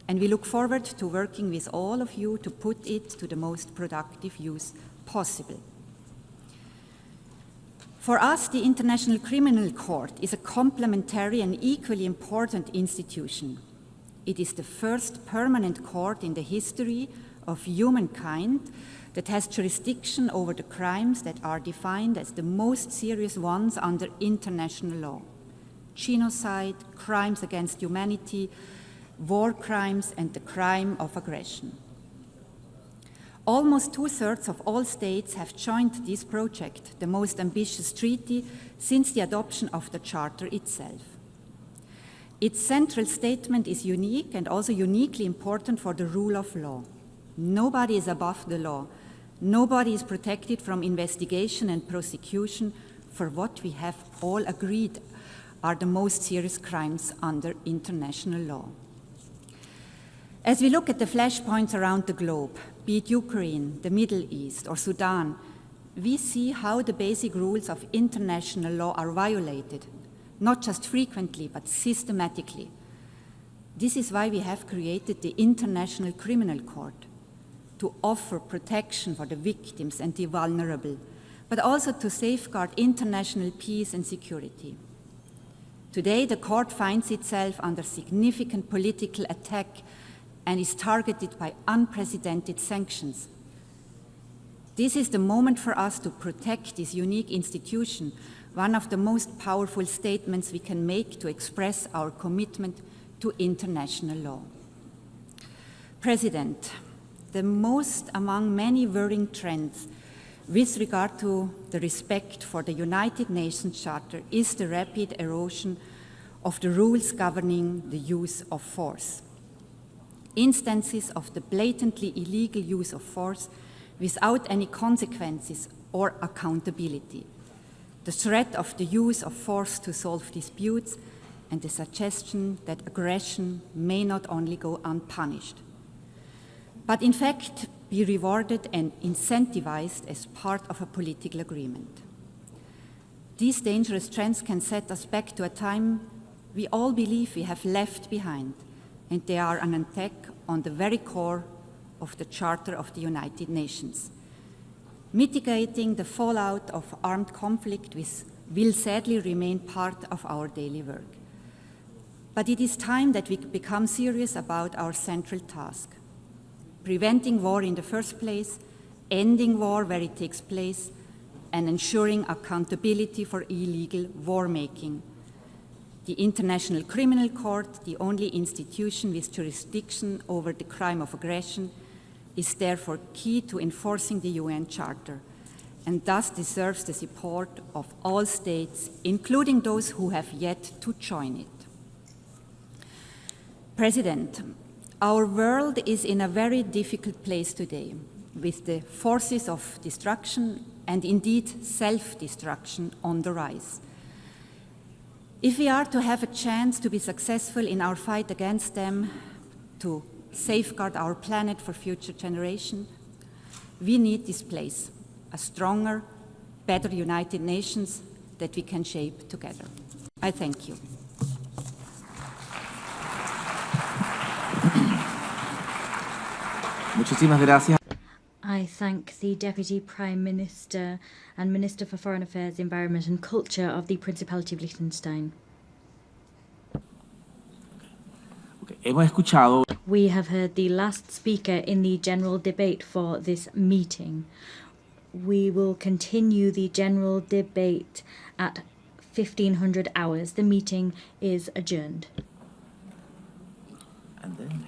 and we look forward to working with all of you to put it to the most productive use possible. For us, the International Criminal Court is a complementary and equally important institution. It is the first permanent court in the history of humankind that has jurisdiction over the crimes that are defined as the most serious ones under international law: genocide, crimes against humanity, war crimes, and the crime of aggression. Almost 2/3 of all states have joined this project, the most ambitious treaty since the adoption of the Charter itself. Its central statement is unique and also uniquely important for the rule of law. Nobody is above the law. Nobody is protected from investigation and prosecution for what we have all agreed are the most serious crimes under international law. As we look at the flashpoints around the globe, be it Ukraine, the Middle East, or Sudan, we see how the basic rules of international law are violated, not just frequently, but systematically. This is why we have created the International Criminal Court, to offer protection for the victims and the vulnerable, but also to safeguard international peace and security. Today, the court finds itself under significant political attack and is targeted by unprecedented sanctions. This is the moment for us to protect this unique institution, one of the most powerful statements we can make to express our commitment to international law. President, the most among many worrying trends with regard to the respect for the United Nations Charter is the rapid erosion of the rules governing the use of force. Instances of the blatantly illegal use of force without any consequences or accountability, the threat of the use of force to solve disputes, and the suggestion that aggression may not only go unpunished, but in fact be rewarded and incentivized as part of a political agreement. These dangerous trends can set us back to a time we all believe we have left behind, and they are an attack on the very core of the Charter of the United Nations. Mitigating the fallout of armed conflict will sadly remain part of our daily work. But it is time that we become serious about our central task: preventing war in the first place, ending war where it takes place, and ensuring accountability for illegal war-making. The International Criminal Court, the only institution with jurisdiction over the crime of aggression, is therefore key to enforcing the UN Charter, and thus deserves the support of all states, including those who have yet to join it. President, our world is in a very difficult place today, with the forces of destruction and indeed self-destruction on the rise. If we are to have a chance to be successful in our fight against them, to safeguard our planet for future generations, we need this place, a stronger, better United Nations that we can shape together. I thank you. Muchísimas gracias. I thank the Deputy Prime Minister and Minister for Foreign Affairs, Environment and Culture of the Principality of Liechtenstein. We have heard the last speaker in the general debate for this meeting. We will continue the general debate at 1500 hours. The meeting is adjourned. And then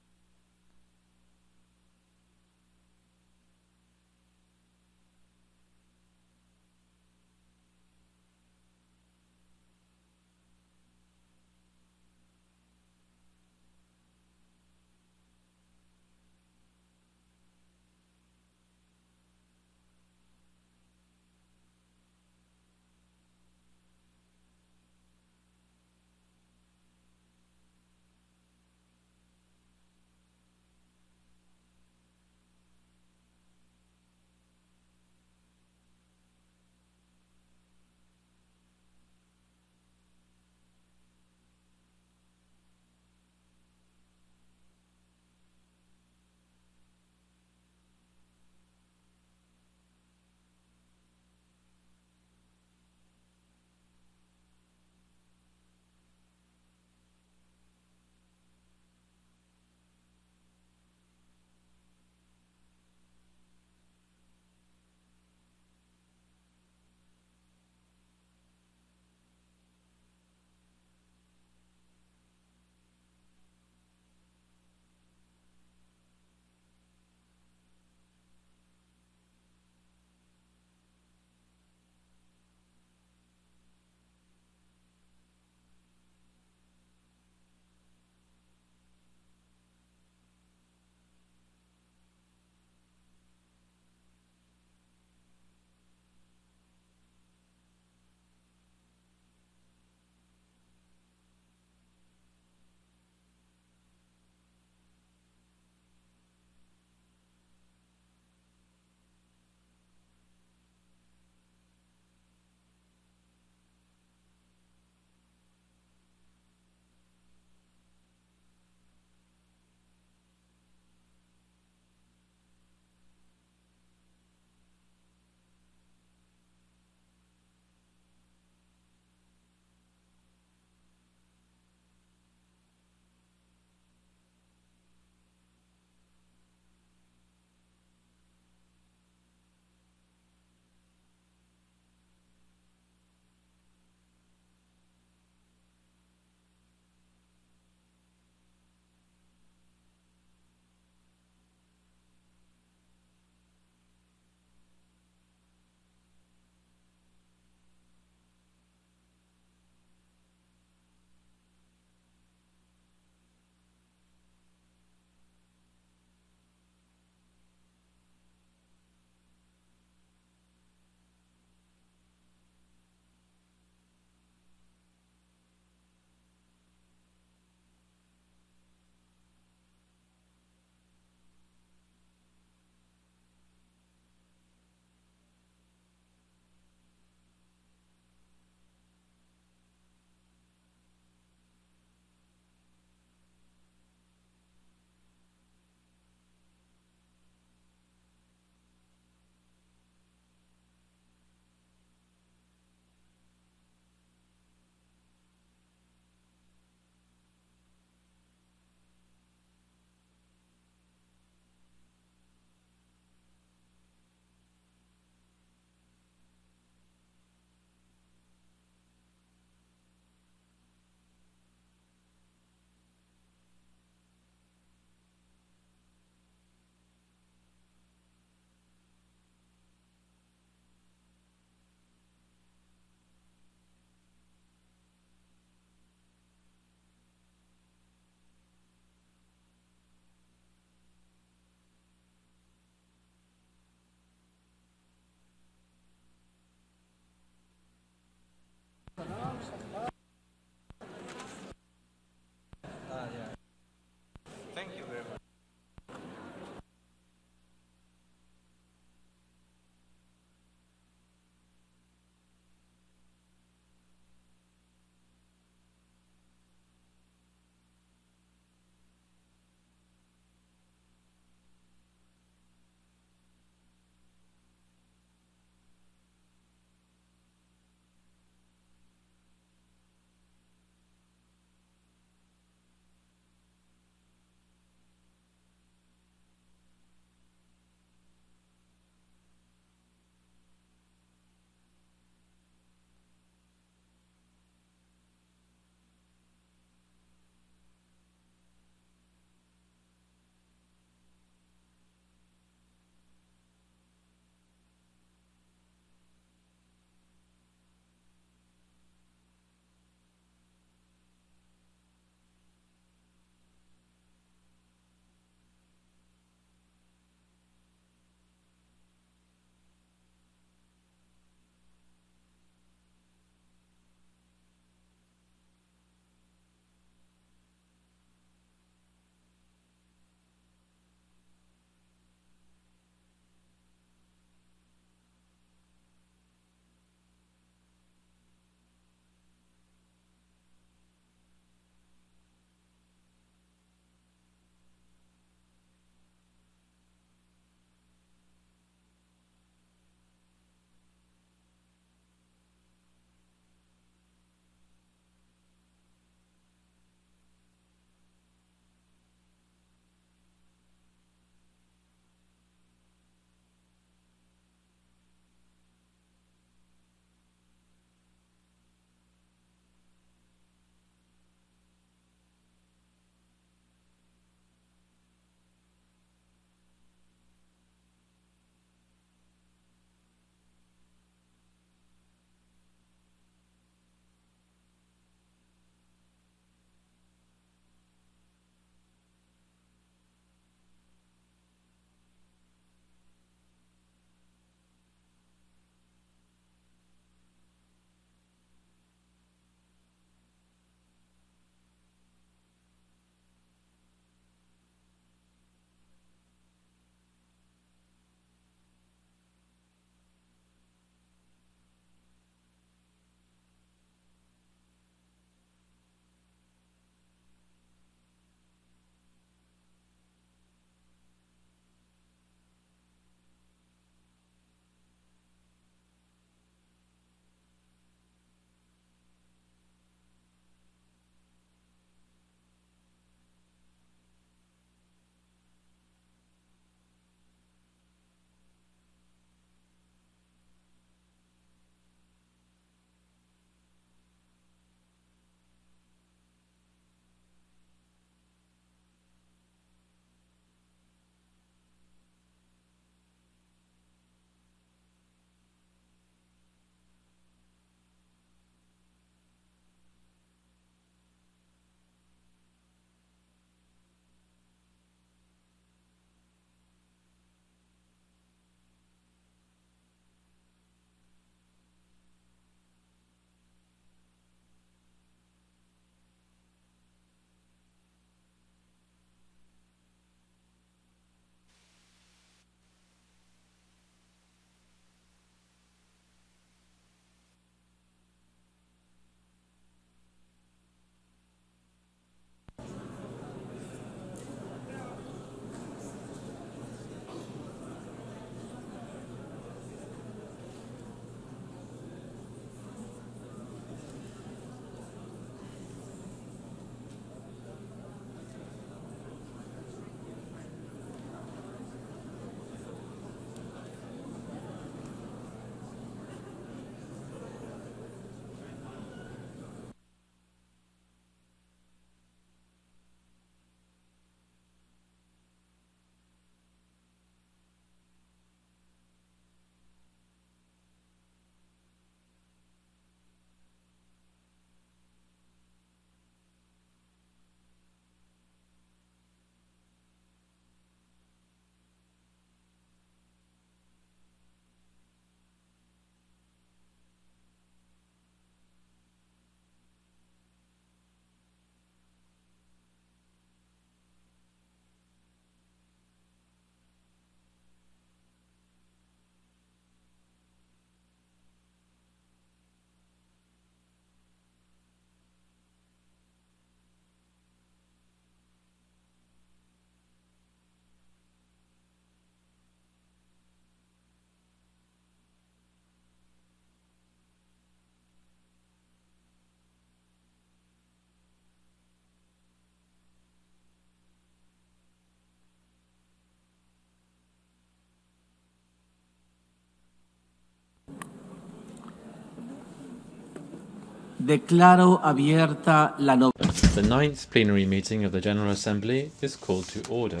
Declaro abierta la The 9th plenary meeting of the General Assembly is called to order.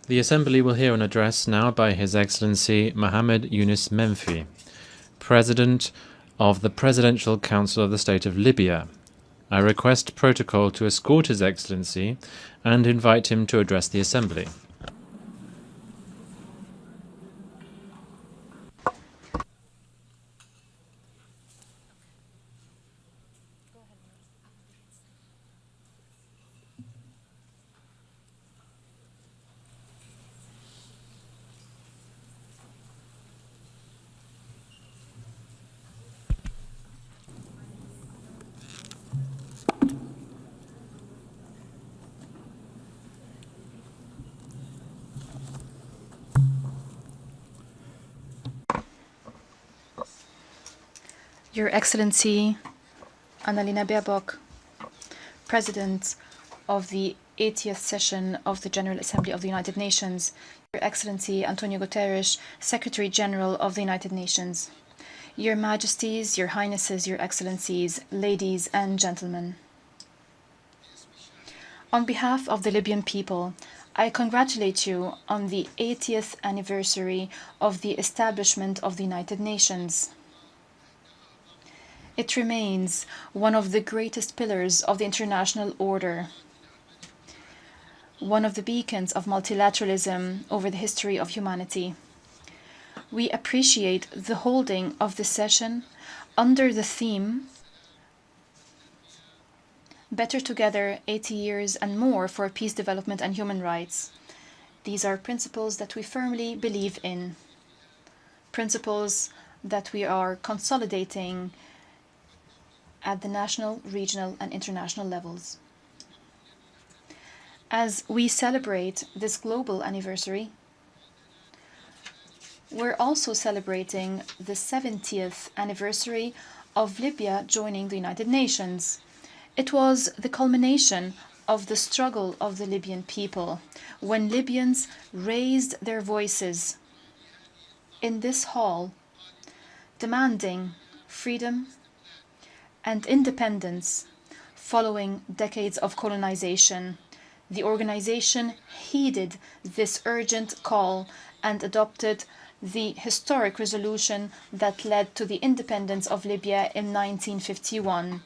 The Assembly will hear an address now by His Excellency Mohammed Yunus Menfi, President of the Presidential Council of the State of Libya. I request protocol to escort His Excellency and invite him to address the Assembly. Your Excellency Annalena Baerbock, President of the 80th session of the General Assembly of the United Nations, Your Excellency Antonio Guterres, Secretary General of the United Nations, Your Majesties, Your Highnesses, Your Excellencies, ladies and gentlemen. On behalf of the Libyan people, I congratulate you on the 80th anniversary of the establishment of the United Nations. It remains one of the greatest pillars of the international order, one of the beacons of multilateralism over the history of humanity. We appreciate the holding of this session under the theme Better Together, 80 Years and More for Peace, Development and Human Rights. These are principles that we firmly believe in, principles that we are consolidating at the national, regional, and international levels. As we celebrate this global anniversary, we're also celebrating the 70th anniversary of Libya joining the United Nations. It was the culmination of the struggle of the Libyan people when Libyans raised their voices in this hall, demanding freedom and independence following decades of colonization. The organization heeded this urgent call and adopted the historic resolution that led to the independence of Libya in 1951,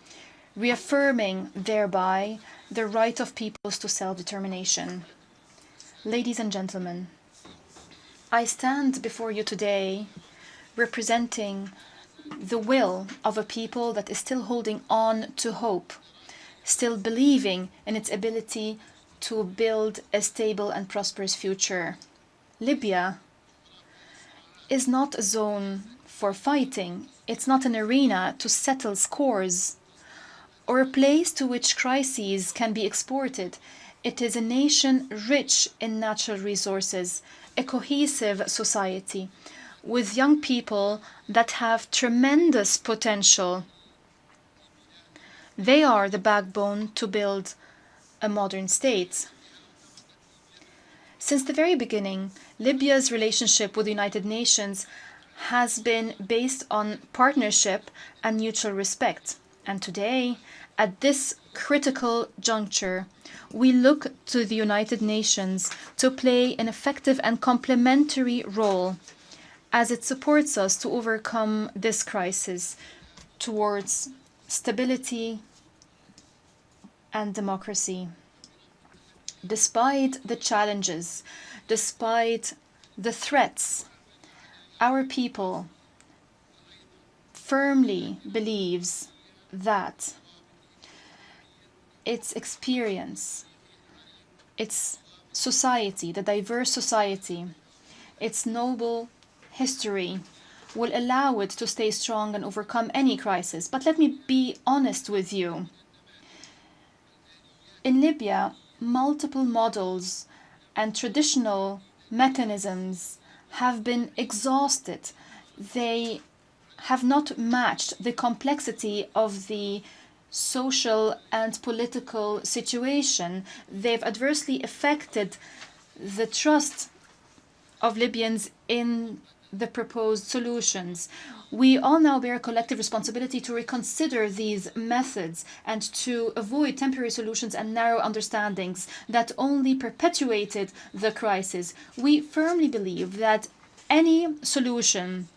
reaffirming thereby the right of peoples to self-determination. Ladies and gentlemen, I stand before you today representing the will of a people that is still holding on to hope, still believing in its ability to build a stable and prosperous future. Libya is not a zone for fighting. It's not an arena to settle scores or a place to which crises can be exported. It is a nation rich in natural resources, a cohesive society, with young people that have tremendous potential. They are the backbone to build a modern state. Since the very beginning, Libya's relationship with the United Nations has been based on partnership and mutual respect. And today, at this critical juncture, we look to the United Nations to play an effective and complementary role as it supports us to overcome this crisis towards stability and democracy. Despite the challenges, despite the threats, our people firmly believes that its experience, its society, the diverse society, its noble history will allow it to stay strong and overcome any crisis. But let me be honest with you. In Libya, multiple models and traditional mechanisms have been exhausted. They have not matched the complexity of the social and political situation. They've adversely affected the trust of Libyans in the proposed solutions. We all now bear a collective responsibility to reconsider these methods and to avoid temporary solutions and narrow understandings that only perpetuated the crisis. We firmly believe that any solution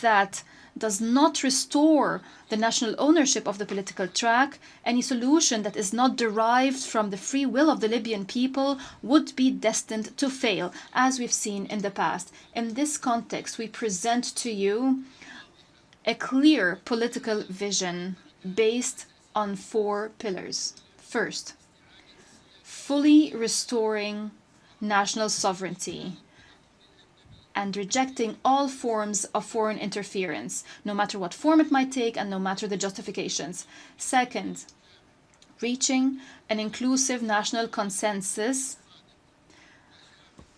that does not restore the national ownership of the political track, any solution that is not derived from the free will of the Libyan people would be destined to fail, as we've seen in the past. In this context, we present to you a clear political vision based on 4 pillars. First, fully restoring national sovereignty and rejecting all forms of foreign interference, no matter what form it might take and no matter the justifications. Second, reaching an inclusive national consensus.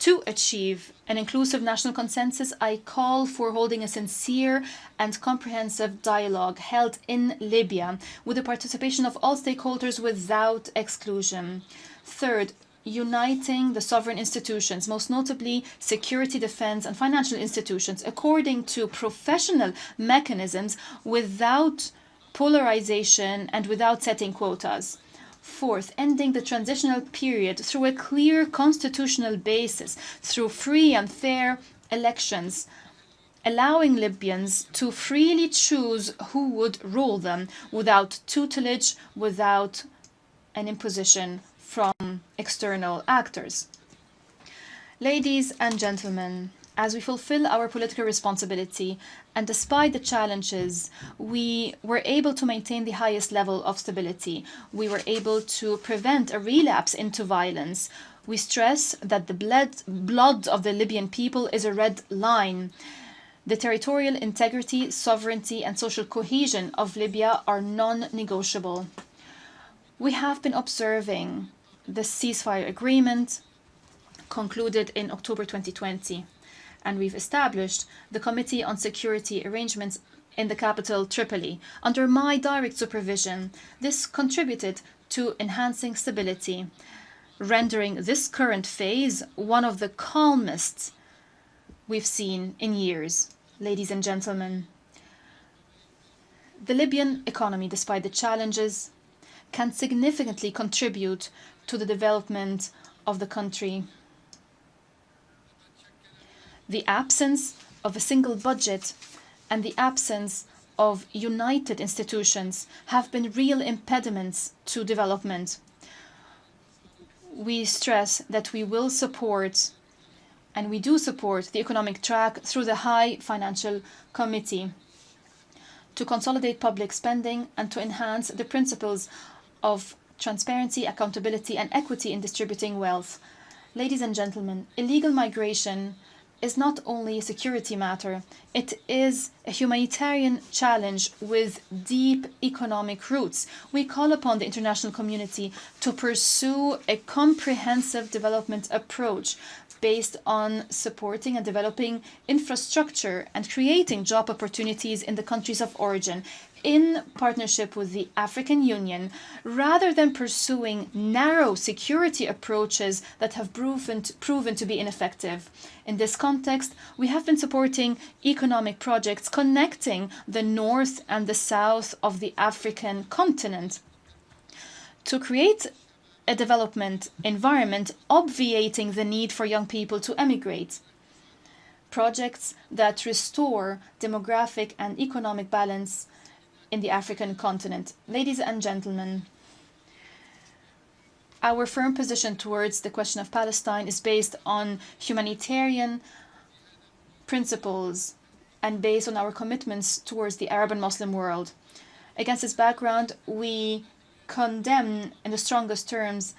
To achieve an inclusive national consensus, I call for holding a sincere and comprehensive dialogue held in Libya with the participation of all stakeholders without exclusion. Third, uniting the sovereign institutions, most notably security, defense, and financial institutions, according to professional mechanisms without polarization and without setting quotas. Fourth, ending the transitional period through a clear constitutional basis, through free and fair elections, allowing Libyans to freely choose who would rule them without tutelage, without an imposition from external actors. Ladies and gentlemen, as we fulfill our political responsibility, and despite the challenges, we were able to maintain the highest level of stability. We were able to prevent a relapse into violence. We stress that the blood of the Libyan people is a red line. The territorial integrity, sovereignty, and social cohesion of Libya are non-negotiable. We have been observing the ceasefire agreement concluded in October 2020, and we've established the Committee on Security Arrangements in the capital, Tripoli. Under my direct supervision, this contributed to enhancing stability, rendering this current phase one of the calmest we've seen in years. Ladies and gentlemen, the Libyan economy, despite the challenges, can significantly contribute to the development of the country. The absence of a single budget and the absence of united institutions have been real impediments to development. We stress that we will support, and we do support, the economic track through the High Financial Committee to consolidate public spending and to enhance the principles of transparency, accountability, and equity in distributing wealth. Ladies and gentlemen, illegal migration is not only a security matter, it is a humanitarian challenge with deep economic roots. We call upon the international community to pursue a comprehensive development approach based on supporting and developing infrastructure and creating job opportunities in the countries of origin, in partnership with the African Union, rather than pursuing narrow security approaches that have proven to be ineffective. In this context, we have been supporting economic projects connecting the north and the south of the African continent to create a development environment obviating the need for young people to emigrate. Projects that restore demographic and economic balance in the African continent. Ladies and gentlemen, our firm position towards the question of Palestine is based on humanitarian principles and based on our commitments towards the Arab and Muslim world. Against this background, we condemn in the strongest terms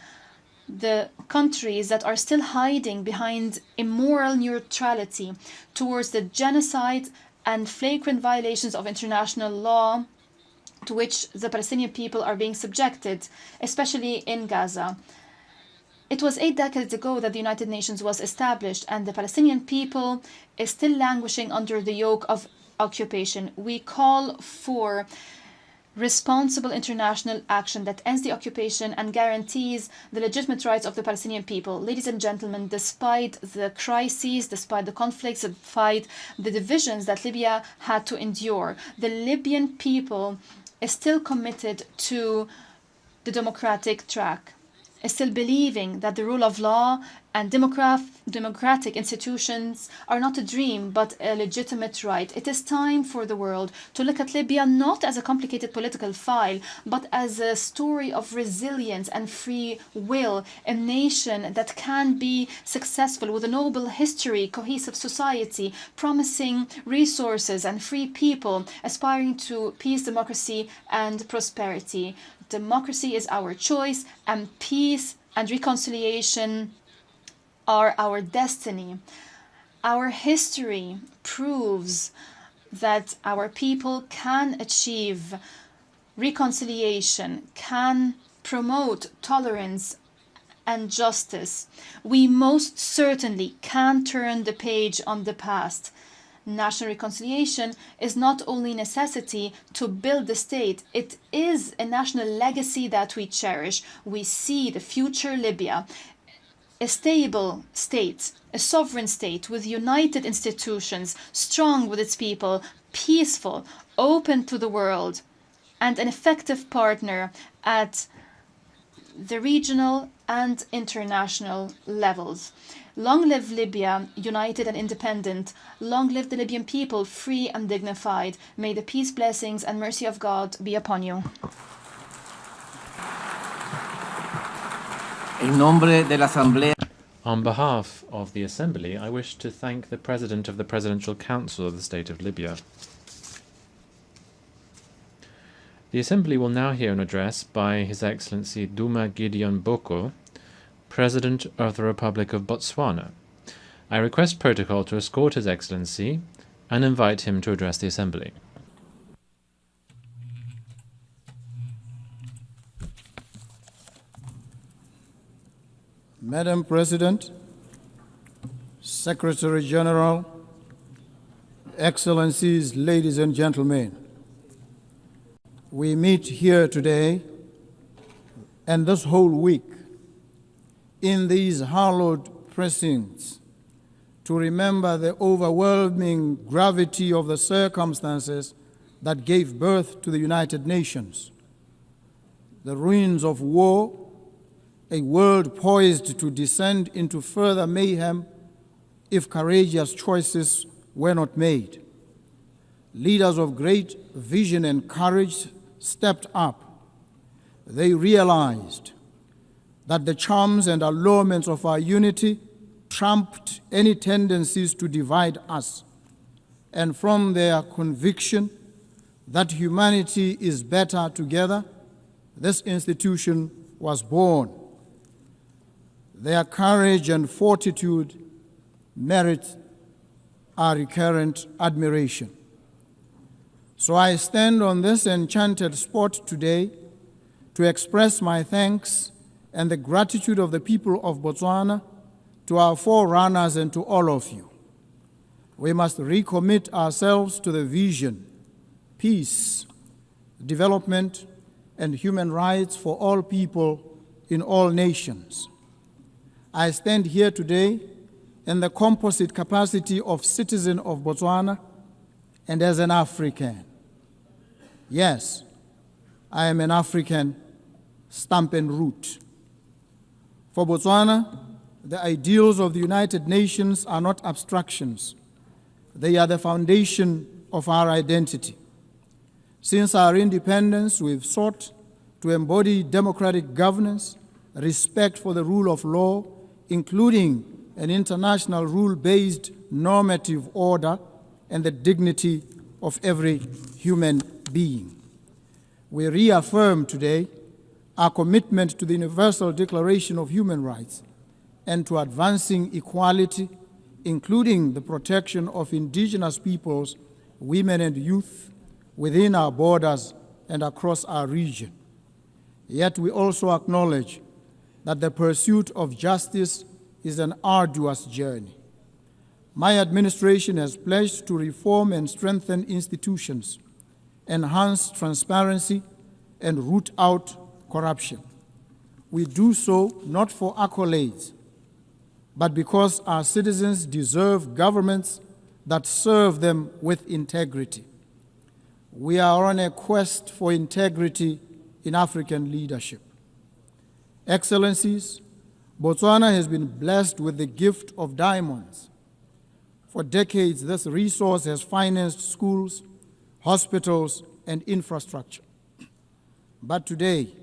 the countries that are still hiding behind immoral neutrality towards the genocide and flagrant violations of international law to which the Palestinian people are being subjected, especially in Gaza. It was 8 decades ago that the United Nations was established, and the Palestinian people is still languishing under the yoke of occupation. We call for responsible international action that ends the occupation and guarantees the legitimate rights of the Palestinian people. Ladies and gentlemen, despite the crises, despite the conflicts, despite the divisions that Libya had to endure, the Libyan people is still committed to the democratic track, is still believing that the rule of law and democratic institutions are not a dream but a legitimate right. It is time for the world to look at Libya not as a complicated political file, but as a story of resilience and free will, a nation that can be successful with a noble history, cohesive society, promising resources and free people, aspiring to peace, democracy, and prosperity. Democracy is our choice, and peace and reconciliation are our destiny. Our history proves that our people can achieve reconciliation, can promote tolerance and justice. We most certainly can turn the page on the past. National reconciliation is not only a necessity to build the state, it is a national legacy that we cherish. We see the future Libya, a stable state, a sovereign state with united institutions, strong with its people, peaceful, open to the world, and an effective partner at the regional and international levels. Long live Libya, united and independent. Long live the Libyan people, free and dignified. May the peace, blessings, and mercy of God be upon you. On behalf of the Assembly, I wish to thank the President of the Presidential Council of the State of Libya. The Assembly will now hear an address by His Excellency Duma Gideon Boko, President of the Republic of Botswana. I request protocol to escort His Excellency and invite him to address the Assembly. Madam President, Secretary General, Excellencies, ladies and gentlemen, we meet here today and this whole week in these hallowed precincts to remember the overwhelming gravity of the circumstances that gave birth to the United Nations, the ruins of war, a world poised to descend into further mayhem if courageous choices were not made. Leaders of great vision and courage stepped up. They realized that the charms and allurements of our unity trumped any tendencies to divide us, and from their conviction that humanity is better together, this institution was born. Their courage and fortitude merit our recurrent admiration. So I stand on this enchanted spot today to express my thanks and the gratitude of the people of Botswana to our forerunners and to all of you. We must recommit ourselves to the vision, peace, development, and human rights for all people in all nations. I stand here today in the composite capacity of citizen of Botswana and as an African. Yes, I am an African, stamp and root. For Botswana, the ideals of the United Nations are not abstractions. They are the foundation of our identity. Since our independence, we've sought to embody democratic governance, respect for the rule of law, including an international rule-based normative order, and the dignity of every human being. We reaffirm today our commitment to the Universal Declaration of Human Rights and to advancing equality, including the protection of indigenous peoples, women and youth within our borders and across our region. Yet we also acknowledge that the pursuit of justice is an arduous journey. My administration has pledged to reform and strengthen institutions, enhance transparency, and root out corruption. We do so not for accolades, but because our citizens deserve governments that serve them with integrity. We are on a quest for integrity in African leadership. Excellencies, Botswana has been blessed with the gift of diamonds. For decades, this resource has financed schools, hospitals, and infrastructure. But today,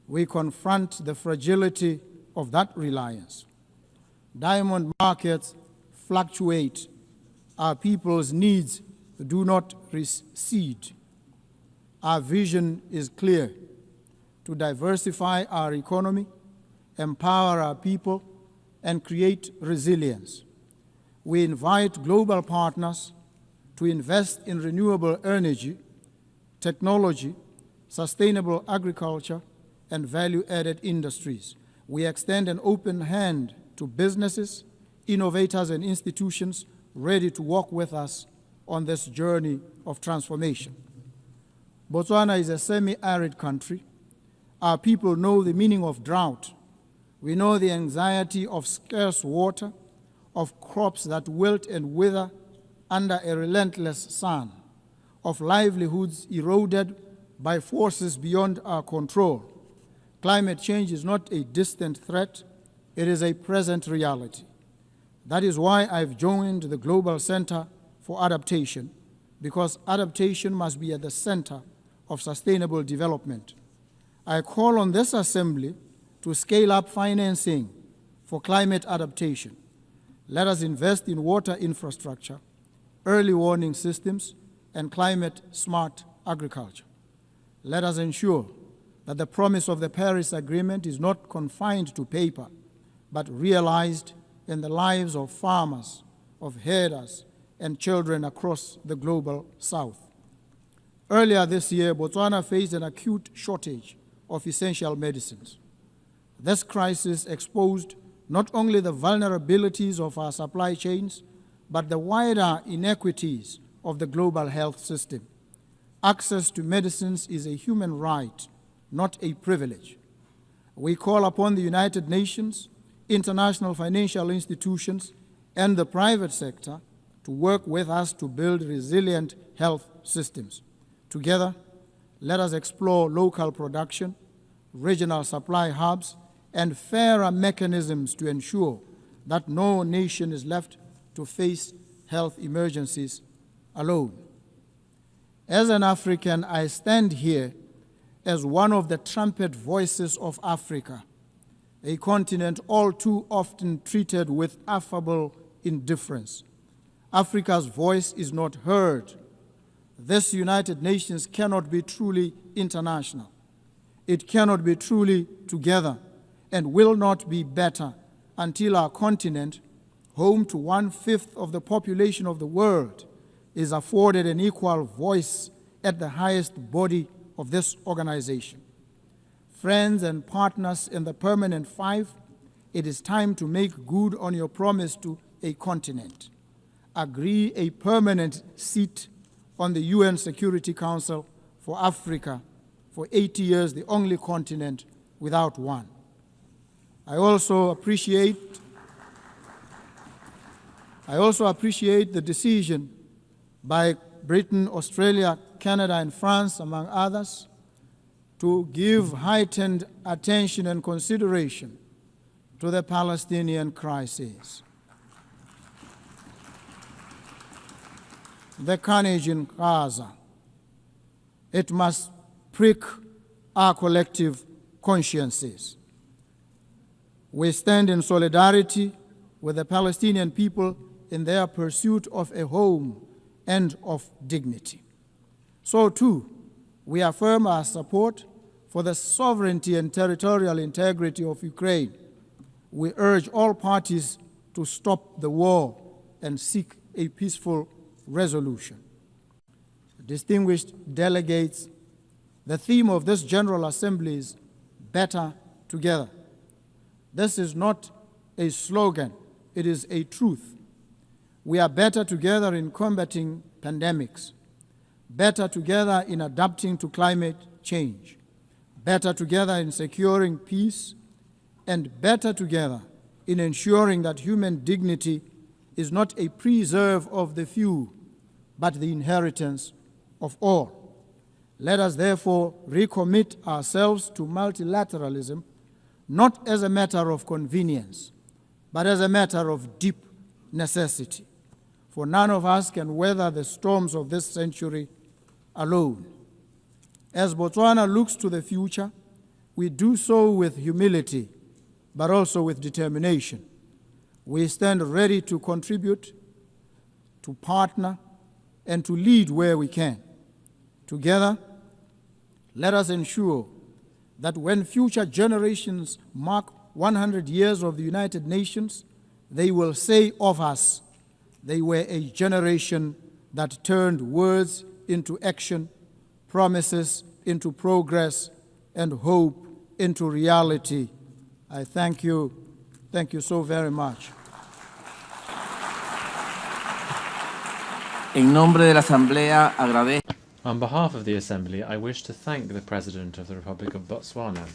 we confront the fragility of that reliance. Diamond markets fluctuate. Our people's needs do not recede. Our vision is clear: to diversify our economy, empower our people, and create resilience. We invite global partners to invest in renewable energy, technology, sustainable agriculture, and value-added industries. We extend an open hand to businesses, innovators, and institutions ready to work with us on this journey of transformation. Botswana is a semi-arid country. Our people know the meaning of drought. We know the anxiety of scarce water, of crops that wilt and wither under a relentless sun, of livelihoods eroded by forces beyond our control. Climate change is not a distant threat, it is a present reality. That is why I've joined the Global Center for Adaptation, because adaptation must be at the center of sustainable development. I call on this Assembly to scale up financing for climate adaptation. Let us invest in water infrastructure, early warning systems, and climate-smart agriculture. Let us ensure that the promise of the Paris Agreement is not confined to paper, but realized in the lives of farmers, of herders, and children across the global South. Earlier this year, Botswana faced an acute shortage of essential medicines. This crisis exposed not only the vulnerabilities of our supply chains, but the wider inequities of the global health system. Access to medicines is a human right, not a privilege. We call upon the United Nations, international financial institutions, and the private sector to work with us to build resilient health systems. Together, let us explore local production, regional supply hubs, and fairer mechanisms to ensure that no nation is left to face health emergencies alone. As an African, I stand here as one of the trumpet voices of Africa, a continent all too often treated with affable indifference. Africa's voice is not heard. This United Nations cannot be truly international. It cannot be truly together and will not be better until our continent, home to 1/5 of the population of the world, is afforded an equal voice at the highest body of this organization. Friends and partners in the Permanent Five, it is time to make good on your promise to a continent. Agree a permanent seat on the UN Security Council for Africa for 80 years, the only continent without one. I also appreciate the decision by Britain, Australia, Canada, and France, among others, to give heightened attention and consideration to the Palestinian crisis. The carnage in Gaza, it must prick our collective consciences. We stand in solidarity with the Palestinian people in their pursuit of a home and of dignity. So too, we affirm our support for the sovereignty and territorial integrity of Ukraine. We urge all parties to stop the war and seek a peaceful resolution. Distinguished delegates, the theme of this General Assembly is better together. This is not a slogan, it is a truth. We are better together in combating pandemics, better together in adapting to climate change, better together in securing peace, and better together in ensuring that human dignity is not a preserve of the few, but the inheritance of all. Let us therefore recommit ourselves to multilateralism, not as a matter of convenience, but as a matter of deep necessity. For none of us can weather the storms of this century alone. As Botswana looks to the future, we do so with humility, but also with determination. We stand ready to contribute, to partner, and to lead where we can. Together, let us ensure that when future generations mark 100 years of the United Nations, they will say of us, they were a generation that turned words into action, promises into progress, and hope into reality. I thank you. Thank you so very much. En nombre de la Asamblea, agradezco. On behalf of the Assembly, I wish to thank the President of the Republic of Botswana.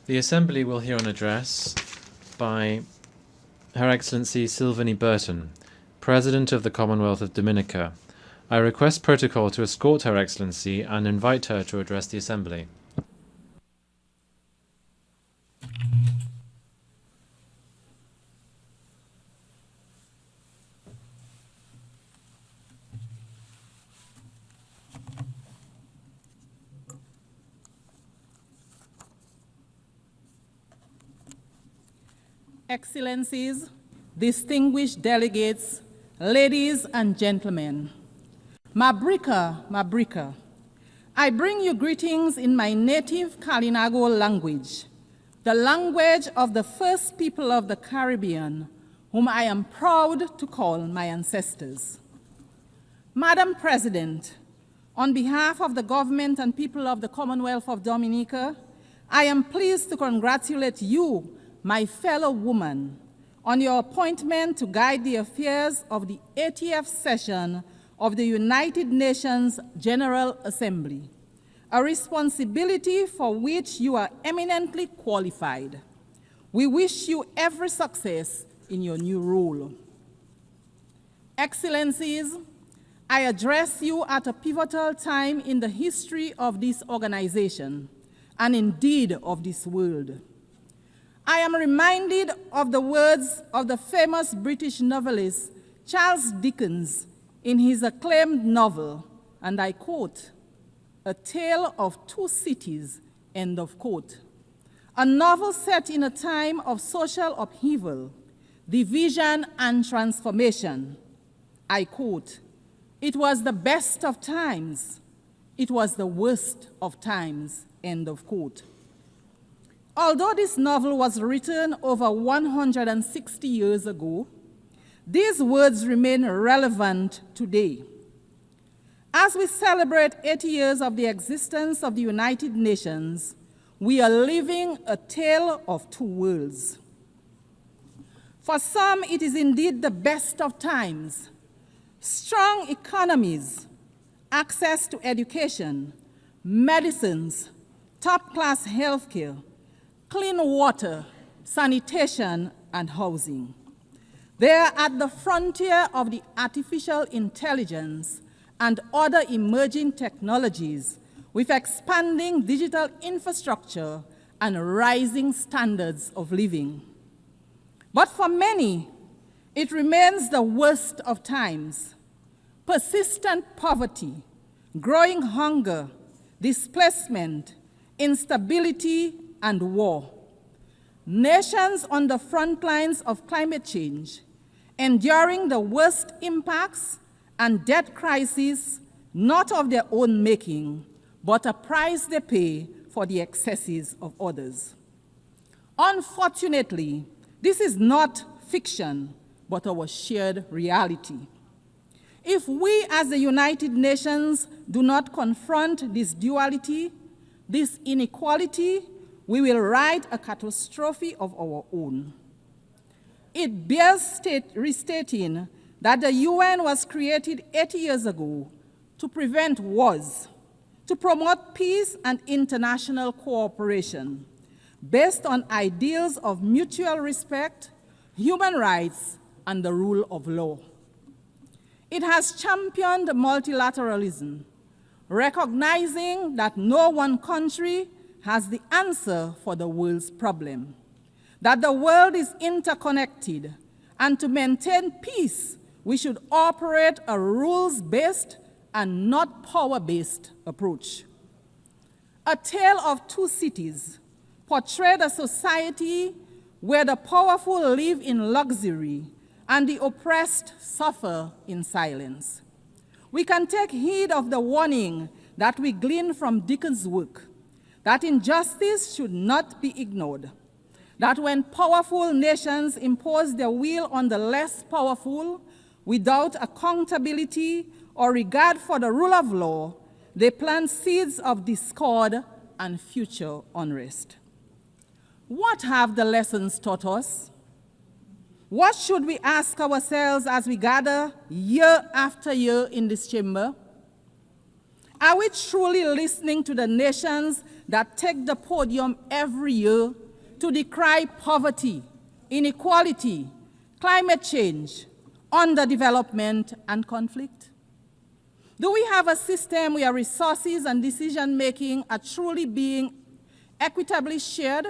The Assembly will hear an address by Her Excellency Sylvanie Burton, President of the Commonwealth of Dominica. I request protocol to escort Her Excellency and invite her to address the Assembly. Excellencies, distinguished delegates, ladies and gentlemen, Mabrika, I bring you greetings in my native Kalinago language, the language of the first people of the Caribbean, whom I am proud to call my ancestors. Madam President, on behalf of the government and people of the Commonwealth of Dominica, I am pleased to congratulate you, my fellow woman, on your appointment to guide the affairs of the 80th session of the United Nations General Assembly, a responsibility for which you are eminently qualified. We wish you every success in your new role. Excellencies, I address you at a pivotal time in the history of this organization, and indeed of this world. I am reminded of the words of the famous British novelist Charles Dickens in his acclaimed novel, and I quote, "A Tale of Two Cities," end of quote. A novel set in a time of social upheaval, division, and transformation. I quote, "It was the best of times, it was the worst of times," end of quote. Although this novel was written over 160 years ago, these words remain relevant today. As we celebrate 80 years of the existence of the United Nations, we are living a tale of two worlds. For some, it is indeed the best of times. Strong economies, access to education, medicines, top-class healthcare, clean water, sanitation, and housing. They are at the frontier of the artificial intelligence and other emerging technologies with expanding digital infrastructure and rising standards of living. But for many, it remains the worst of times. Persistent poverty, growing hunger, displacement, instability, and war. Nations on the front lines of climate change, enduring the worst impacts and debt crises, not of their own making, but a price they pay for the excesses of others. Unfortunately, this is not fiction, but our shared reality. If we as the United Nations do not confront this duality, this inequality, we will write a catastrophe of our own. It bears restating that the UN was created 80 years ago to prevent wars, to promote peace and international cooperation based on ideals of mutual respect, human rights, and the rule of law. It has championed multilateralism, recognizing that no one country has the answer for the world's problem, that the world is interconnected, and to maintain peace, we should operate a rules-based and not power-based approach. A Tale of Two Cities portrayed a society where the powerful live in luxury and the oppressed suffer in silence. We can take heed of the warning that we glean from Dickens' work, that injustice should not be ignored, that when powerful nations impose their will on the less powerful without accountability or regard for the rule of law, they plant seeds of discord and future unrest. What have the lessons taught us? What should we ask ourselves as we gather year after year in this chamber? Are we truly listening to the nations that take the podium every year to decry poverty, inequality, climate change, underdevelopment, and conflict? Do we have a system where resources and decision-making are truly being equitably shared,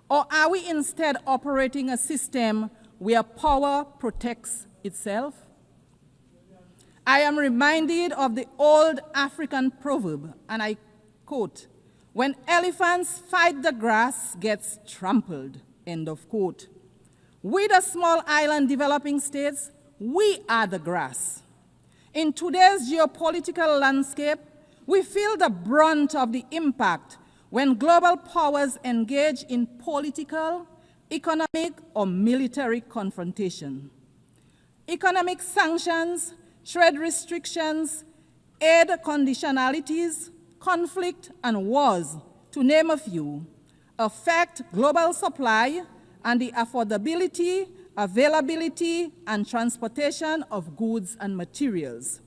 or are we instead operating a system where power protects itself? I am reminded of the old African proverb, and I quote, "When elephants fight, the grass gets trampled," end of quote. We, the small island developing states, we are the grass. In today's geopolitical landscape, we feel the brunt of the impact when global powers engage in political, economic, or military confrontation. Economic sanctions, trade restrictions, aid conditionalities, conflict, and wars, to name a few, affect global supply and the affordability, availability, and transportation of goods and materials.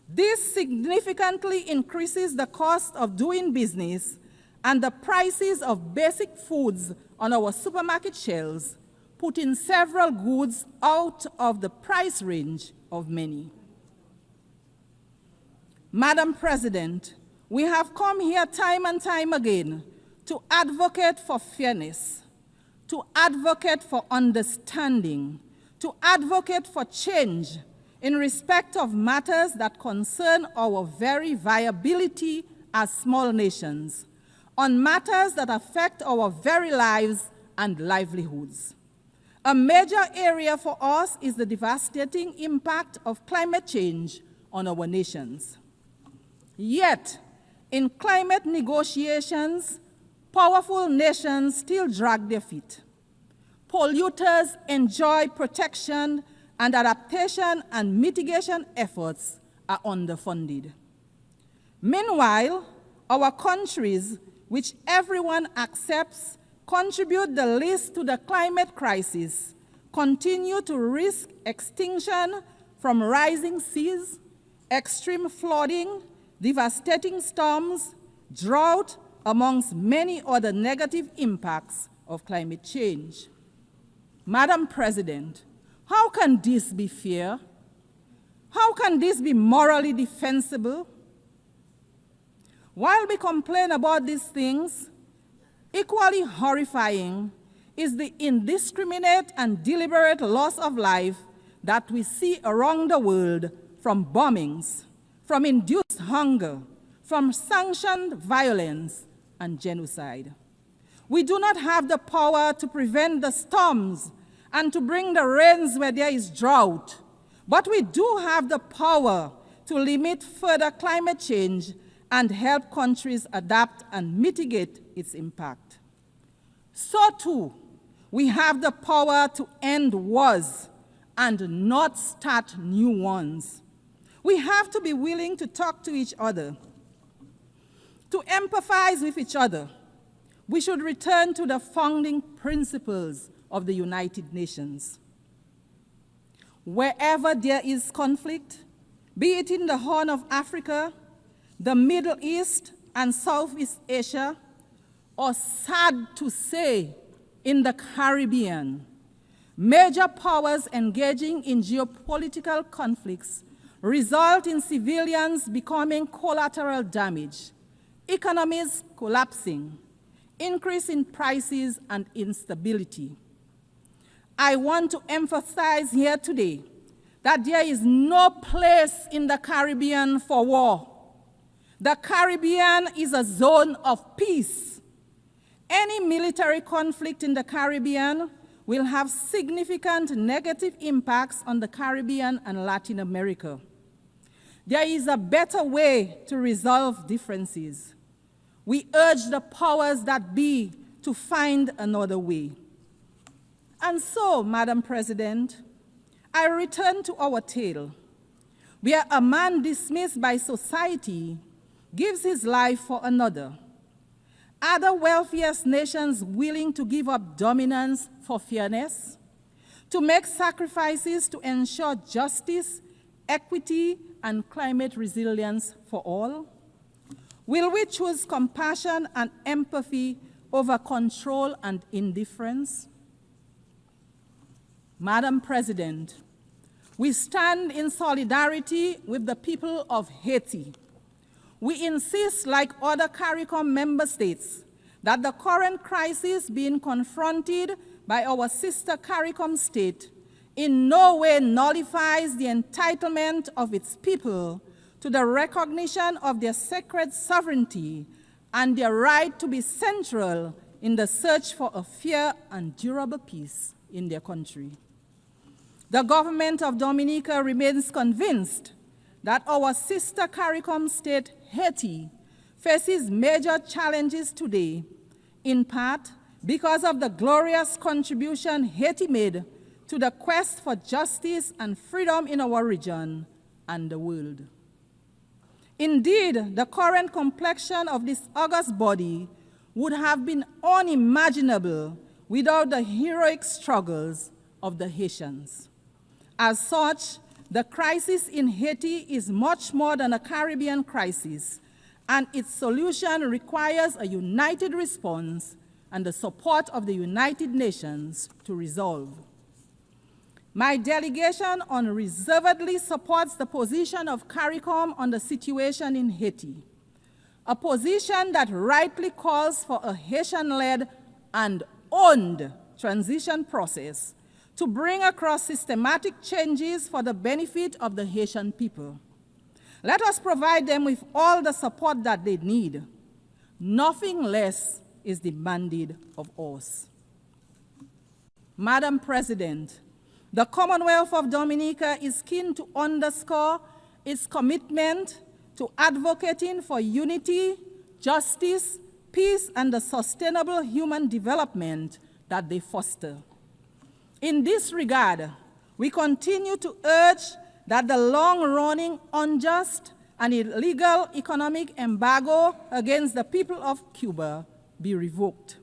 This significantly increases the cost of doing business and the prices of basic foods on our supermarket shelves, putting several goods out of the price range of many. Madam President, we have come here time and time again to advocate for fairness, to advocate for understanding, to advocate for change in respect of matters that concern our very viability as small nations, on matters that affect our very lives and livelihoods. A major area for us is the devastating impact of climate change on our nations. Yet, in climate negotiations, powerful nations still drag their feet. Polluters enjoy protection, and adaptation and mitigation efforts are underfunded. Meanwhile, our countries, which everyone accepts contribute the least to the climate crisis, continue to risk extinction from rising seas, extreme flooding, devastating storms, drought, amongst many other negative impacts of climate change. Madam President, how can this be fair? How can this be morally defensible? While we complain about these things, equally horrifying is the indiscriminate and deliberate loss of life that we see around the world from bombings, from induced hunger, from sanctioned violence and genocide. We do not have the power to prevent the storms and to bring the rains where there is drought, but we do have the power to limit further climate change and help countries adapt and mitigate its impact. So too, we have the power to end wars and not start new ones. We have to be willing to talk to each other, to empathize with each other. We should return to the founding principles of the United Nations. Wherever there is conflict, be it in the Horn of Africa, the Middle East and Southeast Asia, or sad to say, in the Caribbean, major powers engaging in geopolitical conflicts result in civilians becoming collateral damage, economies collapsing, increase in prices and instability. I want to emphasize here today that there is no place in the Caribbean for war. The Caribbean is a zone of peace. Any military conflict in the Caribbean will have significant negative impacts on the Caribbean and Latin America. There is a better way to resolve differences. We urge the powers that be to find another way. And so, Madam President, I return to our tale, where a man dismissed by society gives his life for another. Are the wealthiest nations willing to give up dominance for fairness, to make sacrifices to ensure justice, equity, and climate resilience for all? Will we choose compassion and empathy over control and indifference? Madam President, we stand in solidarity with the people of Haiti. We insist, like other CARICOM member states, that the current crisis being confronted by our sister CARICOM state in no way nullifies the entitlement of its people to the recognition of their sacred sovereignty and their right to be central in the search for a fair and durable peace in their country. The government of Dominica remains convinced that our sister CARICOM state, Haiti, faces major challenges today, in part because of the glorious contribution Haiti made to the quest for justice and freedom in our region and the world. Indeed, the current complexion of this august body would have been unimaginable without the heroic struggles of the Haitians. As such, the crisis in Haiti is much more than a Caribbean crisis, and its solution requires a united response and the support of the United Nations to resolve. My delegation unreservedly supports the position of CARICOM on the situation in Haiti, a position that rightly calls for a Haitian-led and owned transition process to bring across systematic changes for the benefit of the Haitian people. Let us provide them with all the support that they need. Nothing less is demanded of us. Madam President, the Commonwealth of Dominica is keen to underscore its commitment to advocating for unity, justice, peace, and the sustainable human development that they foster. In this regard, we continue to urge that the long-running, unjust, and illegal economic embargo against the people of Cuba be revoked.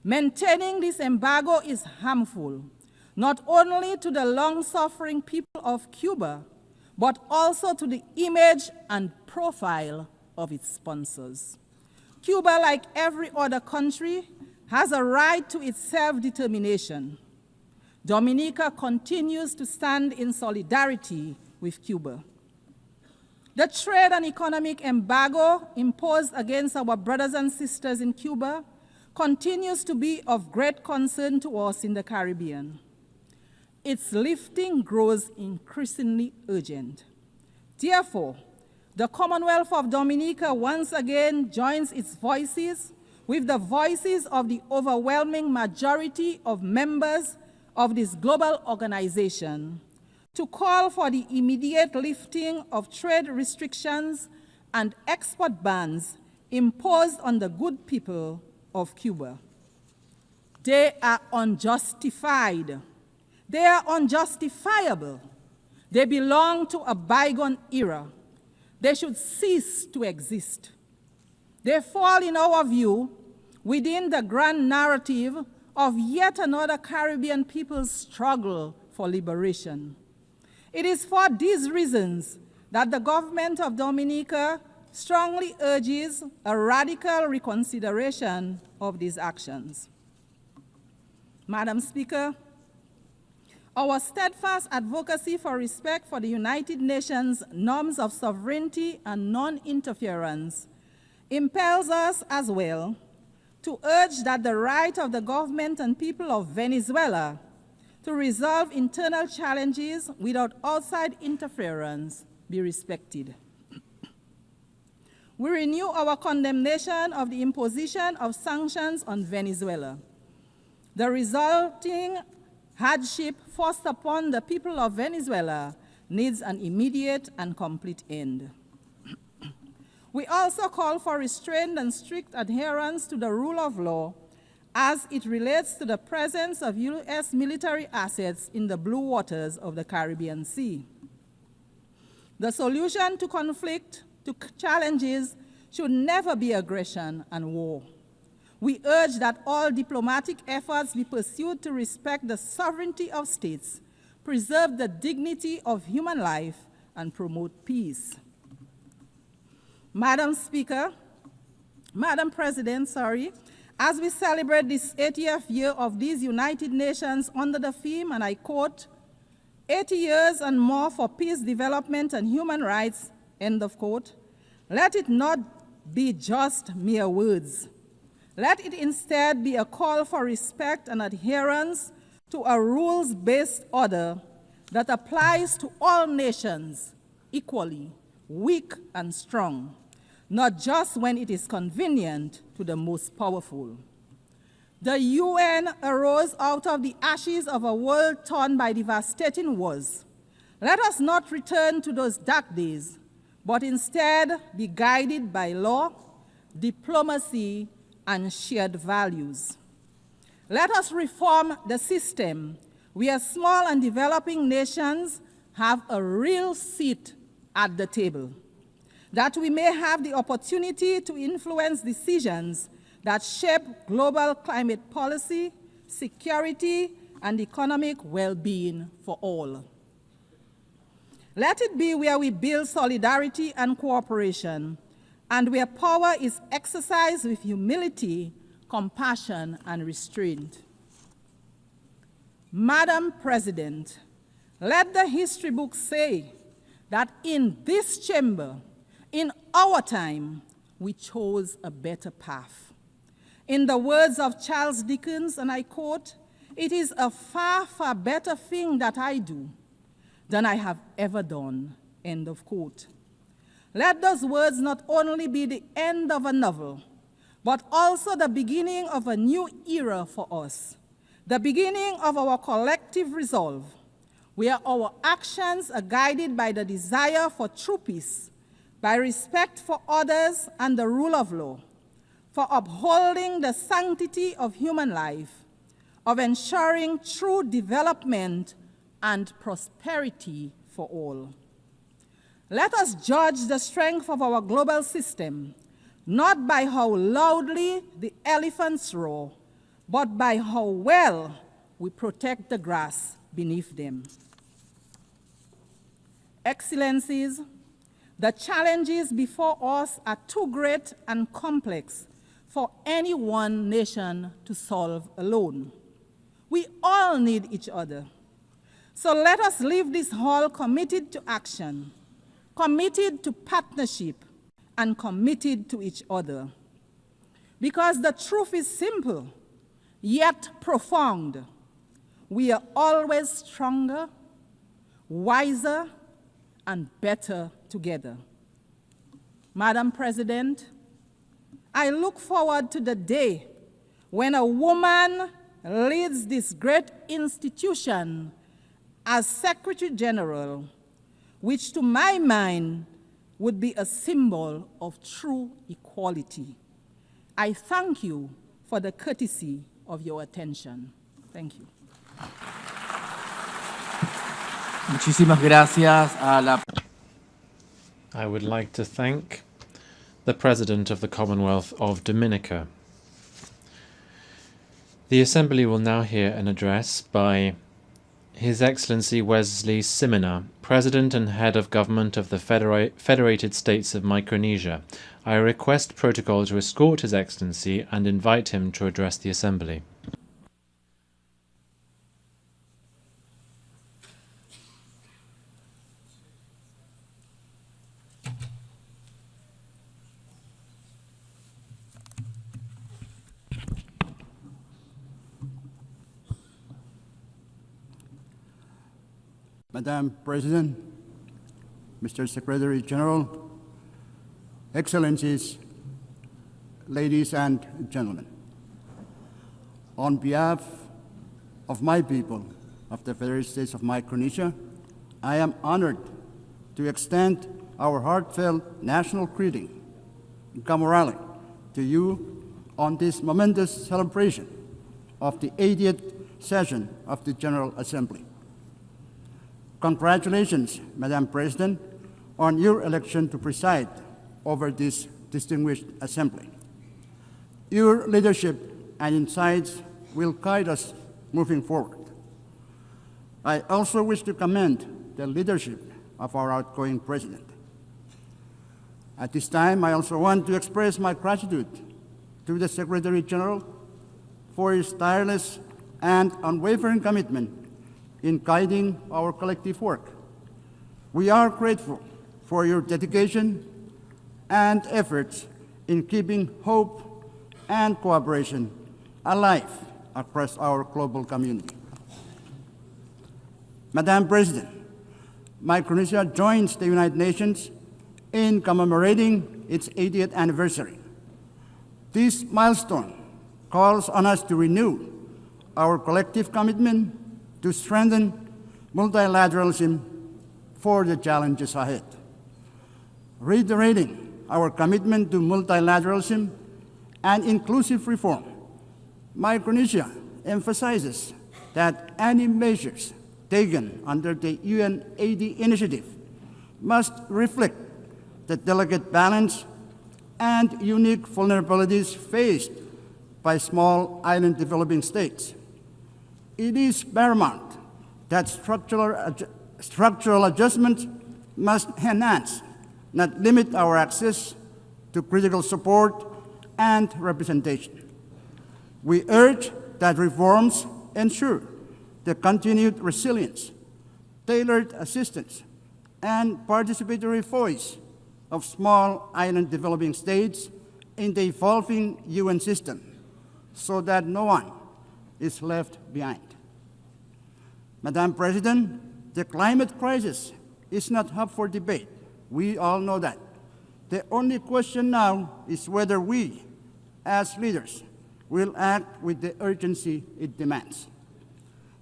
Maintaining this embargo is harmful, not only to the long-suffering people of Cuba, but also to the image and profile of its sponsors. Cuba, like every other country, has a right to its self-determination. Dominica continues to stand in solidarity with Cuba. The trade and economic embargo imposed against our brothers and sisters in Cuba continues to be of great concern to us in the Caribbean. Its lifting grows increasingly urgent. Therefore, the Commonwealth of Dominica once again joins its voices with the voices of the overwhelming majority of members of this global organization to call for the immediate lifting of trade restrictions and export bans imposed on the good people of Cuba. They are unjustified. They are unjustifiable. They belong to a bygone era. They should cease to exist. They fall, in our view, within the grand narrative of yet another Caribbean people's struggle for liberation. It is for these reasons that the government of Dominica strongly urges a radical reconsideration of these actions. Madam Speaker, our steadfast advocacy for respect for the United Nations norms of sovereignty and non-interference impels us as well to urge that the right of the government and people of Venezuela to resolve internal challenges without outside interference be respected. We renew our condemnation of the imposition of sanctions on Venezuela. The resulting hardship forced upon the people of Venezuela needs an immediate and complete end. We also call for restrained and strict adherence to the rule of law as it relates to the presence of U.S. military assets in the blue waters of the Caribbean Sea. The solution to conflict, to challenges, should never be aggression and war. We urge that all diplomatic efforts be pursued to respect the sovereignty of states, preserve the dignity of human life, and promote peace. Madam President, as we celebrate this 80th year of these United Nations under the theme, and I quote, 80 years and more for peace, development, and human rights, end of quote, let it not be just mere words. Let it instead be a call for respect and adherence to a rules-based order that applies to all nations equally, weak and strong, not just when it is convenient to the most powerful. The UN arose out of the ashes of a world torn by devastating wars. Let us not return to those dark days, but instead be guided by law, diplomacy, and shared values. Let us reform the system where small and developing nations have a real seat at the table, that we may have the opportunity to influence decisions that shape global climate policy, security, and economic well-being for all. Let it be where we build solidarity and cooperation, and where power is exercised with humility, compassion, and restraint. Madam President, let the history books say that in this chamber, in our time, we chose a better path. In the words of Charles Dickens, and I quote, "It is a far, far better thing that I do than I have ever done," end of quote. Let those words not only be the end of a novel, but also the beginning of a new era for us, the beginning of our collective resolve, where our actions are guided by the desire for true peace, by respect for others and the rule of law, for upholding the sanctity of human life, of ensuring true development and prosperity for all. Let us judge the strength of our global system, not by how loudly the elephants roar, but by how well we protect the grass beneath them. Excellencies, the challenges before us are too great and complex for any one nation to solve alone. We all need each other. So let us leave this hall committed to action, committed to partnership, and committed to each other. Because the truth is simple, yet profound. We are always stronger, wiser, and better together. Madam President, I look forward to the day when a woman leads this great institution as Secretary General, which to my mind would be a symbol of true equality. I thank you for the courtesy of your attention. Thank you. Muchísimas gracias a la... I would like to thank the President of the Commonwealth of Dominica. The Assembly will now hear an address by His Excellency Wesley Simina, President and Head of Government of the Federated States of Micronesia. I request protocol to escort His Excellency and invite him to address the Assembly. Madam President, Mr. Secretary General, Excellencies, ladies and gentlemen. On behalf of my people of the Federated States of Micronesia, I am honored to extend our heartfelt national greeting, Gamorale, to you on this momentous celebration of the 80th session of the General Assembly. Congratulations, Madam President, on your election to preside over this distinguished assembly. Your leadership and insights will guide us moving forward. I also wish to commend the leadership of our outgoing president. At this time, I also want to express my gratitude to the Secretary General for his tireless and unwavering commitment in guiding our collective work. We are grateful for your dedication and efforts in keeping hope and cooperation alive across our global community. Madam President, Micronesia joins the United Nations in commemorating its 80th anniversary. This milestone calls on us to renew our collective commitment to strengthen multilateralism for the challenges ahead. Reiterating our commitment to multilateralism and inclusive reform, Micronesia emphasizes that any measures taken under the UN80 initiative must reflect the delicate balance and unique vulnerabilities faced by small island developing states. It is paramount that structural adjustments must enhance, not limit our access to critical support and representation. We urge that reforms ensure the continued resilience, tailored assistance, and participatory voice of small island developing states in the evolving UN system so that no one is left behind. Madam President, the climate crisis is not up for debate. We all know that. The only question now is whether we, as leaders, will act with the urgency it demands.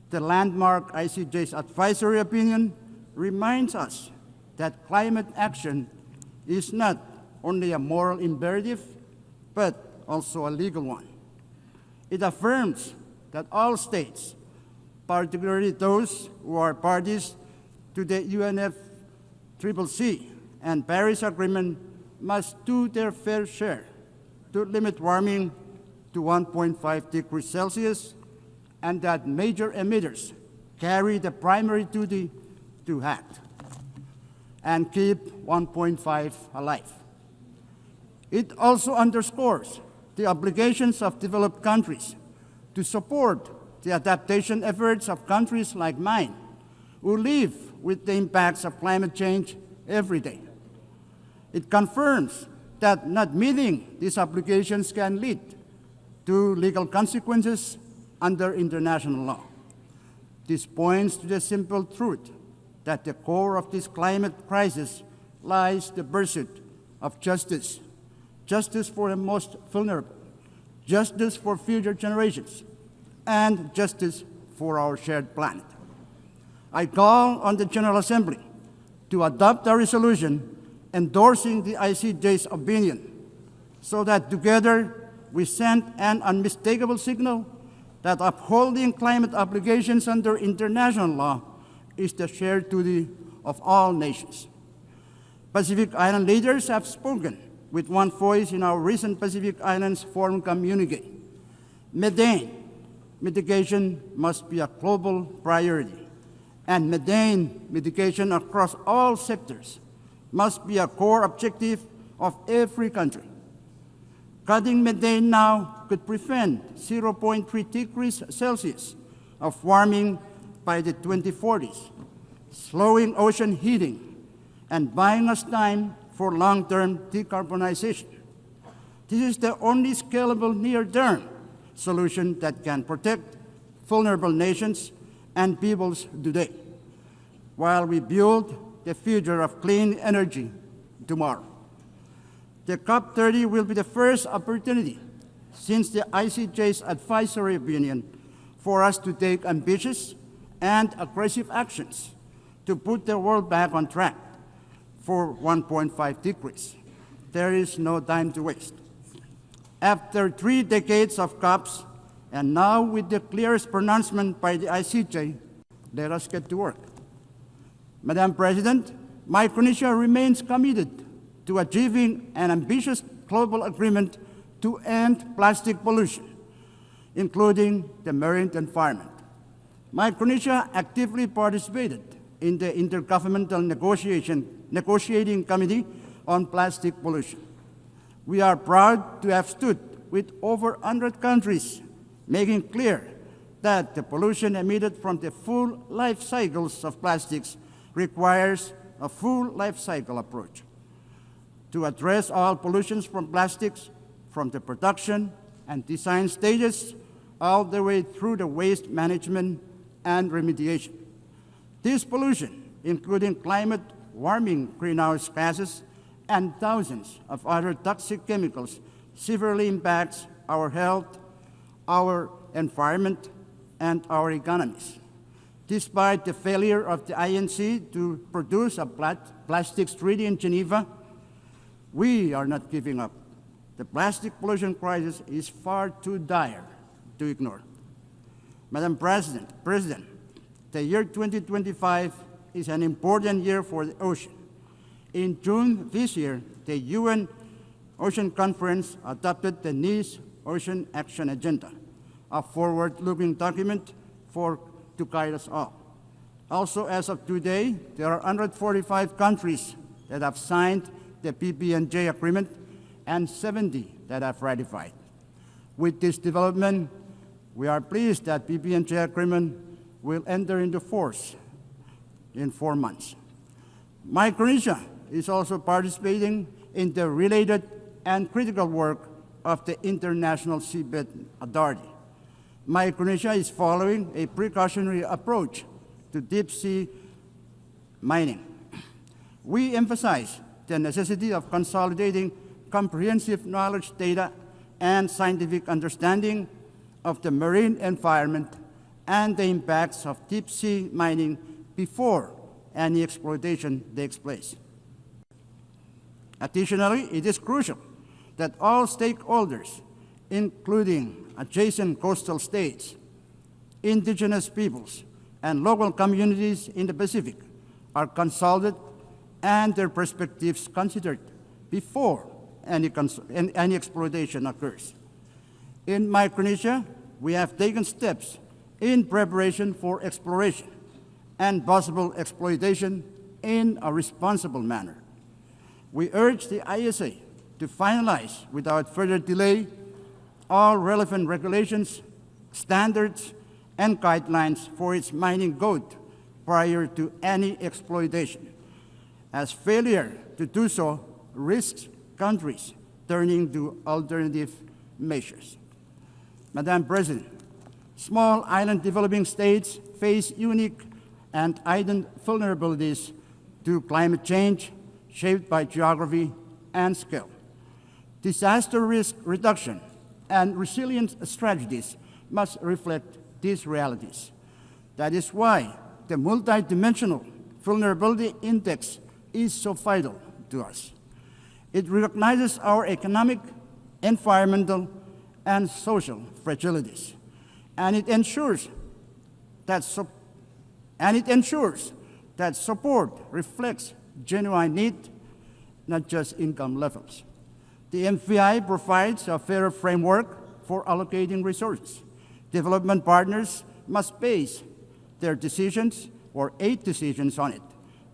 The landmark ICJ's advisory opinion reminds us that climate action is not only a moral imperative, but also a legal one. It affirms that all states, particularly those who are parties to the UNFCCC and Paris Agreement, must do their fair share to limit warming to 1.5 degrees Celsius, and that major emitters carry the primary duty to act and keep 1.5 alive. It also underscores the obligations of developed countries to support the adaptation efforts of countries like mine, who live with the impacts of climate change every day. It confirms that not meeting these obligations can lead to legal consequences under international law. This points to the simple truth that the core of this climate crisis lies the pursuit of justice, justice for the most vulnerable, justice for future generations, and justice for our shared planet. I call on the General Assembly to adopt a resolution endorsing the ICJ's opinion so that together we send an unmistakable signal that upholding climate obligations under international law is the shared duty of all nations. Pacific Island leaders have spoken with one voice in our recent Pacific Islands Forum communique. Methane mitigation must be a global priority, and methane mitigation across all sectors must be a core objective of every country. Cutting methane now could prevent 0.3 degrees Celsius of warming by the 2040s, slowing ocean heating and buying us time for long-term decarbonization. This is the only scalable near-term solution that can protect vulnerable nations and peoples today, while we build the future of clean energy tomorrow. The COP30 will be the first opportunity since the ICJ's advisory opinion for us to take ambitious and aggressive actions to put the world back on track for 1.5 degrees. There is no time to waste. After 3 decades of COPs, and now with the clearest pronouncement by the ICJ, let us get to work. Madam President, Micronesia remains committed to achieving an ambitious global agreement to end plastic pollution, including the marine environment. Micronesia actively participated in the Intergovernmental Negotiating Committee on Plastic Pollution. We are proud to have stood with over 100 countries, making clear that the pollution emitted from the full life cycles of plastics requires a full life cycle approach to address all pollutions from plastics, from the production and design stages all the way through the waste management and remediation. This pollution, including climate warming greenhouse gases and thousands of other toxic chemicals, severely impacts our health, our environment, and our economies. Despite the failure of the INC to produce a plastics treaty in Geneva, we are not giving up. The plastic pollution crisis is far too dire to ignore. Madam President, the year 2025 is an important year for the ocean. In June this year, the UN Ocean Conference adopted the Nice Ocean Action Agenda, a forward-looking document to guide us all. Also, as of today, there are 145 countries that have signed the PB&J agreement and 70 that have ratified. With this development, we are pleased that PB&J agreement will enter into force in 4 months. Micronesia is also participating in the related and critical work of the International Seabed Authority. Micronesia is following a precautionary approach to deep-sea mining. We emphasize the necessity of consolidating comprehensive knowledge, data, and scientific understanding of the marine environment and the impacts of deep-sea mining before any exploitation takes place. Additionally, it is crucial that all stakeholders, including adjacent coastal states, indigenous peoples, and local communities in the Pacific, are consulted and their perspectives considered before any exploitation occurs. In Micronesia, we have taken steps in preparation for exploration and possible exploitation in a responsible manner. We urge the ISA to finalize without further delay all relevant regulations, standards, and guidelines for its mining code prior to any exploitation, as failure to do so risks countries turning to alternative measures. Madam President, small island developing states face unique and heightened vulnerabilities to climate change shaped by geography and scale. Disaster risk reduction and resilience strategies must reflect these realities. That is why the multidimensional vulnerability index is so vital to us. It recognizes our economic, environmental, and social fragilities, and it ensures that support reflects genuine need, not just income levels. The MVI provides a fairer framework for allocating resources. Development partners must base their decisions or 8 decisions on it,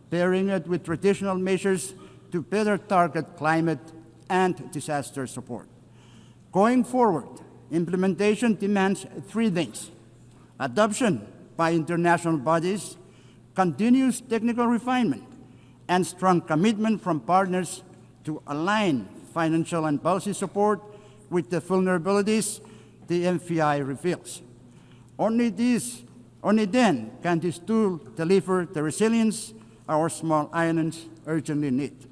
pairing it with traditional measures to better target climate and disaster support. Going forward, implementation demands 3 things: adoption by international bodies, continuous technical refinement, and strong commitment from partners to align financial and policy support with the vulnerabilities the MFI reveals. Only then can this tool deliver the resilience our small islands urgently need.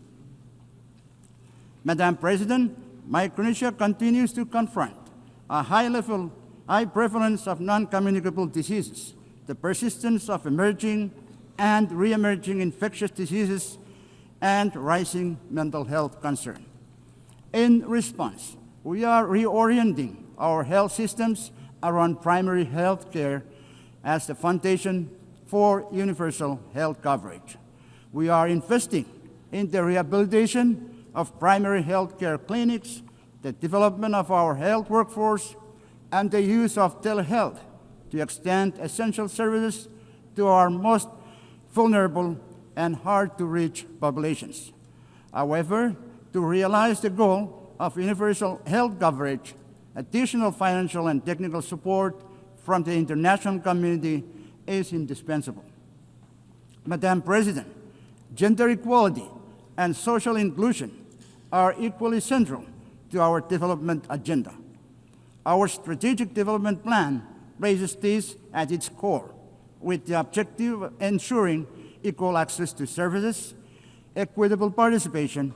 Madam President, Micronesia continues to confront a high prevalence of non-communicable diseases, the persistence of emerging and re-emerging infectious diseases, and rising mental health concern. In response, we are reorienting our health systems around primary health care as the foundation for universal health coverage. We are investing in the rehabilitation of primary health care clinics, the development of our health workforce, and the use of telehealth to extend essential services to our most vulnerable and hard-to-reach populations. However, to realize the goal of universal health coverage, additional financial and technical support from the international community is indispensable. Madam President, gender equality and social inclusion are equally central to our development agenda. Our strategic development plan places this at its core, with the objective of ensuring equal access to services, equitable participation,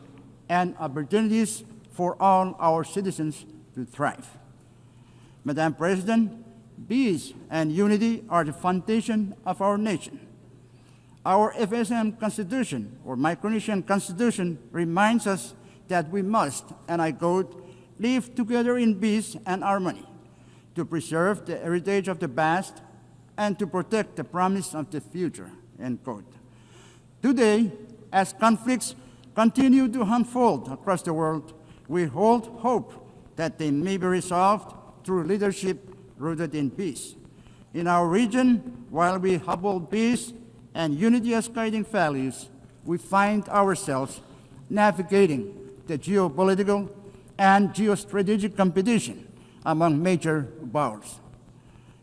and opportunities for all our citizens to thrive. Madam President, peace and unity are the foundation of our nation. Our FSM Constitution, or Micronesian Constitution, reminds us that we must, and I quote, live together in peace and harmony, to preserve the heritage of the past and to protect the promise of the future, end quote. Today, as conflicts continue to unfold across the world, we hold hope that they may be resolved through leadership rooted in peace. In our region, while we uphold peace and unity as guiding values, we find ourselves navigating the geopolitical and geostrategic competition among major powers.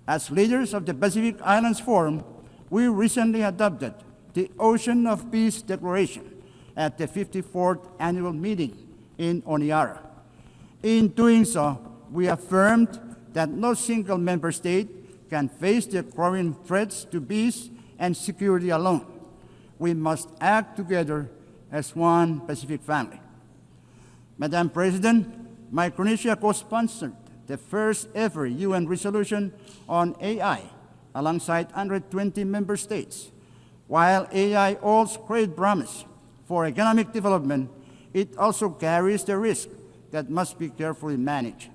As leaders of the Pacific Islands Forum, we recently adopted the Ocean of Peace Declaration at the 54th annual meeting in Honiara. In doing so, we affirmed that no single member state can face the growing threats to peace and security alone. We must act together as one Pacific family. Madam President, Micronesia co-sponsored the first ever UN resolution on AI alongside 120 member states. While AI holds great promise for economic development, it also carries the risk that must be carefully managed.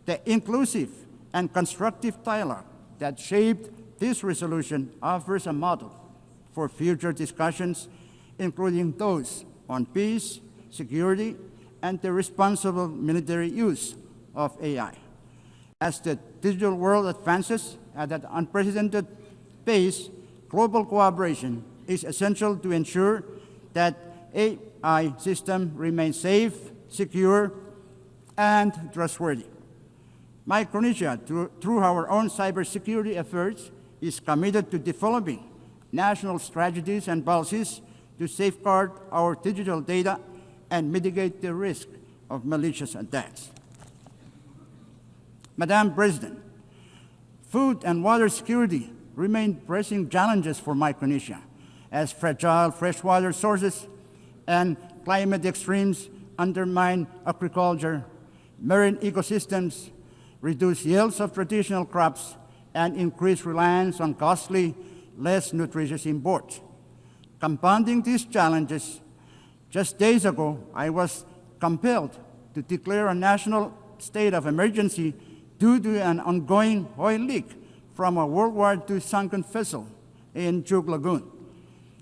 The inclusive and constructive dialogue that shaped this resolution offers a model for future discussions, including those on peace, security, and the responsible military use of AI. As the digital world advances at an unprecedented pace, global cooperation is essential to ensure that AI systems remain safe, secure, and trustworthy. Micronesia, through our own cybersecurity efforts, is committed to developing national strategies and policies to safeguard our digital data and mitigate the risk of malicious attacks. Madam President, food and water security remain pressing challenges for Micronesia, as fragile freshwater sources and climate extremes undermine agriculture, marine ecosystems, reduce yields of traditional crops, and increase reliance on costly, less nutritious imports. Compounding these challenges, just days ago, I was compelled to declare a national state of emergency due to an ongoing oil leak from a World War II sunken vessel in Chuk Lagoon.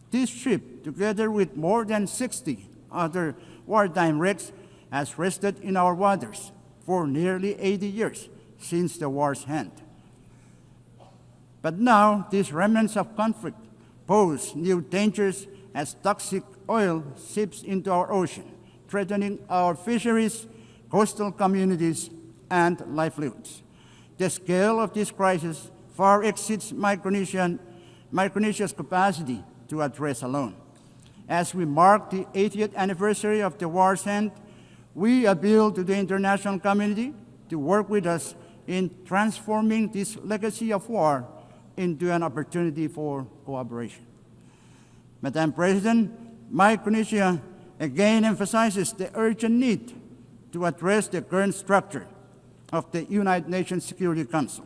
This ship, together with more than 60 other wartime wrecks, has rested in our waters for nearly 80 years since the war's end. But now, these remnants of conflict pose new dangers as toxic oil seeps into our ocean, threatening our fisheries, coastal communities, and livelihoods. The scale of this crisis far exceeds Micronesia's capacity to address alone. As we mark the 80th anniversary of the war's end, we appeal to the international community to work with us in transforming this legacy of war into an opportunity for cooperation. Madam President, Micronesia again emphasizes the urgent need to address the current structure of the United Nations Security Council,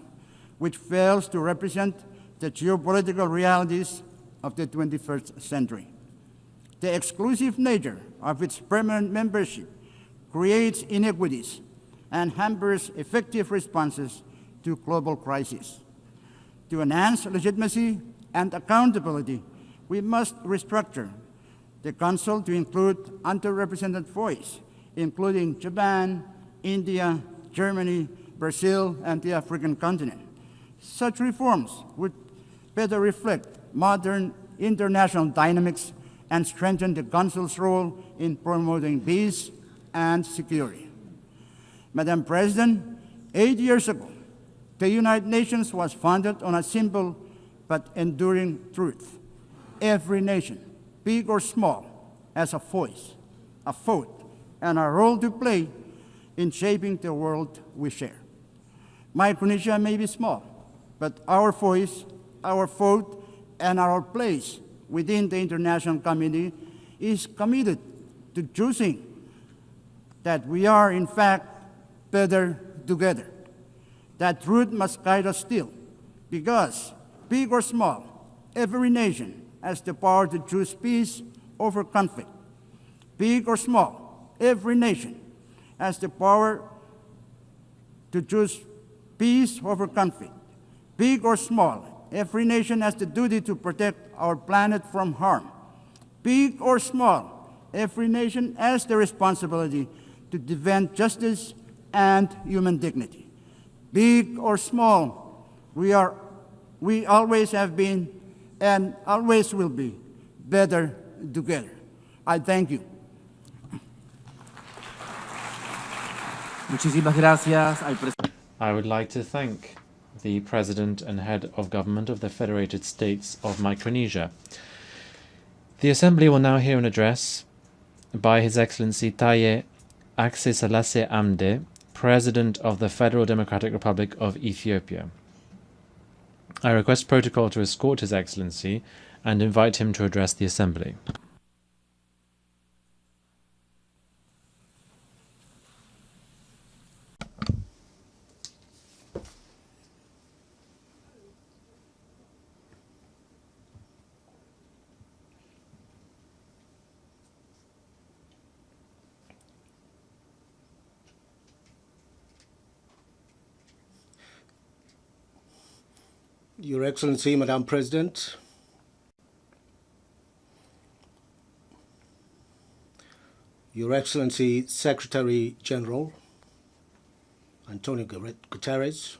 which fails to represent the geopolitical realities of the 21st century. The exclusive nature of its permanent membership creates inequities and hampers effective responses to global crises. To enhance legitimacy and accountability, we must restructure the Council to include underrepresented voices, including Japan, India, Germany, Brazil, and the African continent. Such reforms would better reflect modern international dynamics and strengthen the Council's role in promoting peace and security. Madam President, 8 years ago, the United Nations was founded on a simple but enduring truth. Every nation, big or small, has a voice, a vote, and a role to play in shaping the world we share. Micronesia may be small, but our voice, our vote, and our place within the international community is committed to choosing that we are, in fact, better together. That truth must guide us still, because, big or small, every nation has the power to choose peace over conflict. Big or small, every nation has the power to choose peace over conflict. Big or small, every nation has the duty to protect our planet from harm. Big or small, every nation has the responsibility to defend justice and human dignity. Big or small, we always have been and always will be better together. I thank you. Muchísimas gracias al presidente. I would like to thank the President and Head of Government of the Federated States of Micronesia. The Assembly will now hear an address by His Excellency Taye Akse Selassie Amde, President of the Federal Democratic Republic of Ethiopia. I request protocol to escort His Excellency and invite him to address the Assembly. Your Excellency, Madam President, Your Excellency, Secretary General Antonio Guterres,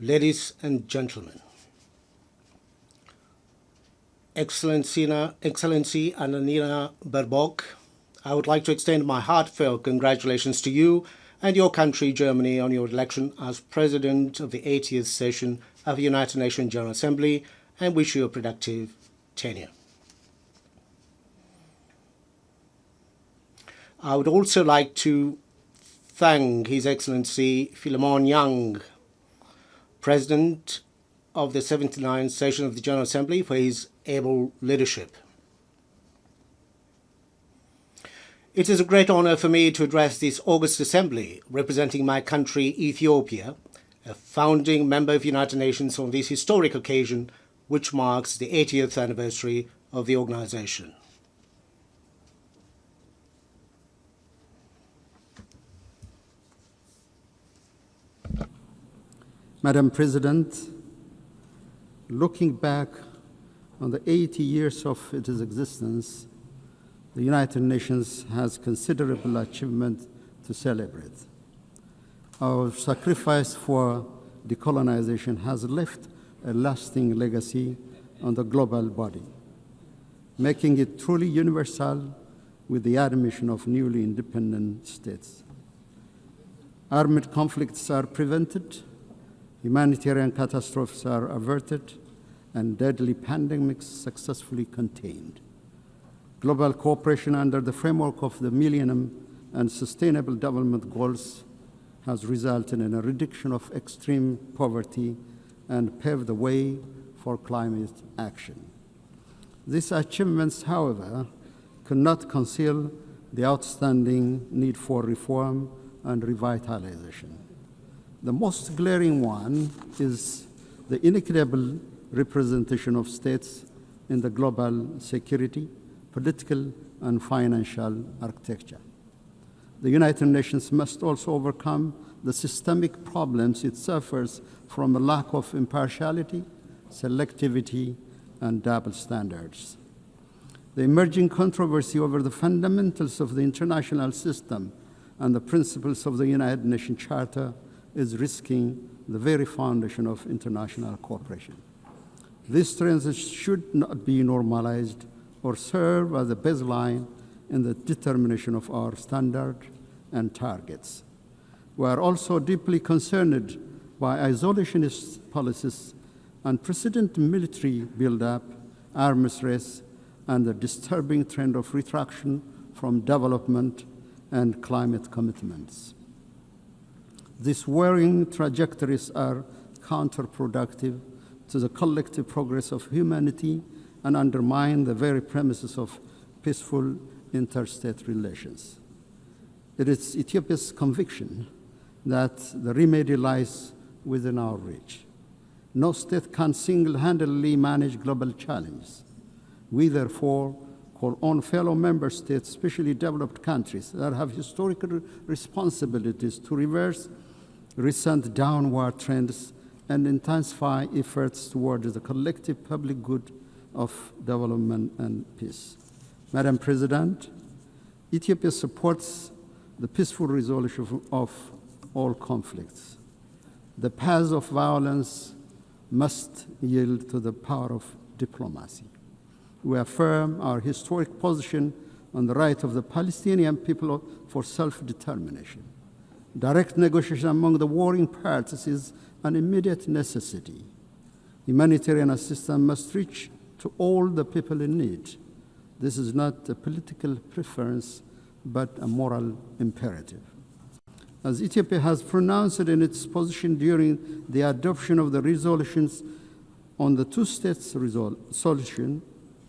ladies and gentlemen, Excellency Annalena Baerbock, I would like to extend my heartfelt congratulations to you and your country, Germany, on your election as President of the 80th session of the United Nations General Assembly, and wish you a productive tenure. I would also like to thank His Excellency Philemon Yang, President of the 79th session of the General Assembly, for his able leadership. It is a great honor for me to address this August Assembly, representing my country, Ethiopia, a founding member of the United Nations, on this historic occasion, which marks the 80th anniversary of the organization. Madam President, looking back on the 80 years of its existence, the United Nations has considerable achievement to celebrate. Our sacrifice for decolonization has left a lasting legacy on the global body, making it truly universal with the admission of newly independent states. Armed conflicts are prevented, humanitarian catastrophes are averted, and deadly pandemics successfully contained. Global cooperation under the framework of the Millennium and Sustainable Development Goals has resulted in a reduction of extreme poverty and paved the way for climate action. These achievements, however, cannot conceal the outstanding need for reform and revitalization. The most glaring one is the inequitable representation of states in the global security, political, and financial architecture. The United Nations must also overcome the systemic problems it suffers from a lack of impartiality, selectivity, and double standards. The emerging controversy over the fundamentals of the international system and the principles of the United Nations Charter is risking the very foundation of international cooperation. These trends should not be normalized or serve as a baseline in the determination of our standards and targets. We are also deeply concerned by isolationist policies, unprecedented military buildup, arms race, and the disturbing trend of retraction from development and climate commitments. These worrying trajectories are counterproductive to the collective progress of humanity and undermine the very premises of peaceful interstate relations. It is Ethiopia's conviction that the remedy lies within our reach. No state can single-handedly manage global challenges. We therefore call on fellow member states, especially developed countries that have historical responsibilities, to reverse recent downward trends and intensify efforts towards the collective public good of development and peace. Madam President, Ethiopia supports the peaceful resolution of all conflicts. The path of violence must yield to the power of diplomacy. We affirm our historic position on the right of the Palestinian people for self-determination. Direct negotiation among the warring parties is an immediate necessity. Humanitarian assistance must reach to all the people in need. This is not a political preference, but a moral imperative. As Ethiopia has pronounced in its position during the adoption of the resolutions on the two-state solution,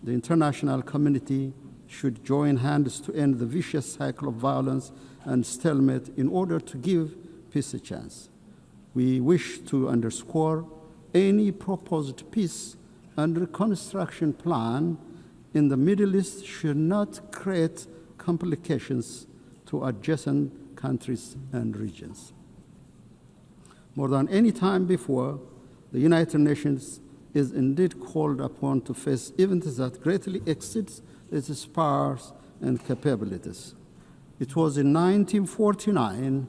the international community should join hands to end the vicious cycle of violence and stalemate in order to give peace a chance. We wish to underscore any proposed peace and reconstruction plan in the Middle East should not create complications to adjacent countries and regions. More than any time before, the United Nations is indeed called upon to face events that greatly exceeds its powers and capabilities. It was in 1949,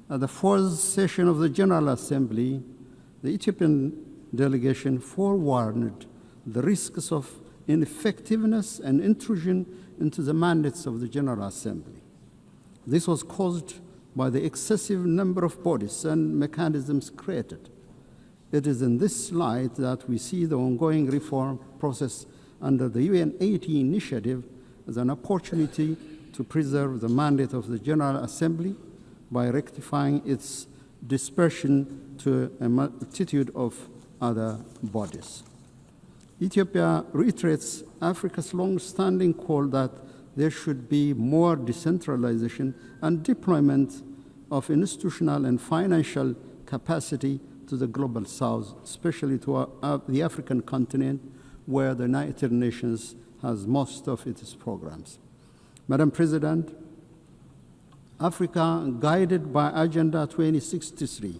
at the fourth session of the General Assembly, the Ethiopian delegation forewarned the risks of ineffectiveness and intrusion into the mandates of the General Assembly. This was caused by the excessive number of bodies and mechanisms created. It is in this light that we see the ongoing reform process under the UN 80 initiative as an opportunity to preserve the mandate of the General Assembly by rectifying its dispersion to a multitude of other bodies. Ethiopia reiterates Africa's long-standing call that there should be more decentralization and deployment of institutional and financial capacity to the global south, especially to the African continent, where the United Nations has most of its programs. Madam President, Africa, guided by Agenda 2063,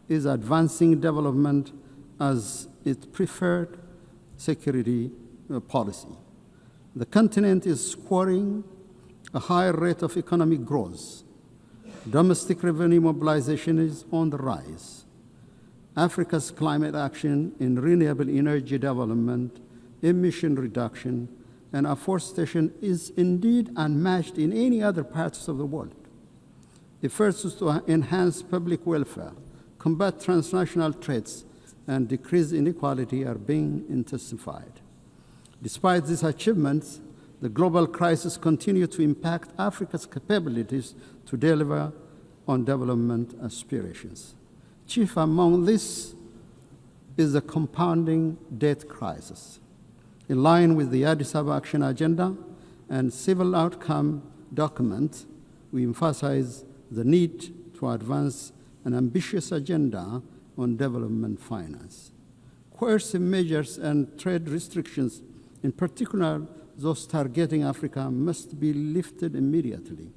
is advancing development as its preferred security policy. The continent is scoring a higher rate of economic growth. Domestic revenue mobilization is on the rise. Africa's climate action in renewable energy development, emission reduction, and afforestation is indeed unmatched in any other parts of the world. Efforts to enhance public welfare, combat transnational threats, and decrease inequality are being intensified. Despite these achievements, the global crisis continues to impact Africa's capabilities to deliver on development aspirations. Chief among this is the compounding debt crisis. In line with the Addis Ababa Action Agenda and Civil Outcome document, we emphasize the need to advance an ambitious agenda on development finance. Coercive measures and trade restrictions, in particular those targeting Africa, must be lifted immediately.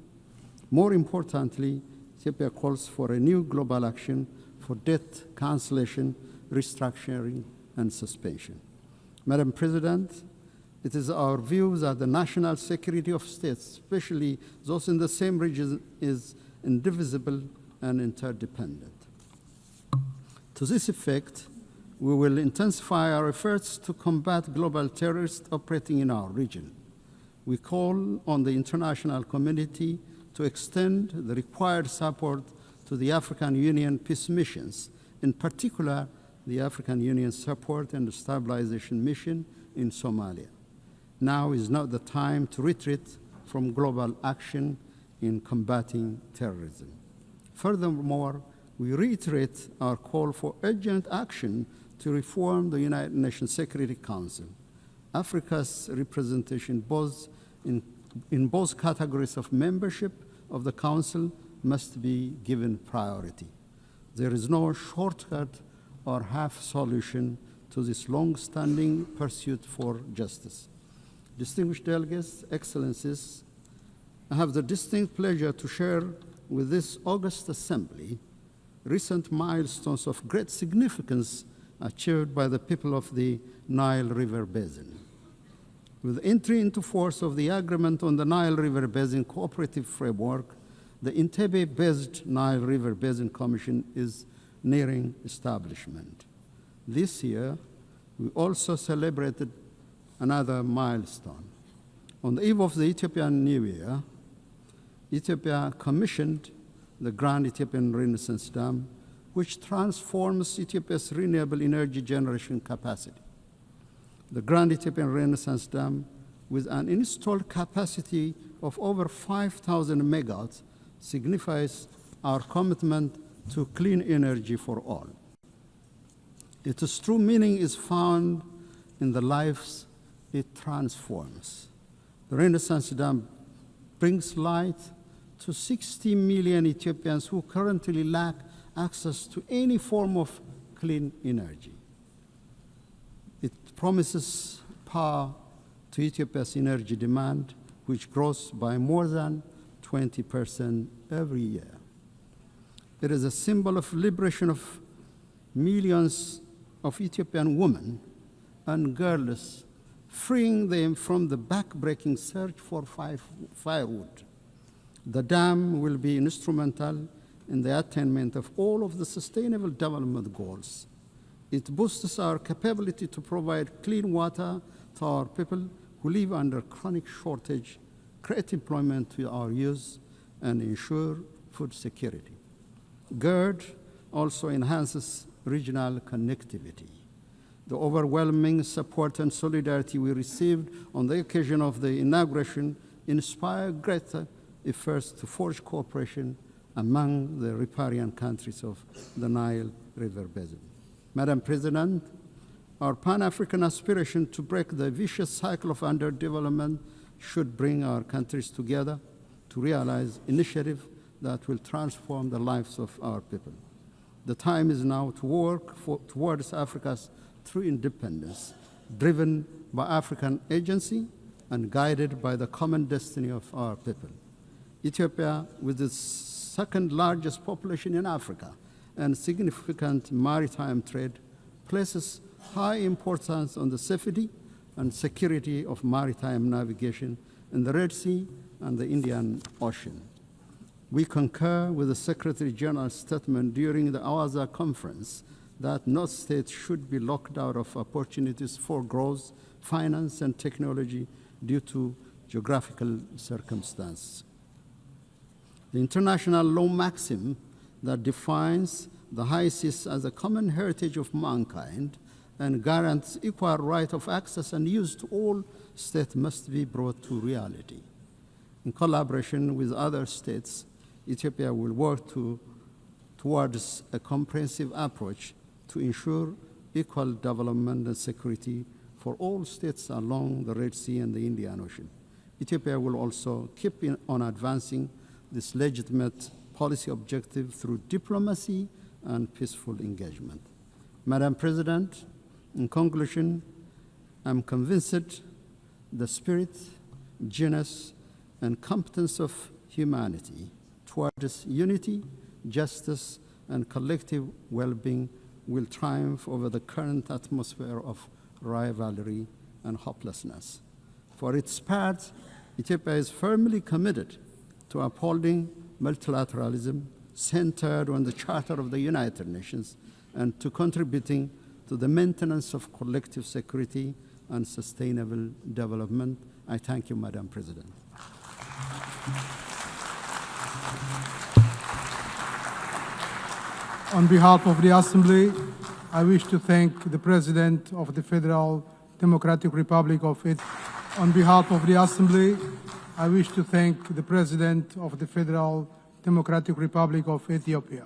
More importantly, Ethiopia calls for a new global action for debt cancellation, restructuring, and suspension. Madam President, it is our view that the national security of states, especially those in the same region, is indivisible and interdependent. To this effect, we will intensify our efforts to combat global terrorists operating in our region. We call on the international community to extend the required support to the African Union peace missions, in particular the African Union Support and Stabilization Mission in Somalia. Now is not the time to retreat from global action in combating terrorism. Furthermore, we reiterate our call for urgent action to reform the United Nations Security Council. Africa's representation in both categories of membership of the Council must be given priority. There is no shortcut or half solution to this long-standing pursuit for justice. Distinguished delegates, excellencies, I have the distinct pleasure to share with this august assembly recent milestones of great significance achieved by the people of the Nile River Basin. With entry into force of the agreement on the Nile River Basin Cooperative Framework, the Entebbe-based Nile River Basin Commission is nearing establishment. This year, we also celebrated another milestone. On the eve of the Ethiopian New Year, Ethiopia commissioned the Grand Ethiopian Renaissance Dam, which transforms Ethiopia's renewable energy generation capacity. The Grand Ethiopian Renaissance Dam, with an installed capacity of over 5,000 megawatts, signifies our commitment to clean energy for all. Its true meaning is found in the lives it transforms. The Renaissance Dam brings light to 60 million Ethiopians who currently lack access to any form of clean energy. It promises power to Ethiopia's energy demand, which grows by more than 20% every year. It is a symbol of liberation of millions of Ethiopian women and girls, freeing them from the back-breaking search for firewood. The dam will be instrumental in the attainment of all of the Sustainable Development Goals. It boosts our capability to provide clean water to our people who live under chronic shortage, create employment to our youth, and ensure food security. GERD also enhances regional connectivity. The overwhelming support and solidarity we received on the occasion of the inauguration inspired greater efforts to forge cooperation among the riparian countries of the Nile River Basin. Madam President, our Pan-African aspiration to break the vicious cycle of underdevelopment should bring our countries together to realize initiatives that will transform the lives of our people. The time is now to work towards Africa's true independence, driven by African agency and guided by the common destiny of our people. Ethiopia, with its second largest population in Africa and significant maritime trade, places high importance on the safety and security of maritime navigation in the Red Sea and the Indian Ocean. We concur with the Secretary General's statement during the Awaza conference that no state should be locked out of opportunities for growth, finance, and technology due to geographical circumstance. The international law maxim that defines the high seas as a common heritage of mankind and guarantees equal right of access and use to all states must be brought to reality. In collaboration with other states, Ethiopia will work towards a comprehensive approach to ensure equal development and security for all states along the Red Sea and the Indian Ocean. Ethiopia will also keep on advancing this legitimate policy objective through diplomacy and peaceful engagement. Madam President, in conclusion, I'm convinced the spirit, genius, and competence of humanity towards unity, justice, and collective well-being will triumph over the current atmosphere of rivalry and hopelessness. For its part, Ethiopia is firmly committed to upholding multilateralism centered on the Charter of the United Nations and to contributing to the maintenance of collective security and sustainable development. I thank you, Madam President. On behalf of the Assembly, I wish to thank the President of the Federal Democratic Republic of Ethiopia. On behalf of the Assembly, I wish to thank the President of the Federal Democratic Republic of Ethiopia.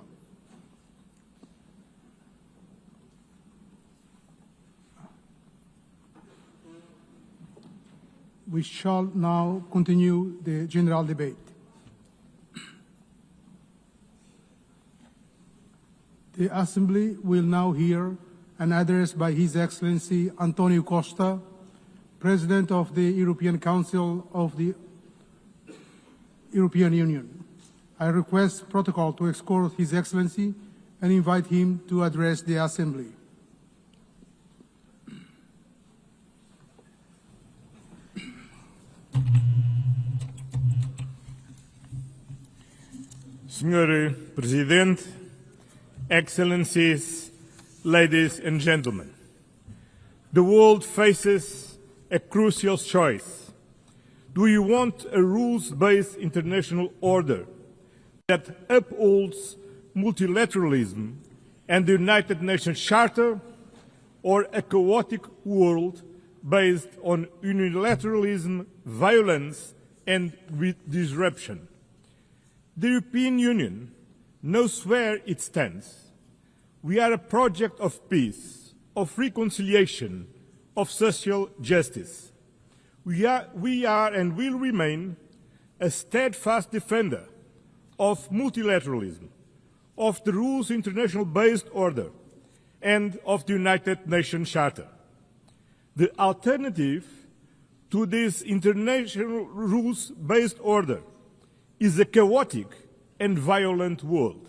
We shall now continue the general debate. The Assembly will now hear an address by His Excellency Antonio Costa, President of the European Council of the European Union. I request protocol to escort His Excellency and invite him to address the Assembly. Senhor Presidente, Excellencies, ladies and gentlemen, the world faces a crucial choice. Do you want a rules-based international order that upholds multilateralism and the United Nations Charter, or a chaotic world based on unilateralism, violence, and disruption? The European Union knows where it stands. We are a project of peace, of reconciliation, of social justice. We are and will remain a steadfast defender of multilateralism, of the rules international-based order, and of the United Nations Charter. The alternative to this international rules-based order is a chaotic and violent world.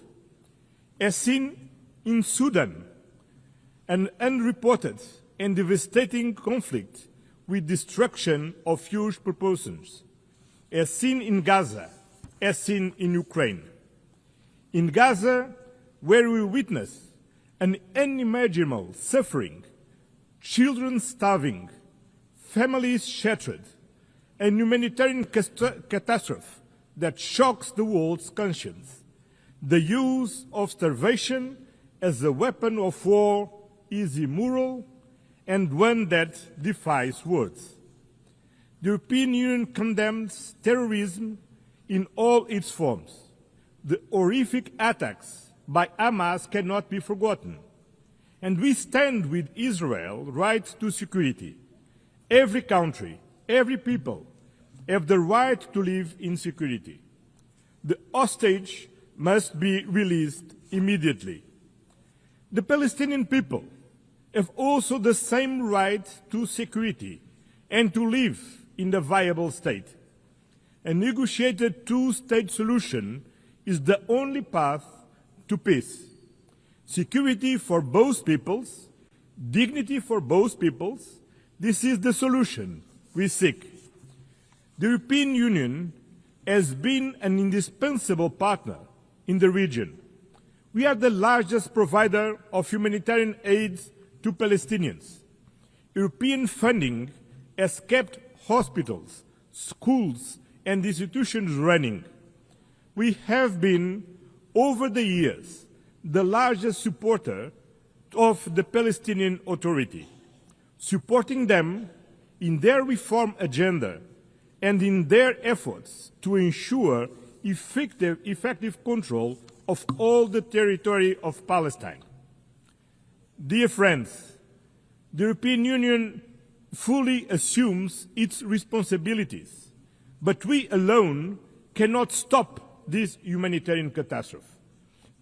As seen in Sudan, an unreported and devastating conflict with destruction of huge proportions, as seen in Gaza, as seen in Ukraine. In Gaza, where we witness an unimaginable suffering, children starving, families shattered, a humanitarian catastrophe that shocks the world's conscience. The use of starvation as a weapon of war is immoral and one that defies words. The European Union condemns terrorism in all its forms. The horrific attacks by Hamas cannot be forgotten. And we stand with Israel's right to security. Every country, every people have the right to live in security. The hostage must be released immediately. The Palestinian people have also the same right to security and to live in a viable state. A negotiated two-state solution is the only path to peace. Security for both peoples, dignity for both peoples, this is the solution we seek. The European Union has been an indispensable partner in the region. We are the largest provider of humanitarian aid to Palestinians. European funding has kept hospitals, schools, and institutions running. We have been, over the years, the largest supporter of the Palestinian Authority, supporting them in their reform agenda and in their efforts to ensure effective control of all the territory of Palestine. Dear friends, the European Union fully assumes its responsibilities, but we alone cannot stop this humanitarian catastrophe.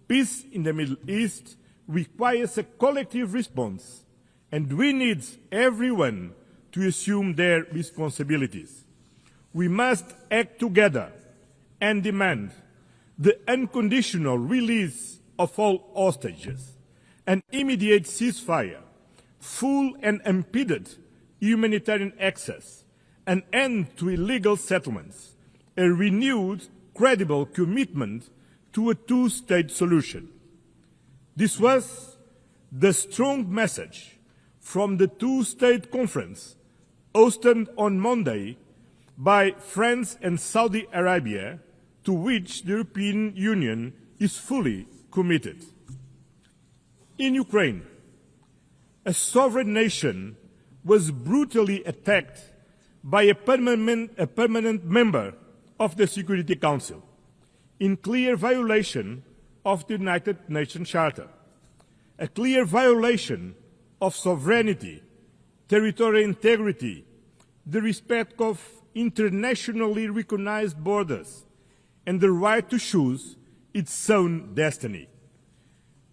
Peace in the Middle East requires a collective response, and we need everyone to assume their responsibilities. We must act together and demand the unconditional release of all hostages, an immediate ceasefire, full and unimpeded humanitarian access, an end to illegal settlements, a renewed, credible commitment to a two-state solution. This was the strong message from the two-state conference hosted on Monday by France and Saudi Arabia, to which the European Union is fully committed. In Ukraine, a sovereign nation was brutally attacked by a permanent member of the Security Council, in clear violation of the United Nations Charter, a clear violation of sovereignty, territorial integrity, the respect of internationally recognized borders, and the right to choose its own destiny.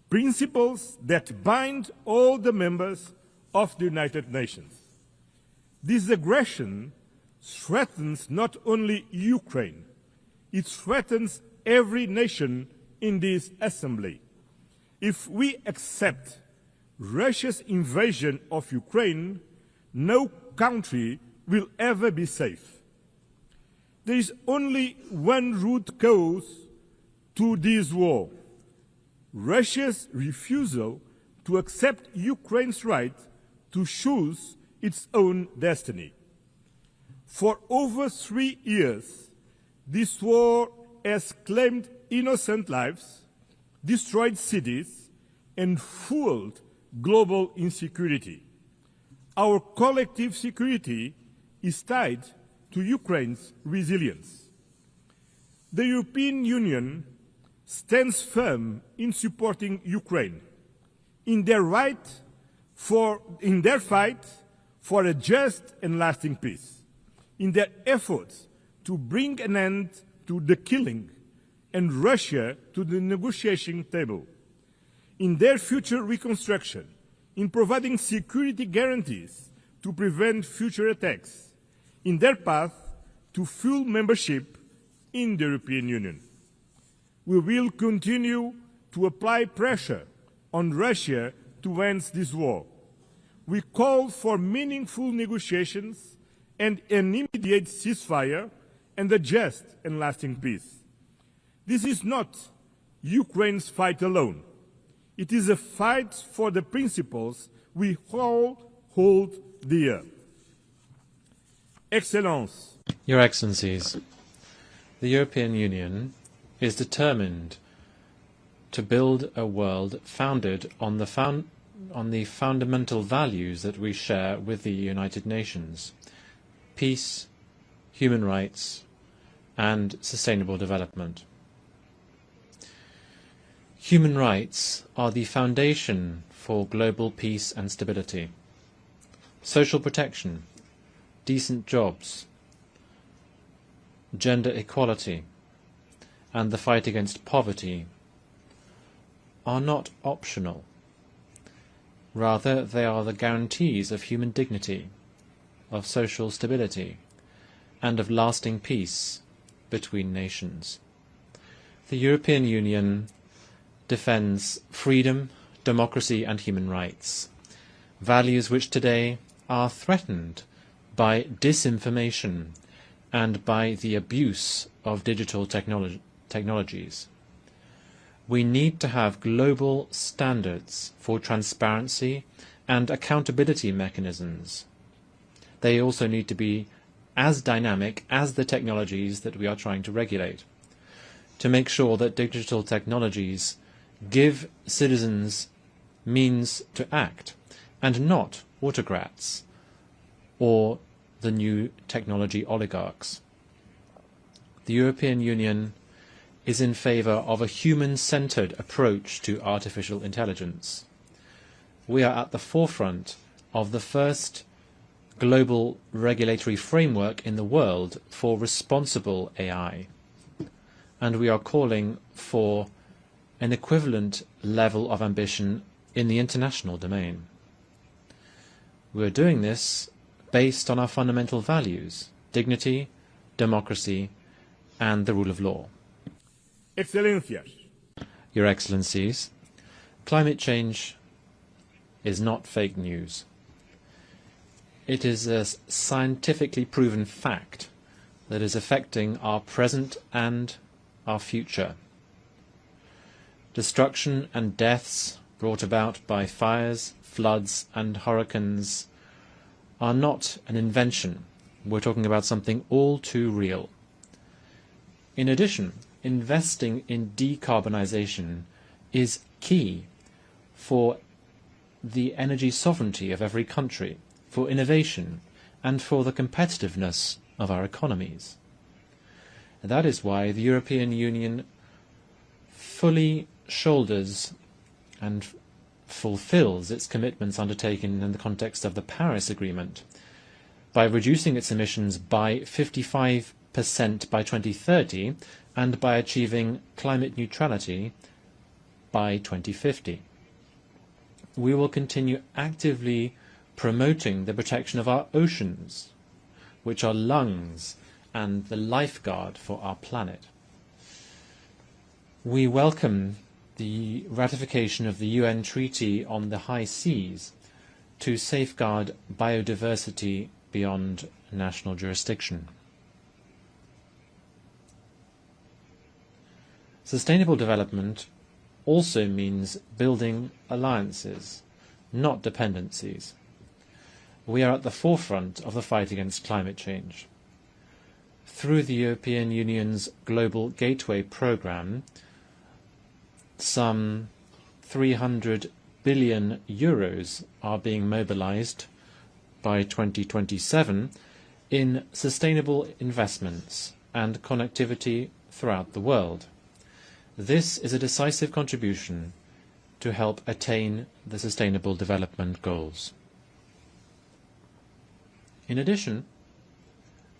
Principles that bind all the members of the United Nations. This aggression threatens not only Ukraine, it threatens every nation in this assembly. If we accept Russia's invasion of Ukraine, no country will ever be safe. There is only one root cause to this war: Russia's refusal to accept Ukraine's right to choose its own destiny. For over 3 years, this war has claimed innocent lives, destroyed cities, and fueled global insecurity. Our collective security is tied to Ukraine's resilience. The European Union stands firm in supporting Ukraine in their fight for a just and lasting peace, in their efforts to bring an end to the killing and Russia to the negotiation table, in their future reconstruction, in providing security guarantees to prevent future attacks, in their path to full membership in the European Union. We will continue to apply pressure on Russia to end this war. We call for meaningful negotiations and an immediate ceasefire and a just and lasting peace. This is not Ukraine's fight alone. It is a fight for the principles we all hold dear. Excellence. Your Excellencies, the European Union is determined to build a world founded on the fundamental values that we share with the United Nations: peace, human rights, and sustainable development. Human rights are the foundation for global peace and stability. Social protection, decent jobs, gender equality, and the fight against poverty are not optional. Rather, they are the guarantees of human dignity, of social stability, and of lasting peace between nations. The European Union defends freedom, democracy, and human rights, values which today are threatened by disinformation and by the abuse of digital technologies. We need to have global standards for transparency and accountability mechanisms. They also need to be as dynamic as the technologies that we are trying to regulate, to make sure that digital technologies give citizens means to act, and not autocrats or the new technology oligarchs. The European Union is in favour of a human-centred approach to artificial intelligence. We are at the forefront of the first global regulatory framework in the world for responsible AI, and we are calling for an equivalent level of ambition in the international domain. We are doing this based on our fundamental values: dignity, democracy, and the rule of law. Excellencias. Your Excellencies, climate change is not fake news. It is a scientifically proven fact that is affecting our present and our future. Destruction and deaths brought about by fires, floods, and hurricanes are not an invention. We're talking about something all too real. In addition, investing in decarbonization is key for the energy sovereignty of every country, for innovation, and for the competitiveness of our economies. And that is why the European Union fully shoulders and fulfills its commitments undertaken in the context of the Paris Agreement by reducing its emissions by 55% by 2030 and by achieving climate neutrality by 2050. We will continue actively promoting the protection of our oceans, which are lungs and the lifeguard for our planet. We welcome the ratification of the UN Treaty on the High Seas to safeguard biodiversity beyond national jurisdiction. Sustainable development also means building alliances, not dependencies. We are at the forefront of the fight against climate change. Through the European Union's Global Gateway programme, some 300 billion euros are being mobilized by 2027 in sustainable investments and connectivity throughout the world. This is a decisive contribution to help attain the Sustainable Development Goals. In addition,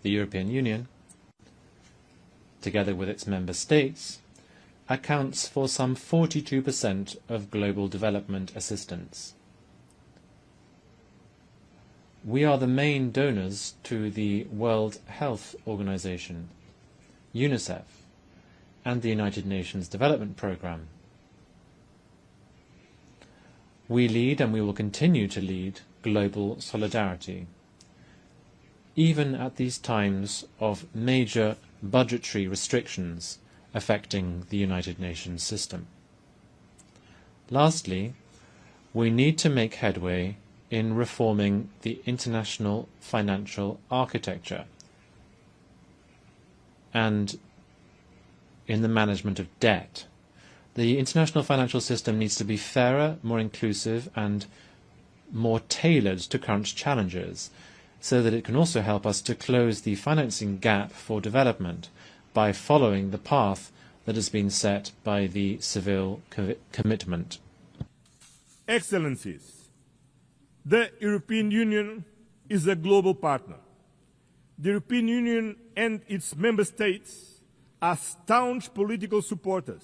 the European Union, together with its member states, accounts for some 42% of global development assistance. We are the main donors to the World Health Organization, UNICEF, and the United Nations Development Programme. We lead, and we will continue to lead, global solidarity, even at these times of major budgetary restrictions affecting the United Nations system. Lastly, we need to make headway in reforming the international financial architecture and in the management of debt. The international financial system needs to be fairer, more inclusive, and more tailored to current challenges, so that it can also help us to close the financing gap for development by following the path that has been set by the Seville commitment. Excellencies, the European Union is a global partner. The European Union and its member states are staunch political supporters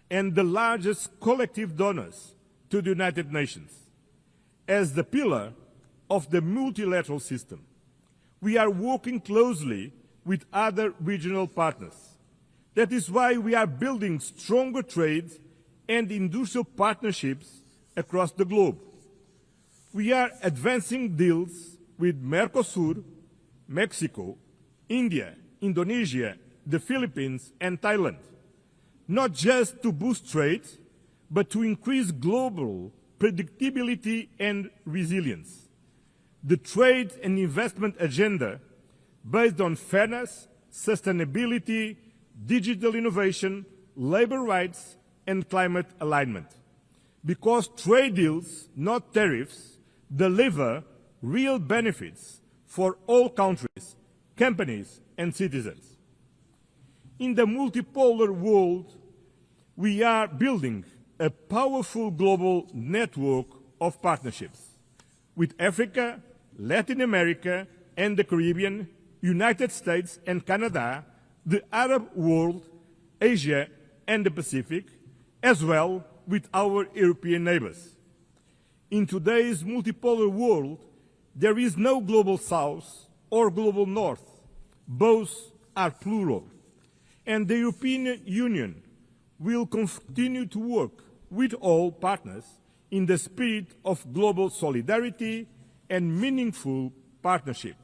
and the largest collective donors to the United Nations. As the pillar of the multilateral system, we are working closely with other regional partners. That is why we are building stronger trade and industrial partnerships across the globe. We are advancing deals with Mercosur, Mexico, India, Indonesia, the Philippines, and Thailand. not just to boost trade, but to increase global predictability and resilience. The trade and investment agenda based on fairness, sustainability, digital innovation, labor rights, and climate alignment. Because trade deals, not tariffs, deliver real benefits for all countries, companies, and citizens. In the multipolar world, we are building a powerful global network of partnerships with Africa, Latin America, and the Caribbean, United States and Canada, the Arab world, Asia, and the Pacific, as well with our European neighbors. In today's multipolar world, there is no global south or global north. Both are plural. And the European Union will continue to work with all partners in the spirit of global solidarity and meaningful partnership.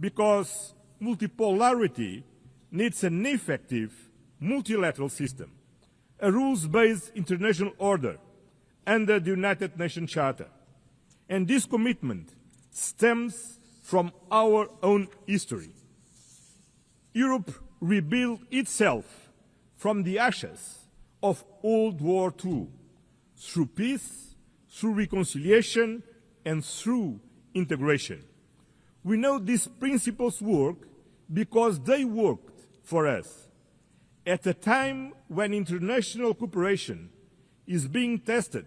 Because multipolarity needs an effective multilateral system, a rules-based international order under the United Nations Charter. And this commitment stems from our own history. Europe rebuilt itself from the ashes of World War II through peace, through reconciliation, and through integration. We know these principles work because they worked for us. At a time when international cooperation is being tested,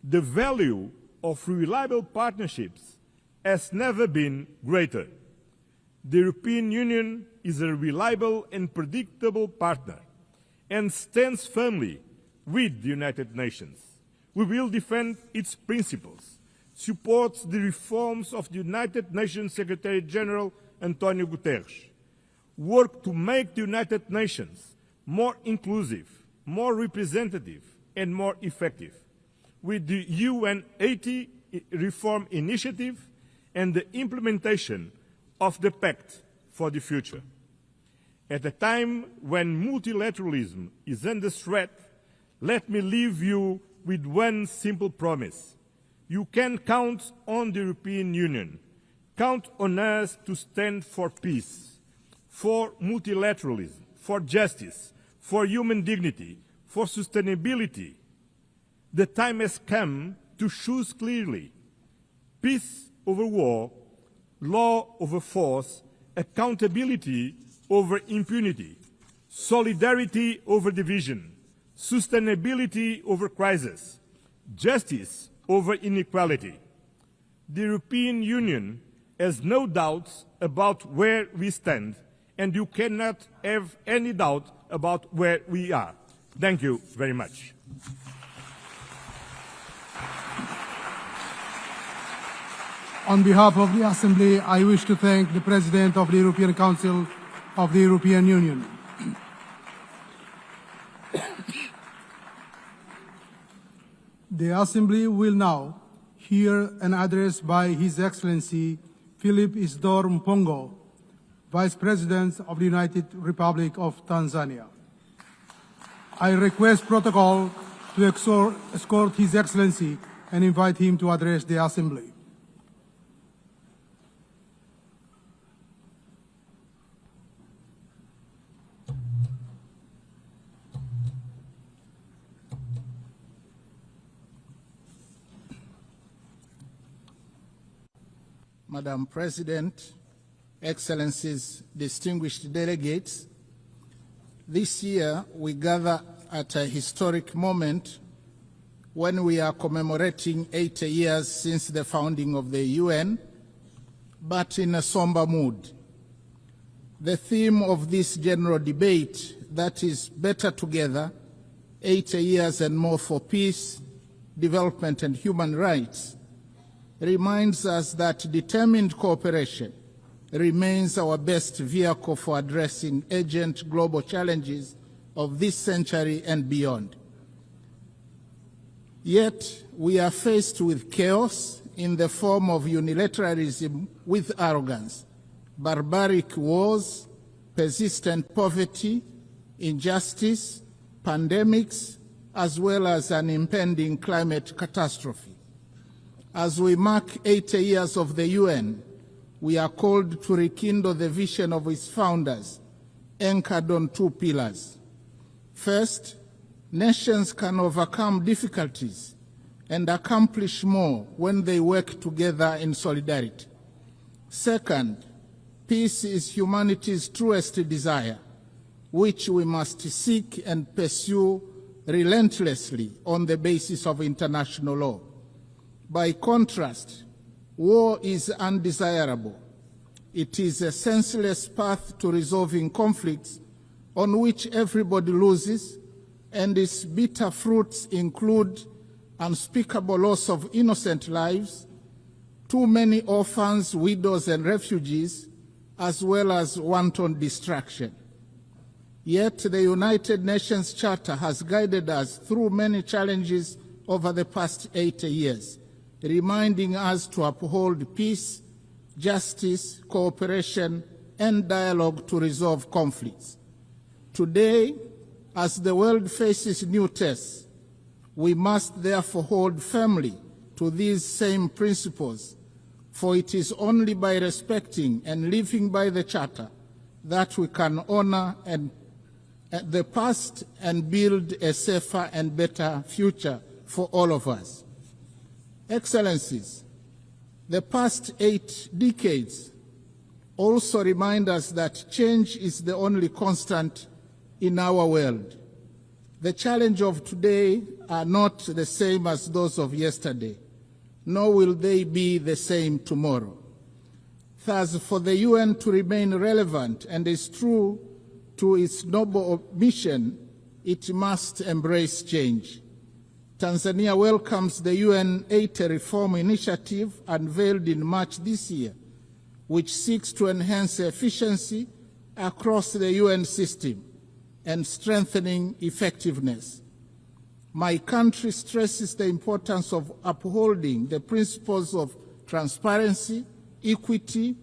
the value of reliable partnerships has never been greater. The European Union is a reliable and predictable partner and stands firmly with the United Nations. We will defend its principles, support the reforms of the United Nations Secretary General Antonio Guterres, work to make the United Nations more inclusive, more representative, and more effective, with the UN 80 reform initiative and the implementation of the Pact for the Future. At a time when multilateralism is under threat, let me leave you with one simple promise. You can count on the European Union. Count on us to stand for peace, for multilateralism, for justice, for human dignity, for sustainability. The time has come to choose clearly. Peace over war, law over force, accountability over impunity, solidarity over division, sustainability over crisis, justice over inequality. The European Union has no doubts about where we stand, and you cannot have any doubt about where we are. Thank you very much. On behalf of the Assembly, I wish to thank the President of the European Council of the European Union. The Assembly will now hear an address by His Excellency Philip Isdor Mpongo, Vice President of the United Republic of Tanzania. I request protocol to escort His Excellency and invite him to address the Assembly. Madam President, Excellencies, distinguished delegates, this year we gather at a historic moment when we are commemorating 80 years since the founding of the UN, but in a somber mood. The theme of this general debate, that is better together, 80 years and more for peace, development and human rights, reminds us that determined cooperation remains our best vehicle for addressing urgent global challenges of this century and beyond. Yet, we are faced with chaos in the form of unilateralism with arrogance, barbaric wars, persistent poverty, injustice, pandemics, as well as an impending climate catastrophe. As we mark 80 years of the UN, we are called to rekindle the vision of its founders, anchored on two pillars. First, nations can overcome difficulties and accomplish more when they work together in solidarity. Second, peace is humanity's truest desire, which we must seek and pursue relentlessly on the basis of international law. By contrast, war is undesirable. It is a senseless path to resolving conflicts on which everybody loses, and its bitter fruits include unspeakable loss of innocent lives, too many orphans, widows, and refugees, as well as wanton destruction. Yet the United Nations Charter has guided us through many challenges over the past 80 years, reminding us to uphold peace, justice, cooperation, and dialogue to resolve conflicts. Today, as the world faces new tests, we must therefore hold firmly to these same principles, for it is only by respecting and living by the Charter that we can honor the past and build a safer and better future for all of us. Excellencies, the past 8 decades also remind us that change is the only constant in our world. The challenges of today are not the same as those of yesterday, nor will they be the same tomorrow. Thus, for the UN to remain relevant and is true to its noble mission, it must embrace change. Tanzania welcomes the UN 80 reform initiative unveiled in March this year, which seeks to enhance efficiency across the UN system and strengthening effectiveness. My country stresses the importance of upholding the principles of transparency, equity,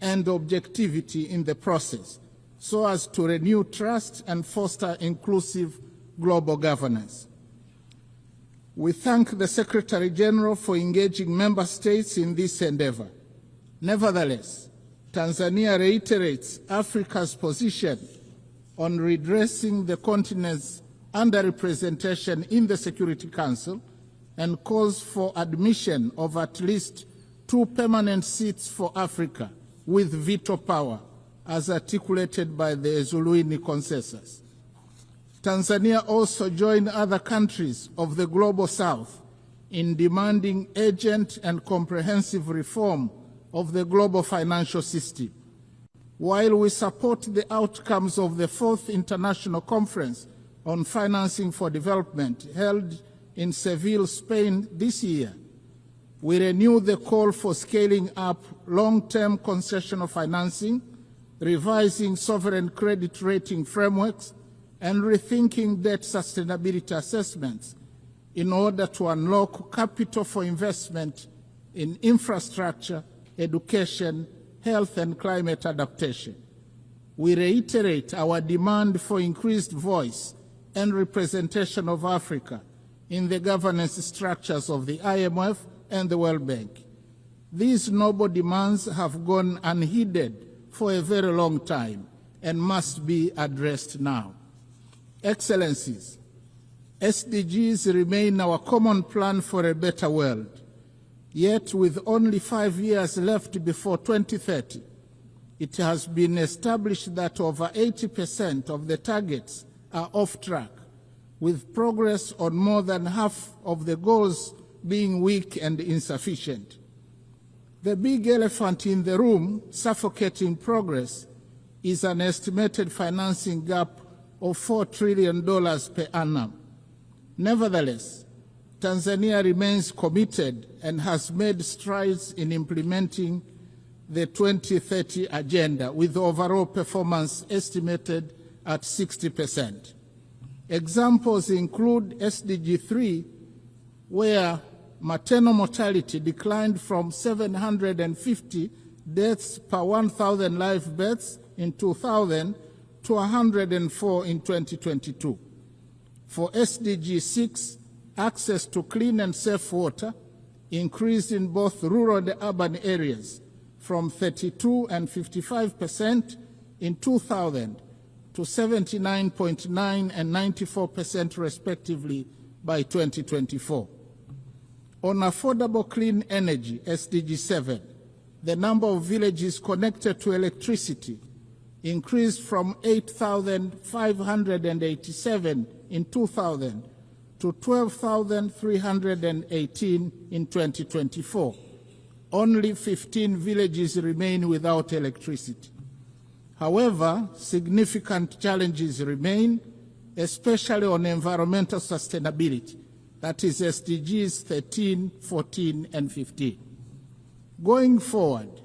and objectivity in the process, so as to renew trust and foster inclusive global governance. We thank the Secretary General for engaging member states in this endeavor. Nevertheless, Tanzania reiterates Africa's position on redressing the continent's underrepresentation in the Security Council and calls for admission of at least 2 permanent seats for Africa with veto power, as articulated by the Eswatini consensus. Tanzania also joined other countries of the Global South in demanding urgent and comprehensive reform of the global financial system. While we support the outcomes of the 4th International Conference on Financing for Development held in Seville, Spain this year, we renew the call for scaling up long-term concessional financing, revising sovereign credit rating frameworks, and rethinking debt sustainability assessments in order to unlock capital for investment in infrastructure, education, health, and climate adaptation. We reiterate our demand for increased voice and representation of Africa in the governance structures of the IMF and the World Bank. These noble demands have gone unheeded for a very long time and must be addressed now. Excellencies, SDGs remain our common plan for a better world. Yet, with only 5 years left before 2030, it has been established that over 80% of the targets are off track, with progress on more than half of the goals being weak and insufficient. The big elephant in the room, suffocating progress, is an estimated financing gap of $4 trillion per annum. Nevertheless, Tanzania remains committed and has made strides in implementing the 2030 agenda, with overall performance estimated at 60%. Examples include SDG 3, where maternal mortality declined from 750 deaths per 1,000 live births in 2000 to 104 in 2022. For SDG 6, access to clean and safe water increased in both rural and urban areas from 32 and 55% in 2000 to 79.9 and 94% respectively by 2024. On affordable clean energy, SDG 7, the number of villages connected to electricity increased from 8,587 in 2000 to 12,318 in 2024. Only 15 villages remain without electricity. However, significant challenges remain, especially on environmental sustainability, that is SDGs 13, 14, and 15. Going forward,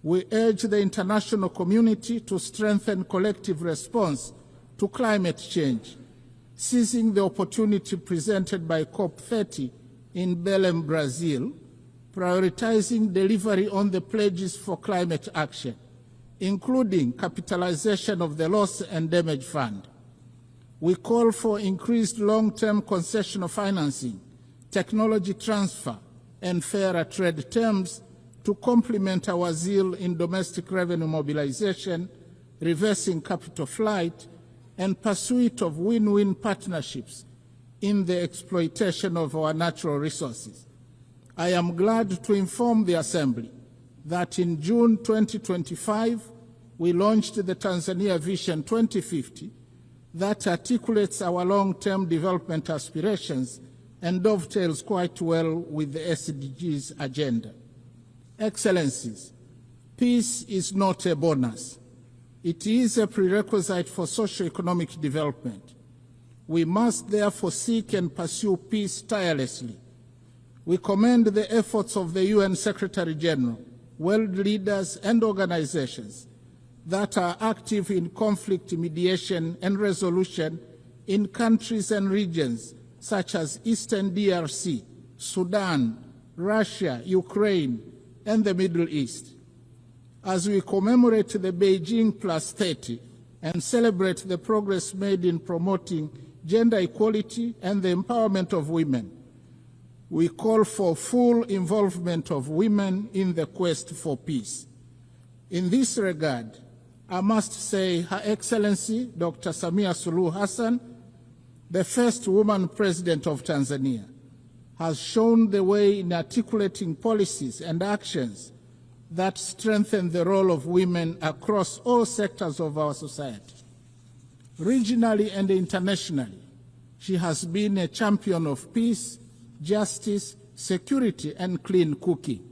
we urge the international community to strengthen collective response to climate change, seizing the opportunity presented by COP30 in Belém, Brazil, prioritizing delivery on the pledges for climate action, including capitalization of the Loss and Damage Fund. We call for increased long-term concessional financing, technology transfer, and fairer trade terms to complement our zeal in domestic revenue mobilization, reversing capital flight, and pursuit of win-win partnerships in the exploitation of our natural resources. I am glad to inform the Assembly that in June 2025, we launched the Tanzania Vision 2050 that articulates our long-term development aspirations and dovetails quite well with the SDGs agenda. Excellencies, peace is not a bonus. It is a prerequisite for socio-economic development. We must therefore seek and pursue peace tirelessly. We commend the efforts of the UN Secretary General, world leaders and organizations that are active in conflict mediation and resolution in countries and regions such as Eastern DRC, Sudan, Russia, Ukraine, and the Middle East. As we commemorate the Beijing Plus 30 and celebrate the progress made in promoting gender equality and the empowerment of women, we call for full involvement of women in the quest for peace. In this regard, I must say Her Excellency Dr. Samia Suluhu Hassan, the first woman president of Tanzania, has shown the way in articulating policies and actions that strengthen the role of women across all sectors of our society. Regionally and internationally, she has been a champion of peace, justice, security, and clean cooking.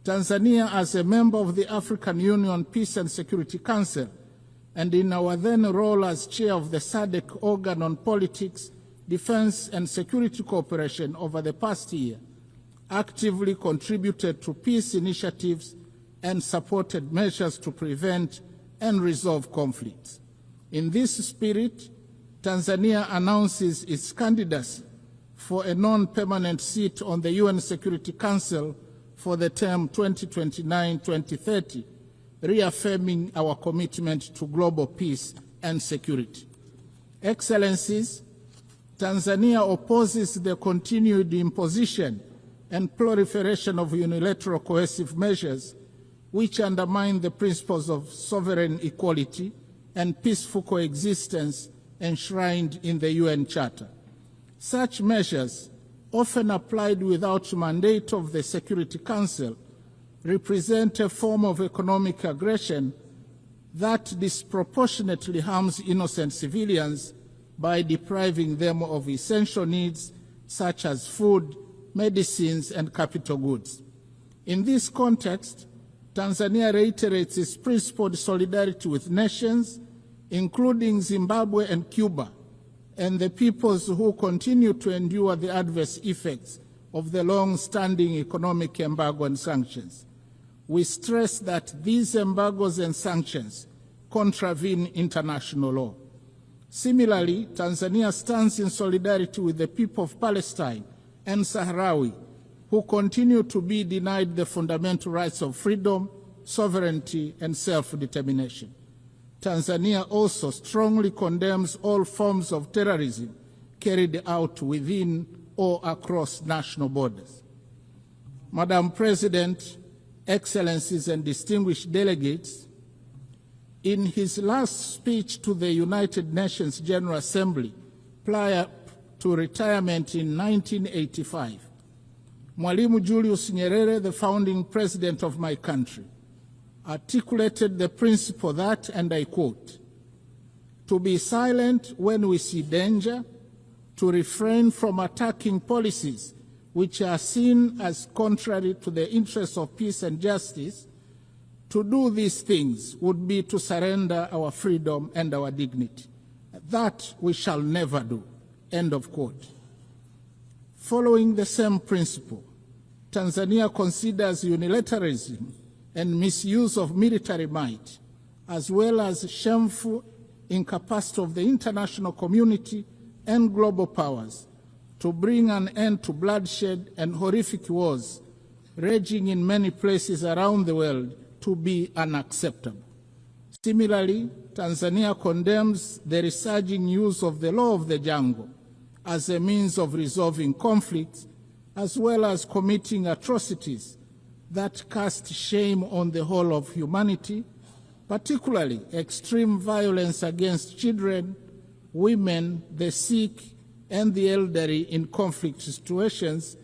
Tanzania, as a member of the African Union Peace and Security Council, and in our then role as chair of the SADC organ on politics, defense, and security cooperation over the past year, actively contributed to peace initiatives and supported measures to prevent and resolve conflicts. In this spirit, Tanzania announces its candidacy for a non-permanent seat on the UN Security Council for the term 2029-2030, reaffirming our commitment to global peace and security. Excellencies, Tanzania opposes the continued imposition and proliferation of unilateral coercive measures which undermine the principles of sovereign equality and peaceful coexistence enshrined in the UN Charter. Such measures, often applied without mandate of the Security Council, represent a form of economic aggression that disproportionately harms innocent civilians by depriving them of essential needs such as food, medicines, and capital goods. In this context, Tanzania reiterates its principled solidarity with nations, including Zimbabwe and Cuba, and the peoples who continue to endure the adverse effects of the long-standing economic embargo and sanctions. We stress that these embargoes and sanctions contravene international law. Similarly, Tanzania stands in solidarity with the people of Palestine and Sahrawi, who continue to be denied the fundamental rights of freedom, sovereignty, and self-determination. Tanzania also strongly condemns all forms of terrorism carried out within or across national borders. Madam President, Excellencies and distinguished delegates, in his last speech to the United Nations General Assembly prior to retirement in 1985, Mwalimu Julius Nyerere, the founding president of my country, articulated the principle that, and I quote, "To be silent when we see danger, to refrain from attacking policies which are seen as contrary to the interests of peace and justice, to do these things would be to surrender our freedom and our dignity. That we shall never do." End of quote. Following the same principle, Tanzania considers unilateralism and misuse of military might, as well as shameful incapacity of the international community and global powers to bring an end to bloodshed and horrific wars raging in many places around the world, to be unacceptable. Similarly, Tanzania condemns the resurging use of the law of the jungle as a means of resolving conflicts, as well as committing atrocities that cast shame on the whole of humanity, particularly extreme violence against children, women, the sick, and the elderly in conflict situations,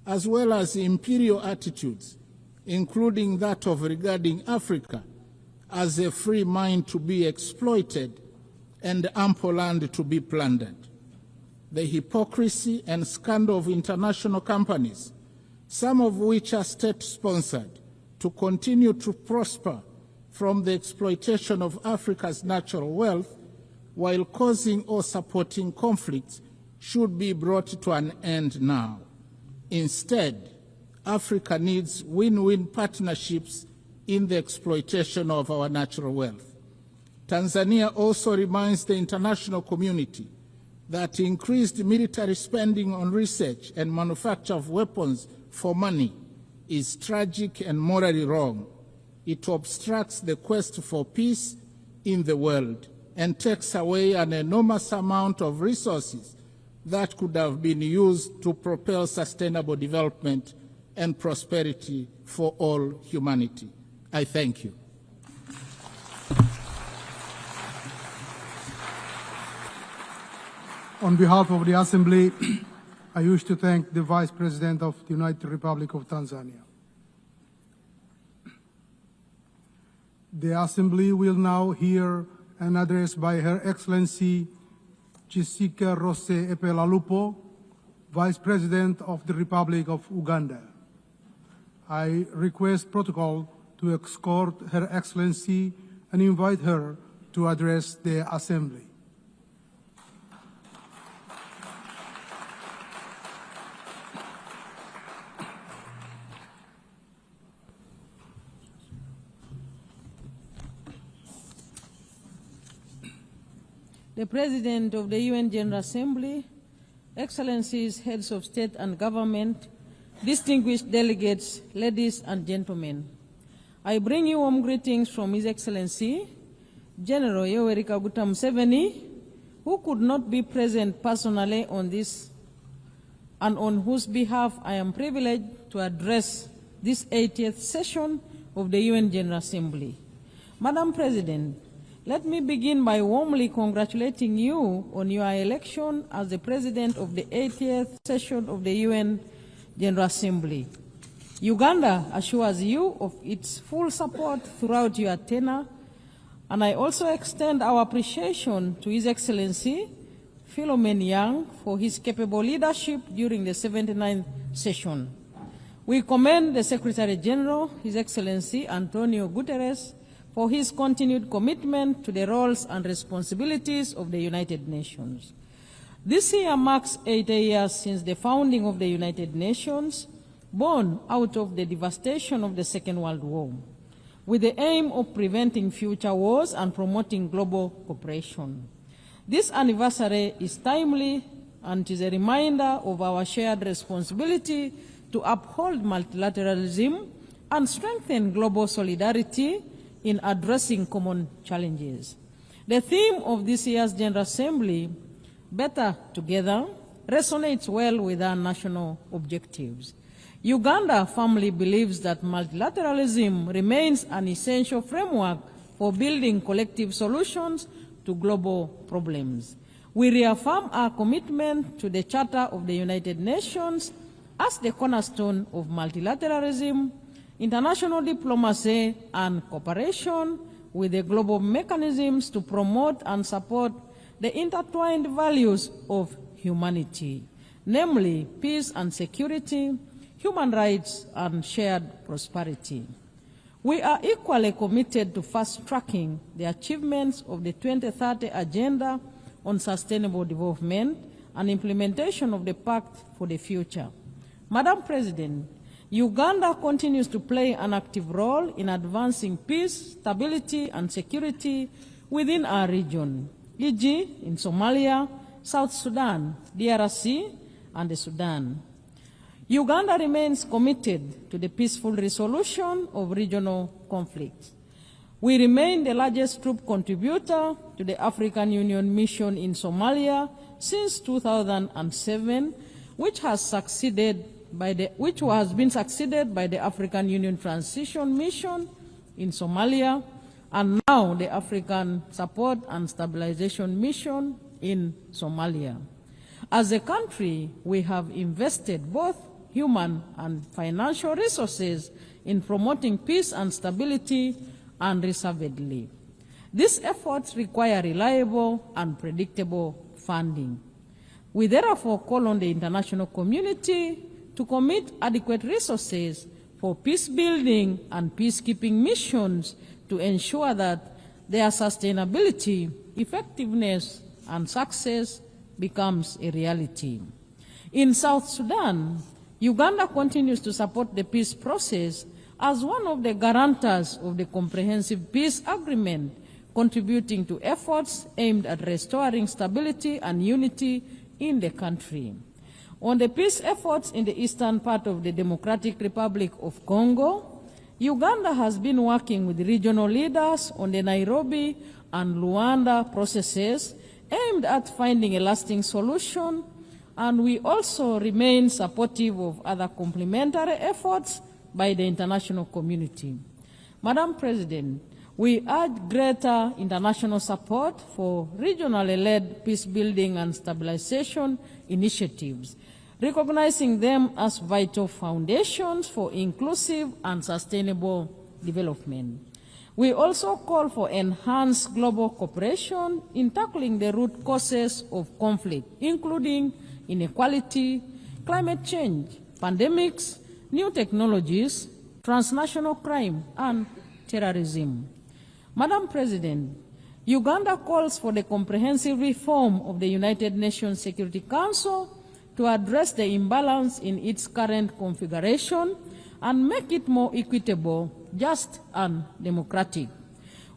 as well as imperial attitudes, including that of regarding Africa as a free mind to be exploited and ample land to be plundered. The hypocrisy and scandal of international companies, some of which are state-sponsored, to continue to prosper from the exploitation of Africa's natural wealth while causing or supporting conflicts, should be brought to an end now. Instead, Africa needs win-win partnerships in the exploitation of our natural wealth. Tanzania also reminds the international community that increased military spending on research and manufacture of weapons for money is tragic and morally wrong. It obstructs the quest for peace in the world and takes away an enormous amount of resources that could have been used to propel sustainable development and prosperity for all humanity. I thank you. On behalf of the Assembly, I wish to thank the Vice President of the United Republic of Tanzania. The Assembly will now hear an address by Her Excellency Jessica Rose Epelalupo, Vice President of the Republic of Uganda. I request protocol to escort Her Excellency and invite her to address the Assembly. The President of the UN General Assembly, Excellencies, Heads of State and Government, distinguished delegates, ladies and gentlemen, I bring you warm greetings from His Excellency, General Yoweri Kaguta Museveni, who could not be present personally on this and on whose behalf I am privileged to address this 80th session of the UN General Assembly. Madam President, let me begin by warmly congratulating you on your election as the President of the 80th session of the UN General Assembly. Uganda assures you of its full support throughout your tenure, and I also extend our appreciation to His Excellency Philomen Yang for his capable leadership during the 79th session. We commend the Secretary General, His Excellency Antonio Guterres, for his continued commitment to the roles and responsibilities of the United Nations. This year marks 80 years since the founding of the United Nations, born out of the devastation of the Second World War, with the aim of preventing future wars and promoting global cooperation. This anniversary is timely and is a reminder of our shared responsibility to uphold multilateralism and strengthen global solidarity in addressing common challenges. The theme of this year's General Assembly, better together resonates well with our national objectives. Uganda firmly believes that multilateralism remains an essential framework for building collective solutions to global problems. We reaffirm our commitment to the Charter of the United Nations as the cornerstone of multilateralism, international diplomacy, and cooperation with the global mechanisms to promote and support the intertwined values of humanity, namely peace and security, human rights, and shared prosperity. We are equally committed to fast-tracking the achievements of the 2030 Agenda on Sustainable Development and implementation of the Pact for the Future. Madam President, Uganda continues to play an active role in advancing peace, stability, and security within our region, e.g. in Somalia, South Sudan, DRC, and the Sudan. Uganda remains committed to the peaceful resolution of regional conflicts. We remain the largest troop contributor to the African Union mission in Somalia since 2007, which has been succeeded by the African Union Transition Mission in Somalia, and now the African Support and Stabilization Mission in Somalia. As a country, we have invested both human and financial resources in promoting peace and stability unreservedly. These efforts require reliable and predictable funding. We therefore call on the international community to commit adequate resources for peace-building and peacekeeping missions to ensure that their sustainability, effectiveness, and success becomes a reality. In South Sudan, Uganda continues to support the peace process as one of the guarantors of the Comprehensive Peace Agreement, contributing to efforts aimed at restoring stability and unity in the country. On the peace efforts in the eastern part of the Democratic Republic of Congo, Uganda has been working with regional leaders on the Nairobi and Rwanda processes aimed at finding a lasting solution, and we also remain supportive of other complementary efforts by the international community. Madam President, we urge greater international support for regionally led peace-building and stabilization initiatives, recognizing them as vital foundations for inclusive and sustainable development. We also call for enhanced global cooperation in tackling the root causes of conflict, including inequality, climate change, pandemics, new technologies, transnational crime, and terrorism. Madam President, Uganda calls for the comprehensive reform of the United Nations Security Council to address the imbalance in its current configuration and make it more equitable, just, and democratic.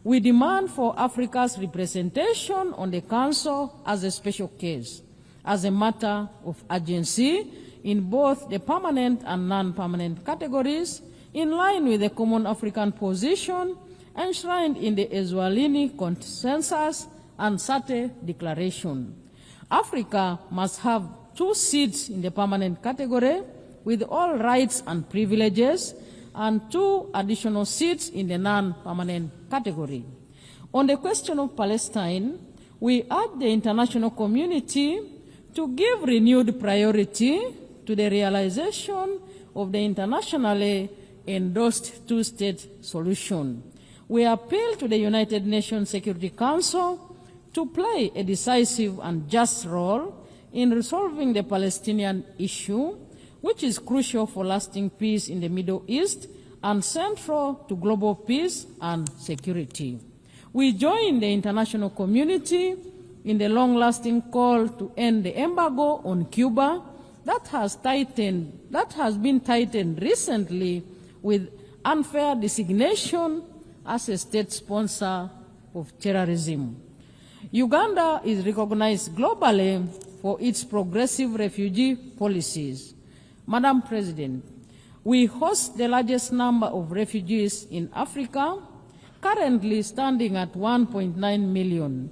We demand for Africa's representation on the Council as a special case, as a matter of urgency in both the permanent and non-permanent categories, in line with the common African position enshrined in the Eswatini Consensus and SATE Declaration. Africa must have 2 seats in the permanent category with all rights and privileges, and 2 additional seats in the non-permanent category. On the question of Palestine, we urge the international community to give renewed priority to the realization of the internationally endorsed 2-state solution. We appeal to the United Nations Security Council to play a decisive and just role in resolving the Palestinian issue, which is crucial for lasting peace in the Middle East and central to global peace and security. We join the international community in the long-lasting call to end the embargo on Cuba that has been tightened recently with unfair designation as a state sponsor of terrorism. Uganda is recognized globally for its progressive refugee policies. Madam President, we host the largest number of refugees in Africa, currently standing at 1.9 million.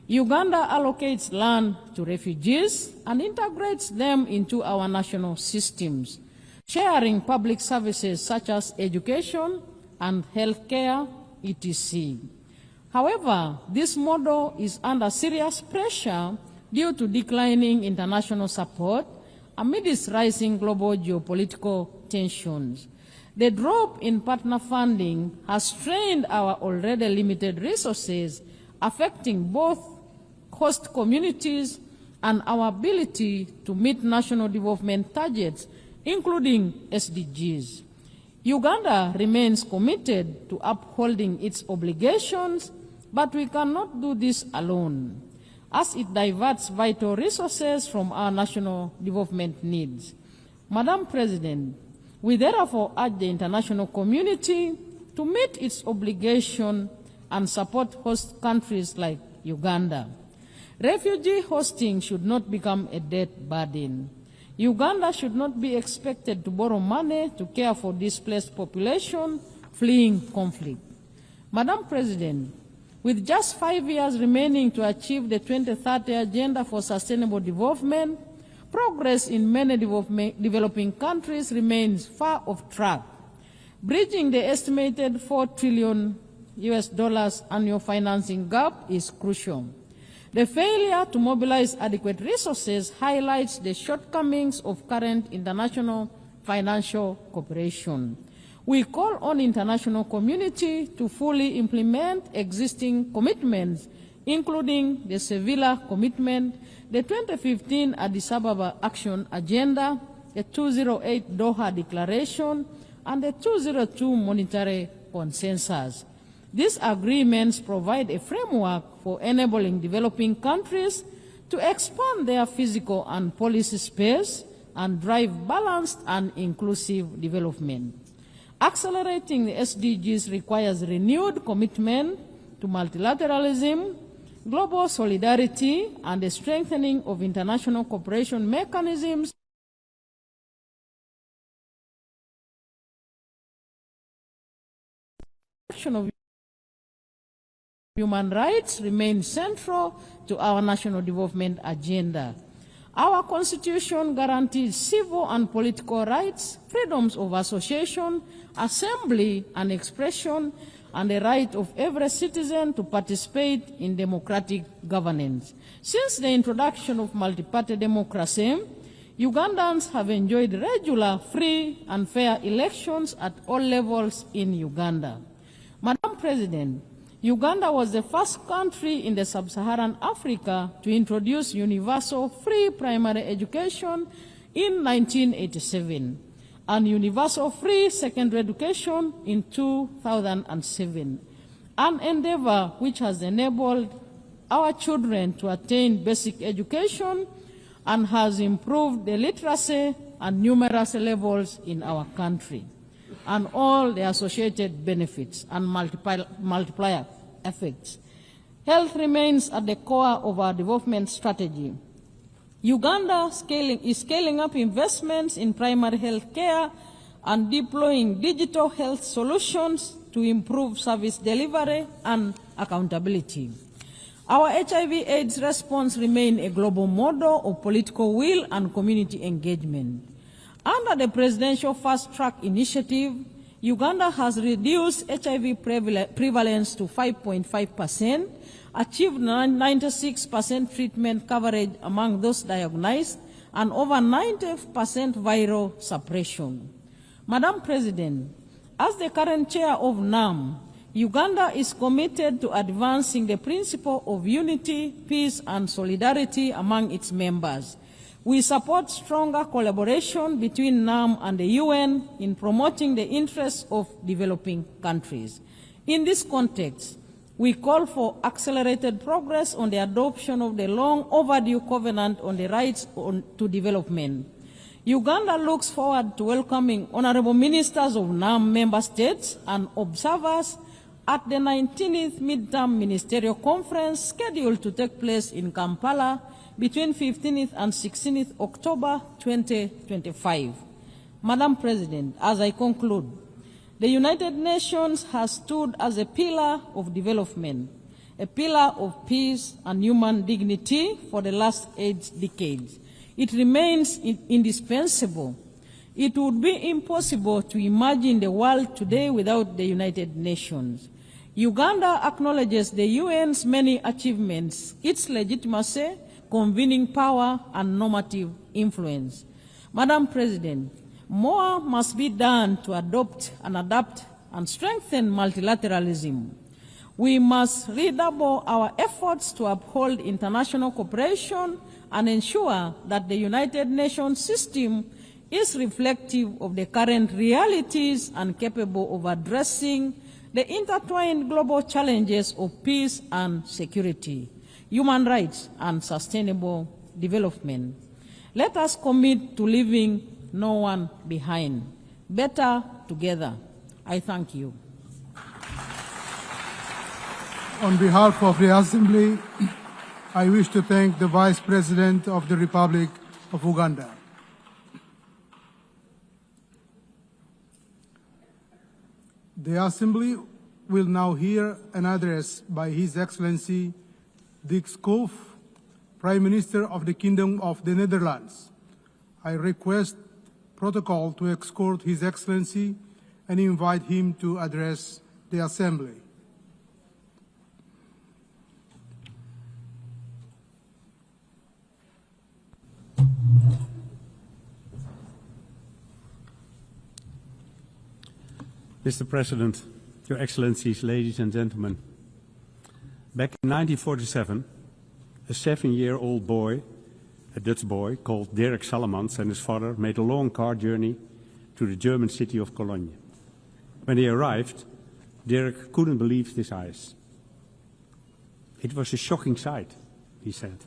Uganda allocates land to refugees and integrates them into our national systems, sharing public services such as education and healthcare, etc. However, this model is under serious pressure due to declining international support amidst rising global geopolitical tensions. The drop in partner funding has strained our already limited resources, affecting both host communities and our ability to meet national development targets, including SDGs. Uganda remains committed to upholding its obligations, but we cannot do this alone, as it diverts vital resources from our national development needs. Madam President, we therefore urge the international community to meet its obligation and support host countries like Uganda. Refugee hosting should not become a debt burden. Uganda should not be expected to borrow money to care for displaced population fleeing conflict. Madam President, with just 5 years remaining to achieve the 2030 Agenda for Sustainable Development, progress in many developing countries remains far off track. Bridging the estimated $4 trillion annual financing gap is crucial. The failure to mobilize adequate resources highlights the shortcomings of current international financial cooperation. We call on the international community to fully implement existing commitments, including the Sevilla Commitment, the 2015 Addis Ababa Action Agenda, the 208 Doha Declaration, and the 202 Monetary Consensus. These agreements provide a framework for enabling developing countries to expand their physical and policy space and drive balanced and inclusive development. Accelerating the SDGs requires renewed commitment to multilateralism, global solidarity, and the strengthening of international cooperation mechanisms of human rights remain central to our national development agenda. Our Constitution guarantees civil and political rights, freedoms of association, assembly and expression, and the right of every citizen to participate in democratic governance. Since the introduction of multi-party democracy, Ugandans have enjoyed regular, free and fair elections at all levels in Uganda. Madam President, Uganda was the first country in the sub-Saharan Africa to introduce universal free primary education in 1987 and universal free secondary education in 2007, an endeavor which has enabled our children to attain basic education and has improved the literacy and numeracy levels in our country, and all the associated benefits and multiplier effects. Health remains at the core of our development strategy. Uganda is scaling up investments in primary health care and deploying digital health solutions to improve service delivery and accountability. Our HIV/AIDS response remains a global model of political will and community engagement. Under the Presidential Fast Track Initiative, Uganda has reduced HIV prevalence to 5.5%, achieved 96% treatment coverage among those diagnosed, and over 90% viral suppression. Madam President, as the current chair of NAM, Uganda is committed to advancing the principle of unity, peace, and solidarity among its members. We support stronger collaboration between NAM and the UN in promoting the interests of developing countries. In this context, we call for accelerated progress on the adoption of the long overdue Covenant on the Rights to Development. Uganda looks forward to welcoming honorable ministers of NAM member states and observers at the 19th Midterm Ministerial Conference scheduled to take place in Kampala between 15th and 16th October 2025. Madam President, as I conclude, the United Nations has stood as a pillar of development, a pillar of peace and human dignity for the last 8 decades. It remains indispensable. It would be impossible to imagine the world today without the United Nations. Uganda acknowledges the UN's many achievements, its legitimacy, convening power, and normative influence. Madam President, more must be done to adopt and adapt and strengthen multilateralism. We must redouble our efforts to uphold international cooperation and ensure that the United Nations system is reflective of the current realities and capable of addressing the intertwined global challenges of peace and security, human rights, and sustainable development. Let us commit to leaving no one behind. Better together. I thank you. On behalf of the Assembly, I wish to thank the Vice President of the Republic of Uganda. The Assembly will now hear an address by His Excellency Dick Schoof, Prime Minister of the Kingdom of the Netherlands. I request protocol to escort His Excellency and invite him to address the Assembly. Mr. President, Your Excellencies, ladies and gentlemen, back in 1947, a 7-year-old boy, a Dutch boy called Dirk Salemans, and his father made a long car journey to the German city of Cologne. When they arrived, Dirk couldn't believe his eyes. It was a shocking sight, he said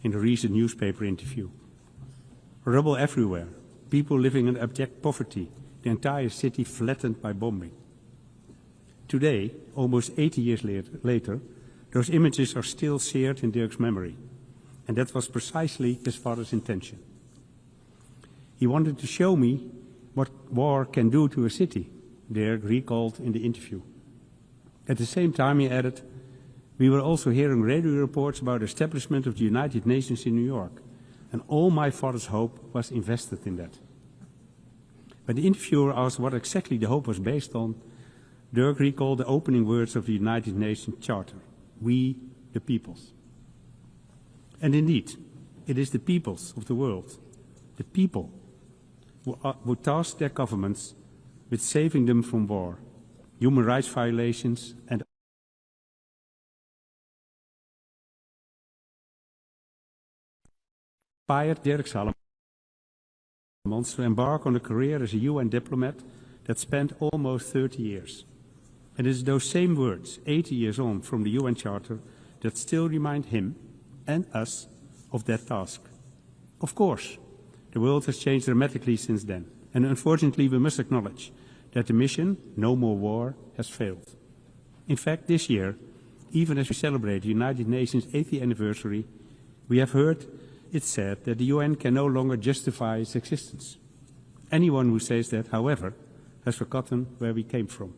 in a recent newspaper interview. Rubble everywhere, people living in abject poverty, the entire city flattened by bombing. Today, almost 80 years later, those images are still seared in Dirk's memory, and that was precisely his father's intention. He wanted to show me what war can do to a city, Dirk recalled in the interview. At the same time, he added, we were also hearing radio reports about the establishment of the United Nations in New York, and all my father's hope was invested in that. When the interviewer asked what exactly the hope was based on, Dirk recalled the opening words of the United Nations Charter, we the peoples. And indeed, it is the peoples of the world, the people, who task their governments with saving them from war, human rights violations, and inspired Dirk Salemans to embark on a career as a UN diplomat that spanned almost 30 years. And it is those same words, 80 years on from the UN Charter, that still remind him and us of that task. Of course, the world has changed dramatically since then, and unfortunately we must acknowledge that the mission, no more war, has failed. In fact, this year, even as we celebrate the United Nations 80th anniversary, we have heard it said that the UN can no longer justify its existence. Anyone who says that, however, has forgotten where we came from.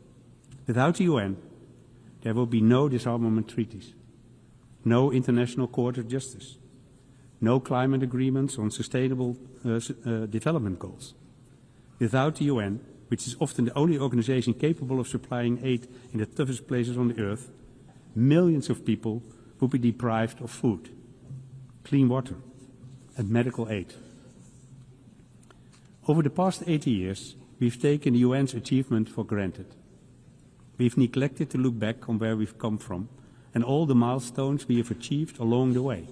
Without the UN, there will be no disarmament treaties, no International Court of Justice, no climate agreements on sustainable development goals. Without the UN, which is often the only organization capable of supplying aid in the toughest places on the earth, millions of people would be deprived of food, clean water, and medical aid. Over the past 80 years, we've taken the UN's achievement for granted. We've neglected to look back on where we've come from and all the milestones we have achieved along the way.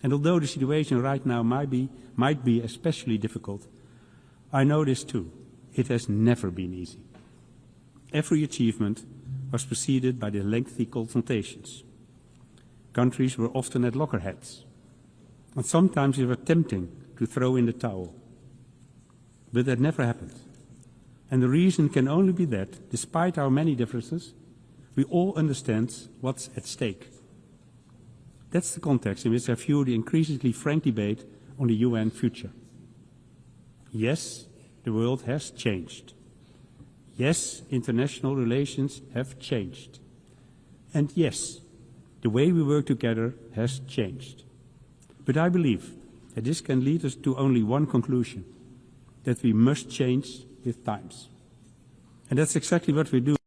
And although the situation right now might be especially difficult, I know this too. It has never been easy. Every achievement was preceded by the lengthy consultations. Countries were often at loggerheads, and sometimes it was tempting to throw in the towel. But that never happened. And the reason can only be that, despite our many differences, we all understand what's at stake. That's the context in which I view the increasingly frank debate on the UN future. Yes, the world has changed. Yes, international relations have changed. And yes, The way we work together has changed. But I believe that this can lead us to only one conclusion, that we must change with times. And that's exactly what we do.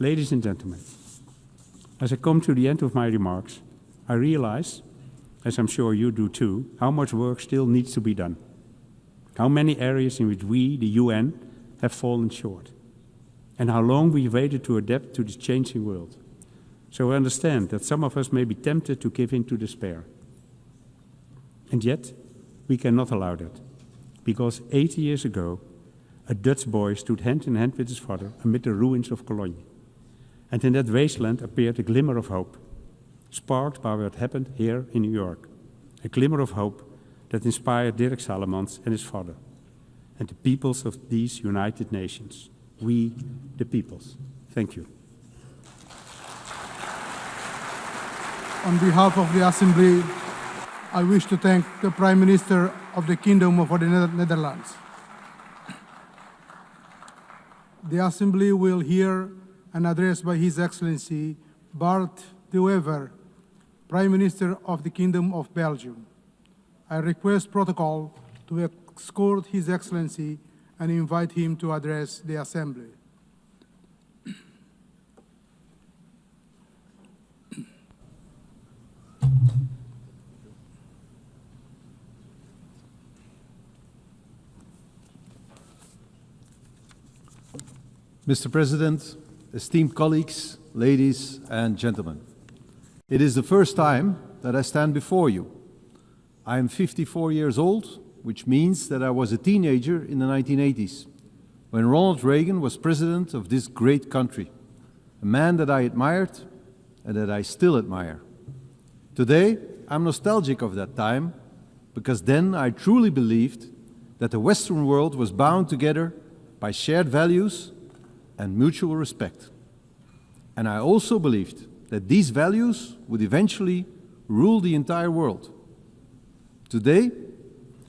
Ladies and gentlemen, as I come to the end of my remarks, I realize, as I'm sure you do too, how much work still needs to be done. How many areas in which we, the UN, have fallen short. And how long we've waited to adapt to this changing world. So I understand that some of us may be tempted to give in to despair. And yet, we cannot allow that. Because 80 years ago, a Dutch boy stood hand in hand with his father amid the ruins of colonial. And in that wasteland appeared a glimmer of hope, sparked by what happened here in New York. A glimmer of hope that inspired Dirk Salomons and his father, and the peoples of these United Nations. We, the peoples. Thank you. On behalf of the Assembly, I wish to thank the Prime Minister of the Kingdom of the Netherlands. The Assembly will hear an address by His Excellency Bart de Wever, Prime Minister of the Kingdom of Belgium. I request protocol to escort His Excellency and invite him to address the Assembly. Mr. President, esteemed colleagues, ladies and gentlemen, it is the first time that I stand before you. I am 54 years old, which means that I was a teenager in the 1980s, when Ronald Reagan was president of this great country, a man that I admired and that I still admire. Today, I'm nostalgic of that time, because then I truly believed that the Western world was bound together by shared values and mutual respect. And I also believed that these values would eventually rule the entire world. Today,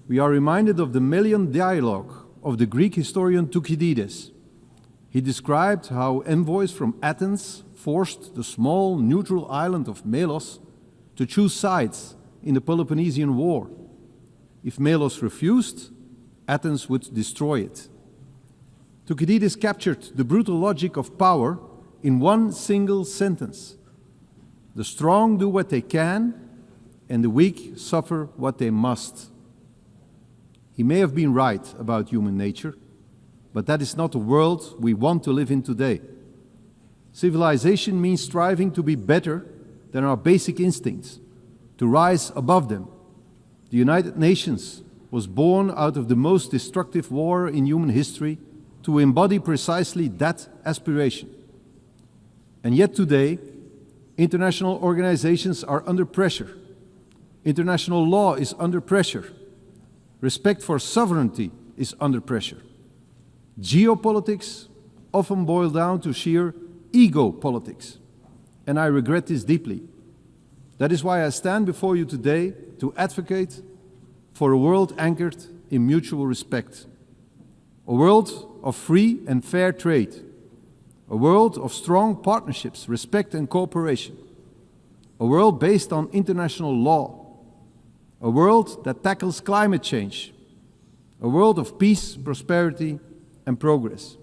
we are reminded of the Melian dialogue of the Greek historian Thucydides. He described how envoys from Athens forced the small neutral island of Melos to choose sides in the Peloponnesian War. If Melos refused, Athens would destroy it. Thucydides captured the brutal logic of power in one single sentence. The strong do what they can, and the weak suffer what they must. He may have been right about human nature, but that is not the world we want to live in today. Civilization means striving to be better than our basic instincts, to rise above them. The United Nations was born out of the most destructive war in human history to embody precisely that aspiration. And yet today, international organizations are under pressure. International law is under pressure. Respect for sovereignty is under pressure. Geopolitics often boil down to sheer ego politics, and I regret this deeply. That is why I stand before you today to advocate for a world anchored in mutual respect. A world of free and fair trade. A world of strong partnerships, respect and cooperation. A world based on international law. A world that tackles climate change. A world of peace, prosperity and progress.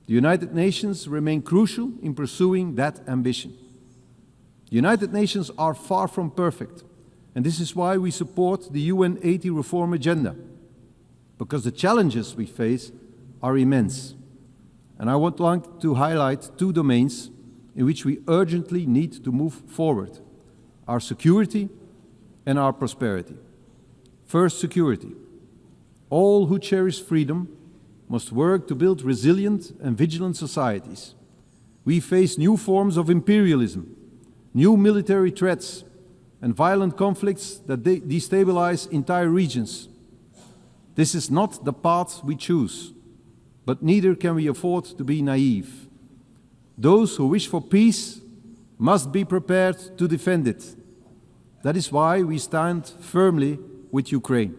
The United Nations remain crucial in pursuing that ambition. The United Nations are far from perfect, and this is why we support the UN 80 reform agenda, because the challenges we face are immense. And I would like to highlight two domains in which we urgently need to move forward: our security and our prosperity. First, security. All who cherish freedom must work to build resilient and vigilant societies. We face new forms of imperialism, new military threats, and violent conflicts that destabilize entire regions. This is not the path we choose, but neither can we afford to be naive. Those who wish for peace must be prepared to defend it. That is why we stand firmly with Ukraine.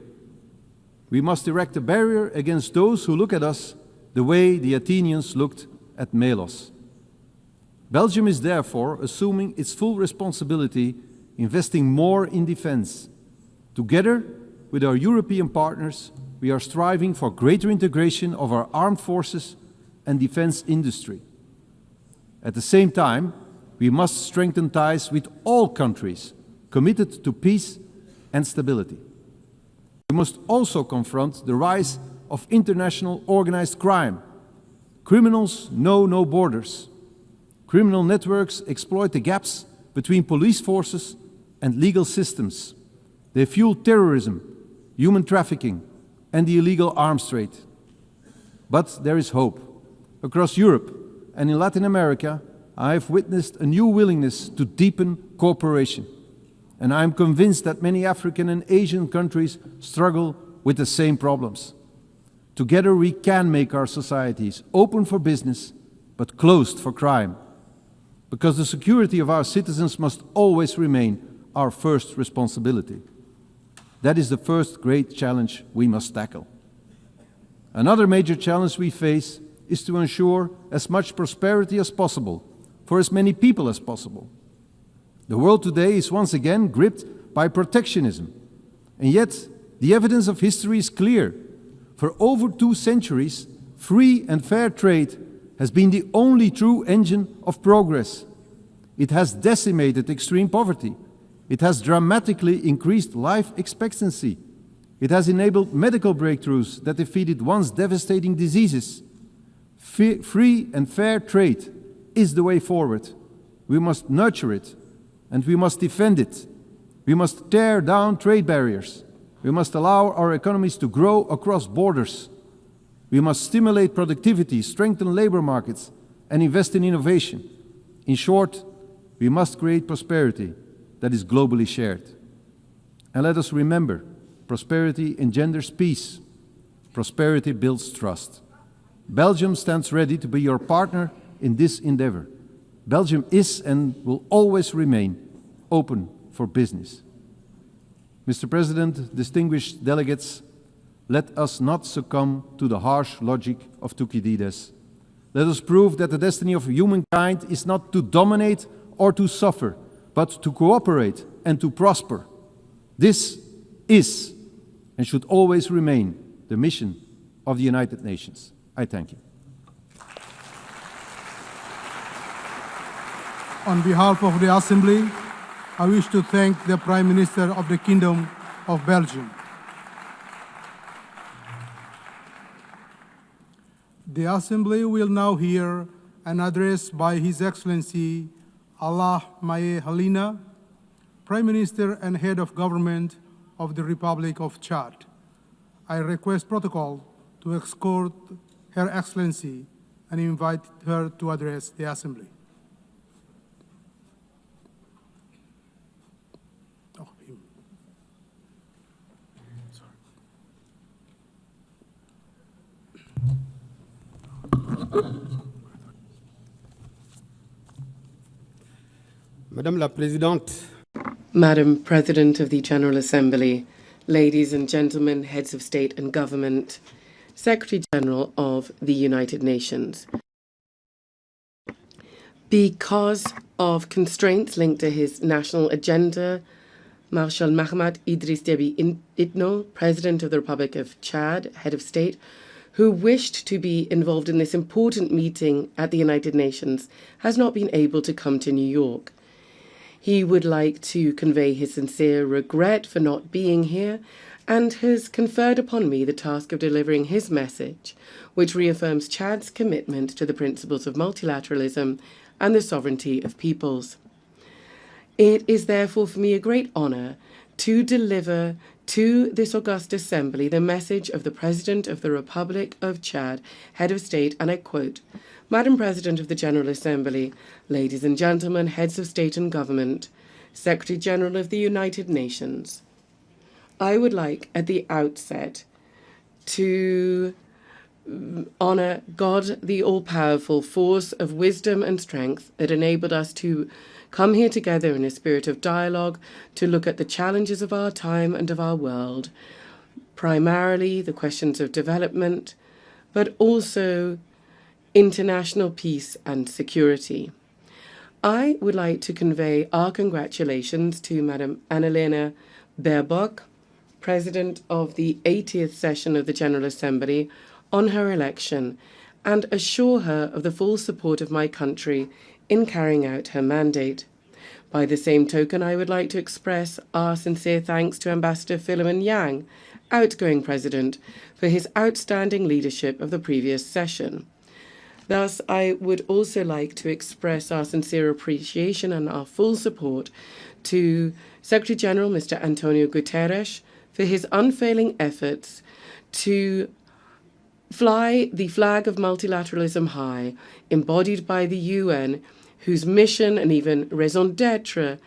We must erect a barrier against those who look at us the way the Athenians looked at Melos. Belgium is therefore assuming its full responsibility, investing more in defense. Together with our European partners, we are striving for greater integration of our armed forces and defense industry. At the same time, we must strengthen ties with all countries committed to peace and stability. We must also confront the rise of international organized crime. Criminals know no borders. Criminal networks exploit the gaps between police forces and legal systems. They fuel terrorism, human trafficking, and the illegal arms trade. But there is hope. Across Europe and in Latin America, I have witnessed a new willingness to deepen cooperation. And I am convinced that many African and Asian countries struggle with the same problems. Together we can make our societies open for business, but closed for crime. Because the security of our citizens must always remain our first responsibility. That is the first great challenge we must tackle. Another major challenge we face is to ensure as much prosperity as possible for as many people as possible. The world today is once again gripped by protectionism. And yet, the evidence of history is clear. For over 2 centuries, free and fair trade has been the only true engine of progress. It has decimated extreme poverty. It has dramatically increased life expectancy. It has enabled medical breakthroughs that defeated once devastating diseases. Free and fair trade is the way forward. We must nurture it, and we must defend it. We must tear down trade barriers. We must allow our economies to grow across borders. We must stimulate productivity, strengthen labor markets, and invest in innovation. In short, we must create prosperity that is globally shared. And let us remember, prosperity engenders peace. Prosperity builds trust. Belgium stands ready to be your partner in this endeavor. Belgium is and will always remain open for business. Mr. President, distinguished delegates, let us not succumb to the harsh logic of Thucydides. Let us prove that the destiny of humankind is not to dominate or to suffer, but to cooperate and to prosper. This is and should always remain the mission of the United Nations. I thank you. On behalf of the Assembly, I wish to thank the Prime Minister of the Kingdom of Belgium. The Assembly will now hear an address by His Excellency Allah Maye Halina, Prime Minister and Head of Government of the Republic of Chad. I request protocol to escort Her Excellency and invite her to address the Assembly. Madame la Présidente, Madam President of the General Assembly, ladies and gentlemen, heads of state and government, Secretary General of the United Nations. Because of constraints linked to his national agenda, Marshal Mahamat Idriss Déby Itno, President of the Republic of Chad, head of state, who wished to be involved in this important meeting at the United Nations, has not been able to come to New York. He would like to convey his sincere regret for not being here and has conferred upon me the task of delivering his message, which reaffirms Chad's commitment to the principles of multilateralism and the sovereignty of peoples. It is therefore for me a great honor to deliver to this august assembly the message of the President of the Republic of Chad, head of state, and I quote, Madam President of the General Assembly, ladies and gentlemen, heads of state and government, Secretary General of the United Nations, I would like at the outset to honor God, the all-powerful force of wisdom and strength that enabled us to come here together in a spirit of dialogue to look at the challenges of our time and of our world, primarily the questions of development, but also international peace and security. I would like to convey our congratulations to Madam Annalena Baerbock, President of the 80th session of the General Assembly, on her election, and assure her of the full support of my country in carrying out her mandate. By the same token, I would like to express our sincere thanks to Ambassador Philemon Yang, outgoing president, for his outstanding leadership of the previous session. Thus, I would also like to express our sincere appreciation and our full support to Secretary General Mr. Antonio Guterres for his unfailing efforts to fly the flag of multilateralism high, embodied by the UN, whose mission and even raison d'etre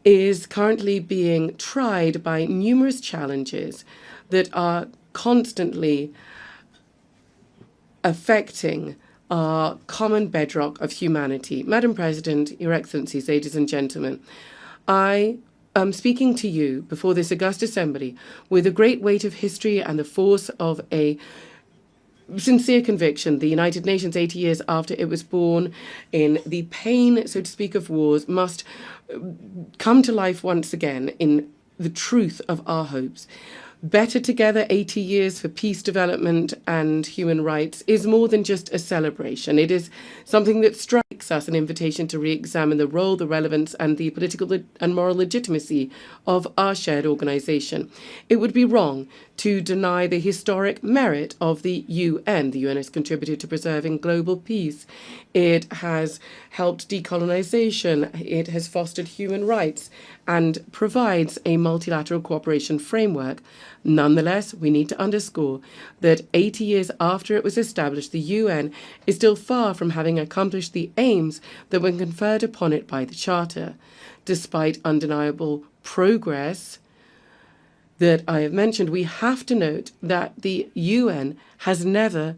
is currently being tried by numerous challenges that are constantly affecting our common bedrock of humanity. Madam President, Your Excellencies, ladies and gentlemen, I am speaking to you before this august assembly with the great weight of history and the force of a sincere conviction. The United Nations, 80 years after it was born, in the pain, so to speak, of wars, must come to life once again in the truth of our hopes. Better Together, 80 years for peace, development and human rights is more than just a celebration. It is something that strikes us an invitation to re-examine the role, the relevance and the political and moral legitimacy of our shared organization. It would be wrong to deny the historic merit of the UN. The UN has contributed to preserving global peace. It has helped decolonization. It has fostered human rights and provides a multilateral cooperation framework. Nonetheless, we need to underscore that 80 years after it was established, the UN is still far from having accomplished the aims that were conferred upon it by the Charter. Despite undeniable progress that I have mentioned, we have to note that the UN has never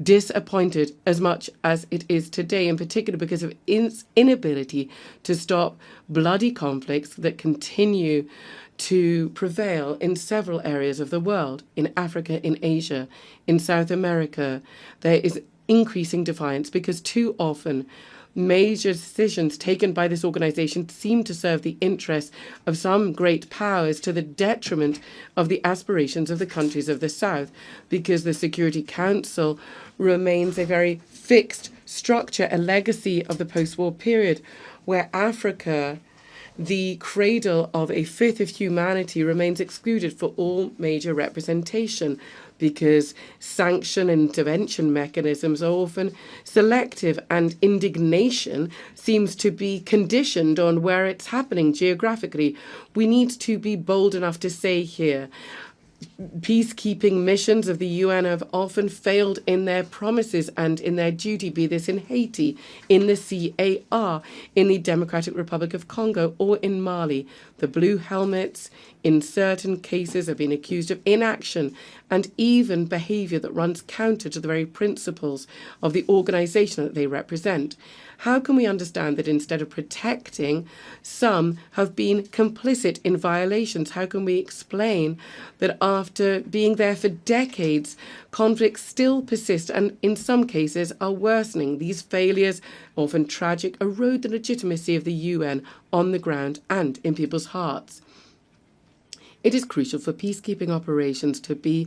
disappointed as much as it is today, in particular because of its inability to stop bloody conflicts that continue to prevail in several areas of the world, in Africa, in Asia, in South America. There is increasing defiance because too often major decisions taken by this organization seem to serve the interests of some great powers to the detriment of the aspirations of the countries of the South, because the Security Council remains a very fixed structure, a legacy of the post-war period, where Africa, the cradle of a fifth of humanity, remains excluded for all major representation, because sanction and intervention mechanisms are often selective and indignation seems to be conditioned on where it's happening geographically. We need to be bold enough to say here, peacekeeping missions of the UN have often failed in their promises and in their duty, be this in Haiti, in the CAR, in the Democratic Republic of Congo, or in Mali. The Blue Helmets, in certain cases, have been accused of inaction and even behavior that runs counter to the very principles of the organization that they represent. How can we understand that instead of protecting, some have been complicit in violations? How can we explain that after being there for decades, conflicts still persist and in some cases are worsening? These failures, often tragic, erode the legitimacy of the UN on the ground and in people's hearts. It is crucial for peacekeeping operations to be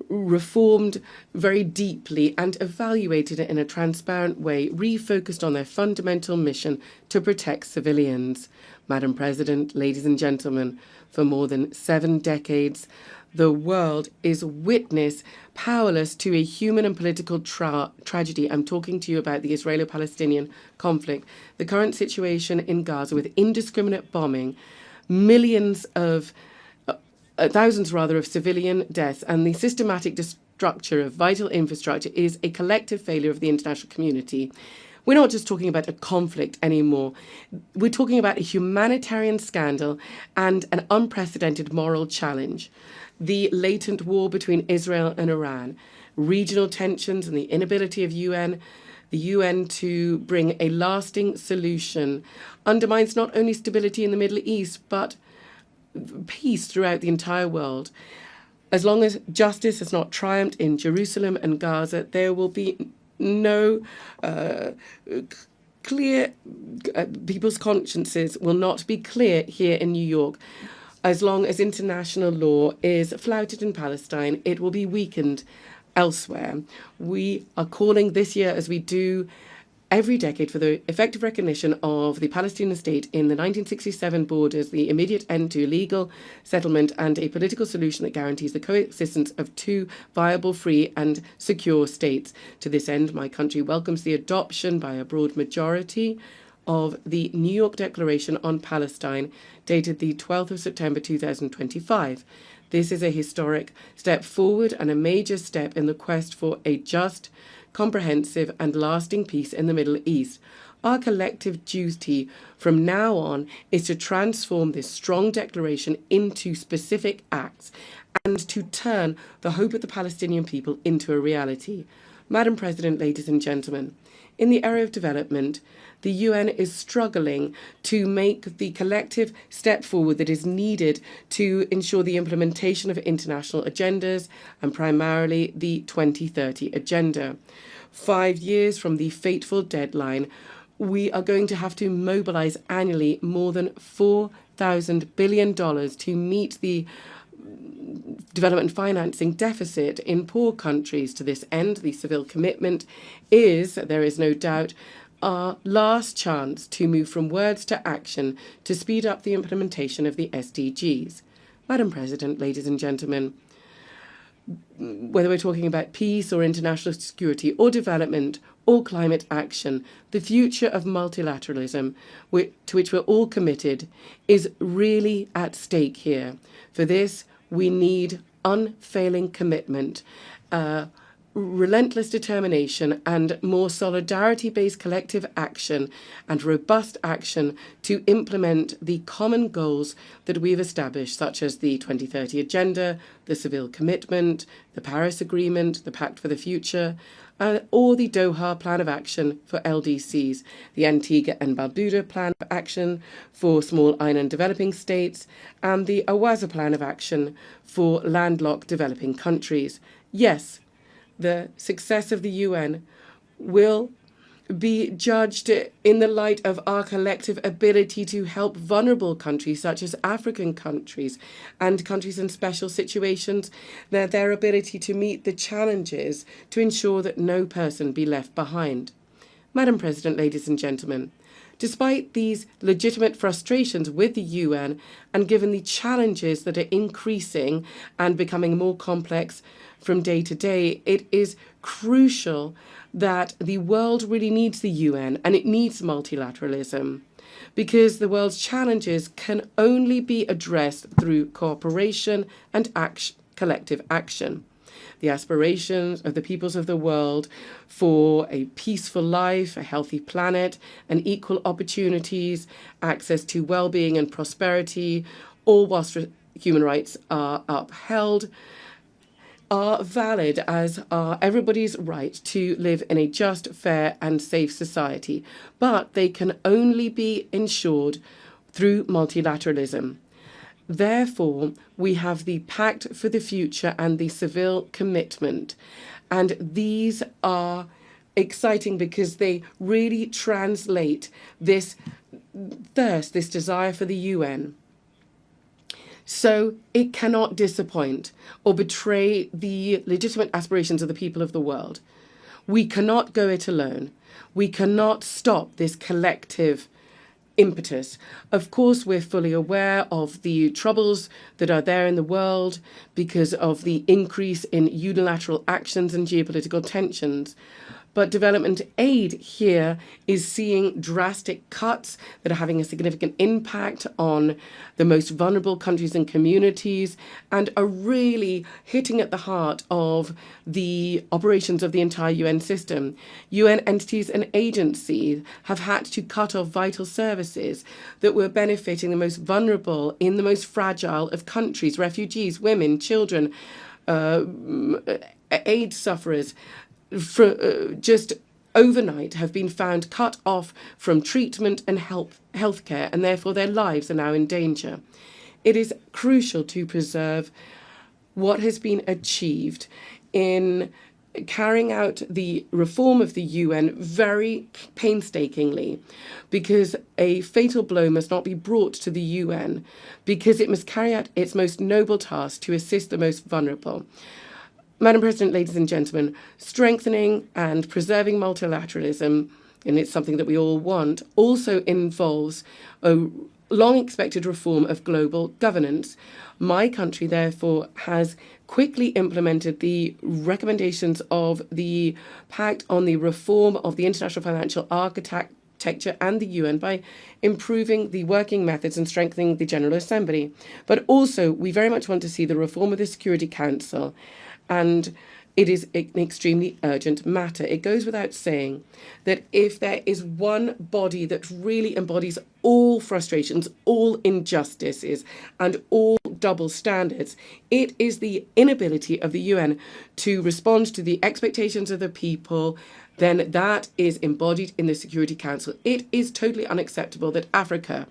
reformed very deeply and evaluated in a transparent way, refocused on their fundamental mission to protect civilians. Madam President, ladies and gentlemen, for more than 7 decades, the world is witness powerless to a human and political tragedy. I'm talking to you about the Israeli-Palestinian conflict, the current situation in Gaza with indiscriminate bombing, thousands of civilian deaths, and the systematic destruction of vital infrastructure is a collective failure of the international community. We're not just talking about a conflict anymore. We're talking about a humanitarian scandal and an unprecedented moral challenge. The latent war between Israel and Iran, regional tensions and the inability of the UN to bring a lasting solution undermines not only stability in the Middle East, but peace throughout the entire world. As long as justice has not triumphed in Jerusalem and Gaza, there will be no clear, people's consciences will not be clear here in New York. As long as international law is flouted in Palestine, it will be weakened elsewhere. We are calling this year, as we do every decade for the effective recognition of the Palestinian state in the 1967 borders, the immediate end to illegal settlement, and a political solution that guarantees the coexistence of two viable, free and secure states. To this end, my country welcomes the adoption by a broad majority of the New York Declaration on Palestine, dated the 12th of September 2025. This is a historic step forward and a major step in the quest for a just, comprehensive and lasting peace in the Middle East. Our collective duty from now on is to transform this strong declaration into specific acts and to turn the hope of the Palestinian people into a reality. Madam President, ladies and gentlemen, in the area of development, the UN is struggling to make the collective step forward that is needed to ensure the implementation of international agendas, and primarily the 2030 Agenda. 5 years from the fateful deadline, we are going to have to mobilize annually more than $4,000 billion to meet the development financing deficit in poor countries. To this end, the civil commitment is, there is no doubt, our last chance to move from words to action to speed up the implementation of the SDGs. Madam President, ladies and gentlemen, whether we're talking about peace or international security or development or climate action, the future of multilateralism, to which we're all committed, is really at stake here. For this, we need unfailing commitment, relentless determination, and more solidarity-based collective action and robust action to implement the common goals that we've established, such as the 2030 Agenda, the Civil Commitment, the Paris Agreement, the Pact for the Future, or the Doha Plan of Action for LDCs, the Antigua and Barbuda Plan of Action for small island developing states, and the Awaza Plan of Action for landlocked developing countries. Yes, the success of the UN will be judged in the light of our collective ability to help vulnerable countries such as African countries and countries in special situations, their ability to meet the challenges to ensure that no person be left behind. Madam President, ladies and gentlemen, despite these legitimate frustrations with the UN and given the challenges that are increasing and becoming more complex from day to day, it is crucial that the world really needs the UN and it needs multilateralism, because the world's challenges can only be addressed through cooperation and collective action. The aspirations of the peoples of the world for a peaceful life, a healthy planet, and equal opportunities, access to well-being and prosperity, all whilst human rights are upheld, are valid, as are everybody's right to live in a just, fair and safe society. But they can only be ensured through multilateralism. Therefore, we have the Pact for the Future and the Civil Commitment. And these are exciting because they really translate this thirst, this desire for the UN. So it cannot disappoint or betray the legitimate aspirations of the people of the world. We cannot go it alone. We cannot stop this collective impetus. Of course, we're fully aware of the troubles that are there in the world because of the increase in unilateral actions and geopolitical tensions. But development aid here is seeing drastic cuts that are having a significant impact on the most vulnerable countries and communities and are really hitting at the heart of the operations of the entire UN system. UN entities and agencies have had to cut off vital services that were benefiting the most vulnerable in the most fragile of countries, refugees, women, children, AIDS sufferers. Just overnight have been found cut off from treatment and healthcare, and therefore their lives are now in danger. It is crucial to preserve what has been achieved in carrying out the reform of the UN very painstakingly, because a fatal blow must not be brought to the UN, because it must carry out its most noble task to assist the most vulnerable. Madam President, ladies and gentlemen, strengthening and preserving multilateralism and it's something that we all want, also involves a long-expected reform of global governance. My country, therefore, has quickly implemented the recommendations of the Pact on the Reform of the International Financial Architecture and the UN by improving the working methods and strengthening the General Assembly. But also, we very much want to see the reform of the Security Council, and it is an extremely urgent matter. It goes without saying that if there is one body that really embodies all frustrations, all injustices, and all double standards, it is the inability of the UN to respond to the expectations of the people, then that is embodied in the Security Council. It is totally unacceptable that Africa,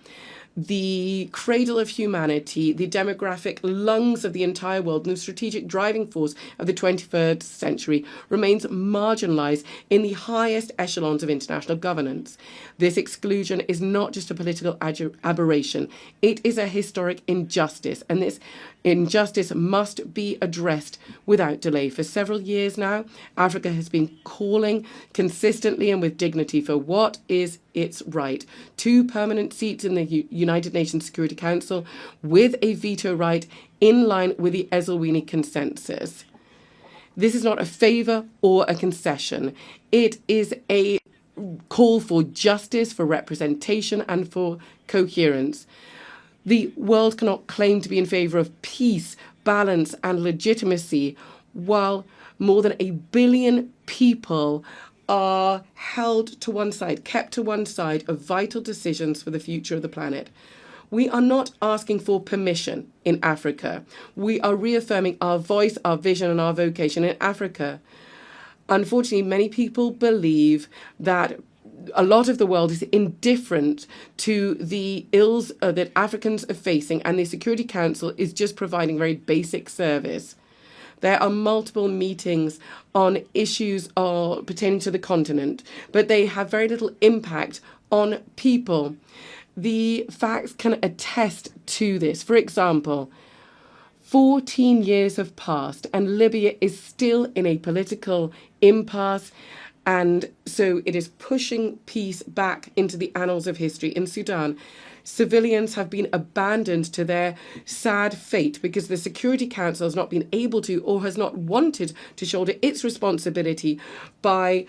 the cradle of humanity, the demographic lungs of the entire world, and the strategic driving force of the 21st century, remains marginalized in the highest echelons of international governance. This exclusion is not just a political aberration, it is a historic injustice, and this injustice must be addressed without delay. For several years now, Africa has been calling consistently and with dignity for what is its right: 2 permanent seats in the United Nations Security Council with a veto right in line with the Eswatini consensus. This is not a favour or a concession. It is a call for justice, for representation, and for coherence. The world cannot claim to be in favour of peace, balance, and legitimacy while more than 1 billion people are held to one side, kept to one side of vital decisions for the future of the planet. We are not asking for permission in Africa. We are reaffirming our voice, our vision, and our vocation in Africa. Unfortunately, many people believe that a lot of the world is indifferent to the ills that Africans are facing, and the Security Council is just providing very basic service. There are multiple meetings on issues pertaining to the continent, but they have very little impact on people. The facts can attest to this. For example, 14 years have passed and Libya is still in a political impasse, and so it is pushing peace back into the annals of history. In Sudan, civilians have been abandoned to their sad fate because the Security Council has not been able to or has not wanted to shoulder its responsibility by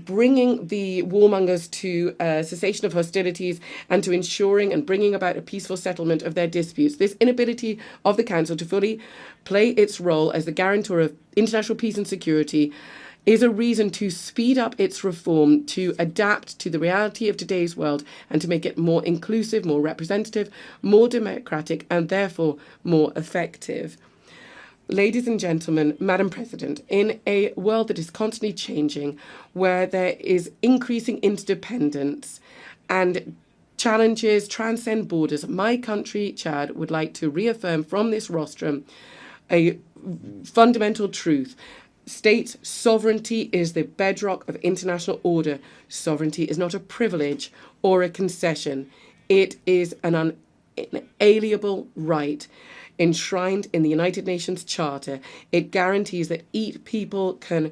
bringing the warmongers to cessation of hostilities and to ensuring and bringing about a peaceful settlement of their disputes. This inability of the Council to fully play its role as the guarantor of international peace and security is a reason to speed up its reform, to adapt to the reality of today's world, and to make it more inclusive, more representative, more democratic, and therefore more effective. Ladies and gentlemen, Madam President, in a world that is constantly changing, where there is increasing interdependence and challenges transcend borders, my country, Chad, would like to reaffirm from this rostrum a fundamental truth. State sovereignty is the bedrock of international order. Sovereignty is not a privilege or a concession. It is an inalienable right enshrined in the United Nations Charter. It guarantees that each people can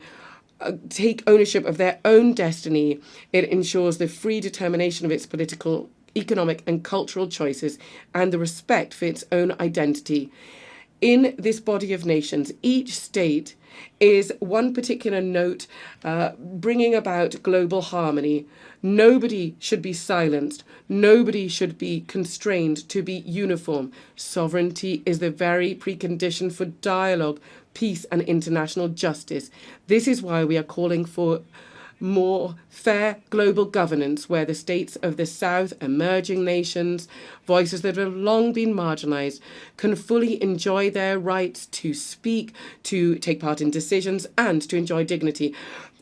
take ownership of their own destiny. It ensures the free determination of its political, economic, and cultural choices and the respect for its own identity. In this body of nations, each state is one particular note bringing about global harmony. Nobody should be silenced. Nobody should be constrained to be uniform. Sovereignty is the very precondition for dialogue, peace, and international justice. This is why we are calling for more fair global governance, where the states of the South, emerging nations, voices that have long been marginalized, can fully enjoy their rights to speak, to take part in decisions, and to enjoy dignity.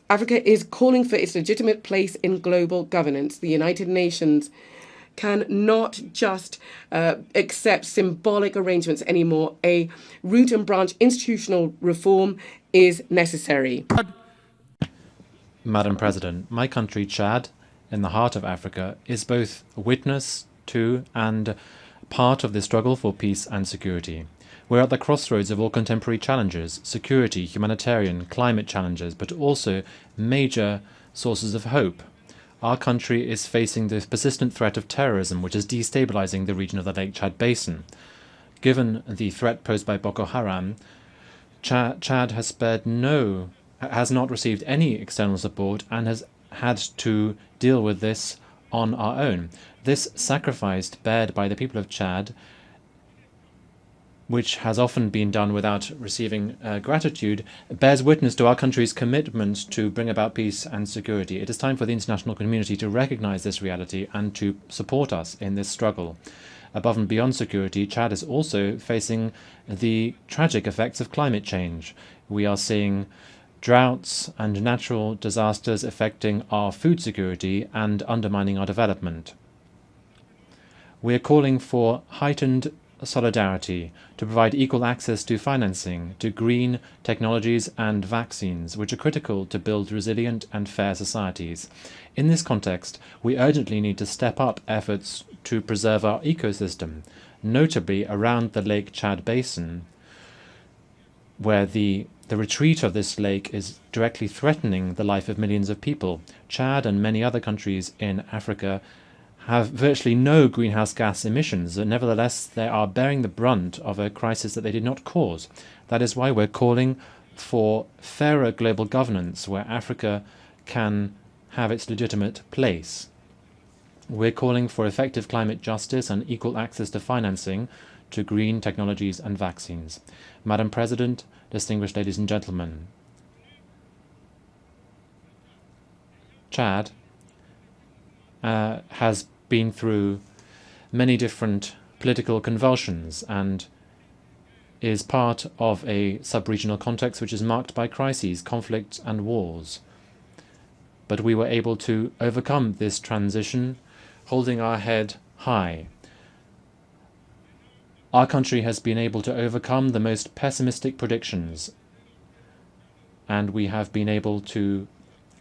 Africa is calling for its legitimate place in global governance. The United Nations can not just accept symbolic arrangements anymore. A root and branch institutional reform is necessary. Madam President, my country, Chad, in the heart of Africa, is both witness to and part of the struggle for peace and security. We're at the crossroads of all contemporary challenges: security, humanitarian, climate challenges, but also major sources of hope. Our country is facing the persistent threat of terrorism, which is destabilizing the region of the Lake Chad Basin. Given the threat posed by Boko Haram, Chad has not received any external support and has had to deal with this on our own. This sacrifice bared by the people of Chad, which has often been done without receiving gratitude, bears witness to our country's commitment to bring about peace and security. It is time for the international community to recognize this reality and to support us in this struggle. Above and beyond security, Chad is also facing the tragic effects of climate change. We are seeing droughts and natural disasters affecting our food security and undermining our development. We are calling for heightened solidarity to provide equal access to financing, to green technologies and vaccines, which are critical to build resilient and fair societies. In this context, we urgently need to step up efforts to preserve our ecosystem, notably around the Lake Chad Basin, where the retreat of this lake is directly threatening the life of millions of people. Chad and many other countries in Africa have virtually no greenhouse gas emissions, and nevertheless they are bearing the brunt of a crisis that they did not cause. That is why we're calling for fairer global governance, where Africa can have its legitimate place. We're calling for effective climate justice and equal access to financing, to green technologies and vaccines. Madam President, distinguished ladies and gentlemen, Chad has been through many different political convulsions and is part of a sub-regional context which is marked by crises, conflicts and wars. But we were able to overcome this transition, holding our head high. Our country has been able to overcome the most pessimistic predictions, and we have been able to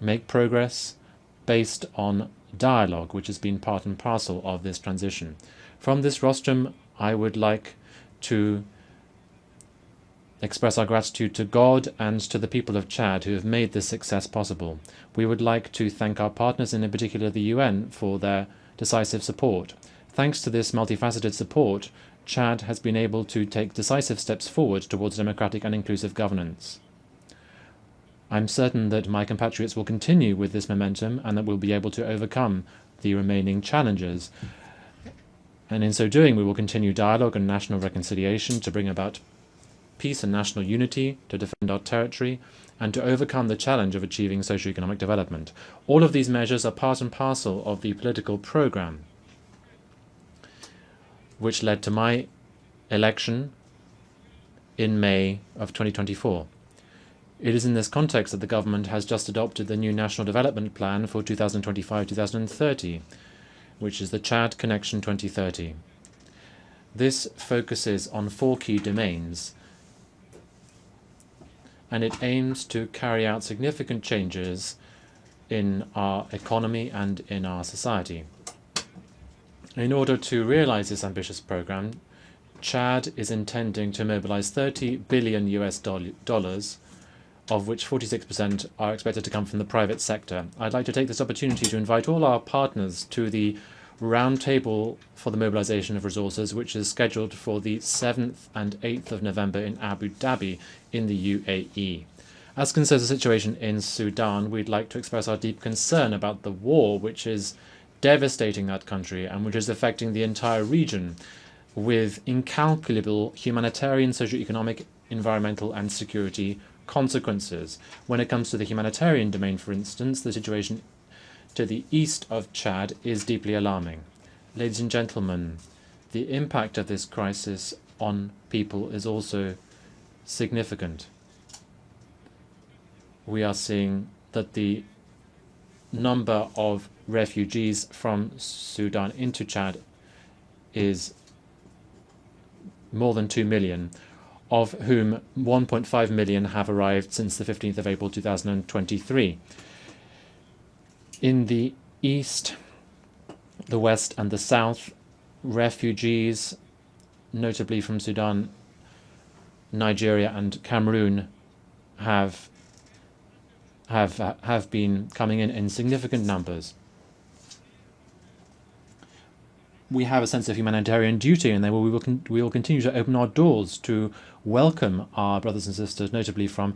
make progress based on dialogue, which has been part and parcel of this transition. From this rostrum, I would like to express our gratitude to God and to the people of Chad who have made this success possible. We would like to thank our partners, and in particular the UN, for their decisive support. Thanks to this multifaceted support, Chad has been able to take decisive steps forward towards democratic and inclusive governance. I'm certain that my compatriots will continue with this momentum and that we'll be able to overcome the remaining challenges. And in so doing, we will continue dialogue and national reconciliation to bring about peace and national unity, to defend our territory, and to overcome the challenge of achieving socio-economic development. All of these measures are part and parcel of the political program which led to my election in May of 2024. It is in this context that the government has just adopted the new National Development Plan for 2025-2030, which is the Chad Connection 2030. This focuses on 4 key domains, and it aims to carry out significant changes in our economy and in our society. In order to realize this ambitious program, Chad is intending to mobilize $30 billion US, of which 46% are expected to come from the private sector. I'd like to take this opportunity to invite all our partners to the roundtable for the mobilization of resources, which is scheduled for the 7th and 8th of November in Abu Dhabi in the UAE. As concerns the situation in Sudan, we'd like to express our deep concern about the war which is devastating that country and which is affecting the entire region with incalculable humanitarian, socio-economic, environmental and security consequences. When it comes to the humanitarian domain, for instance, the situation to the east of Chad is deeply alarming. Ladies and gentlemen, the impact of this crisis on people is also significant. We are seeing that the number of refugees from Sudan into Chad is more than 2 million, of whom 1.5 million have arrived since the 15th of April 2023. In the east, the west and the south, refugees, notably from Sudan, Nigeria and Cameroon have been coming in significant numbers. We have a sense of humanitarian duty, and we will continue to open our doors to welcome our brothers and sisters, notably from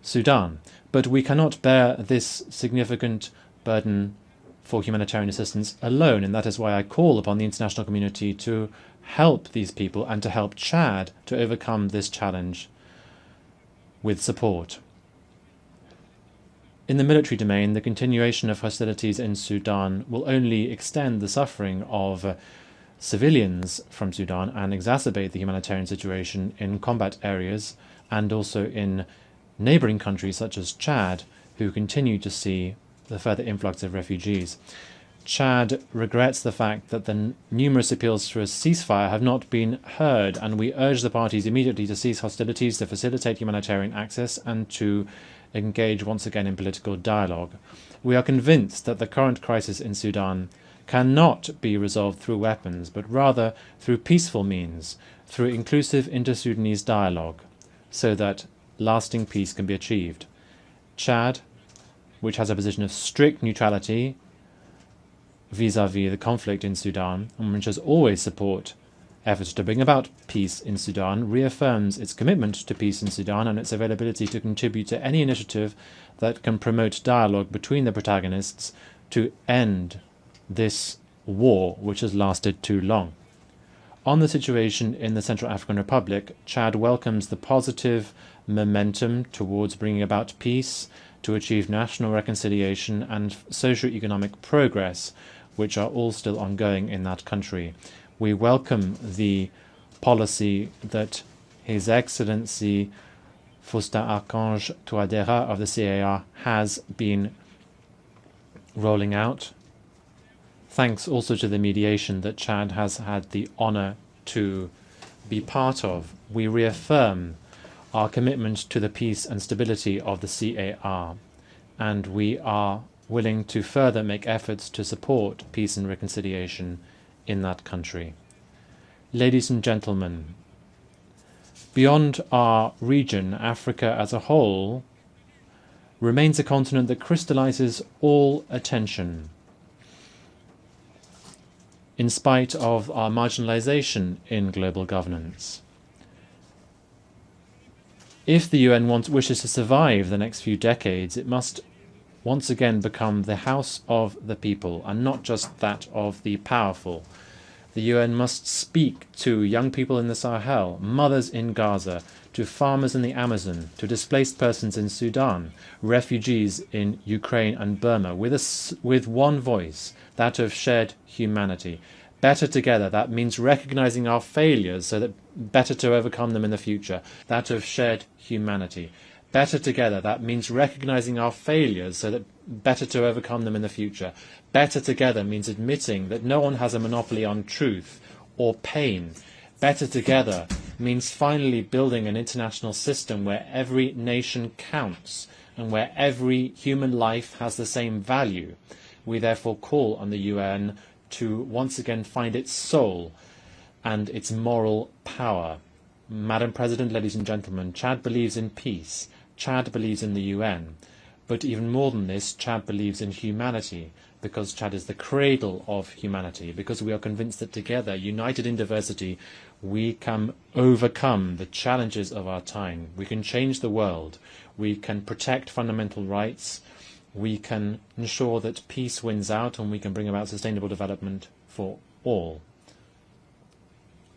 Sudan. But we cannot bear this significant burden for humanitarian assistance alone, and that is why I call upon the international community to help these people and to help Chad to overcome this challenge with support. In the military domain, the continuation of hostilities in Sudan will only extend the suffering of civilians from Sudan and exacerbate the humanitarian situation in combat areas and also in neighbouring countries such as Chad, who continue to see the further influx of refugees. Chad regrets the fact that the numerous appeals for a ceasefire have not been heard, and we urge the parties immediately to cease hostilities, to facilitate humanitarian access, and to engage once again in political dialogue. We are convinced that the current crisis in Sudan cannot be resolved through weapons, but rather through peaceful means, through inclusive inter-Sudanese dialogue, so that lasting peace can be achieved. Chad, which has a position of strict neutrality vis-à-vis the conflict in Sudan, and which has always supported efforts to bring about peace in Sudan, reaffirms its commitment to peace in Sudan and its availability to contribute to any initiative that can promote dialogue between the protagonists to end this war which has lasted too long. On the situation in the Central African Republic, Chad welcomes the positive momentum towards bringing about peace, to achieve national reconciliation and socio-economic progress, which are all still ongoing in that country. We welcome the policy that His Excellency Faustin Archange Touadéra of the CAR has been rolling out, thanks also to the mediation that Chad has had the honour to be part of. We reaffirm our commitment to the peace and stability of the CAR, and we are willing to further make efforts to support peace and reconciliation in that country. Ladies and gentlemen, beyond our region, Africa as a whole remains a continent that crystallizes all attention. In spite of our marginalization in global governance. If the UN wishes to survive the next few decades, it must once again become the house of the people and not just that of the powerful. The UN must speak to young people in the Sahel, mothers in Gaza, to farmers in the Amazon, to displaced persons in Sudan, refugees in Ukraine and Burma, with one voice, that of shared humanity. Better together, that means recognizing our failures so that better to overcome them in the future. That of shared humanity. Better together, that means recognizing our failures so that better to overcome them in the future. Better together means admitting that no one has a monopoly on truth or pain. Better together means finally building an international system where every nation counts and where every human life has the same value. We therefore call on the UN to once again find its soul and its moral power. Madam President, ladies and gentlemen, Chad believes in peace. Chad believes in the UN. But even more than this, Chad believes in humanity, because Chad is the cradle of humanity, because we are convinced that together, united in diversity, we can overcome the challenges of our time. We can change the world. We can protect fundamental rights. We can ensure that peace wins out, and we can bring about sustainable development for all.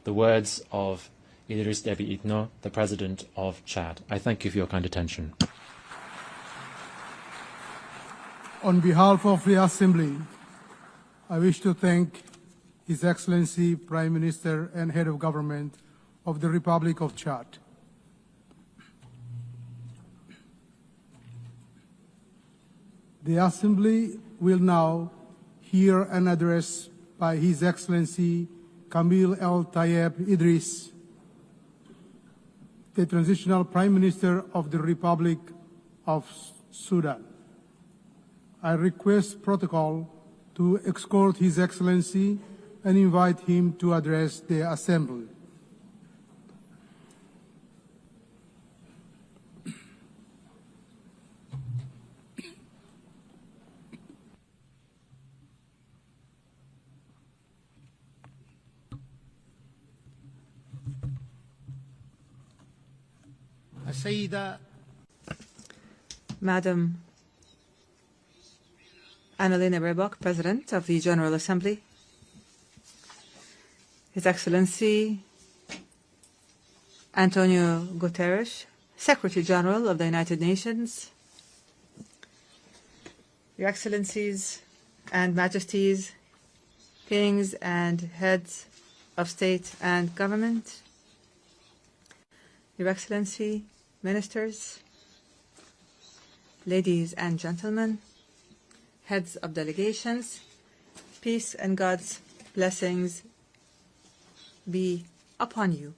The words of Idriss Déby Itno, the President of Chad. I thank you for your kind attention. On behalf of the Assembly, I wish to thank His Excellency Prime Minister and Head of Government of the Republic of Chad. The Assembly will now hear an address by His Excellency Camille El Tayeb Idris, the Transitional Prime Minister of the Republic of Sudan. I request protocol to escort His Excellency and invite him to address the Assembly. السيدة Madam Annalena Baerbock, President of the General Assembly, His Excellency Antonio Guterres, Secretary General of the United Nations, Your Excellencies and Majesties, Kings and Heads of State and Government, Your Excellency, Ministers, ladies and gentlemen, heads of delegations, peace and God's blessings be upon you.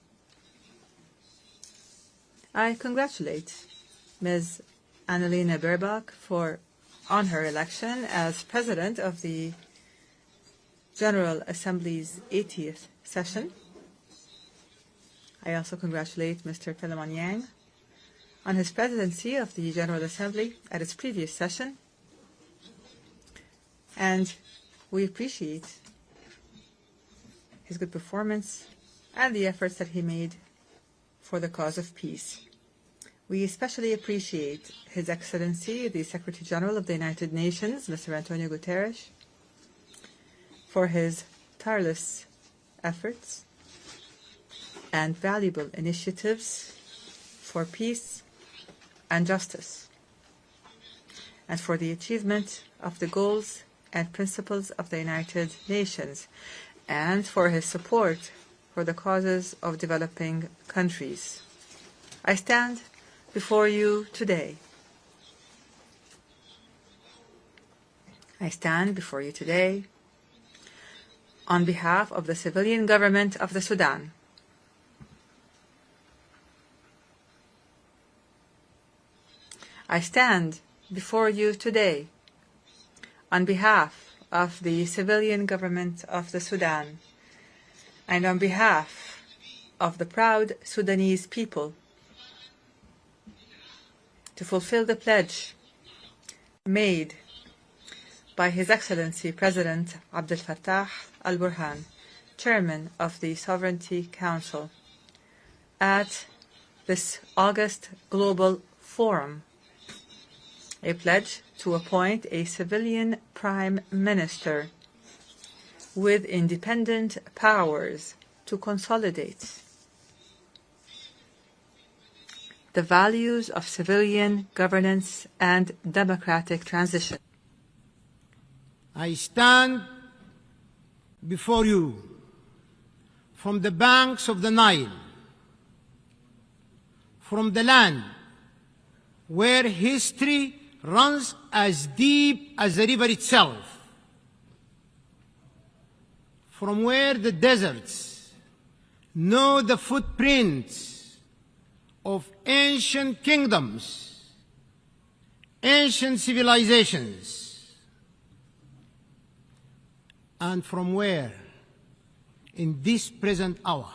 I congratulate Ms. Annalena Baerbock on her election as President of the General Assembly's 80th session. I also congratulate Mr. Philemon Yang on his presidency of the General Assembly at its previous session, and we appreciate his good performance and the efforts that he made for the cause of peace. We especially appreciate His Excellency, the Secretary General of the United Nations, Mr. Antonio Guterres, for his tireless efforts and valuable initiatives for peace and justice, and for the achievement of the goals and principles of the United Nations, and for his support for the causes of developing countries. I stand before you today. On behalf of the civilian government of the Sudan. I stand before you today on behalf of the civilian government of the Sudan and on behalf of the proud Sudanese people to fulfill the pledge made by His Excellency President Abdel Fattah al-Burhan, Chairman of the Sovereignty Council, at this August Global Forum, a pledge to appoint a civilian prime minister with independent powers to consolidate the values of civilian governance and democratic transition. I stand before you from the banks of the Nile, from the land where history runs as deep as the river itself, from where the deserts know the footprints of ancient kingdoms, ancient civilizations, and from where, in this present hour,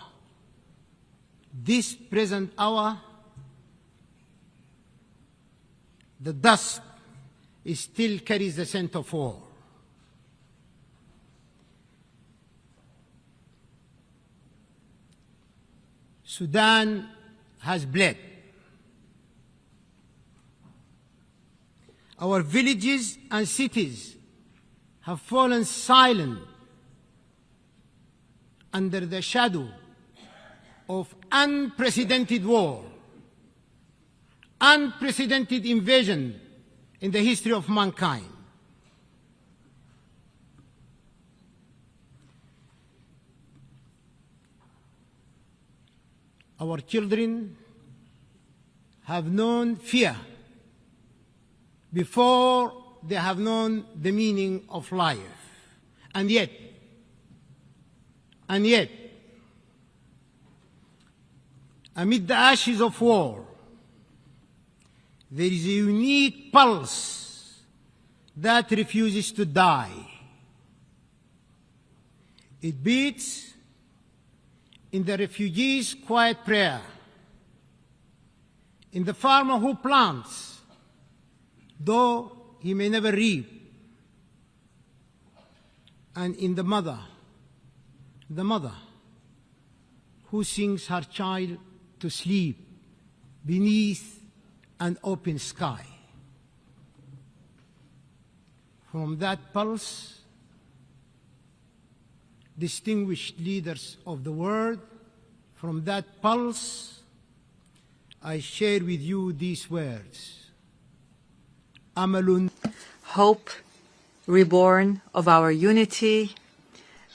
the dust still carries the scent of war. Sudan has bled. Our villages and cities have fallen silent under the shadow of unprecedented war, unprecedented invasion in the history of mankind. Our children have known fear before they have known the meaning of life. And yet, amid the ashes of war, there is a unique pulse that refuses to die. It beats in the refugee's quiet prayer, in the farmer who plants, though he may never reap, and in the mother who sings her child to sleep beneath an open sky. From that pulse, distinguished leaders of the world, from that pulse, I share with you these words. Amalun. Hope, reborn of our unity,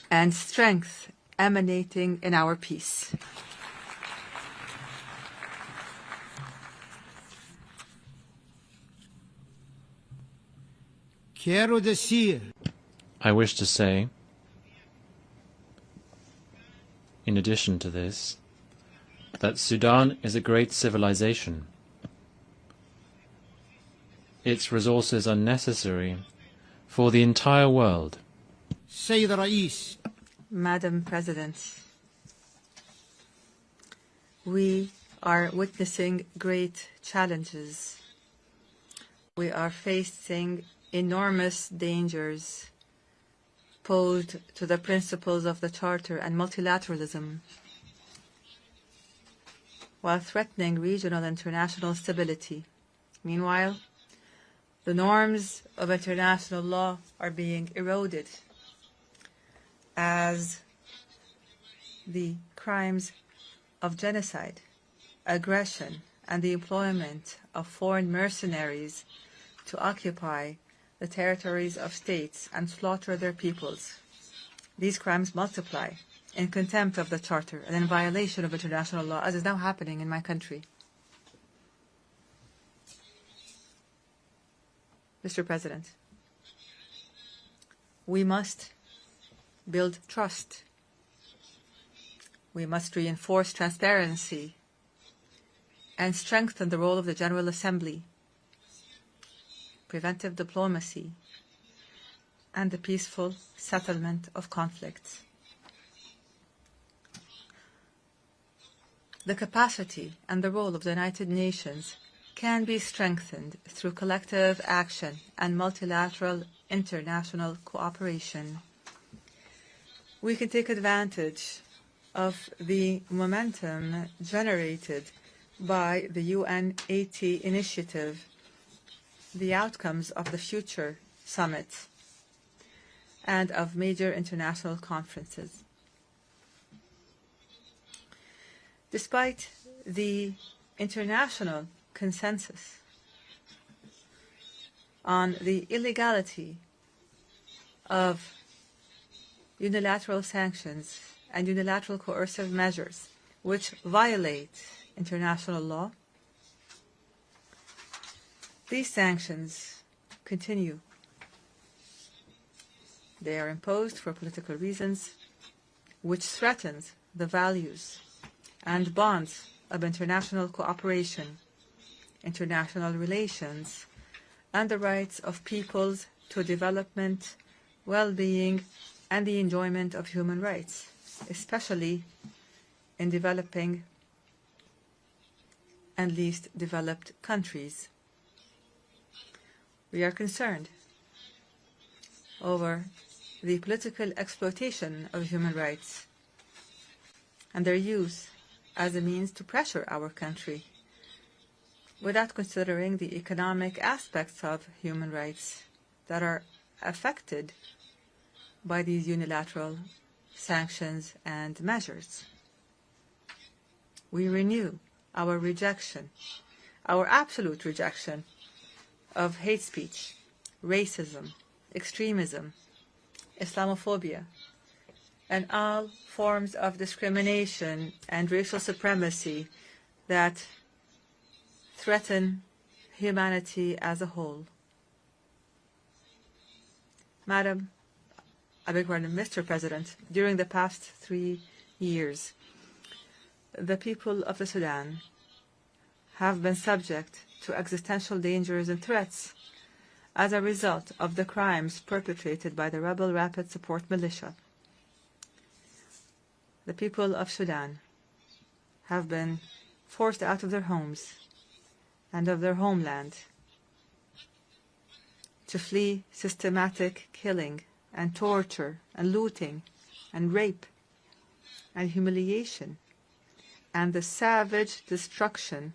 and strength emanating in our peace. I wish to say, in addition to this, that Sudan is a great civilization. Its resources are necessary for the entire world. Madam President, we are witnessing great challenges. We are facing enormous dangers posed to the principles of the Charter and multilateralism, while threatening regional and international stability. Meanwhile, the norms of international law are being eroded as the crimes of genocide, aggression, and the employment of foreign mercenaries to occupy the territories of states and slaughter their peoples. These crimes multiply in contempt of the Charter and in violation of international law, as is now happening in my country. Mr. President, we must build trust. We must reinforce transparency and strengthen the role of the General Assembly, preventive diplomacy, and the peaceful settlement of conflicts. The capacity and the role of the United Nations can be strengthened through collective action and multilateral international cooperation. We can take advantage of the momentum generated by the UN80 initiative, the outcomes of the future summit, and of major international conferences. Despite the international consensus on the illegality of unilateral sanctions and unilateral coercive measures which violate international law, these sanctions continue. They are imposed for political reasons, which threatens the values and bonds of international cooperation, international relations, and the rights of peoples to development, well-being, and the enjoyment of human rights, especially in developing and least developed countries. We are concerned over the political exploitation of human rights and their use as a means to pressure our country without considering the economic aspects of human rights that are affected by these unilateral sanctions and measures. We renew our rejection, our absolute rejection of hate speech, racism, extremism, Islamophobia, and all forms of discrimination and racial supremacy that threaten humanity as a whole. Mr. President, during the past 3 years, the people of the Sudan have been subject to existential dangers and threats as a result of the crimes perpetrated by the rebel Rapid Support Militia. The people of Sudan have been forced out of their homes and of their homeland to flee systematic killing and torture and looting and rape and humiliation and the savage destruction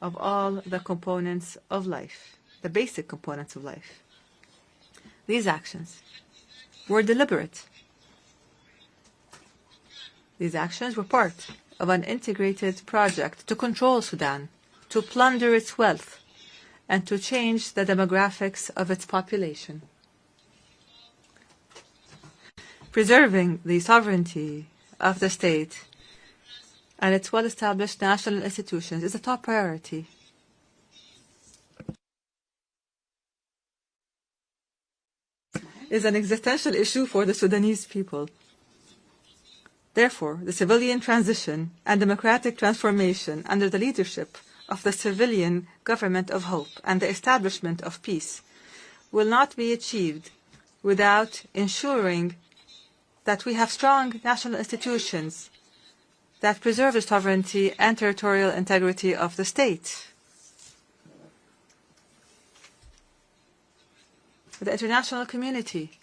of all the components of life, the basic components of life. These actions were deliberate. These actions were part of an integrated project to control Sudan, to plunder its wealth, and to change the demographics of its population. Preserving the sovereignty of the state and its well-established national institutions is a top priority. Is an existential issue for the Sudanese people. Therefore, the civilian transition and democratic transformation under the leadership of the civilian government of hope and the establishment of peace will not be achieved without ensuring that we have strong national institutions that preserve the sovereignty and territorial integrity of the state. The international community,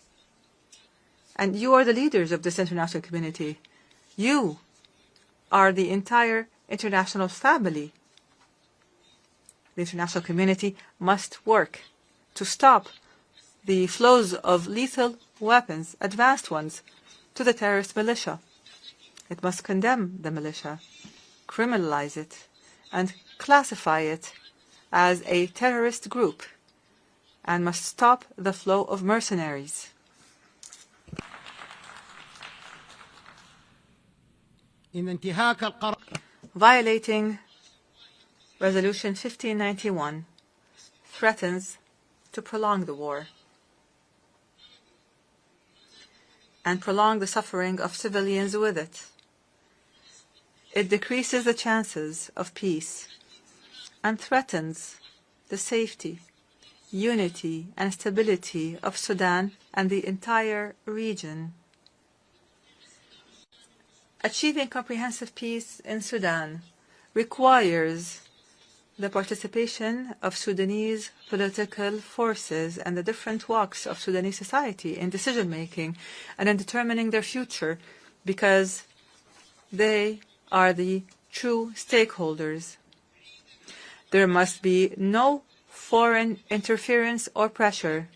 and you are the leaders of this international community. You are the entire international family. The international community must work to stop the flows of lethal weapons, advanced ones, to the terrorist militia. It must condemn the militia, criminalize it, and classify it as a terrorist group, and must stop the flow of mercenaries. Violating Resolution 1591 threatens to prolong the war and prolong the suffering of civilians with it. It decreases the chances of peace and threatens the safety, unity, and stability of Sudan and the entire region. Achieving comprehensive peace in Sudan requires the participation of Sudanese political forces and the different walks of Sudanese society in decision-making and in determining their future, because they are the true stakeholders. There must be no foreign interference or pressure,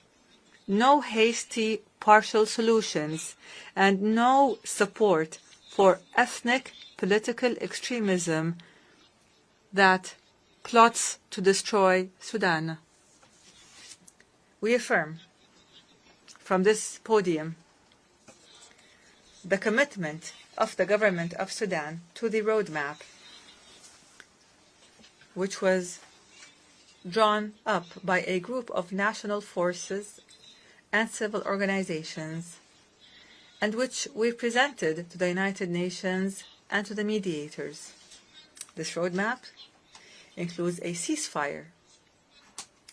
no hasty partial solutions, and no support for ethnic political extremism that plots to destroy Sudan. We affirm from this podium the commitment of the government of Sudan to the roadmap, which was drawn up by a group of national forces and civil organizations, and which we presented to the United Nations and to the mediators. This roadmap includes a ceasefire,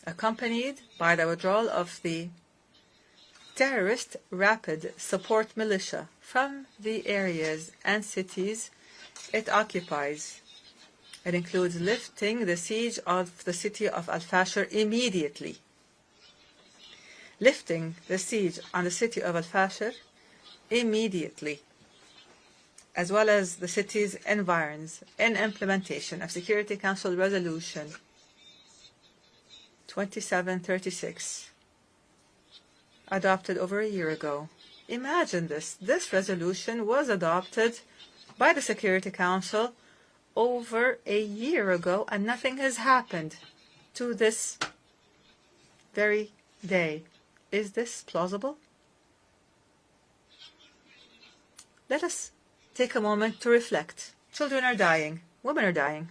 accompanied by the withdrawal of the terrorist rapid support militia from the areas and cities it occupies. It includes lifting the siege of the city of Al-Fashir immediately. Lifting the siege on the city of Al-Fashir immediately, as well as the city's environs, in implementation of Security Council Resolution 2736, adopted over a year ago. Imagine this. This resolution was adopted by the Security Council over a year ago, and nothing has happened to this very day. Is this plausible? Let us take a moment to reflect. Children are dying. Women are dying.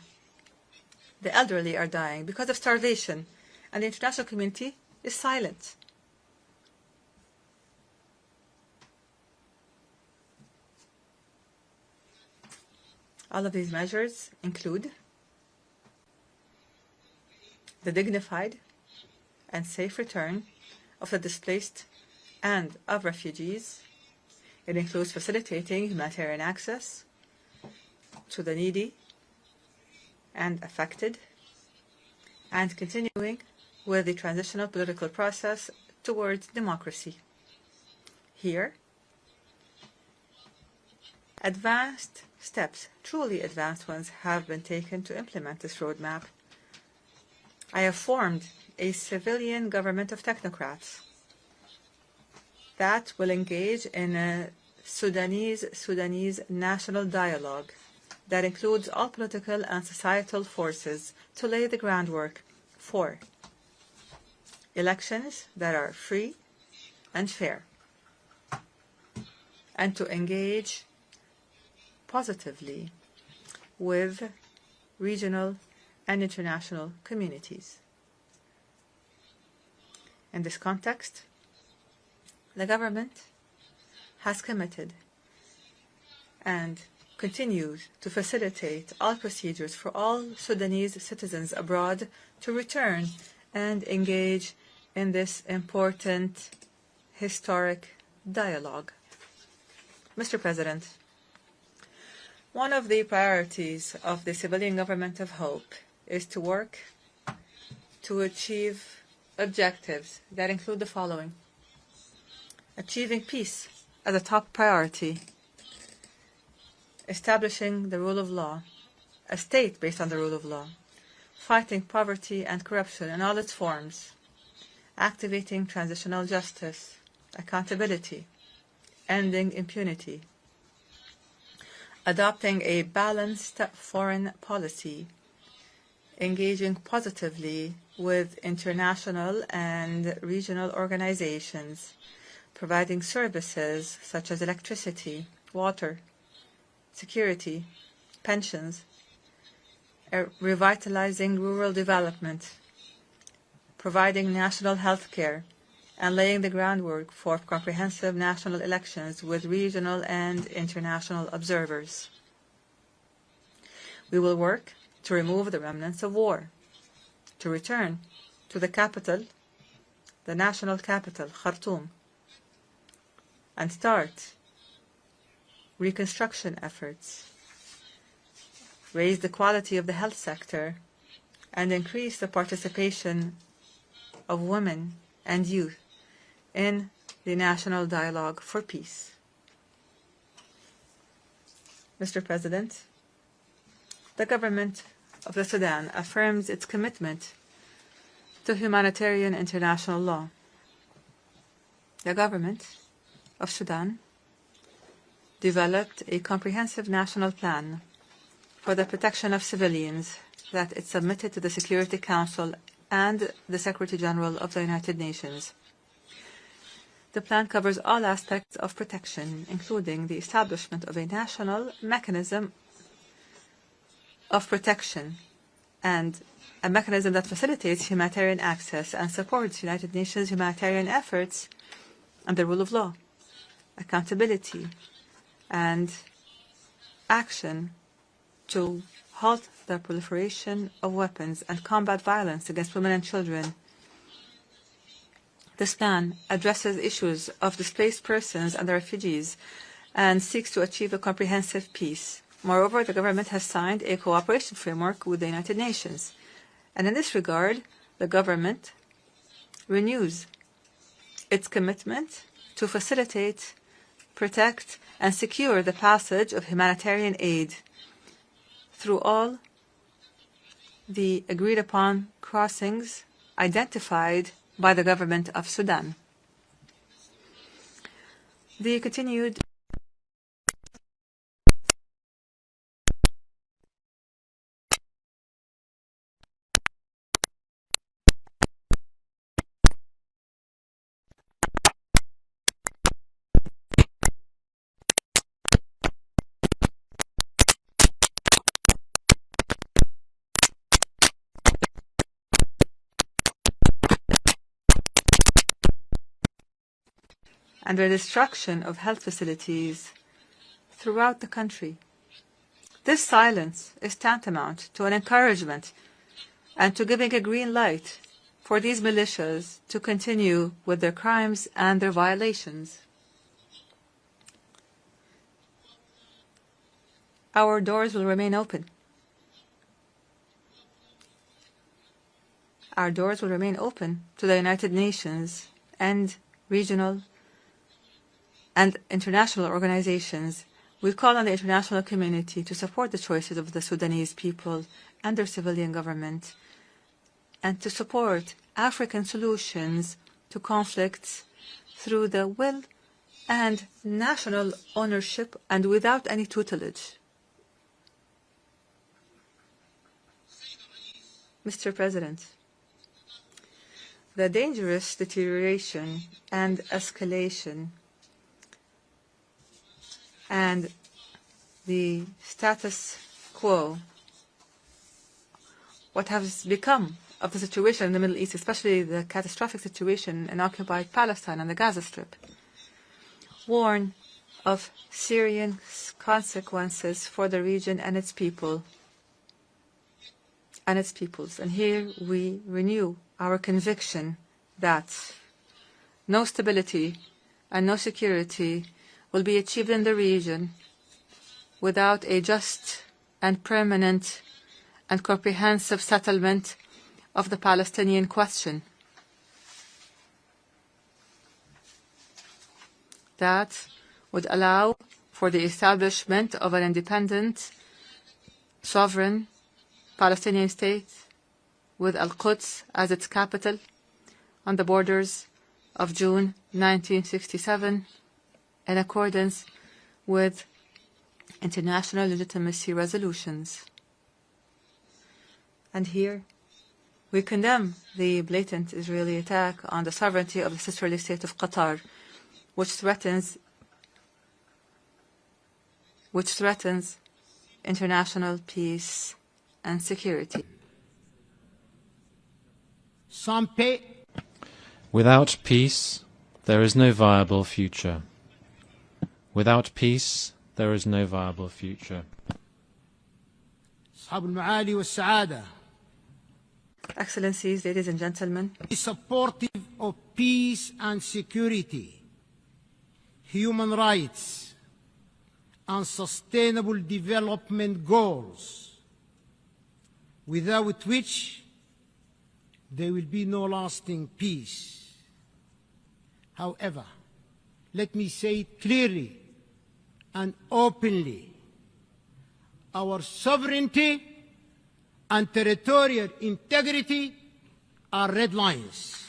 The elderly are dying because of starvation, and the international community is silent. All of these measures include the dignified and safe return of the displaced and of refugees. It includes facilitating humanitarian access to the needy and affected, and continuing with the transitional political process towards democracy. Here, advanced steps, truly advanced ones, have been taken to implement this roadmap. I have formed a civilian government of technocrats that will engage in a Sudanese national dialogue that includes all political and societal forces to lay the groundwork for elections that are free and fair, and to engage positively with regional and international communities. In this context, the government has committed and continues to facilitate all procedures for all Sudanese citizens abroad to return and engage in this important historic dialogue. Mr. President, one of the priorities of the civilian government of hope is to work to achieve objectives that include the following: achieving peace as a top priority, establishing the rule of law, a state based on the rule of law, fighting poverty and corruption in all its forms, activating transitional justice, accountability, ending impunity, adopting a balanced foreign policy, engaging positively with international and regional organizations, providing services such as electricity, water, security, pensions, revitalizing rural development, providing national health care, and laying the groundwork for comprehensive national elections with regional and international observers. We will work to remove the remnants of war, to return to the capital, the national capital, Khartoum, and start reconstruction efforts, raise the quality of the health sector, and increase the participation of women and youth in the national dialogue for peace. Mr. President, the government of the Sudan affirms its commitment to humanitarian international law. The government of Sudan developed a comprehensive national plan for the protection of civilians that it submitted to the Security Council and the Secretary General of the United Nations. The plan covers all aspects of protection, including the establishment of a national mechanism of protection and a mechanism that facilitates humanitarian access and supports United Nations humanitarian efforts and the rule of law, accountability, and action to halt the proliferation of weapons and combat violence against women and children. This plan addresses issues of displaced persons and the refugees and seeks to achieve a comprehensive peace. Moreover, the government has signed a cooperation framework with the United Nations. And in this regard, the government renews its commitment to facilitate, protect, and secure the passage of humanitarian aid through all the agreed-upon crossings identified by the government of Sudan. The continued and the destruction of health facilities throughout the country. This silence is tantamount to an encouragement and to giving a green light for these militias to continue with their crimes and their violations. Our doors will remain open. Our doors will remain open to the United Nations and regional and international organizations. We call on the international community to support the choices of the Sudanese people and their civilian government and to support African solutions to conflicts through the will and national ownership and without any tutelage. Mr. President, the dangerous deterioration and escalation and the status quo, what has become of the situation in the Middle East, especially the catastrophic situation in occupied Palestine and the Gaza Strip, warn of serious consequences for the region and its people and its peoples. And here we renew our conviction that no stability and no security will be achieved in the region without a just and permanent and comprehensive settlement of the Palestinian question. That would allow for the establishment of an independent, sovereign Palestinian state with Al-Quds as its capital on the borders of June 1967 in accordance with international legitimacy resolutions. And here we condemn the blatant Israeli attack on the sovereignty of the sisterly state of Qatar, which threatens international peace and security. Without peace, there is no viable future. Without peace, there is no viable future. Excellencies, ladies and gentlemen, supportive of peace and security, human rights, and sustainable development goals, without which there will be no lasting peace. However, let me say it clearly and openly, our sovereignty and territorial integrity are red lines.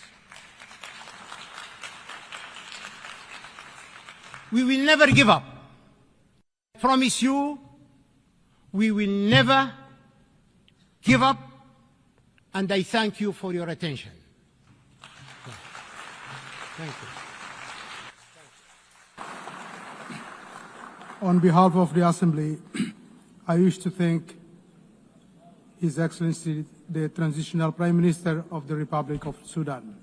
We will never give up. I promise you, we will never give up, and I thank you for your attention. Thank you. On behalf of the Assembly, I wish to thank His Excellency, the Transitional Prime Minister of the Republic of Sudan.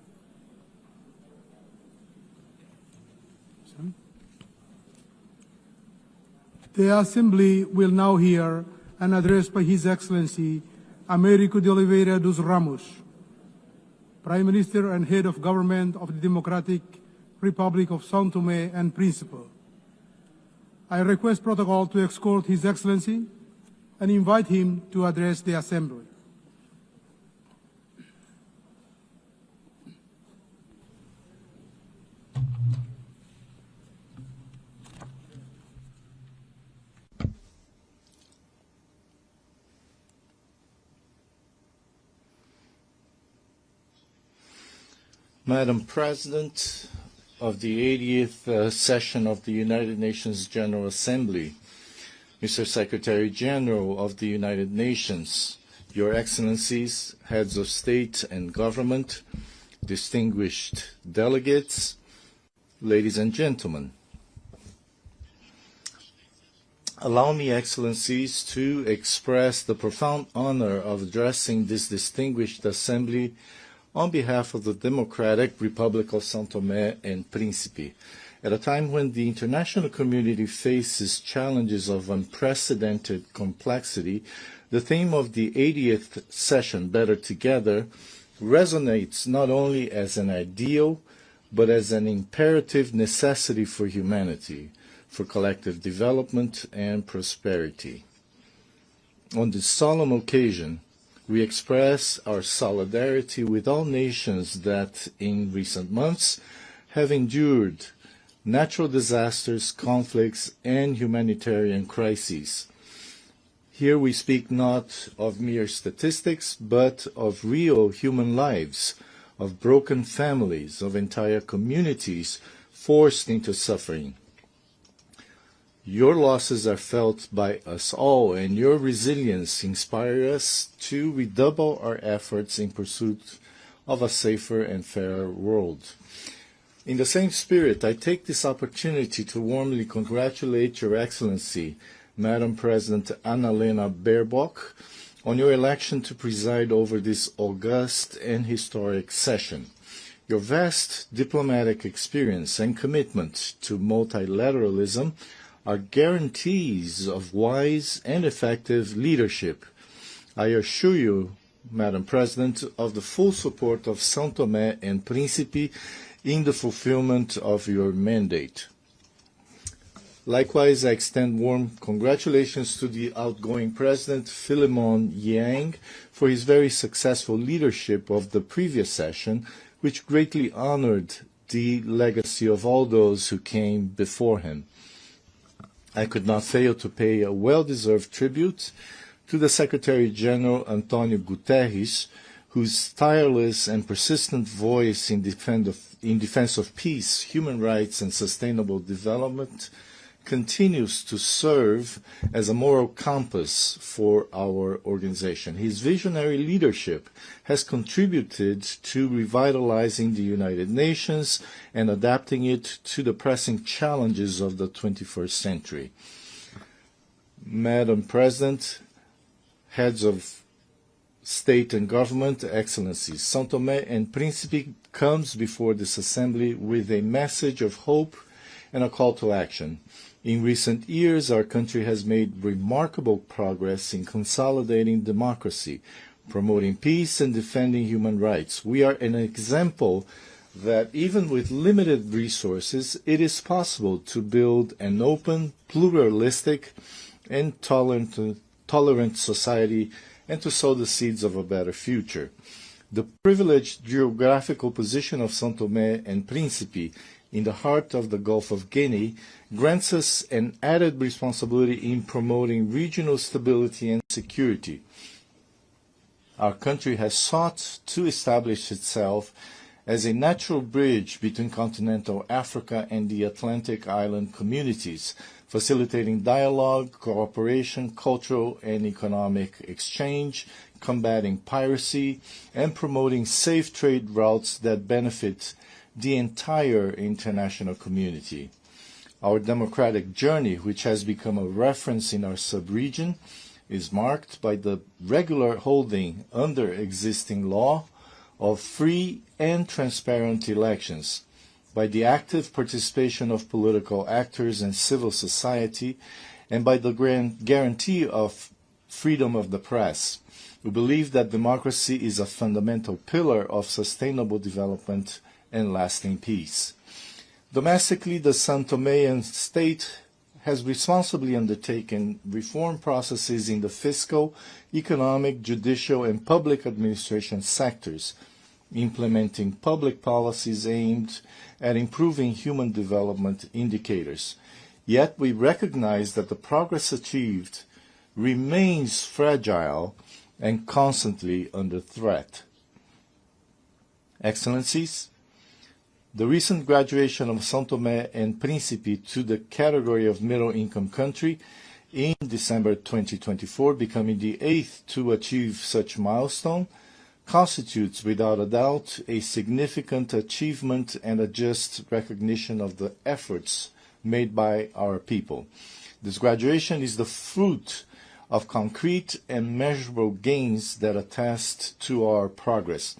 The Assembly will now hear an address by His Excellency Américo de Oliveira dos Ramos, Prime Minister and Head of Government of the Democratic Republic of Sao Tome and Principe. I request protocol to escort His Excellency and invite him to address the Assembly. Madam President of the 80th session of the United Nations General Assembly, Mr. Secretary General of the United Nations, Your Excellencies, Heads of State and Government, distinguished delegates, ladies and gentlemen. Allow me, Excellencies, to express the profound honor of addressing this distinguished Assembly on behalf of the Democratic Republic of Sao Tome and Principe. At a time when the international community faces challenges of unprecedented complexity, the theme of the 80th session, Better Together, resonates not only as an ideal, but as an imperative necessity for humanity, for collective development and prosperity. On this solemn occasion, we express our solidarity with all nations that, in recent months, have endured natural disasters, conflicts, and humanitarian crises. Here we speak not of mere statistics, but of real human lives, of broken families, of entire communities forced into suffering. Your losses are felt by us all, and your resilience inspires us to redouble our efforts in pursuit of a safer and fairer world. In the same spirit, I take this opportunity to warmly congratulate Your Excellency, Madam President Annalena Baerbock, on your election to preside over this august and historic session. Your vast diplomatic experience and commitment to multilateralism are guarantees of wise and effective leadership. I assure you, Madam President, of the full support of Sao Tome and Principe in the fulfillment of your mandate. Likewise, I extend warm congratulations to the outgoing President, Philemon Yang, for his very successful leadership of the previous session, which greatly honored the legacy of all those who came before him. I could not fail to pay a well-deserved tribute to the Secretary-General Antonio Guterres, whose tireless and persistent voice in defense of peace, human rights, and sustainable development continues to serve as a moral compass for our organization. His visionary leadership has contributed to revitalizing the United Nations and adapting it to the pressing challenges of the 21st century. Madam President, heads of state and government, excellencies, Sao Tome and Principe comes before this assembly with a message of hope and a call to action. In recent years, our country has made remarkable progress in consolidating democracy, promoting peace, and defending human rights. We are an example that even with limited resources, it is possible to build an open, pluralistic, and tolerant society and to sow the seeds of a better future. The privileged geographical position of Sao Tome and Principe in the heart of the Gulf of Guinea grants us an added responsibility in promoting regional stability and security. Our country has sought to establish itself as a natural bridge between continental Africa and the Atlantic island communities, facilitating dialogue, cooperation, cultural and economic exchange, combating piracy, and promoting safe trade routes that benefit the entire international community. Our democratic journey, which has become a reference in our sub-region, is marked by the regular holding under existing law of free and transparent elections, by the active participation of political actors and civil society, and by the guarantee of freedom of the press. We believe that democracy is a fundamental pillar of sustainable development and lasting peace. Domestically, the Sao Tomean state has responsibly undertaken reform processes in the fiscal, economic, judicial, and public administration sectors, implementing public policies aimed at improving human development indicators. Yet we recognize that the progress achieved remains fragile and constantly under threat. Excellencies, the recent graduation of Sao Tome and Principe to the category of middle-income country in December 2024, becoming the 8th to achieve such milestone, constitutes without a doubt a significant achievement and a just recognition of the efforts made by our people. This graduation is the fruit of concrete and measurable gains that attest to our progress.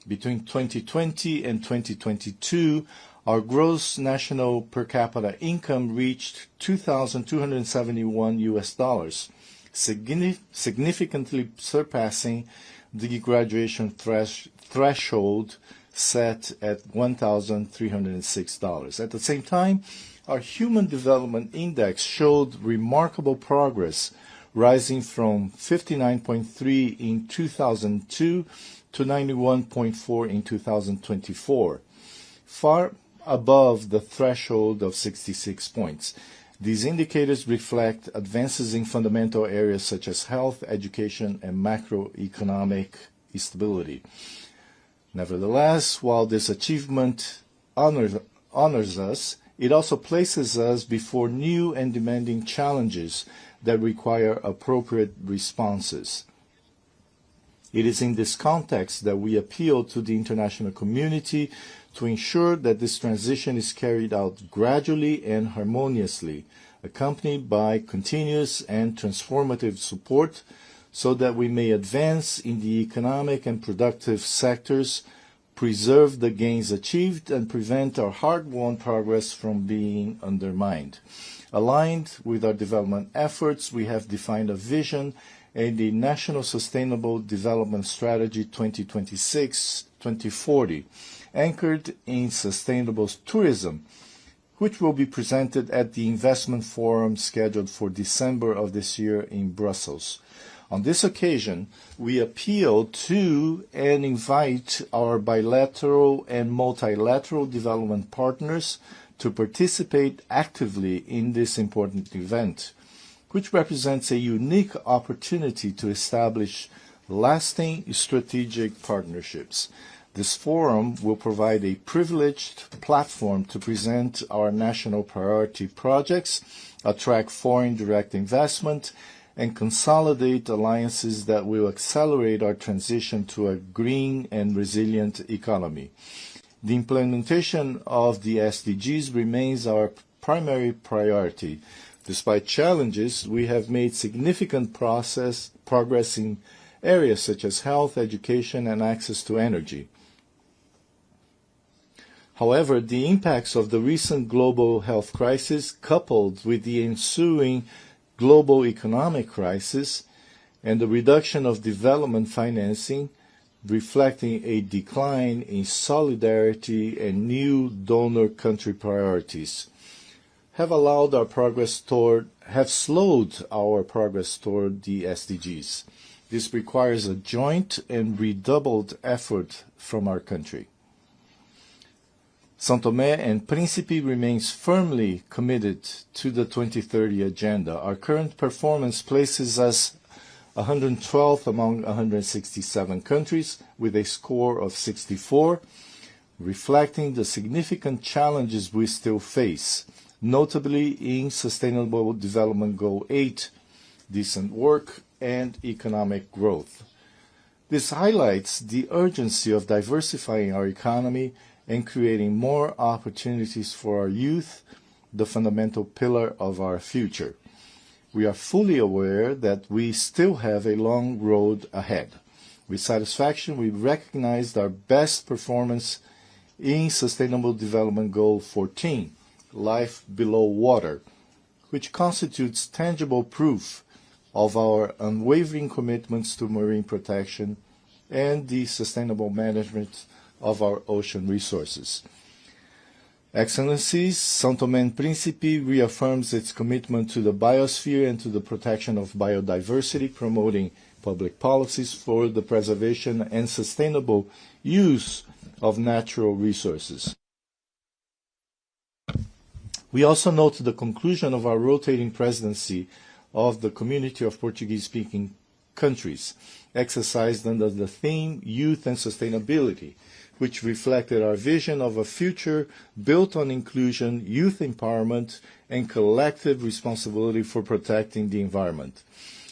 Between 2020 and 2022, our gross national per capita income reached $2,271, significantly surpassing the graduation threshold set at $1,306. At the same time, our Human Development Index showed remarkable progress, rising from 59.3 in 2002 to 91.4 in 2024, far above the threshold of 66 points. These indicators reflect advances in fundamental areas such as health, education, and macroeconomic stability. Nevertheless, while this achievement honors us, it also places us before new and demanding challenges that require appropriate responses. It is in this context that we appeal to the international community to ensure that this transition is carried out gradually and harmoniously, accompanied by continuous and transformative support, so that we may advance in the economic and productive sectors, preserve the gains achieved, and prevent our hard-won progress from being undermined. Aligned with our development efforts, we have defined a vision and the National Sustainable Development Strategy 2026-2040, anchored in sustainable tourism, which will be presented at the Investment Forum scheduled for December of this year in Brussels. On this occasion, we appeal to and invite our bilateral and multilateral development partners to participate actively in this important event, which represents a unique opportunity to establish lasting strategic partnerships. This forum will provide a privileged platform to present our national priority projects, attract foreign direct investment, and consolidate alliances that will accelerate our transition to a green and resilient economy. The implementation of the SDGs remains our primary priority. Despite challenges, we have made significant progress in areas such as health, education, and access to energy. However, the impacts of the recent global health crisis, coupled with the ensuing global economic crisis and the reduction of development financing, reflecting a decline in solidarity and new donor country priorities, have slowed our progress toward the SDGs. This requires a joint and redoubled effort from our country. Sao Tome and Principe remains firmly committed to the 2030 agenda. Our current performance places us 112th among 167 countries with a score of 64, reflecting the significant challenges we still face, notably in Sustainable Development Goal 8, decent work and economic growth. This highlights the urgency of diversifying our economy and creating more opportunities for our youth, the fundamental pillar of our future. We are fully aware that we still have a long road ahead. With satisfaction, we recognized our best performance in Sustainable Development Goal 14, Life Below Water, which constitutes tangible proof of our unwavering commitments to marine protection and the sustainable management of our ocean resources. Excellencies, Sao Tome and Principe reaffirms its commitment to the biosphere and to the protection of biodiversity, promoting public policies for the preservation and sustainable use of natural resources. We also note the conclusion of our rotating presidency of the Community of Portuguese-Speaking Countries, exercised under the theme Youth and Sustainability, which reflected our vision of a future built on inclusion, youth empowerment, and collective responsibility for protecting the environment.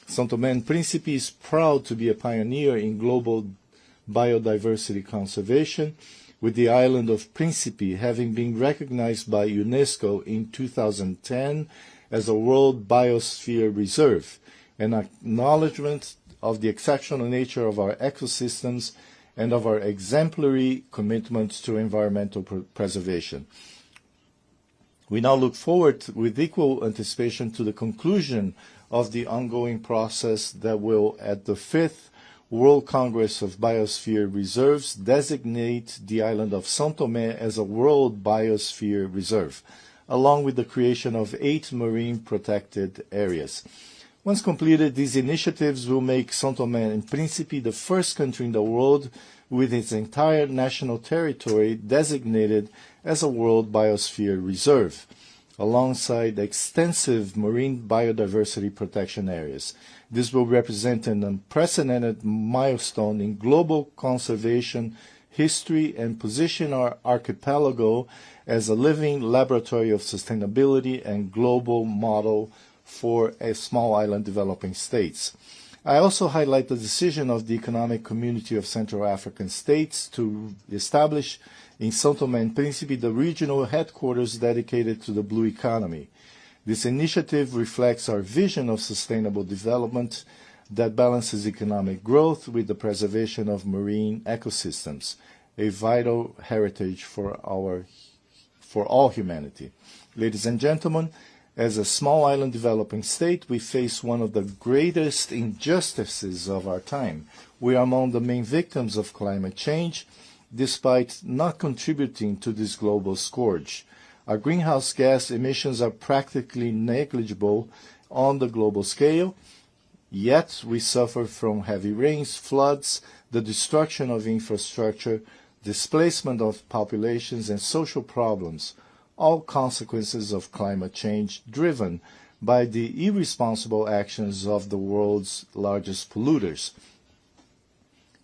Sao Tome and Principe is proud to be a pioneer in global biodiversity conservation, with the island of Principe having been recognized by UNESCO in 2010 as a World Biosphere Reserve, an acknowledgement of the exceptional nature of our ecosystems and of our exemplary commitment to environmental preservation. We now look forward with equal anticipation to the conclusion of the ongoing process that will, at the 5th World Congress of Biosphere Reserves, designate the island of Sao Tome as a World Biosphere Reserve, along with the creation of 8 marine protected areas. Once completed, these initiatives will make Sao Tome and Principe the first country in the world with its entire national territory designated as a World Biosphere Reserve, alongside extensive marine biodiversity protection areas. This will represent an unprecedented milestone in global conservation history and position our archipelago as a living laboratory of sustainability and global model for a small island developing states. I also highlight the decision of the Economic Community of Central African States to establish in Sao Tome and Principe the regional headquarters dedicated to the blue economy. This initiative reflects our vision of sustainable development that balances economic growth with the preservation of marine ecosystems, a vital heritage for all humanity. Ladies and gentlemen, as a small island developing state, we face one of the greatest injustices of our time. We are among the main victims of climate change, despite not contributing to this global scourge. Our greenhouse gas emissions are practically negligible on the global scale, yet we suffer from heavy rains, floods, the destruction of infrastructure, displacement of populations, and social problems, all consequences of climate change driven by the irresponsible actions of the world's largest polluters.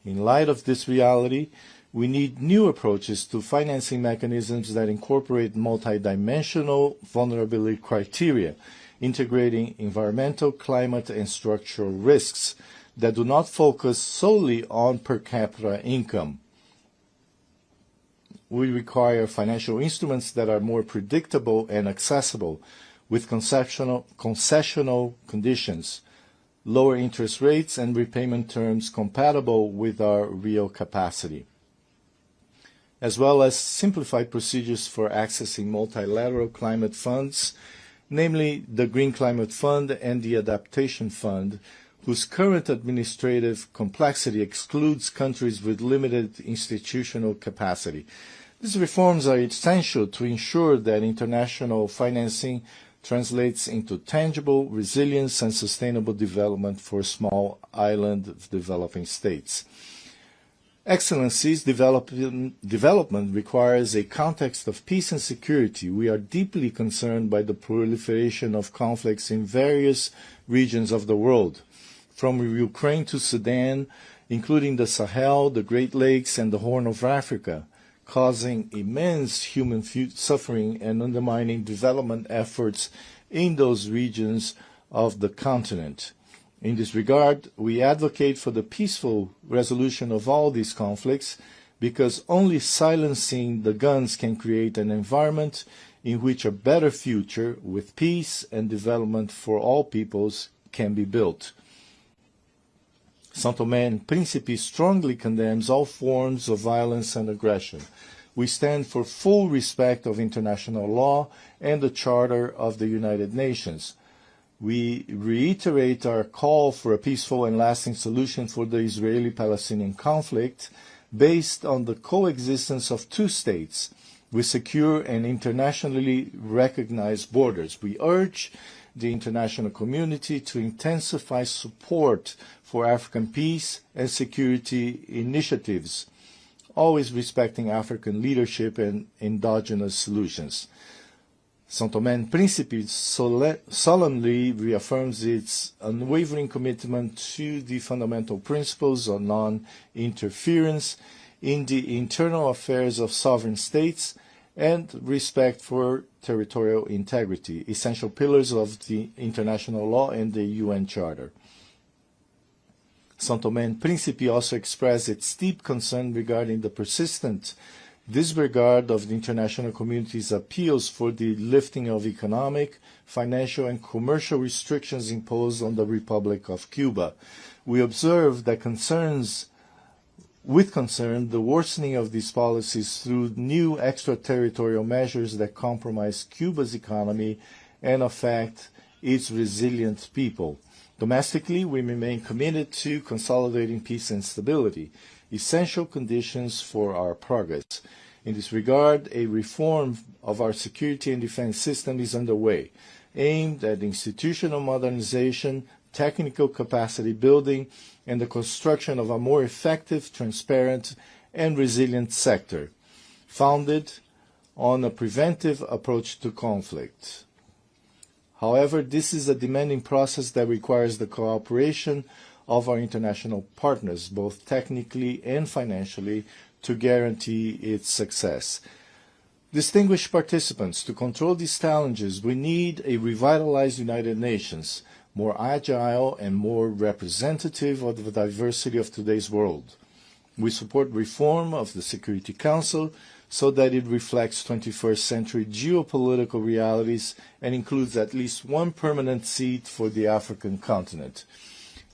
In light of this reality, we need new approaches to financing mechanisms that incorporate multidimensional vulnerability criteria, integrating environmental, climate, and structural risks that do not focus solely on per capita income. We require financial instruments that are more predictable and accessible, with concessional conditions, lower interest rates, and repayment terms compatible with our real capacity, as well as simplified procedures for accessing multilateral climate funds, namely the Green Climate Fund and the Adaptation Fund, whose current administrative complexity excludes countries with limited institutional capacity. These reforms are essential to ensure that international financing translates into tangible resilience and sustainable development for small island developing states. Excellencies, development requires a context of peace and security. We are deeply concerned by the proliferation of conflicts in various regions of the world, from Ukraine to Sudan, including the Sahel, the Great Lakes, and the Horn of Africa, causing immense human suffering and undermining development efforts in those regions of the continent. In this regard, we advocate for the peaceful resolution of all these conflicts, because only silencing the guns can create an environment in which a better future with peace and development for all peoples can be built. Sao Tome and Principe strongly condemns all forms of violence and aggression. We stand for full respect of international law and the Charter of the United Nations. We reiterate our call for a peaceful and lasting solution for the Israeli-Palestinian conflict based on the coexistence of two states with secure and internationally recognized borders. We urge the international community to intensify support for African peace and security initiatives, always respecting African leadership and endogenous solutions. Sao Tome and Principe solemnly reaffirms its unwavering commitment to the fundamental principles of non-interference in the internal affairs of sovereign states and respect for territorial integrity, essential pillars of the international law and the UN Charter. Sao Tome and Principe also expressed its deep concern regarding the persistent disregard of the international community's appeals for the lifting of economic, financial, and commercial restrictions imposed on the Republic of Cuba. We observe that with concern the worsening of these policies through new extraterritorial measures that compromise Cuba's economy and affect its resilient people. Domestically, we remain committed to consolidating peace and stability, essential conditions for our progress. In this regard, a reform of our security and defense system is underway, aimed at institutional modernization, technical capacity building, and the construction of a more effective, transparent, and resilient sector, founded on a preventive approach to conflict. However, this is a demanding process that requires the cooperation of our international partners, both technically and financially, to guarantee its success. Distinguished participants, to control these challenges, we need a revitalized United Nations, more agile and more representative of the diversity of today's world. We support reform of the Security Council so that it reflects 21st century geopolitical realities and includes at least one permanent seat for the African continent.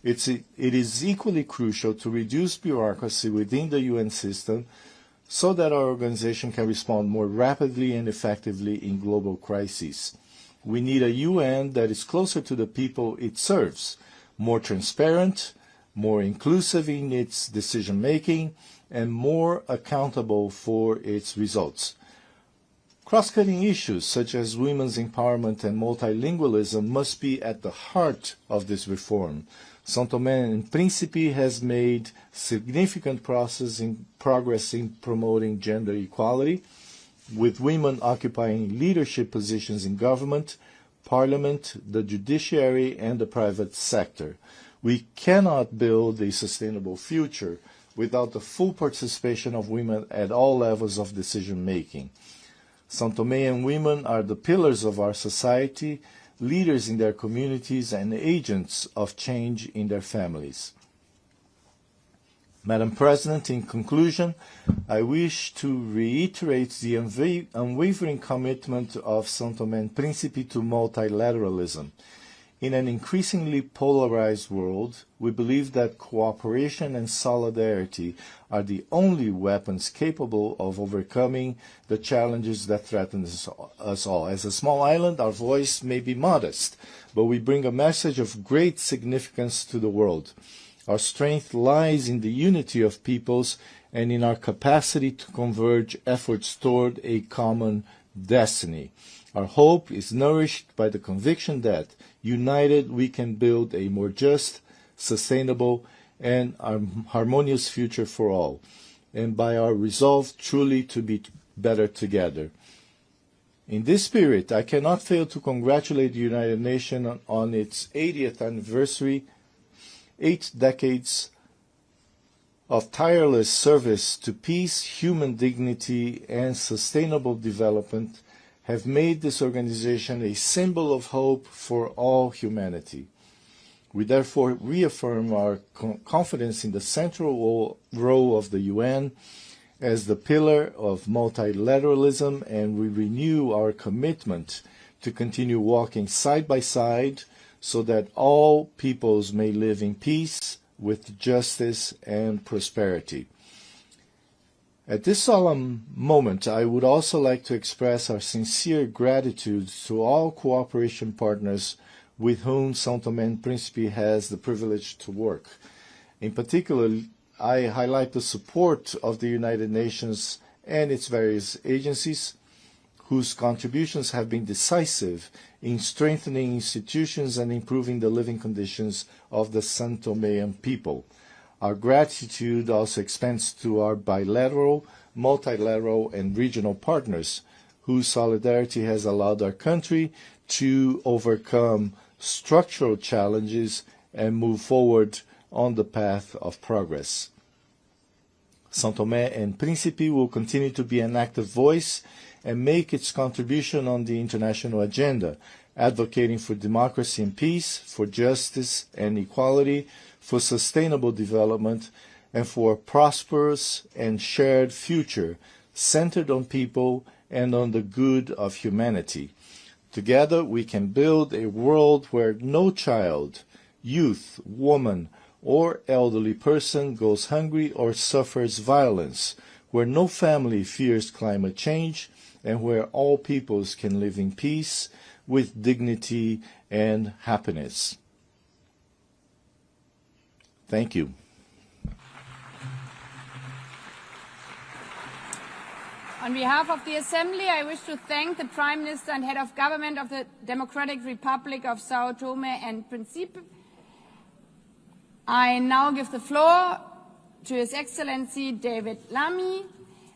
It is equally crucial to reduce bureaucracy within the UN system so that our organization can respond more rapidly and effectively in global crises. We need a UN that is closer to the people it serves, more transparent, more inclusive in its decision-making, and more accountable for its results. Cross-cutting issues such as women's empowerment and multilingualism must be at the heart of this reform. Sao Tome and Principe has made significant progress in promoting gender equality, with women occupying leadership positions in government, parliament, the judiciary, and the private sector. We cannot build a sustainable future without the full participation of women at all levels of decision-making. Sao Tomean women are the pillars of our society, leaders in their communities, and agents of change in their families. Madam President, in conclusion, I wish to reiterate the unwavering commitment of Sao Tome and Principe to multilateralism. In an increasingly polarized world, we believe that cooperation and solidarity are the only weapons capable of overcoming the challenges that threaten us all. As a small island, our voice may be modest, but we bring a message of great significance to the world. Our strength lies in the unity of peoples and in our capacity to converge efforts toward a common destiny. Our hope is nourished by the conviction that, united, we can build a more just, sustainable, and harmonious future for all, and by our resolve truly to be better together. In this spirit, I cannot fail to congratulate the United Nations on its 80th anniversary. 8 decades of tireless service to peace, human dignity, and sustainable development have made this organization a symbol of hope for all humanity. We therefore reaffirm our confidence in the central role of the UN as the pillar of multilateralism, and we renew our commitment to continue walking side by side so that all peoples may live in peace with justice and prosperity. At this solemn moment, I would also like to express our sincere gratitude to all cooperation partners with whom Sao Tome and Principe has the privilege to work. In particular, I highlight the support of the United Nations and its various agencies, whose contributions have been decisive in strengthening institutions and improving the living conditions of the Sao Tomean people. Our gratitude also extends to our bilateral, multilateral, and regional partners, whose solidarity has allowed our country to overcome structural challenges and move forward on the path of progress. Sao Tome and Principe will continue to be an active voice and make its contribution on the international agenda, advocating for democracy and peace, for justice and equality, for sustainable development, and for a prosperous and shared future centered on people and on the good of humanity. Together we can build a world where no child, youth, woman, or elderly person goes hungry or suffers violence, where no family fears climate change, and where all peoples can live in peace with dignity and happiness. Thank you. On behalf of the Assembly, I wish to thank the Prime Minister and Head of Government of the Democratic Republic of Sao Tome and Principe. I now give the floor to His Excellency David Lammy,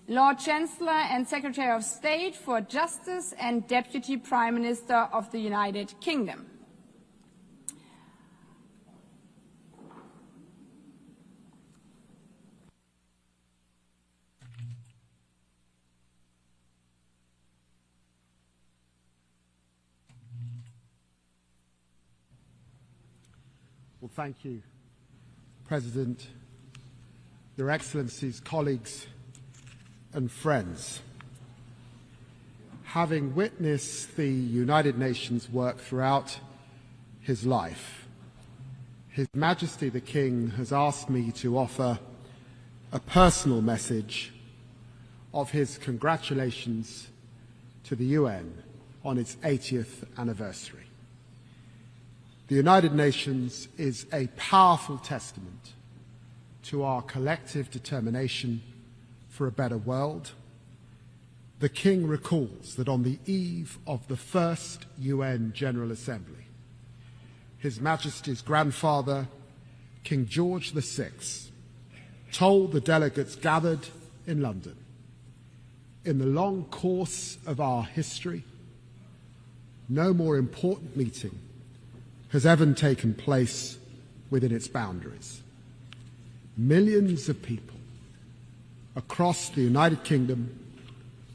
Lord Chancellor and Secretary of State for Justice and Deputy Prime Minister of the United Kingdom. Well, thank you, President, Your Excellencies, colleagues, and friends. Having witnessed the United Nations work throughout his life, His Majesty the King has asked me to offer a personal message of his congratulations to the UN on its 80th anniversary. The United Nations is a powerful testament to our collective determination for a better world. The King recalls that on the eve of the first UN General Assembly, His Majesty's grandfather, King George VI, told the delegates gathered in London, "In the long course of our history, no more important meeting has ever taken place within its boundaries. Millions of people across the United Kingdom,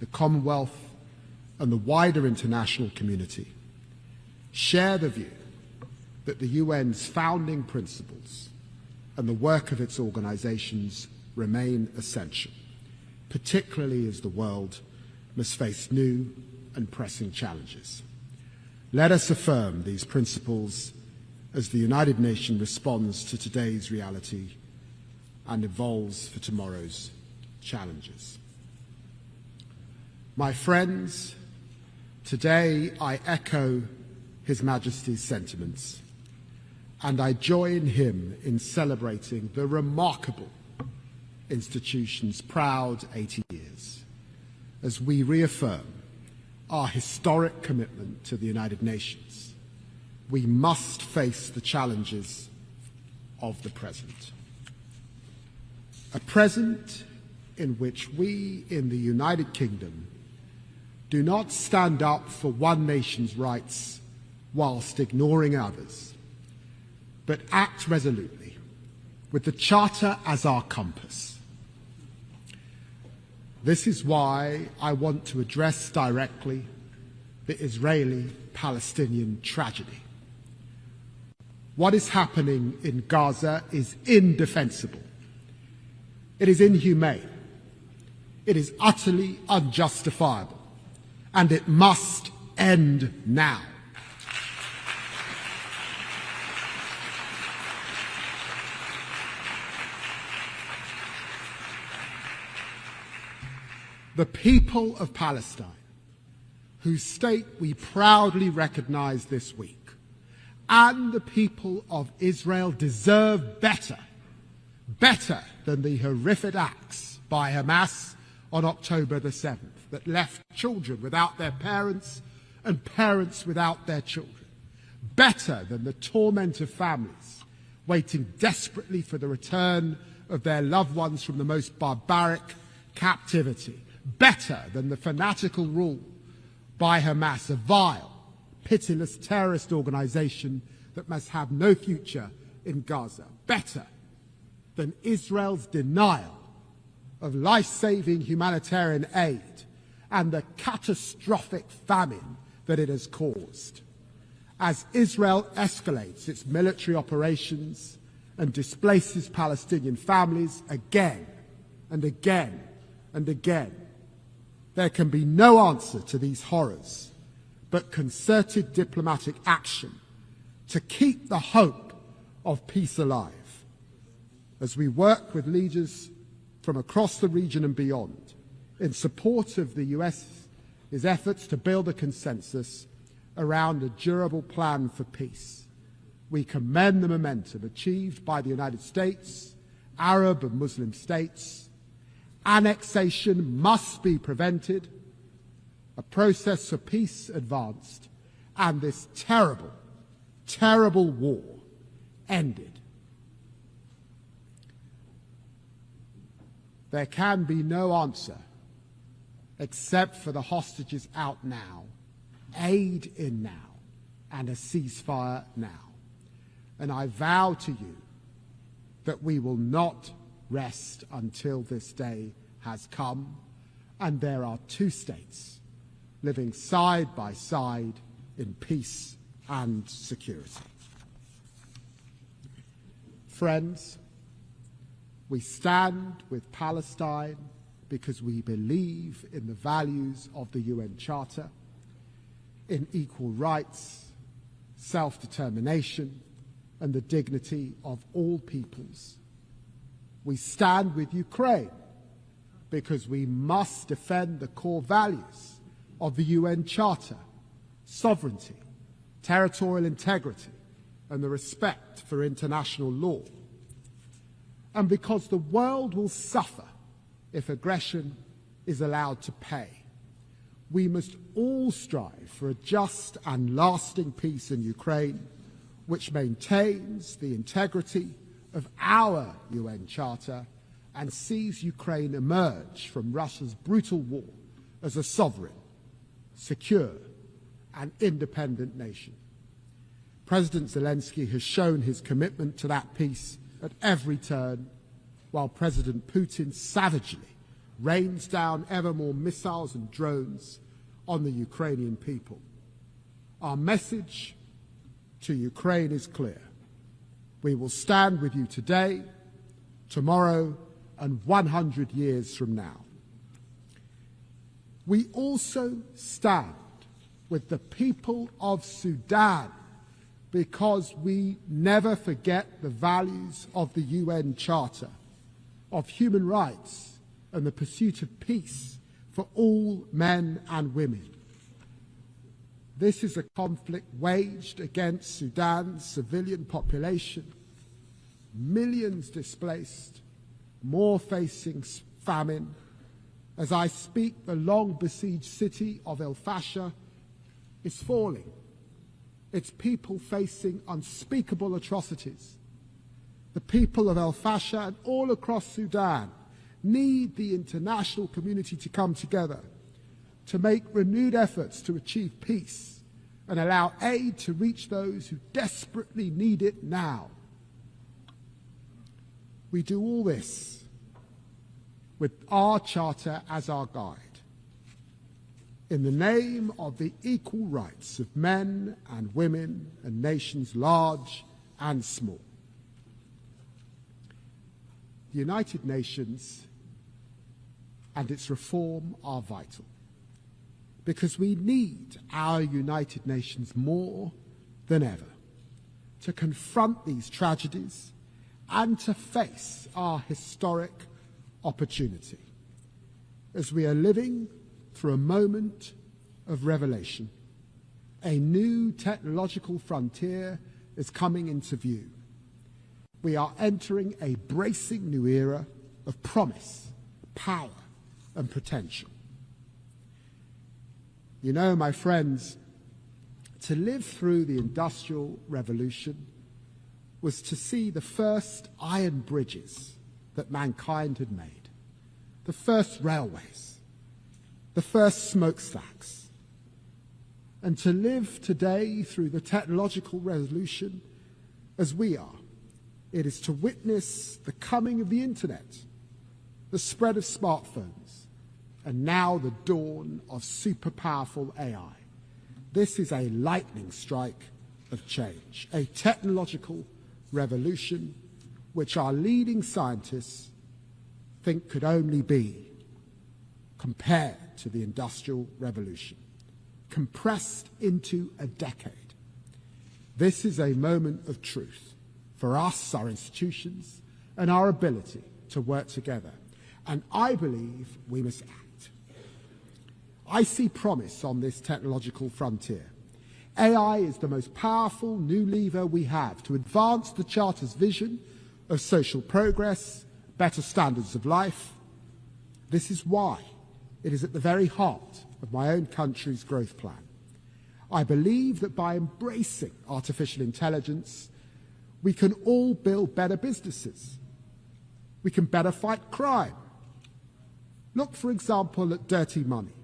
the Commonwealth, and the wider international community share the view that the UN's founding principles and the work of its organizations remain essential, particularly as the world must face new and pressing challenges. Let us affirm these principles as the United Nations responds to today's reality and evolves for tomorrow's challenges." My friends, today I echo His Majesty's sentiments, and I join him in celebrating the remarkable institution's proud 80 years as we reaffirm our historic commitment to the United Nations. We must face the challenges of the present. A present in which we in the United Kingdom do not stand up for one nation's rights whilst ignoring others, but act resolutely with the Charter as our compass. This is why I want to address directly the Israeli-Palestinian tragedy. What is happening in Gaza is indefensible. It is inhumane. It is utterly unjustifiable, and it must end now. The people of Palestine, whose state we proudly recognize this week, and the people of Israel deserve better than the horrific acts by Hamas on October the 7th that left children without their parents and parents without their children. Better than the torment of families waiting desperately for the return of their loved ones from the most barbaric captivity. Better than the fanatical rule by Hamas, a vile, pitiless terrorist organization that must have no future in Gaza. Better than Israel's denial of life-saving humanitarian aid and the catastrophic famine that it has caused. As Israel escalates its military operations and displaces Palestinian families again and again and again, there can be no answer to these horrors but concerted diplomatic action to keep the hope of peace alive. As we work with leaders from across the region and beyond in support of the US's efforts to build a consensus around a durable plan for peace, we commend the momentum achieved by the United States, Arab and Muslim states. Annexation must be prevented, a process for peace advanced, and this terrible, terrible war ended. There can be no answer except for the hostages out now, aid in now, and a ceasefire now. And I vow to you that we will not rest until this day has come, and there are two states living side by side in peace and security. Friends, we stand with Palestine because we believe in the values of the UN Charter, in equal rights, self-determination, and the dignity of all peoples. We stand with Ukraine because we must defend the core values of the UN Charter: sovereignty, territorial integrity, and the respect for international law. And because the world will suffer if aggression is allowed to pay, we must all strive for a just and lasting peace in Ukraine, which maintains the integrity of our UN Charter and sees Ukraine emerge from Russia's brutal war as a sovereign, secure, and independent nation. President Zelensky has shown his commitment to that peace at every turn, while President Putin savagely rains down ever more missiles and drones on the Ukrainian people. Our message to Ukraine is clear. We will stand with you today, tomorrow, and 100 years from now. We also stand with the people of Sudan because we never forget the values of the UN Charter, of human rights, and the pursuit of peace for all men and women. This is a conflict waged against Sudan's civilian population, millions displaced, more facing famine. As I speak, the long-besieged city of El Fasher is falling, its people facing unspeakable atrocities. The people of El Fasher and all across Sudan need the international community to come together to make renewed efforts to achieve peace and allow aid to reach those who desperately need it now. We do all this with our charter as our guide, in the name of the equal rights of men and women and nations large and small. The United Nations and its reform are vital, because we need our United Nations more than ever to confront these tragedies and to face our historic opportunity as we are living through a moment of revelation. A new technological frontier is coming into view. We are entering a bracing new era of promise, power, and potential. You know, my friends, to live through the Industrial Revolution was to see the first iron bridges that mankind had made, the first railways, the first smokestacks. And to live today through the technological revolution as we are, it is to witness the coming of the internet, the spread of smartphones, and now the dawn of super powerful AI. This is a lightning strike of change, a technological revolution which our leading scientists think could only be compared to the Industrial Revolution, compressed into a decade. This is a moment of truth for us, our institutions, and our ability to work together. And I believe we must act. I see promise on this technological frontier. AI is the most powerful new lever we have to advance the Charter's vision of social progress, better standards of life. This is why it is at the very heart of my own country's growth plan. I believe that by embracing artificial intelligence, we can all build better businesses. We can better fight crime. Look, for example, at dirty money.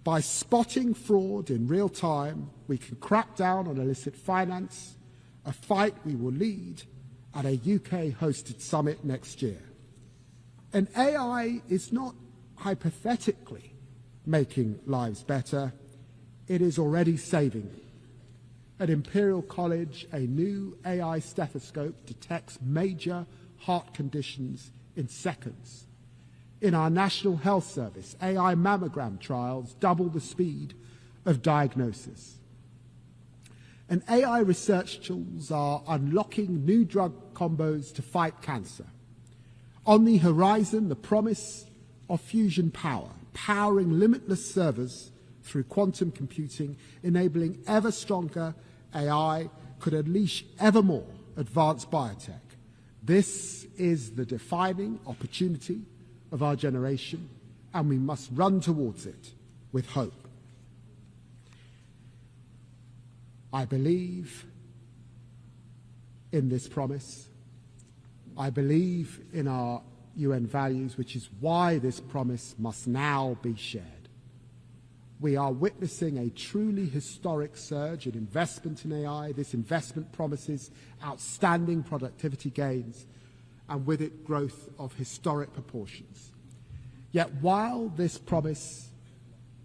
By spotting fraud in real time, we can crack down on illicit finance, a fight we will lead at a UK-hosted summit next year. And AI is not hypothetically making lives better, it is already saving them. At Imperial College, a new AI stethoscope detects major heart conditions in seconds. In our National Health Service, AI mammogram trials double the speed of diagnosis. And AI research tools are unlocking new drug combos to fight cancer. On the horizon, the promise of fusion power, powering limitless servers through quantum computing, enabling ever stronger AI, could unleash ever more advanced biotech. This is the defining opportunity of our generation, and we must run towards it with hope. I believe in this promise. I believe in our UN values, which is why this promise must now be shared. We are witnessing a truly historic surge in investment in AI. This investment promises outstanding productivity gains and with it growth of historic proportions. Yet while this promise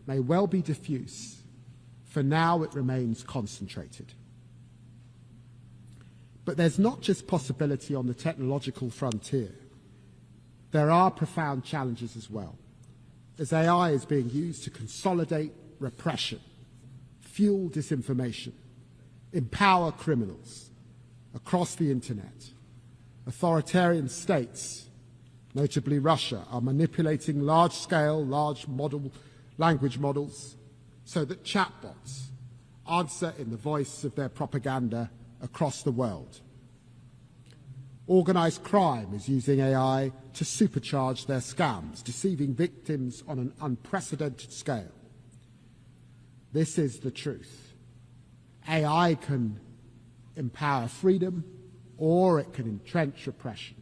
may well be diffuse, for now it remains concentrated. But there's not just possibility on the technological frontier. There are profound challenges as well, as AI is being used to consolidate repression, fuel disinformation, empower criminals across the internet. Authoritarian states, notably Russia, are manipulating large-scale, large language models so that chatbots answer in the voice of their propaganda across the world. Organized crime is using AI to supercharge their scams, deceiving victims on an unprecedented scale. This is the truth. AI can empower freedom, or it can entrench repression.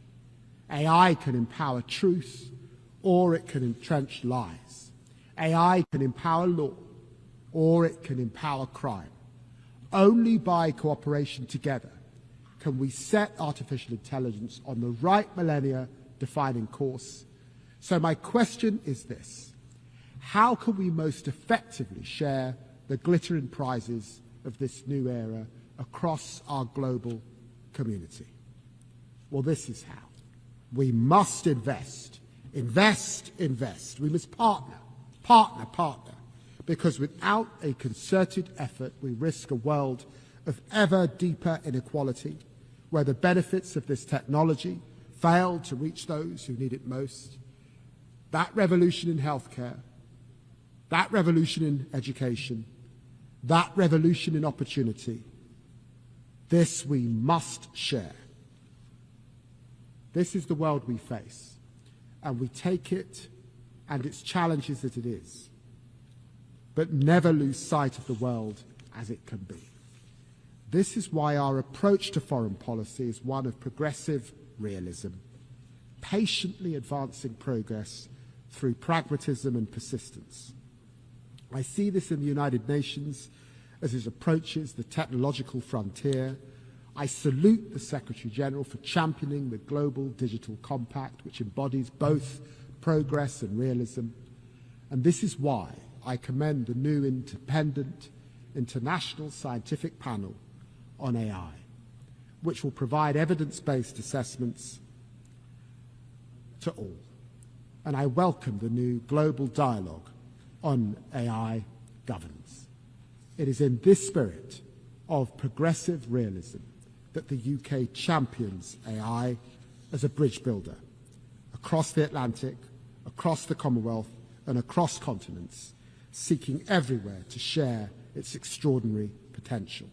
AI can empower truth, or it can entrench lies. AI can empower law, or it can empower crime. Only by cooperation together can we set artificial intelligence on the right millennia-defining course. So my question is this: how can we most effectively share the glittering prizes of this new era across our global community? Well, this is how. We must invest. Invest, invest. We must partner, partner, partner. Because without a concerted effort, we risk a world of ever deeper inequality, where the benefits of this technology fail to reach those who need it most. That revolution in healthcare, that revolution in education, that revolution in opportunity, this we must share. This is the world we face, and we take it and its challenges as it is, but never lose sight of the world as it can be. This is why our approach to foreign policy is one of progressive realism, patiently advancing progress through pragmatism and persistence. I see this in the United Nations as it approaches the technological frontier. I salute the Secretary-General for championing the Global Digital Compact, which embodies both progress and realism. And this is why I commend the new independent international scientific panel on AI, which will provide evidence-based assessments to all. And I welcome the new global dialogue on AI governance. It is in this spirit of progressive realism that the UK champions AI as a bridge builder across the Atlantic, across the Commonwealth, and across continents, seeking everywhere to share its extraordinary potential.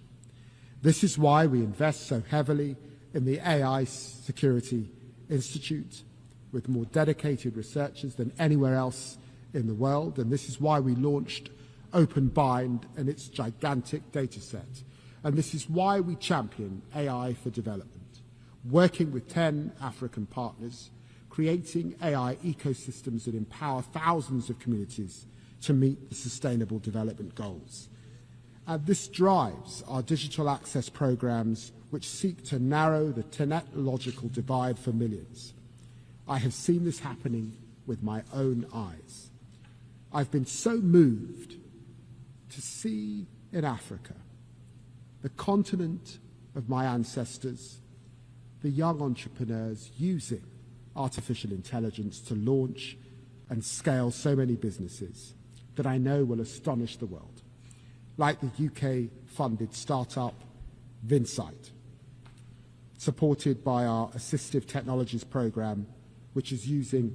This is why we invest so heavily in the AI Security Institute, with more dedicated researchers than anywhere else in the world, and this is why we launched OpenBind and its gigantic data set. And this is why we champion AI for development, working with 10 African partners creating AI ecosystems that empower thousands of communities to meet the Sustainable Development Goals. And this drives our digital access programs, which seek to narrow the technological divide for millions. I have seen this happening with my own eyes. I've been so moved to see in Africa, the continent of my ancestors, the young entrepreneurs using artificial intelligence to launch and scale so many businesses that I know will astonish the world, like the UK-funded startup Vinsite, supported by our Assistive Technologies program, which is using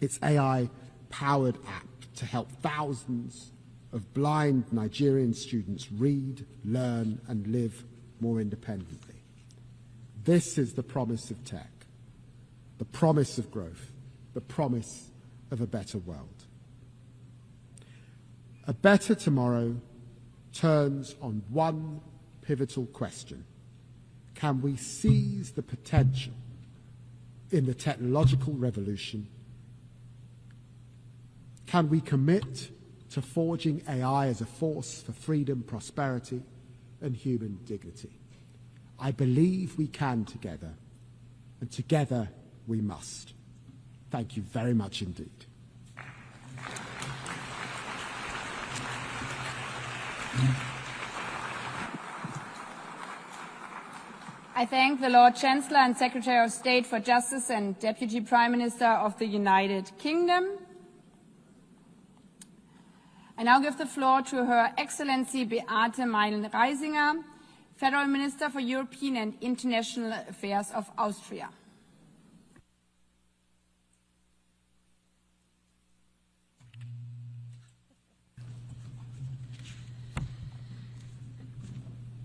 its AI-powered app to help thousands of blind Nigerian students read, learn, and live more independently. This is the promise of tech, the promise of growth, the promise of a better world. A better tomorrow turns on one pivotal question. Can we seize the potential in the technological revolution? Can we commit to forging AI as a force for freedom, prosperity, and human dignity? I believe we can together, and together we must. Thank you very much indeed. I thank the Lord Chancellor and Secretary of State for Justice and Deputy Prime Minister of the United Kingdom. I now give the floor to Her Excellency Beate Meinl-Reisinger, Federal Minister for European and International Affairs of Austria.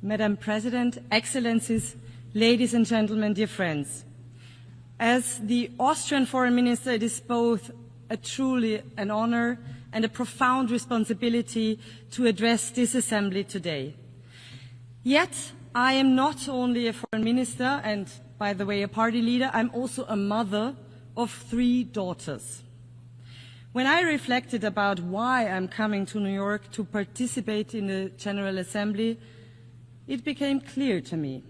Madam President, Excellencies, ladies and gentlemen, dear friends. As the Austrian Foreign Minister, it is both truly an honor and a profound responsibility to address this assembly today. Yet, I am not only a foreign minister and, by the way, a party leader, I'm also a mother of 3 daughters. When I reflected about why I'm coming to New York to participate in the General Assembly, it became clear to me.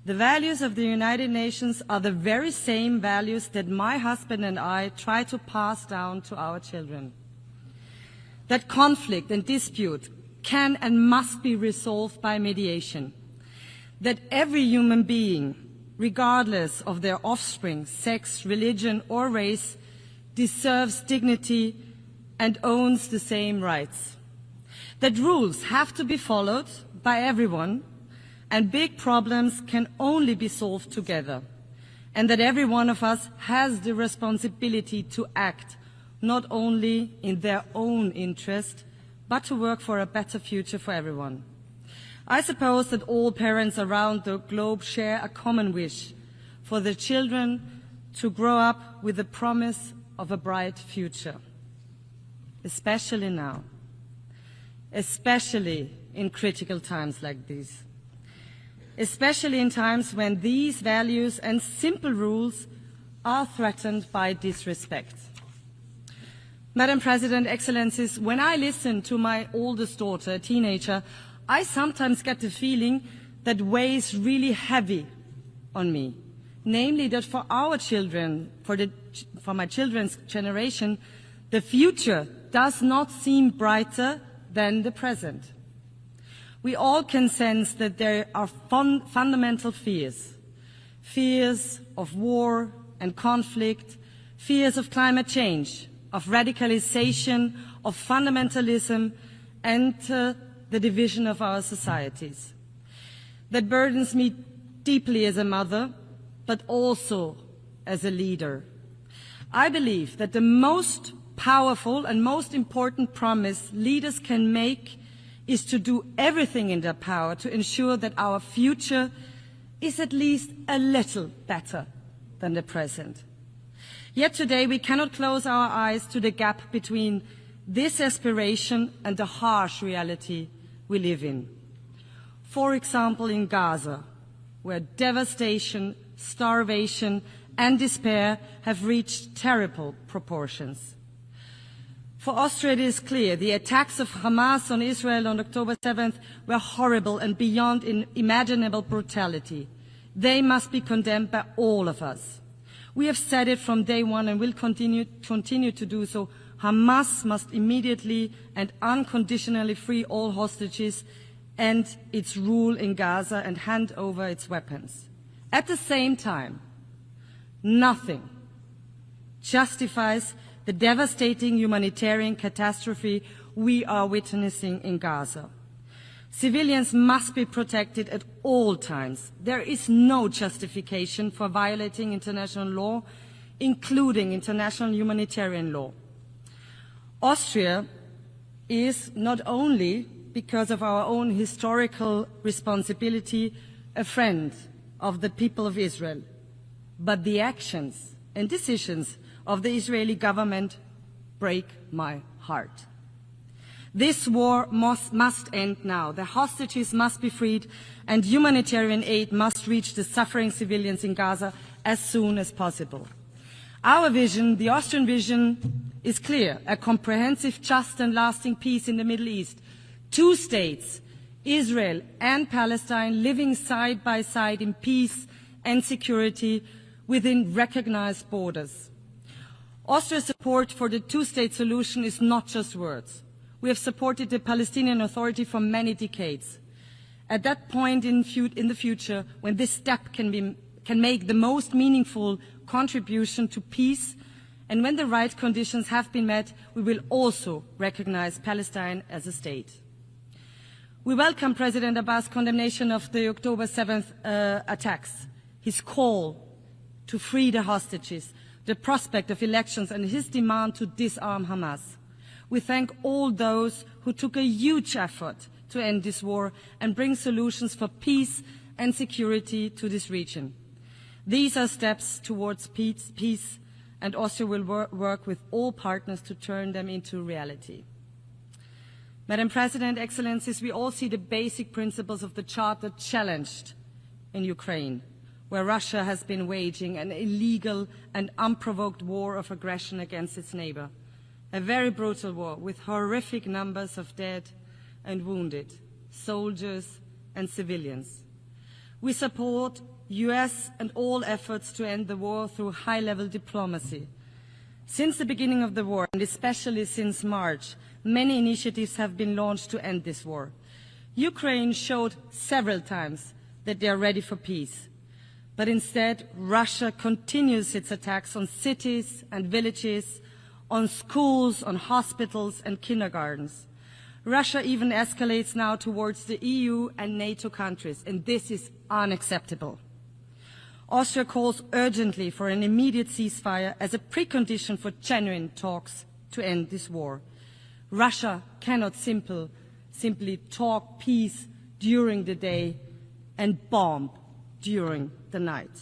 The values of the United Nations are the very same values that my husband and I try to pass down to our children. That conflict and dispute can and must be resolved by mediation. That every human being, regardless of their offspring, sex, religion, or race, deserves dignity and owns the same rights. That rules have to be followed by everyone, and big problems can only be solved together, and that every one of us has the responsibility to act not only in their own interest, but to work for a better future for everyone. I suppose that all parents around the globe share a common wish for their children to grow up with the promise of a bright future, especially now, especially in critical times like these, especially in times when these values and simple rules are threatened by disrespect. Madam President, Excellencies, when I listen to my oldest daughter, a teenager, I sometimes get the feeling that weighs really heavy on me, namely that for our children, for my children's generation, the future does not seem brighter than the present. We all can sense that there are fundamental fears. Fears of war and conflict, fears of climate change, of radicalization, of fundamentalism, and the division of our societies. That burdens me deeply as a mother, but also as a leader. I believe that the most powerful and most important promise leaders can make is to do everything in their power to ensure that our future is at least a little better than the present. Yet today we cannot close our eyes to the gap between this aspiration and the harsh reality we live in. For example, in Gaza, where devastation, starvation, and despair have reached terrible proportions. For Austria, it is clear the attacks of Hamas on Israel on October 7th were horrible and beyond imaginable brutality. They must be condemned by all of us. We have said it from day one and will continue to do so. Hamas must immediately and unconditionally free all hostages and its rule in Gaza and hand over its weapons. At the same time, nothing justifies the devastating humanitarian catastrophe we are witnessing in Gaza. Civilians must be protected at all times. There is no justification for violating international law, including international humanitarian law. Austria is not only, because of our own historical responsibility, a friend of the people of Israel, but the actions and decisions of the Israeli government break my heart. This war must end now. The hostages must be freed and humanitarian aid must reach the suffering civilians in Gaza as soon as possible. Our vision, the Austrian vision, is clear: a comprehensive, just and lasting peace in the Middle East. 2 states, Israel and Palestine, living side by side in peace and security within recognized borders. Austria's support for the 2-state solution is not just words. We have supported the Palestinian Authority for many decades. At that point in the future, when this step can make the most meaningful contribution to peace, and when the right conditions have been met, we will also recognize Palestine as a state. We welcome President Abbas' condemnation of the October 7th attacks, his call to free the hostages, the prospect of elections, and his demand to disarm Hamas. We thank all those who took a huge effort to end this war and bring solutions for peace and security to this region. These are steps towards peace, and Austria will work with all partners to turn them into reality. Madam President, Excellencies, we all see the basic principles of the Charter challenged in Ukraine, where Russia has been waging an illegal and unprovoked war of aggression against its neighbor. A very brutal war with horrific numbers of dead and wounded, soldiers and civilians. We support US and all efforts to end the war through high-level diplomacy. Since the beginning of the war, and especially since March, many initiatives have been launched to end this war. Ukraine showed several times that they are ready for peace. But instead, Russia continues its attacks on cities and villages, on schools, on hospitals and kindergartens. Russia even escalates now towards the EU and NATO countries, and this is unacceptable. Austria calls urgently for an immediate ceasefire as a precondition for genuine talks to end this war. Russia cannot simply talk peace during the day and bomb during the night.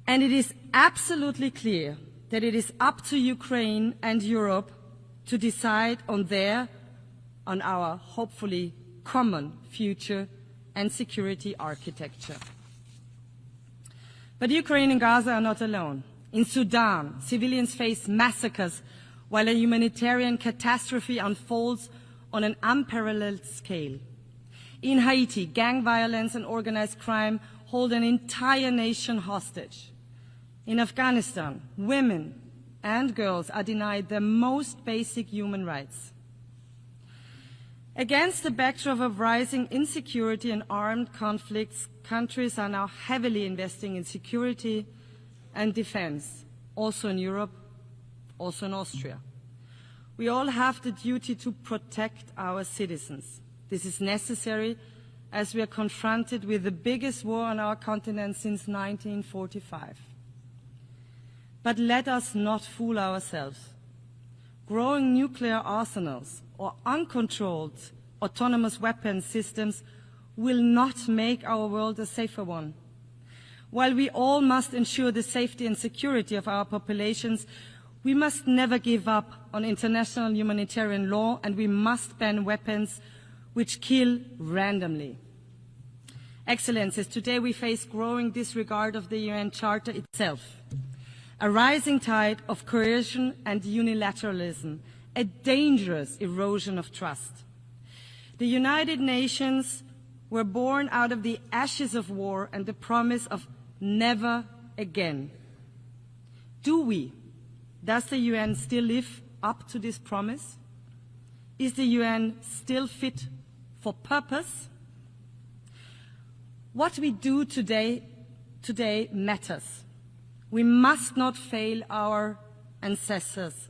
And it is absolutely clear that it is up to Ukraine and Europe to decide on our hopefully common future and security architecture. But Ukraine and Gaza are not alone. In Sudan, civilians face massacres while a humanitarian catastrophe unfolds on an unparalleled scale. In Haiti, gang violence and organized crime hold an entire nation hostage. In Afghanistan, women and girls are denied their most basic human rights. Against the backdrop of rising insecurity and armed conflicts, countries are now heavily investing in security and defense, also in Europe, also in Austria. We all have the duty to protect our citizens. This is necessary as we are confronted with the biggest war on our continent since 1945. But let us not fool ourselves. Growing nuclear arsenals or uncontrolled autonomous weapons systems will not make our world a safer one. While we all must ensure the safety and security of our populations, we must never give up on international humanitarian law, and we must ban weapons which kill randomly. Excellencies, today we face growing disregard of the UN Charter itself, a rising tide of coercion and unilateralism, a dangerous erosion of trust. The United Nations were born out of the ashes of war and the promise of never again. Does the UN still live up to this promise? Is the UN still fit for purpose? What we do today matters. We must not fail our ancestors.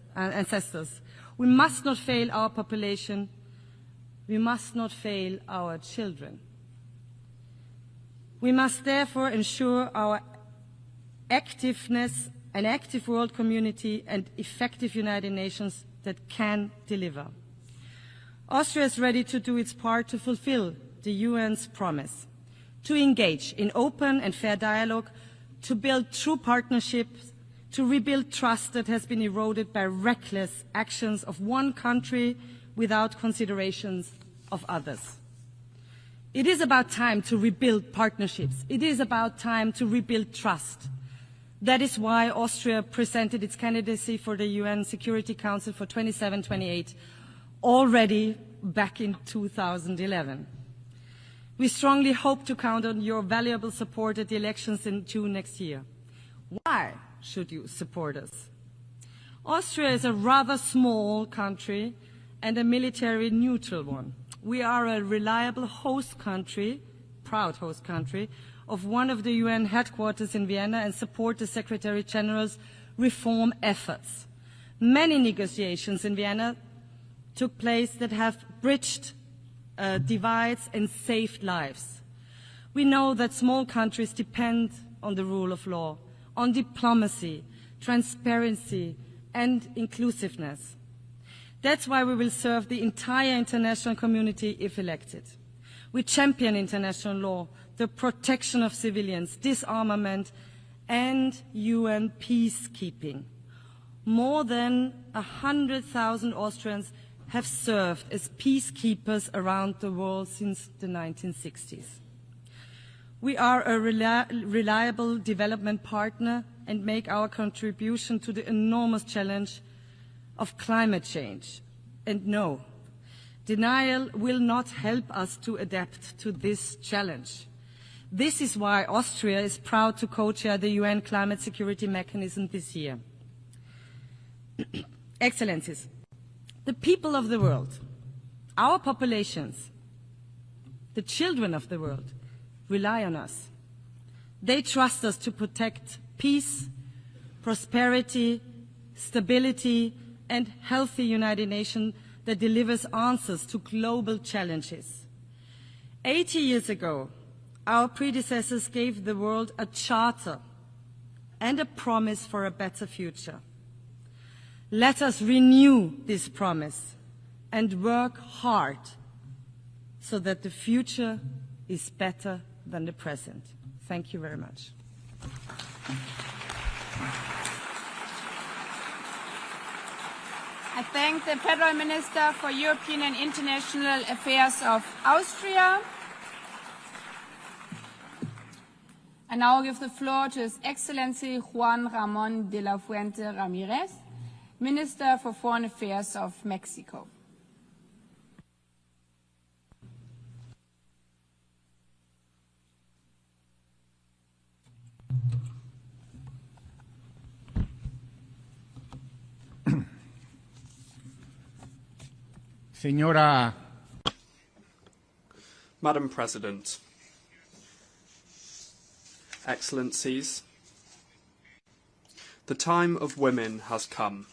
We must not fail our population. We must not fail our children. We must therefore ensure our activeness, an active world community and effective United Nations that can deliver. Austria is ready to do its part to fulfill the UN's promise, to engage in open and fair dialogue, to build true partnerships, to rebuild trust that has been eroded by reckless actions of one country without considerations of others. It is about time to rebuild partnerships. It is about time to rebuild trust. That is why Austria presented its candidacy for the UN Security Council for 27-28 already back in 2011. We strongly hope to count on your valuable support at the elections in June next year. Why should you support us? Austria is a rather small country and a military neutral one. We are a reliable host country, proud host country, of one of the UN headquarters in Vienna and support the Secretary General's reform efforts. Many negotiations in Vienna took place that have bridged divides and saved lives. We know that small countries depend on the rule of law, on diplomacy, transparency, and inclusiveness. That's why we will serve the entire international community if elected. We champion international law, the protection of civilians, disarmament, and UN peacekeeping. More than 100,000 Austrians have served as peacekeepers around the world since the 1960s. We are a reliable development partner and make our contribution to the enormous challenge of climate change. And no, denial will not help us to adapt to this challenge. This is why Austria is proud to co-chair the UN Climate Security Mechanism this year. Excellencies, the people of the world, our populations, the children of the world, rely on us. They trust us to protect peace, prosperity, stability, and healthy United Nations that delivers answers to global challenges. 80 years ago, our predecessors gave the world a charter and a promise for a better future. Let us renew this promise and work hard so that the future is better than the present. Thank you very much. I thank the Federal Minister for European and International Affairs of Austria. I now give the floor to His Excellency Juan Ramón de la Fuente Ramírez, Minister for Foreign Affairs of Mexico. Señora. Madam President, Excellencies, the time of women has come,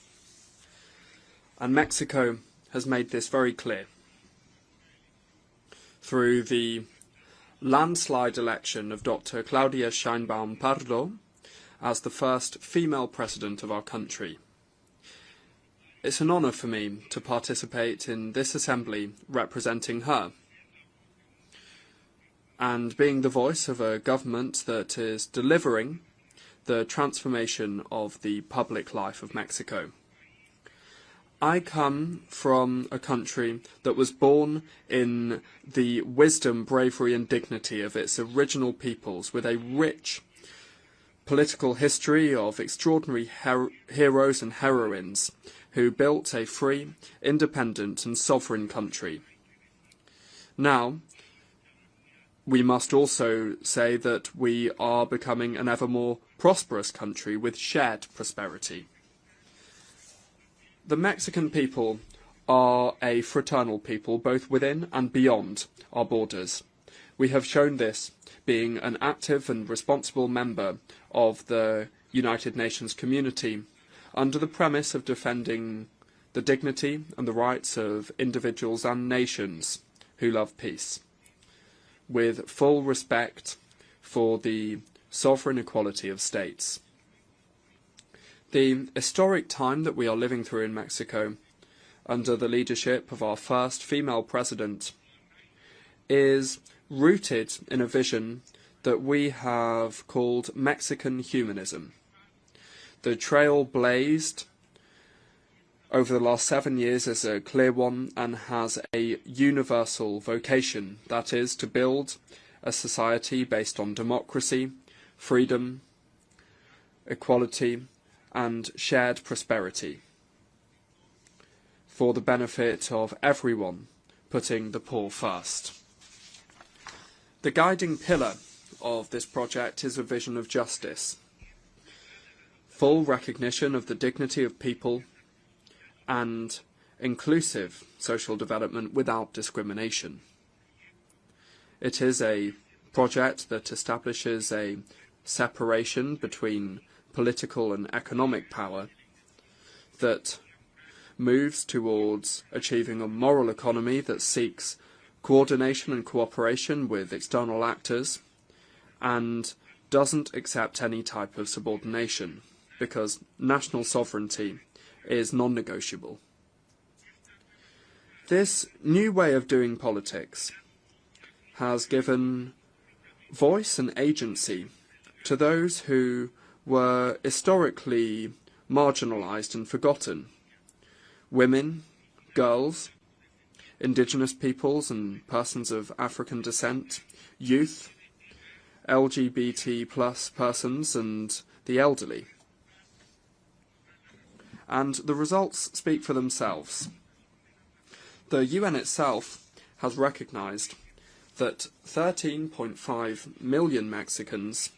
and Mexico has made this very clear through the landslide election of Dr. Claudia Sheinbaum Pardo as the first female president of our country. It's an honour for me to participate in this assembly representing her, and being the voice of a government that is delivering the transformation of the public life of Mexico. I come from a country that was born in the wisdom, bravery and dignity of its original peoples, with a rich political history of extraordinary heroes and heroines who built a free, independent and sovereign country. Now, we must also say that we are becoming an ever more prosperous country with shared prosperity. The Mexican people are a fraternal people, both within and beyond our borders. We have shown this being an active and responsible member of the United Nations community under the premise of defending the dignity and the rights of individuals and nations who love peace, with full respect for the sovereign equality of states. The historic time that we are living through in Mexico, under the leadership of our first female president, is rooted in a vision that we have called Mexican humanism. The trail blazed over the last 7 years is a clear one and has a universal vocation, that is, to build a society based on democracy, freedom, equality, and shared prosperity for the benefit of everyone, putting the poor first. The guiding pillar of this project is a vision of justice, full recognition of the dignity of people, and inclusive social development without discrimination. It is a project that establishes a separation between political and economic power, that moves towards achieving a moral economy that seeks coordination and cooperation with external actors, and doesn't accept any type of subordination, because national sovereignty is non-negotiable. This new way of doing politics has given voice and agency to those who were historically marginalised and forgotten. Women, girls, indigenous peoples and persons of African descent, youth, LGBT plus persons and the elderly. And the results speak for themselves. The UN itself has recognised that 13.5 million Mexicans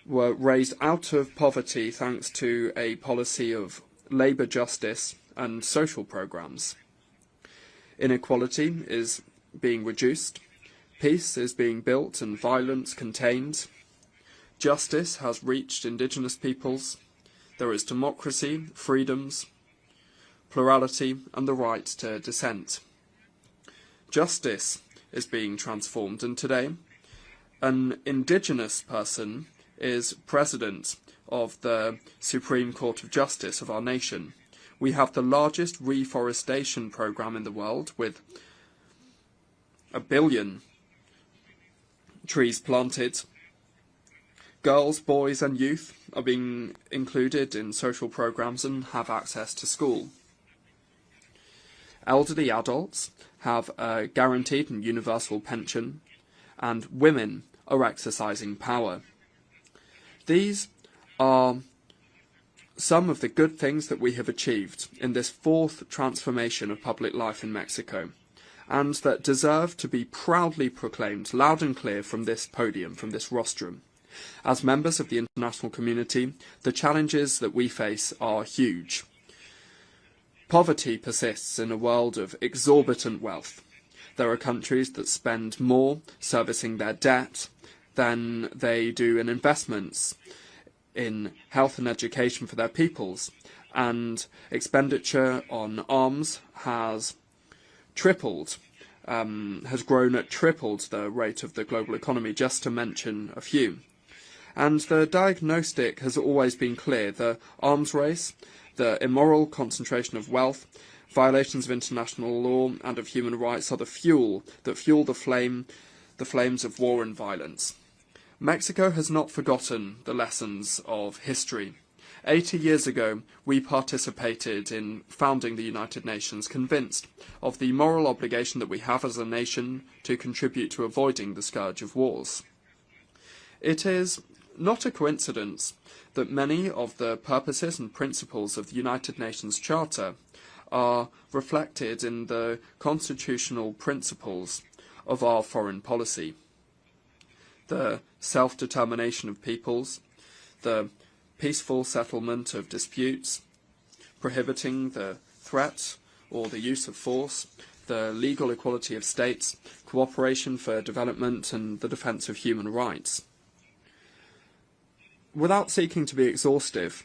were raised out of poverty thanks to a policy of labour justice and social programmes. Inequality is being reduced, peace is being built and violence contained, justice has reached indigenous peoples, there is democracy, freedoms, plurality and the right to dissent. Justice is being transformed, and today an indigenous person is president of the Supreme Court of Justice of our nation. We have the largest reforestation program in the world, with 1 billion trees planted. Girls, boys and youth are being included in social programs and have access to school. Elderly adults have a guaranteed and universal pension, and women are exercising power. These are some of the good things that we have achieved in this fourth transformation of public life in Mexico, and that deserve to be proudly proclaimed loud and clear from this podium, from this rostrum. As members of the international community, the challenges that we face are huge. Poverty persists in a world of exorbitant wealth. There are countries that spend more servicing their debt than they do in investments in health and education for their peoples, and expenditure on arms has tripled, has grown at tripled the rate of the global economy, just to mention a few. And the diagnostic has always been clear: the arms race, the immoral concentration of wealth, violations of international law and of human rights are the fuel that fuel the flames of war and violence. Mexico has not forgotten the lessons of history. 80 years ago, we participated in founding the United Nations, convinced of the moral obligation that we have as a nation to contribute to avoiding the scourge of wars. It is not a coincidence that many of the purposes and principles of the United Nations Charter are reflected in the constitutional principles of our foreign policy. The self-determination of peoples, the peaceful settlement of disputes, prohibiting the threat or the use of force, the legal equality of states, cooperation for development and the defence of human rights. Without seeking to be exhaustive,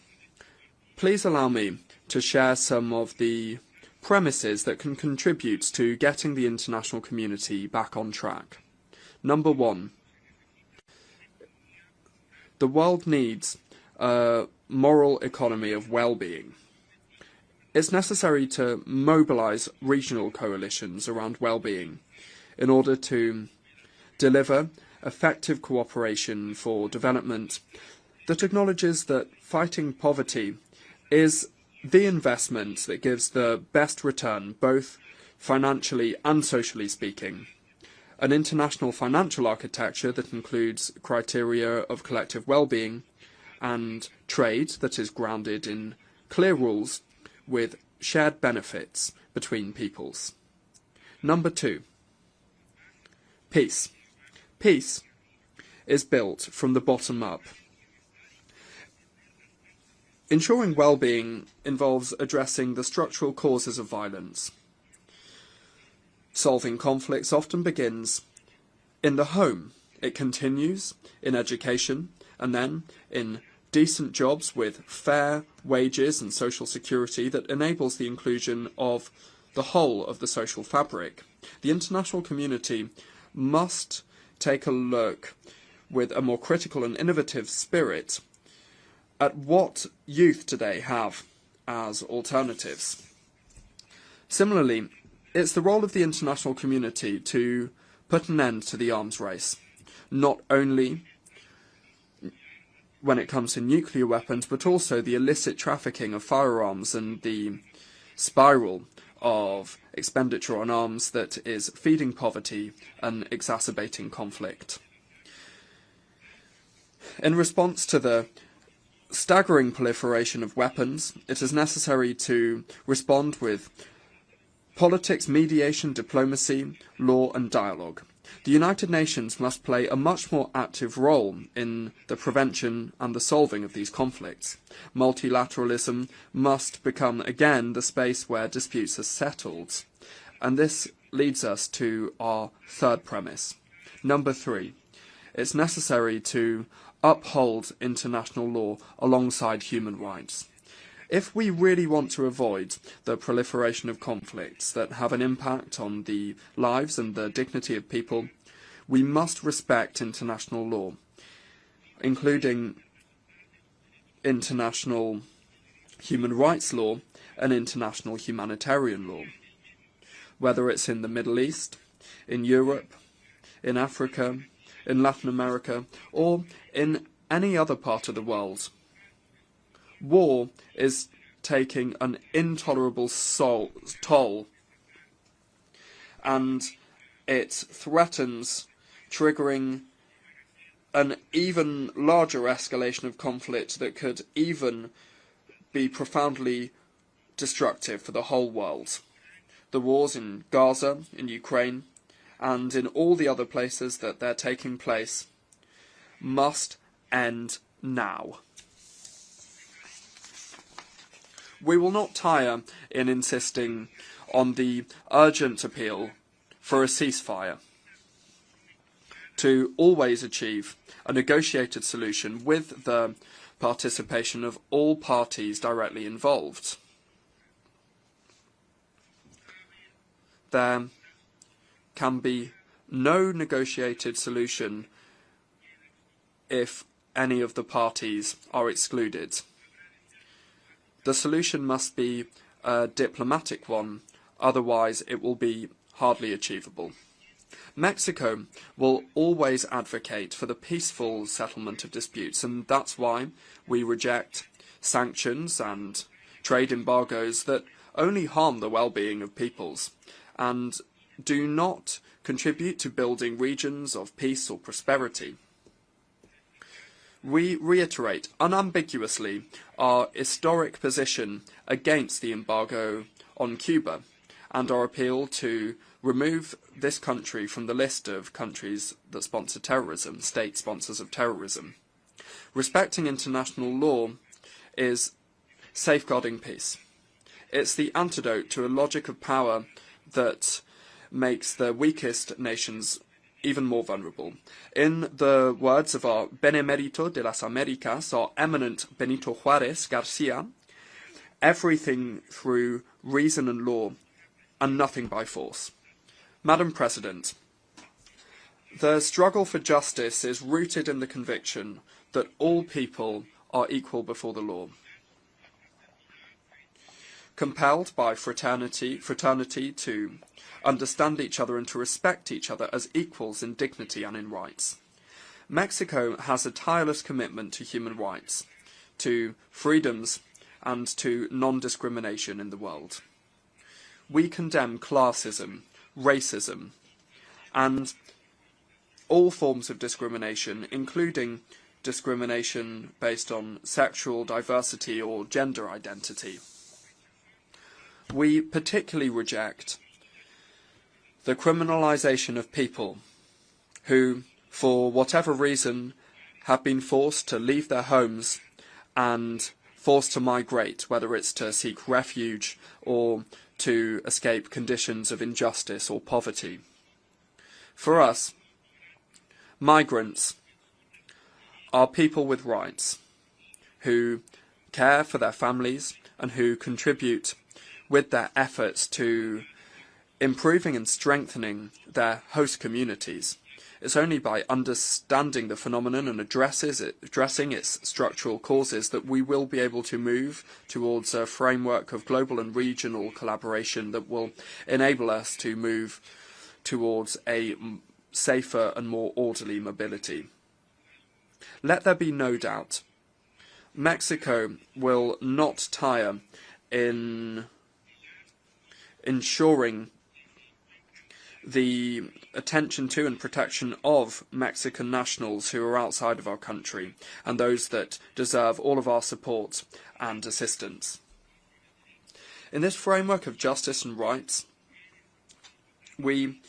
please allow me to share some of the premises that can contribute to getting the international community back on track. Number one, the world needs a moral economy of well-being. It's necessary to mobilise regional coalitions around well-being in order to deliver effective cooperation for development that acknowledges that fighting poverty is the investment that gives the best return, both financially and socially speaking. An international financial architecture that includes criteria of collective well-being and trade that is grounded in clear rules with shared benefits between peoples. Number two, peace. Peace is built from the bottom up. Ensuring well-being involves addressing the structural causes of violence. Solving conflicts often begins in the home. It continues in education and then in decent jobs with fair wages and social security that enables the inclusion of the whole of the social fabric. The international community must take a look with a more critical and innovative spirit at what youth today have as alternatives. Similarly, it's the role of the international community to put an end to the arms race, not only when it comes to nuclear weapons, but also the illicit trafficking of firearms and the spiral of expenditure on arms that is feeding poverty and exacerbating conflict. In response to the staggering proliferation of weapons, it is necessary to respond with politics, mediation, diplomacy, law and dialogue. The United Nations must play a much more active role in the prevention and the solving of these conflicts. Multilateralism must become again the space where disputes are settled. And this leads us to our third premise. Number three, it's necessary to uphold international law alongside human rights. If we really want to avoid the proliferation of conflicts that have an impact on the lives and the dignity of people, we must respect international law, including international human rights law and international humanitarian law. Whether it's in the Middle East, in Europe, in Africa, in Latin America, or in any other part of the world, war is taking an intolerable toll, and it threatens triggering an even larger escalation of conflict that could even be profoundly destructive for the whole world. The wars in Gaza, in Ukraine, and in all the other places that they're taking place must end now. We will not tire in insisting on the urgent appeal for a ceasefire, to always achieve a negotiated solution with the participation of all parties directly involved. There can be no negotiated solution if any of the parties are excluded. The solution must be a diplomatic one, otherwise it will be hardly achievable. Mexico will always advocate for the peaceful settlement of disputes, and that's why we reject sanctions and trade embargoes that only harm the well-being of peoples and do not contribute to building regions of peace or prosperity. We reiterate unambiguously our historic position against the embargo on Cuba and our appeal to remove this country from the list of countries that sponsor terrorism, state sponsors of terrorism. Respecting international law is safeguarding peace. It's the antidote to a logic of power that makes the weakest nations even more vulnerable. In the words of our Benemérito de las Américas, our eminent Benito Juárez Garcia, everything through reason and law and nothing by force. Madam President, the struggle for justice is rooted in the conviction that all people are equal before the law. Compelled by fraternity to understand each other and to respect each other as equals in dignity and in rights. Mexico has a tireless commitment to human rights, to freedoms and to non-discrimination in the world. We condemn classism, racism, and all forms of discrimination, including discrimination based on sexual diversity or gender identity. We particularly reject the criminalization of people who, for whatever reason, have been forced to leave their homes and forced to migrate, whether it's to seek refuge or to escape conditions of injustice or poverty. For us, migrants are people with rights, who care for their families and who contribute with their efforts to improving and strengthening their host communities. It's only by understanding the phenomenon and addressing its structural causes that we will be able to move towards a framework of global and regional collaboration that will enable us to move towards a safer and more orderly mobility. Let there be no doubt, Mexico will not tire in ensuring the attention to and protection of Mexican nationals who are outside of our country and those that deserve all of our support and assistance. In this framework of justice and rights, we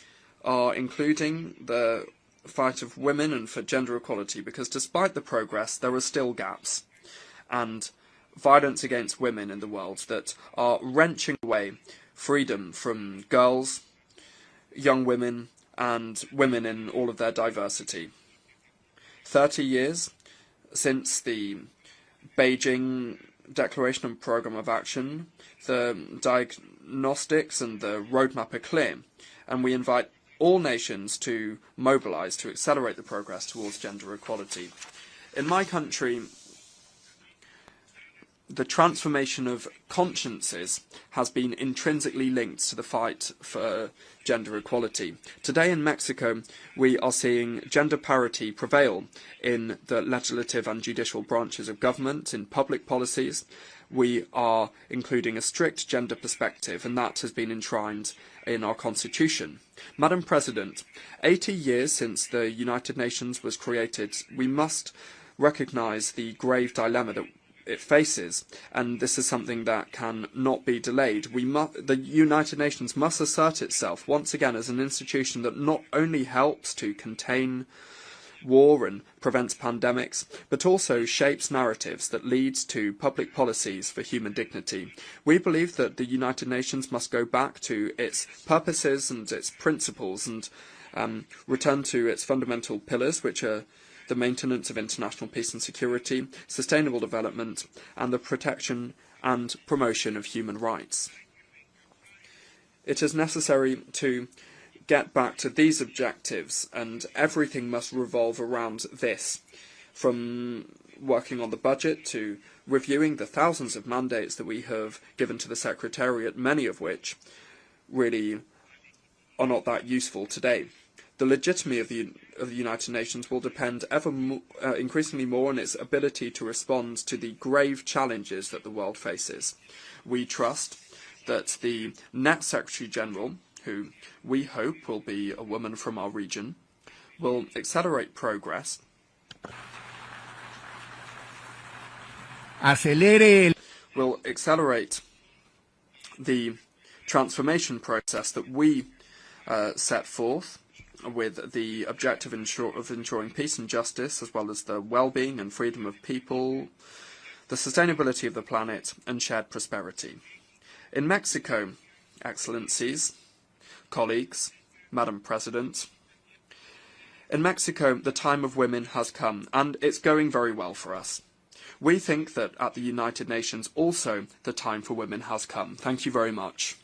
are including the fight of women and for gender equality because despite the progress, there are still gaps and violence against women in the world that are wrenching away freedom from girls, young women and women in all of their diversity. 30 years since the Beijing Declaration and Programme of Action, the diagnostics and the roadmap are clear, and we invite all nations to mobilise to accelerate the progress towards gender equality. In my country, the transformation of consciences has been intrinsically linked to the fight for gender equality. Today in Mexico, we are seeing gender parity prevail in the legislative and judicial branches of government, in public policies. We are including a strict gender perspective, and that has been enshrined in our constitution. Madam President, 80 years since the United Nations was created, we must recognise the grave dilemma that it faces, and this is something that can not be delayed. The United Nations must assert itself once again as an institution that not only helps to contain war and prevents pandemics, but also shapes narratives that leads to public policies for human dignity. We believe that the United Nations must go back to its purposes and its principles and return to its fundamental pillars, which are the maintenance of international peace and security, sustainable development, and the protection and promotion of human rights. It is necessary to get back to these objectives, and everything must revolve around this, from working on the budget to reviewing the thousands of mandates that we have given to the Secretariat, many of which really are not that useful today. The legitimacy of the United Nations will depend increasingly more on its ability to respond to the grave challenges that the world faces. We trust that the next Secretary General, who we hope will be a woman from our region, will accelerate progress, will accelerate the transformation process that we set forth, with the objective of ensuring peace and justice, as well as the well-being and freedom of people, the sustainability of the planet, and shared prosperity. In Mexico, Excellencies, colleagues, Madam President, in Mexico, the time of women has come, and it's going very well for us. We think that at the United Nations also the time for women has come. Thank you very much.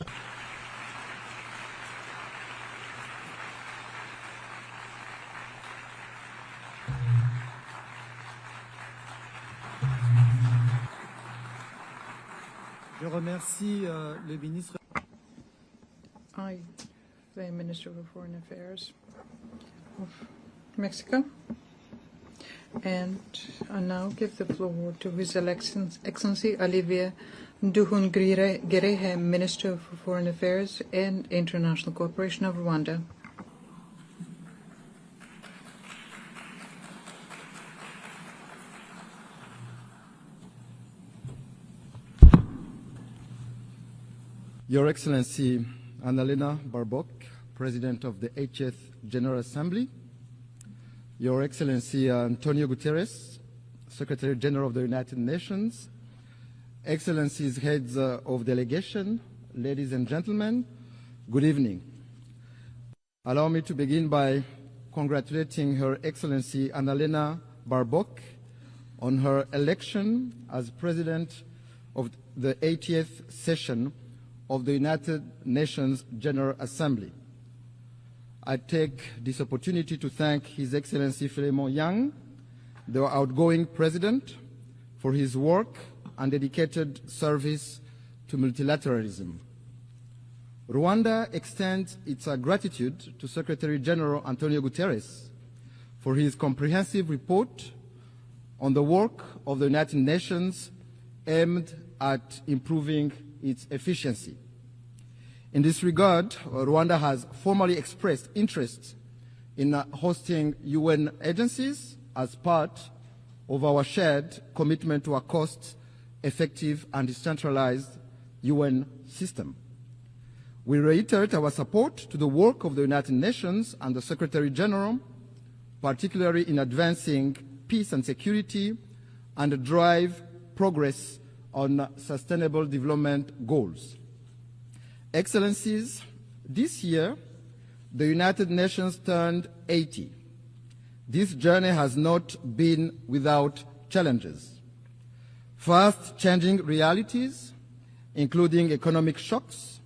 Je remercie le ministre. I, the Minister of Foreign Affairs of Mexico, and I now give the floor to His Excellency Olivier Nduhungirehe, Minister for Foreign Affairs and International Cooperation of Rwanda. Your Excellency Annalena Baerbock, President of the 80th General Assembly, Your Excellency Antonio Guterres, Secretary General of the United Nations, Excellencies, Heads of Delegation, ladies and gentlemen, good evening. Allow me to begin by congratulating Her Excellency Annalena Baerbock on her election as President of the 80th session of the United Nations General Assembly. I take this opportunity to thank His Excellency Philemon Yang, the outgoing President, for his work and dedicated service to multilateralism. Rwanda extends its gratitude to Secretary General Antonio Guterres for his comprehensive report on the work of the United Nations aimed at improving its efficiency. In this regard, Rwanda has formally expressed interest in hosting UN agencies as part of our shared commitment to a cost-effective and decentralized UN system. We reiterate our support to the work of the United Nations and the Secretary General, particularly in advancing peace and security and drive progress on sustainable development goals. Excellencies, this year, the United Nations turned 80. This journey has not been without challenges. Fast-changing realities, including economic shocks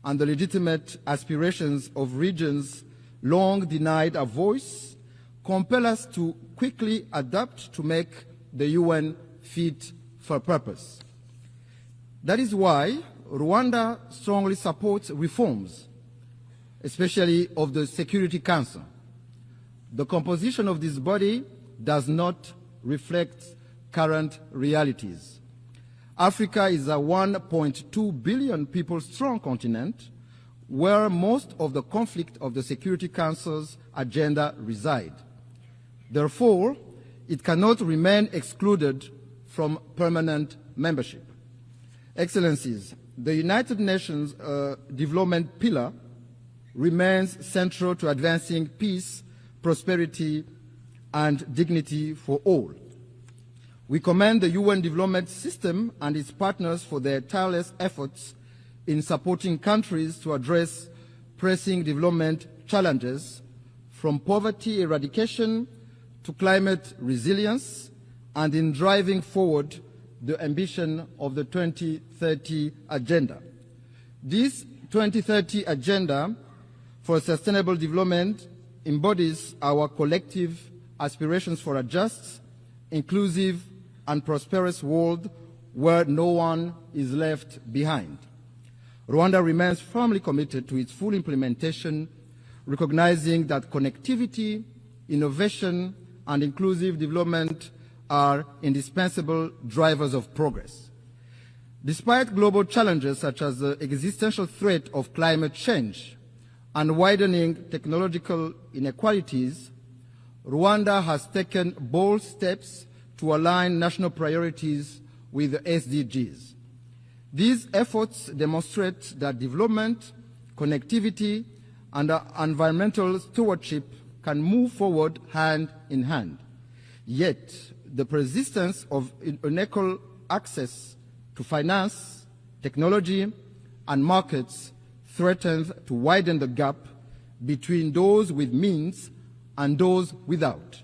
and the legitimate aspirations of regions long denied a voice, compel us to quickly adapt to make the UN fit for purpose. That is why Rwanda strongly supports reforms, especially of the Security Council. The composition of this body does not reflect current realities. Africa is a 1.2 billion people strong continent where most of the conflict of the Security Council's agenda reside. Therefore, it cannot remain excluded from permanent membership. Excellencies, the United Nations development pillar remains central to advancing peace, prosperity, and dignity for all. We commend the UN development system and its partners for their tireless efforts in supporting countries to address pressing development challenges, from poverty eradication to climate resilience, and in driving forward the ambition of the 2030 Agenda. This 2030 Agenda for Sustainable Development embodies our collective aspirations for a just, inclusive, and prosperous world where no one is left behind. Rwanda remains firmly committed to its full implementation, recognizing that connectivity, innovation, and inclusive development are indispensable drivers of progress. Despite global challenges such as the existential threat of climate change and widening technological inequalities, Rwanda has taken bold steps to align national priorities with the SDGs. These efforts demonstrate that development, connectivity, and environmental stewardship can move forward hand in hand. Yet, the persistence of unequal access to finance, technology, and markets threatens to widen the gap between those with means and those without.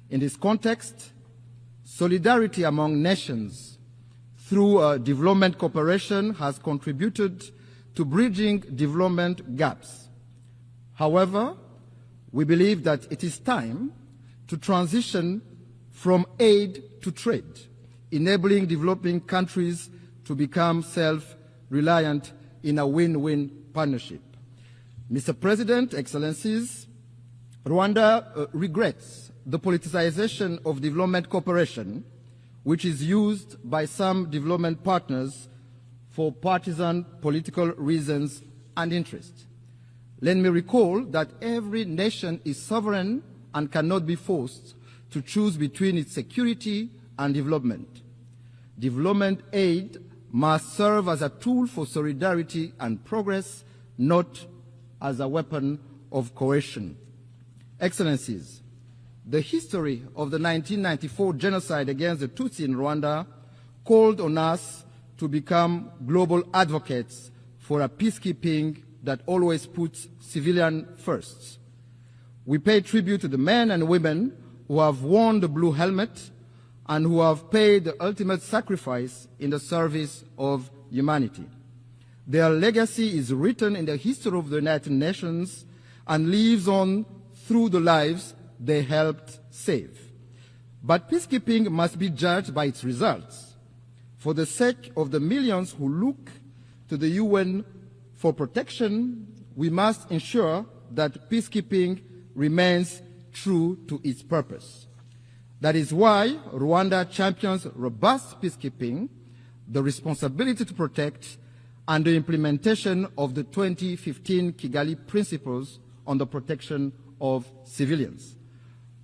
In this context, solidarity among nations through development cooperation has contributed to bridging development gaps. However, we believe that it is time to transition from aid to trade, enabling developing countries to become self-reliant in a win-win partnership. Mr. President, Excellencies, Rwanda regrets the politicization of development cooperation, which is used by some development partners for partisan political reasons and interests. Let me recall that every nation is sovereign and cannot be forced to choose between its security and development. Development aid must serve as a tool for solidarity and progress, not as a weapon of coercion. Excellencies, the history of the 1994 genocide against the Tutsi in Rwanda called on us to become global advocates for a peacekeeping that always puts civilians first. We pay tribute to the men and women who have worn the blue helmet and who have paid the ultimate sacrifice in the service of humanity. Their legacy is written in the history of the United Nations and lives on through the lives they helped save. But peacekeeping must be judged by its results. For the sake of the millions who look to the UN for protection, we must ensure that peacekeeping remains true to its purpose. That is why Rwanda champions robust peacekeeping, the responsibility to protect, and the implementation of the 2015 Kigali Principles on the protection of civilians.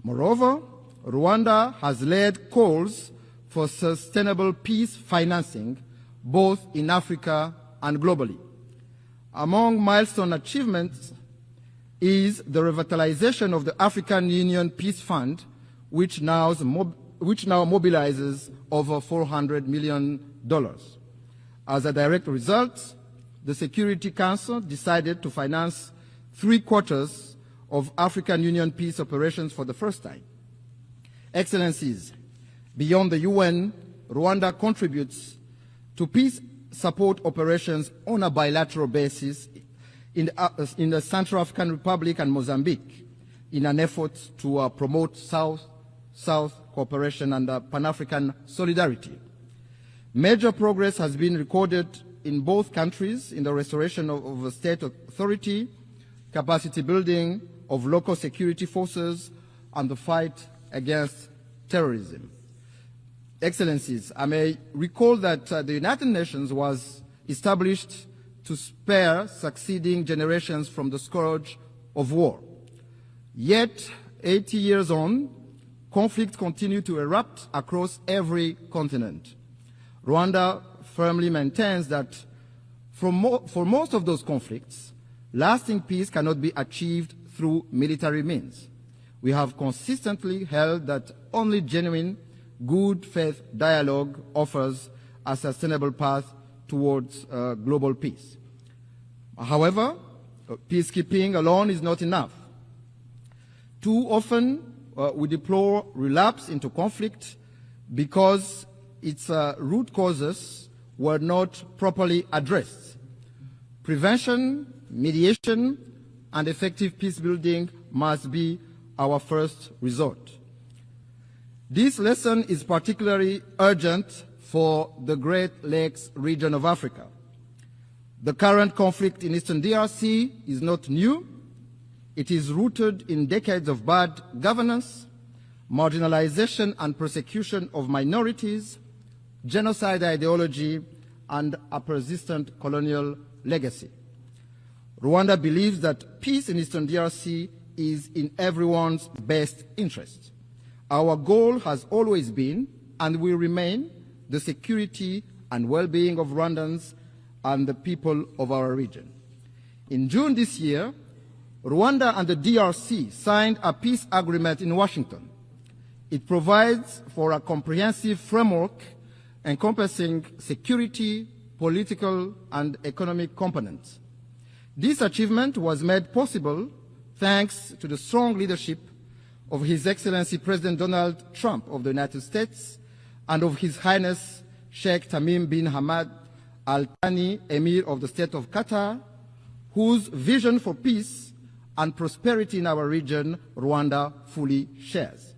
Moreover, Rwanda has led calls for sustainable peace financing both in Africa and globally. Among milestone achievements is the revitalization of the African Union Peace Fund, which now mobilizes over $400 million. As a direct result, the Security Council decided to finance 3/4 of African Union peace operations for the first time. Excellencies, beyond the UN, Rwanda contributes to peace support operations on a bilateral basis in the Central African Republic and Mozambique in an effort to promote South-South cooperation and Pan-African solidarity. Major progress has been recorded in both countries in the restoration of state authority, capacity building of local security forces, and the fight against terrorism. Excellencies, I may recall that the United Nations was established to spare succeeding generations from the scourge of war. Yet, 80 years on, conflict continues to erupt across every continent. Rwanda firmly maintains that for most of those conflicts, lasting peace cannot be achieved through military means. We have consistently held that only genuine, good faith dialogue offers a sustainable path towards global peace. However, peacekeeping alone is not enough. Too often, we deplore relapse into conflict because its root causes were not properly addressed. Prevention, mediation, and effective peacebuilding must be our first resort. This lesson is particularly urgent for the Great Lakes region of Africa. The current conflict in Eastern DRC is not new. It is rooted in decades of bad governance, marginalization and persecution of minorities, genocide ideology, and a persistent colonial legacy. Rwanda believes that peace in Eastern DRC is in everyone's best interest. Our goal has always been and will remain the security and well-being of Rwandans and the people of our region. In June this year, Rwanda and the DRC signed a peace agreement in Washington. It provides for a comprehensive framework encompassing security, political, and economic components. This achievement was made possible thanks to the strong leadership of His Excellency President Donald Trump of the United States and of His Highness Sheikh Tamim bin Hamad Al Thani, Emir of the State of Qatar, whose vision for peace and prosperity in our region Rwanda fully shares.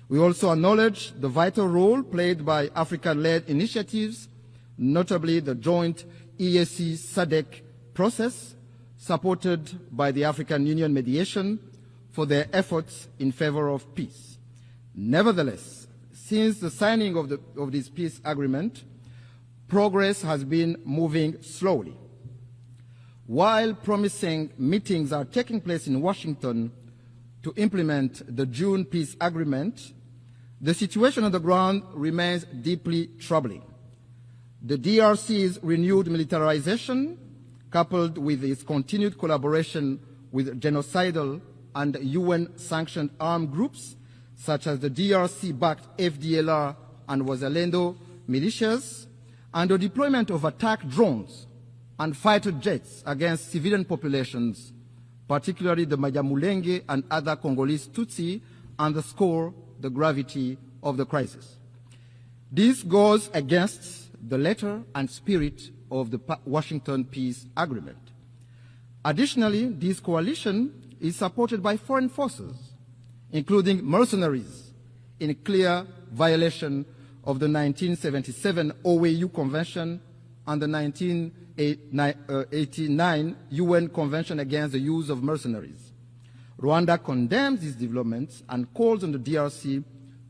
We also acknowledge the vital role played by African-led initiatives, notably the joint EAC SADC process, supported by the African Union mediation, for their efforts in favor of peace. Nevertheless, since the signing of this peace agreement, progress has been moving slowly. While promising meetings are taking place in Washington to implement the June peace agreement, the situation on the ground remains deeply troubling. The DRC's renewed militarization, coupled with its continued collaboration with genocidal and UN-sanctioned armed groups, such as the DRC-backed FDLR and Wazalendo militias, and the deployment of attack drones and fighter jets against civilian populations, particularly the Banyamulenge and other Congolese Tutsi, underscore the gravity of the crisis. This goes against the letter and spirit of the Washington Peace Agreement. Additionally, this coalition is supported by foreign forces, including mercenaries, in clear violation of the 1977 OAU Convention and the 1989 UN Convention against the use of mercenaries. Rwanda condemns these developments and calls on the DRC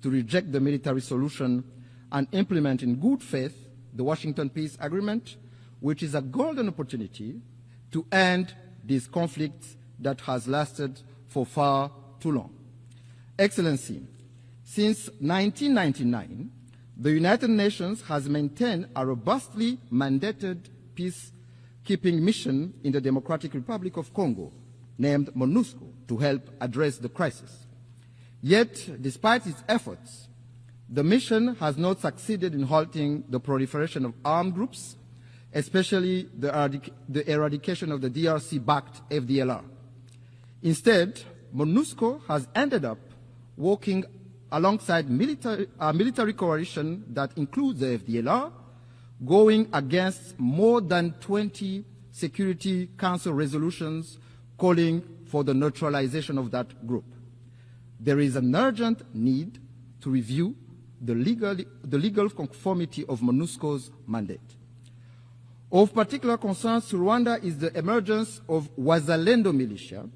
to reject the military solution and implement in good faith the Washington Peace Agreement, which is a golden opportunity to end this conflict that has lasted for far too long. Excellency, since 1999, the United Nations has maintained a robustly mandated peacekeeping mission in the Democratic Republic of Congo, named MONUSCO, to help address the crisis. Yet, despite its efforts, the mission has not succeeded in halting the proliferation of armed groups, especially the eradication of the DRC-backed FDLR. Instead, MONUSCO has ended up working alongside a military coalition that includes the FDLR, going against more than 20 Security Council resolutions calling for the neutralization of that group. There is an urgent need to review the legal conformity of MONUSCO's mandate. Of particular concern to Rwanda is the emergence of Wazalendo militia,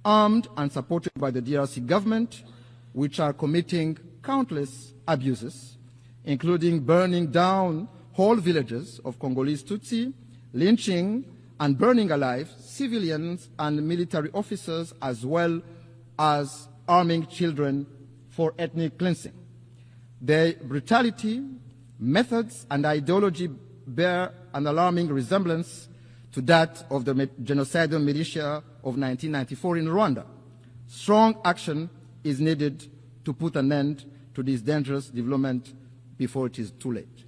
armed and supported by the DRC government, which are committing countless abuses, including burning down whole villages of Congolese Tutsi, lynching and burning alive civilians and military officers, as well as arming children for ethnic cleansing. Their brutality, methods, and ideology bear an alarming resemblance to that of the genocidal militia of 1994 in Rwanda. Strong action is needed to put an end to this dangerous development before it is too late.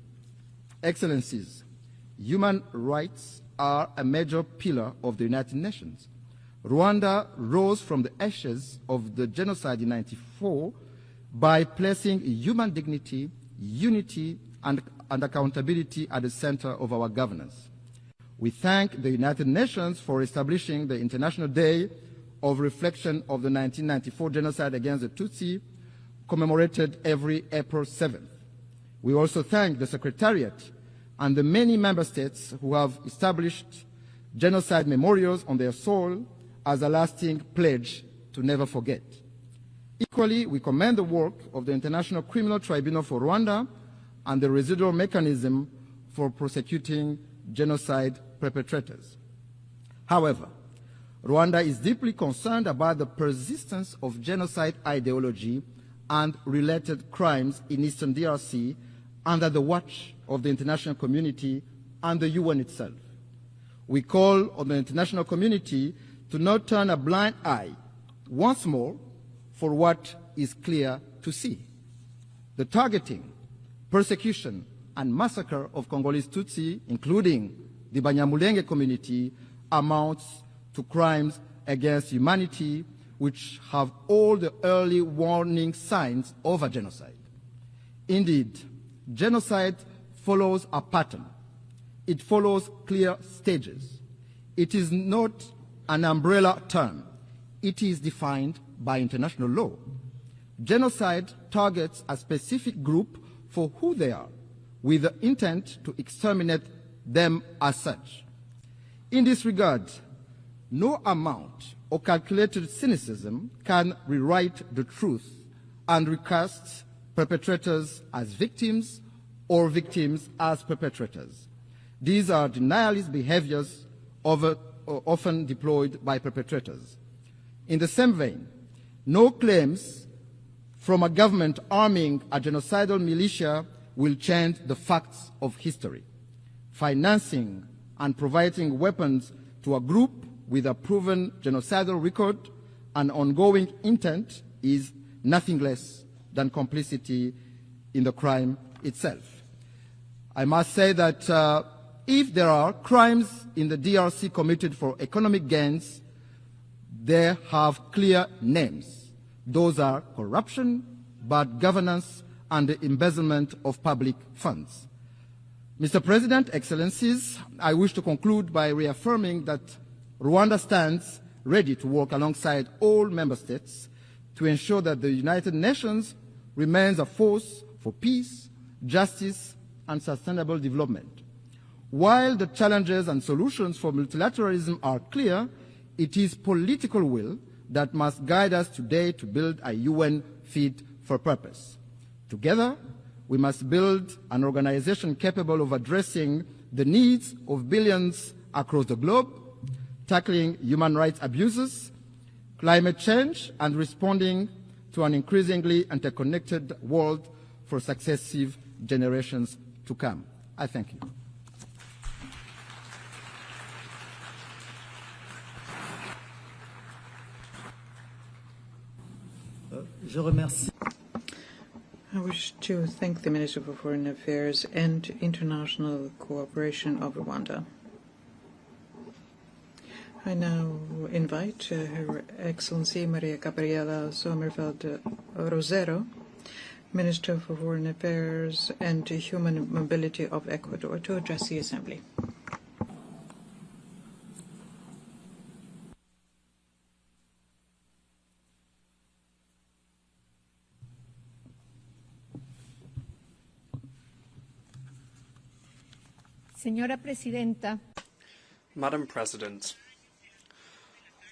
Excellencies, human rights are a major pillar of the United Nations. Rwanda rose from the ashes of the genocide in 1994 by placing human dignity, unity, and accountability at the center of our governance. We thank the United Nations for establishing the International Day of Reflection of the 1994 genocide against the Tutsi, commemorated every April 7th. We also thank the Secretariat and the many member states who have established genocide memorials on their soil as a lasting pledge to never forget. Equally, we commend the work of the International Criminal Tribunal for Rwanda and the residual mechanism for prosecuting genocide perpetrators. However, Rwanda is deeply concerned about the persistence of genocide ideology and related crimes in eastern DRC under the watch of the international community and the UN itself. We call on the international community to not turn a blind eye once more for what is clear to see. The targeting, persecution, and massacre of Congolese Tutsi, including the Banyamulenge community, amounts to crimes against humanity which have all the early warning signs of a genocide. Indeed, genocide follows a pattern. It follows clear stages. It is not an umbrella term. It is defined by international law. Genocide targets a specific group for who they are, with the intent to exterminate them as such. In this regard, no amount of calculated cynicism can rewrite the truth and recast perpetrators as victims or victims as perpetrators. These are denialist behaviors often deployed by perpetrators. In the same vein, no claims from a government arming a genocidal militia will change the facts of history. Financing and providing weapons to a group with a proven genocidal record and ongoing intent is nothing less than complicity in the crime itself. I must say that if there are crimes in the DRC committed for economic gains, they have clear names. Those are corruption, bad governance, and the embezzlement of public funds. Mr. President, Excellencies, I wish to conclude by reaffirming that Rwanda stands ready to work alongside all member states to ensure that the United Nations remains a force for peace, justice, and sustainable development. While the challenges and solutions for multilateralism are clear, it is political will that must guide us today to build a UN fit for purpose. Together, we must build an organization capable of addressing the needs of billions across the globe, tackling human rights abuses, climate change, and responding to an increasingly interconnected world for successive generations to come. I thank you. I wish to thank the Minister for Foreign Affairs and International Cooperation of Rwanda. I now invite Her Excellency Maria Gabriela Sommerfeld Rosero, Minister for Foreign Affairs and Human Mobility of Ecuador, to address the Assembly. Señora Presidenta. Madam President,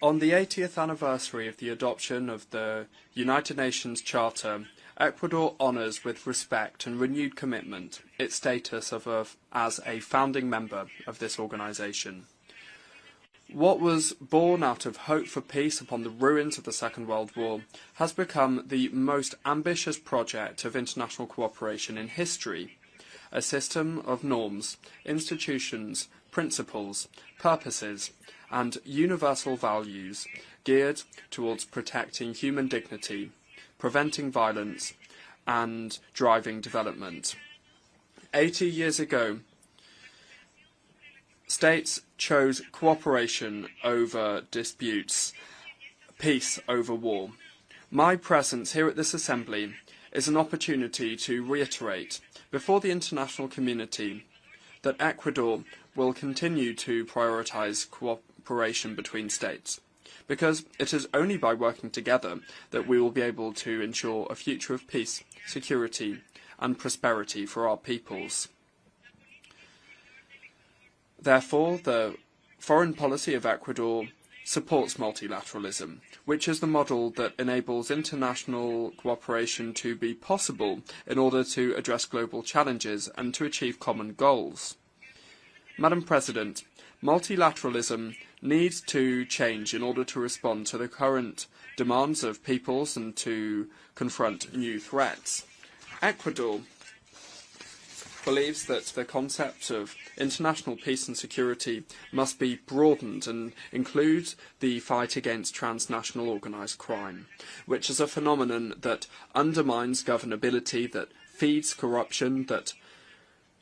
on the 80th anniversary of the adoption of the United Nations Charter, Ecuador honours with respect and renewed commitment its status as a founding member of this organisation. What was born out of hope for peace upon the ruins of the Second World War has become the most ambitious project of international cooperation in history. A system of norms, institutions, principles, purposes, and universal values geared towards protecting human dignity, preventing violence, and driving development. 80 years ago, states chose cooperation over disputes, peace over war. My presence here at this Assembly is an opportunity to reiterate before the international community that Ecuador will continue to prioritise cooperation between states, because it is only by working together that we will be able to ensure a future of peace, security and prosperity for our peoples. Therefore, the foreign policy of Ecuador supports multilateralism, which is the model that enables international cooperation to be possible in order to address global challenges and to achieve common goals. Madam President, multilateralism needs to change in order to respond to the current demands of peoples and to confront new threats. Ecuador believes that the concept of international peace and security must be broadened and include the fight against transnational organised crime, which is a phenomenon that undermines governability, that feeds corruption, that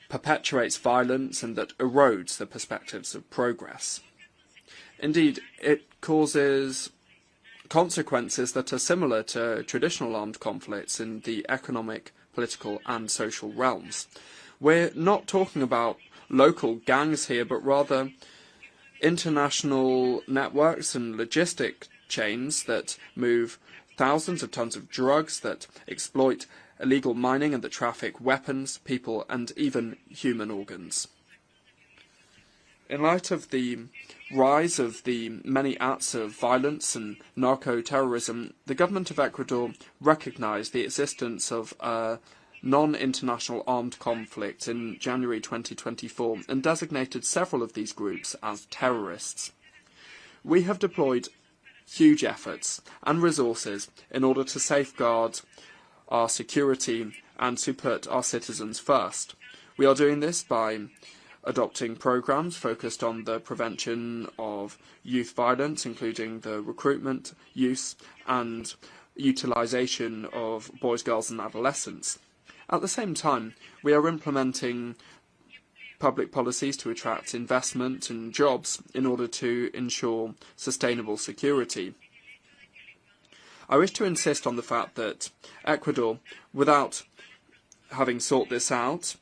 perpetuates violence, and that erodes the perspectives of progress. Indeed, it causes consequences that are similar to traditional armed conflicts in the economic, political and social realms. We're not talking about local gangs here, but rather international networks and logistic chains that move thousands of tons of drugs, that exploit illegal mining and that traffic weapons, people and even human organs. In light of the rise of the many acts of violence and narco-terrorism, the government of Ecuador recognised the existence of a non-international armed conflict in January 2024 and designated several of these groups as terrorists. We have deployed huge efforts and resources in order to safeguard our security and to put our citizens first. We are doing this by adopting programmes focused on the prevention of youth violence, including the recruitment, use and utilisation of boys, girls and adolescents. At the same time, we are implementing public policies to attract investment and jobs in order to ensure sustainable security. I wish to insist on the fact that Ecuador, without having sought this out,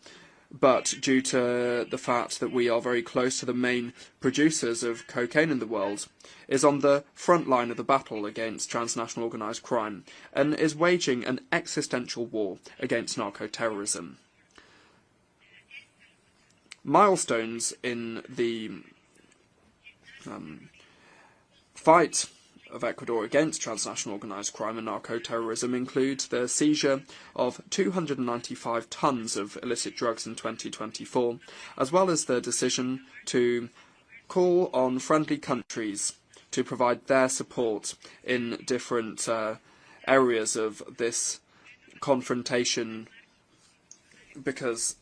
but due to the fact that we are very close to the main producers of cocaine in the world, is on the front line of the battle against transnational organised crime and is waging an existential war against narco-terrorism. Milestones in the fight of Ecuador against transnational organised crime and narco-terrorism include the seizure of 295 tonnes of illicit drugs in 2024, as well as the decision to call on friendly countries to provide their support in different areas of this confrontation, because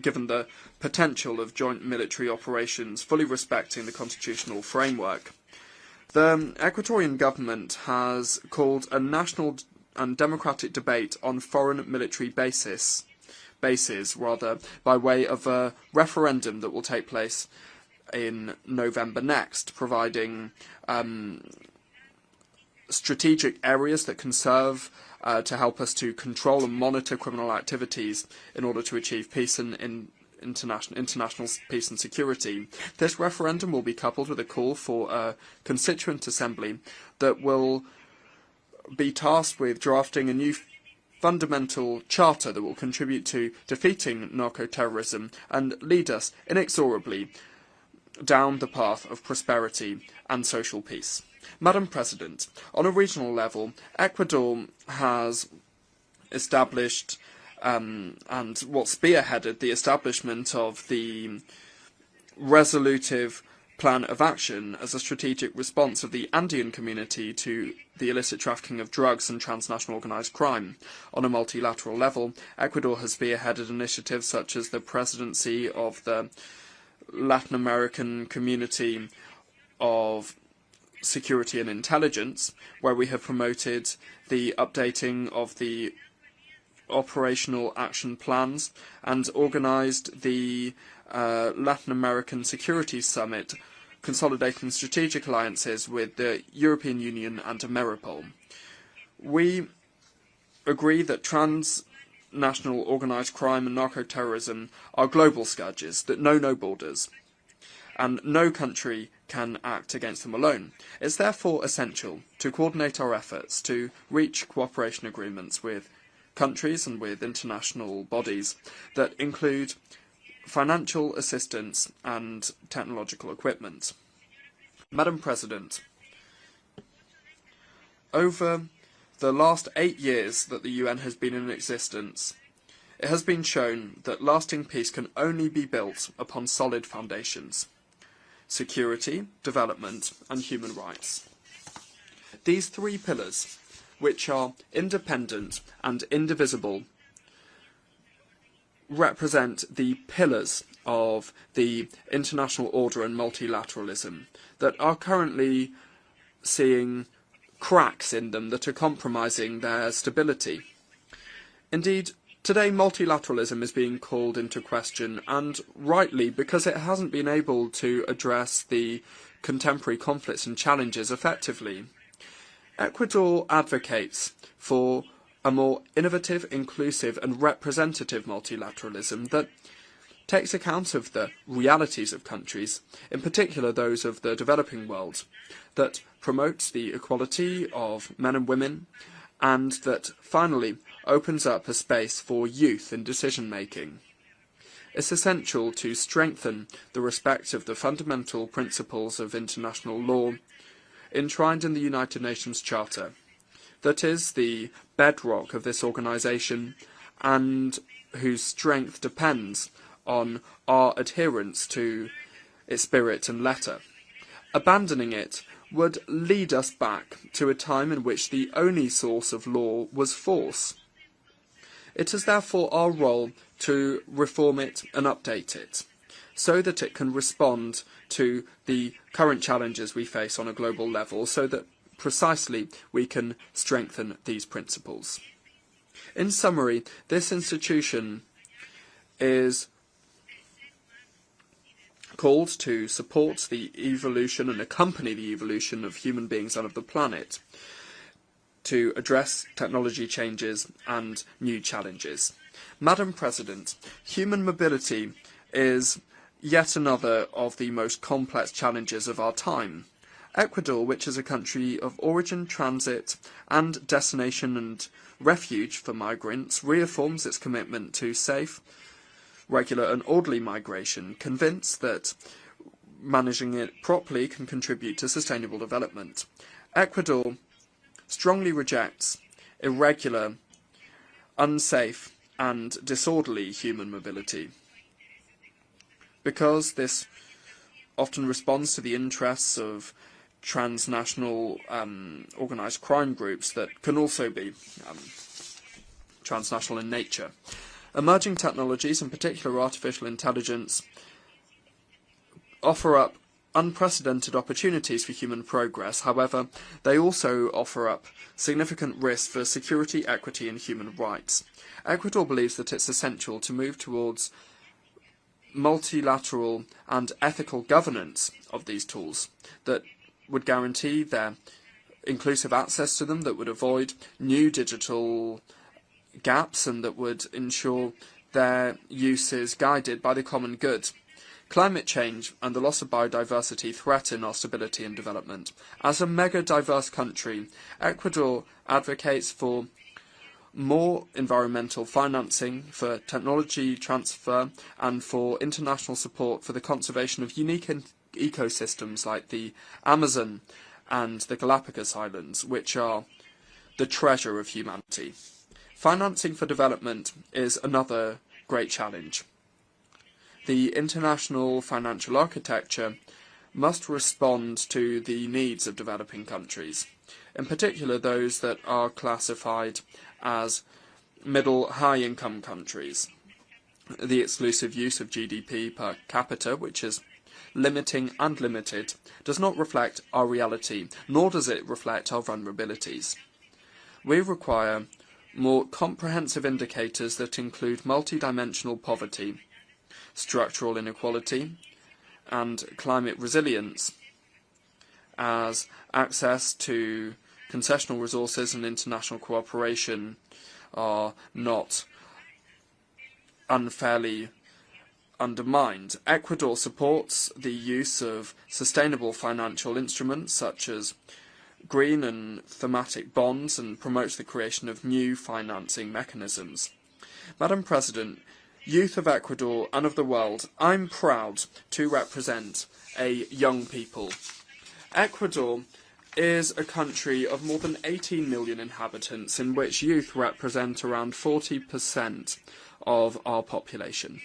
given the potential of joint military operations, fully respecting the constitutional framework. The Ecuadorian government has called a national and democratic debate on foreign military bases, by way of a referendum that will take place in November next, providing strategic areas that can serve to help us to control and monitor criminal activities in order to achieve peace and international peace and security. This referendum will be coupled with a call for a constituent assembly that will be tasked with drafting a new fundamental charter that will contribute to defeating narco-terrorism and lead us inexorably down the path of prosperity and social peace. Madam President, on a regional level, Ecuador has established and what spearheaded the establishment of the resolutive plan of action as a strategic response of the Andean community to the illicit trafficking of drugs and transnational organised crime. On a multilateral level, Ecuador has spearheaded initiatives such as the presidency of the Latin American Community of Security and Intelligence, where we have promoted the updating of the operational action plans and organised the Latin American Security Summit, consolidating strategic alliances with the European Union and Ameripol. We agree that transnational organised crime and narco-terrorism are global scourges that know no borders, and no country can act against them alone. It's therefore essential to coordinate our efforts to reach cooperation agreements with countries and with international bodies that include financial assistance and technological equipment. Madam President, over the last 8 years that the UN has been in existence, it has been shown that lasting peace can only be built upon solid foundations: security, development, and human rights. These three pillars, which are independent and indivisible, represent the pillars of the international order and multilateralism that are currently seeing cracks in them that are compromising their stability. Indeed, today multilateralism is being called into question, and rightly, because it hasn't been able to address the contemporary conflicts and challenges effectively. Ecuador advocates for a more innovative, inclusive and representative multilateralism that takes account of the realities of countries, in particular those of the developing world, that promotes the equality of men and women, and that finally opens up a space for youth in decision-making. It's essential to strengthen the respect of the fundamental principles of international law enshrined in the United Nations Charter, that is the bedrock of this organisation and whose strength depends on our adherence to its spirit and letter. Abandoning it would lead us back to a time in which the only source of law was force. It is therefore our role to reform it and update it, so that it can respond to the current challenges we face on a global level, so that precisely we can strengthen these principles. In summary, this institution is called to support the evolution and accompany the evolution of human beings and of the planet, to address technology changes and new challenges. Madam President, human mobility is yet another of the most complex challenges of our time. Ecuador, which is a country of origin, transit and destination and refuge for migrants, reaffirms its commitment to safe, regular and orderly migration, convinced that managing it properly can contribute to sustainable development. Ecuador strongly rejects irregular, unsafe and disorderly human mobility, because this often responds to the interests of transnational organised crime groups that can also be transnational in nature. Emerging technologies, in particular artificial intelligence, offer up unprecedented opportunities for human progress. However, they also offer up significant risks for security, equity and human rights. Ecuador believes that it's essential to move towards multilateral and ethical governance of these tools that would guarantee their inclusive access to them, that would avoid new digital gaps and that would ensure their use is guided by the common good. Climate change and the loss of biodiversity threaten our stability and development. As a mega-diverse country, Ecuador advocates for more environmental financing, for technology transfer and for international support for the conservation of unique ecosystems like the Amazon and the Galapagos Islands, which are the treasure of humanity. Financing for development is another great challenge. The international financial architecture must respond to the needs of developing countries, in particular those that are classified as middle-high income countries. The exclusive use of GDP per capita, which is limiting and limited, does not reflect our reality, nor does it reflect our vulnerabilities. We require more comprehensive indicators that include multidimensional poverty, structural inequality, and climate resilience, as access to concessional resources and international cooperation are not unfairly undermined. Ecuador supports the use of sustainable financial instruments such as green and thematic bonds and promotes the creation of new financing mechanisms. Madam President, youth of Ecuador and of the world, I'm proud to represent a young people, Ecuador is a country of more than 18 million inhabitants, in which youth represent around 40% of our population.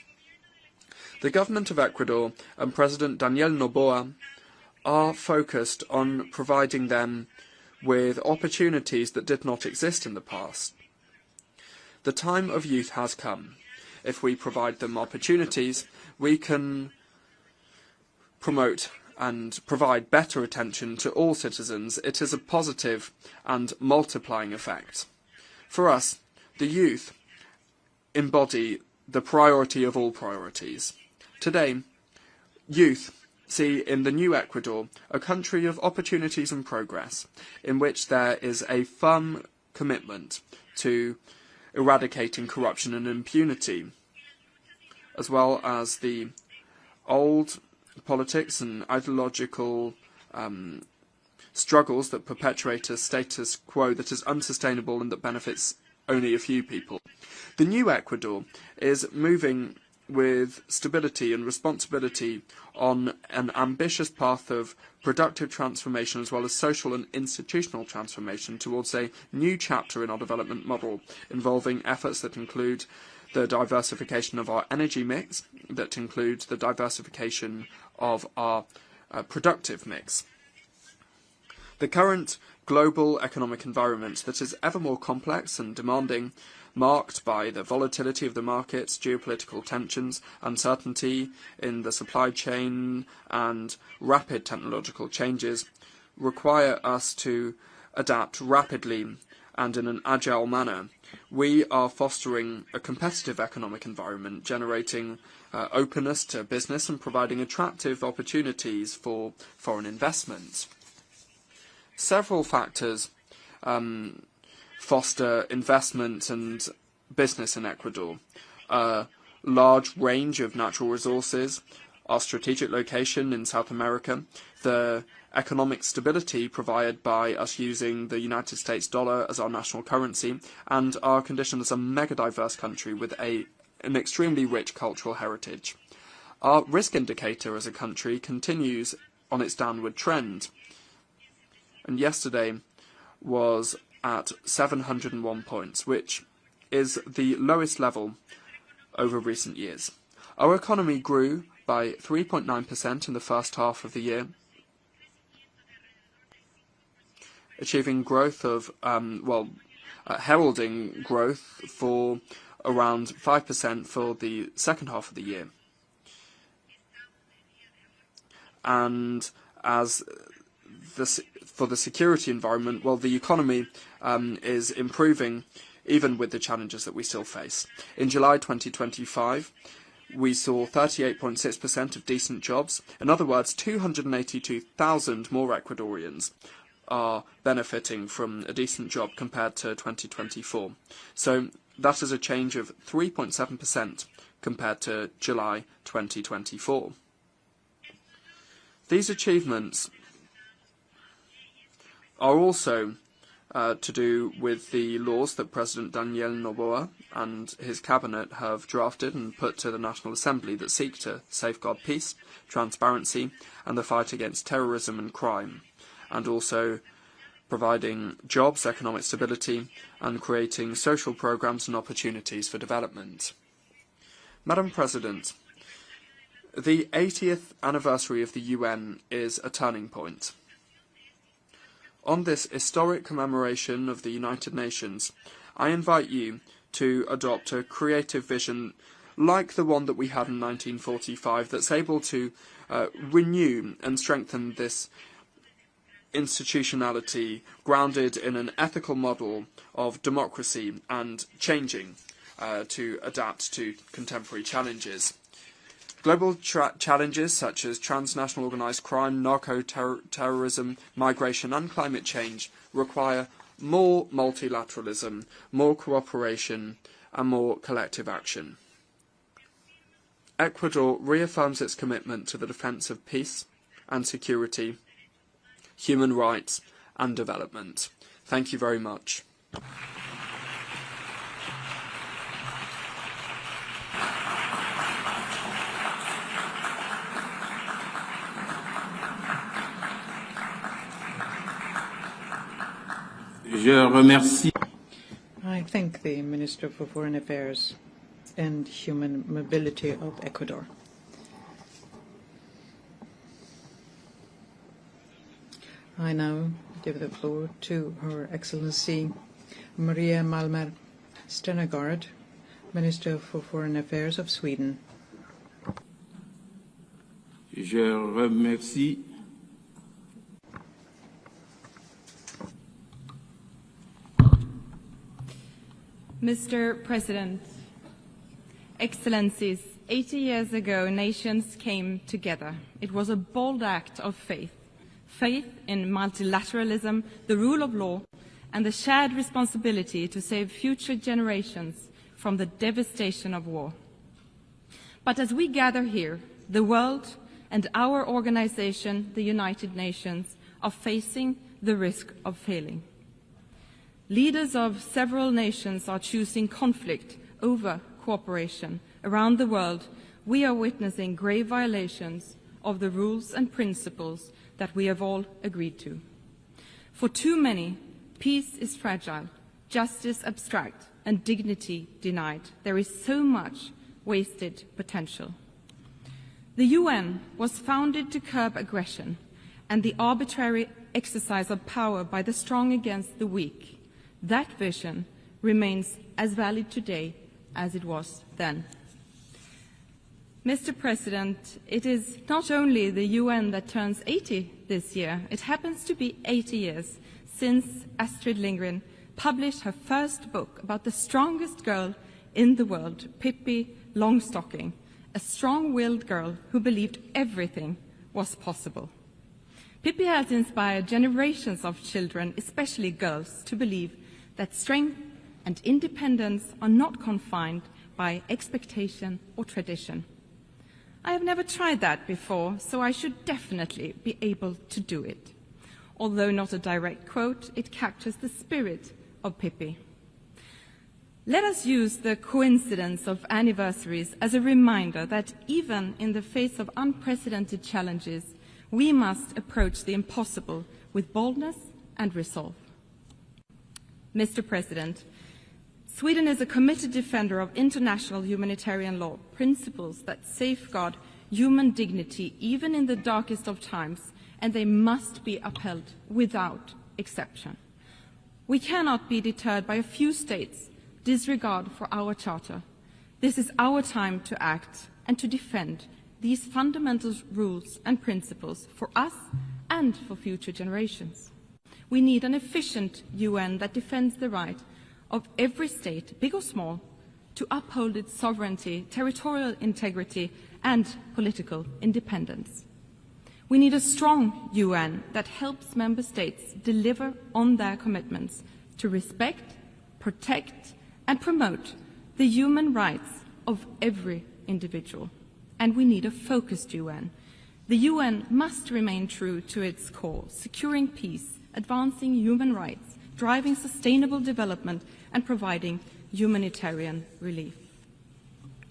The government of Ecuador and President Daniel Noboa are focused on providing them with opportunities that did not exist in the past. The time of youth has come. If we provide them opportunities, we can promote and provide better attention to all citizens. It is a positive and multiplying effect. For us, the youth embody the priority of all priorities. Today, youth see in the new Ecuador a country of opportunities and progress, in which there is a firm commitment to eradicating corruption and impunity, as well as the old politics and ideological struggles that perpetuate a status quo that is unsustainable and that benefits only a few people. The new Ecuador is moving with stability and responsibility on an ambitious path of productive transformation, as well as social and institutional transformation, towards a new chapter in our development model, involving efforts that include the diversification of our energy mix, that include the diversification of our productive mix. The current global economic environment that is ever more complex and demanding, marked by the volatility of the markets, geopolitical tensions, uncertainty in the supply chain, and rapid technological changes, require us to adapt rapidly and in an agile manner. We are fostering a competitive economic environment, generating openness to business and providing attractive opportunities for foreign investment. Several factors foster investment and business in Ecuador. A large range of natural resources, our strategic location in South America, the economic stability provided by us using the United States dollar as our national currency, and our condition as a mega-diverse country with an extremely rich cultural heritage. Our risk indicator as a country continues on its downward trend, and yesterday was at 701 points, which is the lowest level over recent years. Our economy grew by 3.9% in the first half of the year, achieving growth of, heralding growth for around 5% for the second half of the year. And as for the security environment, well, the economy is improving even with the challenges that we still face. In July 2025, we saw 38.6% of decent jobs. In other words, 282,000 more Ecuadorians are benefiting from a decent job compared to 2024. So that is a change of 3.7% compared to July 2024. These achievements are also to do with the laws that President Daniel Noboa and his cabinet have drafted and put to the National Assembly that seek to safeguard peace, transparency, and the fight against terrorism and crime, and also providing jobs, economic stability, and creating social programs and opportunities for development. Madam President, the 80th anniversary of the UN is a turning point. On this historic commemoration of the United Nations, I invite you to adopt a creative vision like the one that we had in 1945 that's able to renew and strengthen this institutionality grounded in an ethical model of democracy and changing to adapt to contemporary challenges. Global challenges such as transnational organised crime, narco-terrorism, migration and climate change require more multilateralism, more cooperation and more collective action. Ecuador reaffirms its commitment to the defence of peace and security, human rights and development. Thank you very much. I thank the Minister for Foreign Affairs and Human Mobility of Ecuador. I now give the floor to Her Excellency Maria Malmer Stenegard, Minister for Foreign Affairs of Sweden. Je remercie Mr. President, Excellencies, 80 years ago, nations came together. It was a bold act of faith. Faith in multilateralism, the rule of law, and the shared responsibility to save future generations from the devastation of war. But as we gather here, the world and our organization, the United Nations, are facing the risk of failing. Leaders of several nations are choosing conflict over cooperation. Around the world, we are witnessing grave violations of the rules and principles that we have all agreed to. For too many, peace is fragile, justice abstract, and dignity denied. There is so much wasted potential. The UN was founded to curb aggression and the arbitrary exercise of power by the strong against the weak. That vision remains as valid today as it was then. Mr. President, it is not only the UN that turns 80 this year, it happens to be 80 years since Astrid Lindgren published her first book about the strongest girl in the world, Pippi Longstocking, a strong-willed girl who believed everything was possible. Pippi has inspired generations of children, especially girls, to believe that strength and independence are not confined by expectation or tradition. I have never tried that before, so I should definitely be able to do it. Although not a direct quote, it captures the spirit of Pippi. Let us use the coincidence of anniversaries as a reminder that even in the face of unprecedented challenges, we must approach the impossible with boldness and resolve. Mr. President, Sweden is a committed defender of international humanitarian law, principles that safeguard human dignity even in the darkest of times, and they must be upheld without exception. We cannot be deterred by a few states' disregard for our charter. This is our time to act and to defend these fundamental rules and principles for us and for future generations. We need an efficient UN that defends the right of every state, big or small, to uphold its sovereignty, territorial integrity, and political independence. We need a strong UN that helps member states deliver on their commitments to respect, protect, and promote the human rights of every individual. And we need a focused UN. The UN must remain true to its core, securing peace, advancing human rights, driving sustainable development, and providing humanitarian relief.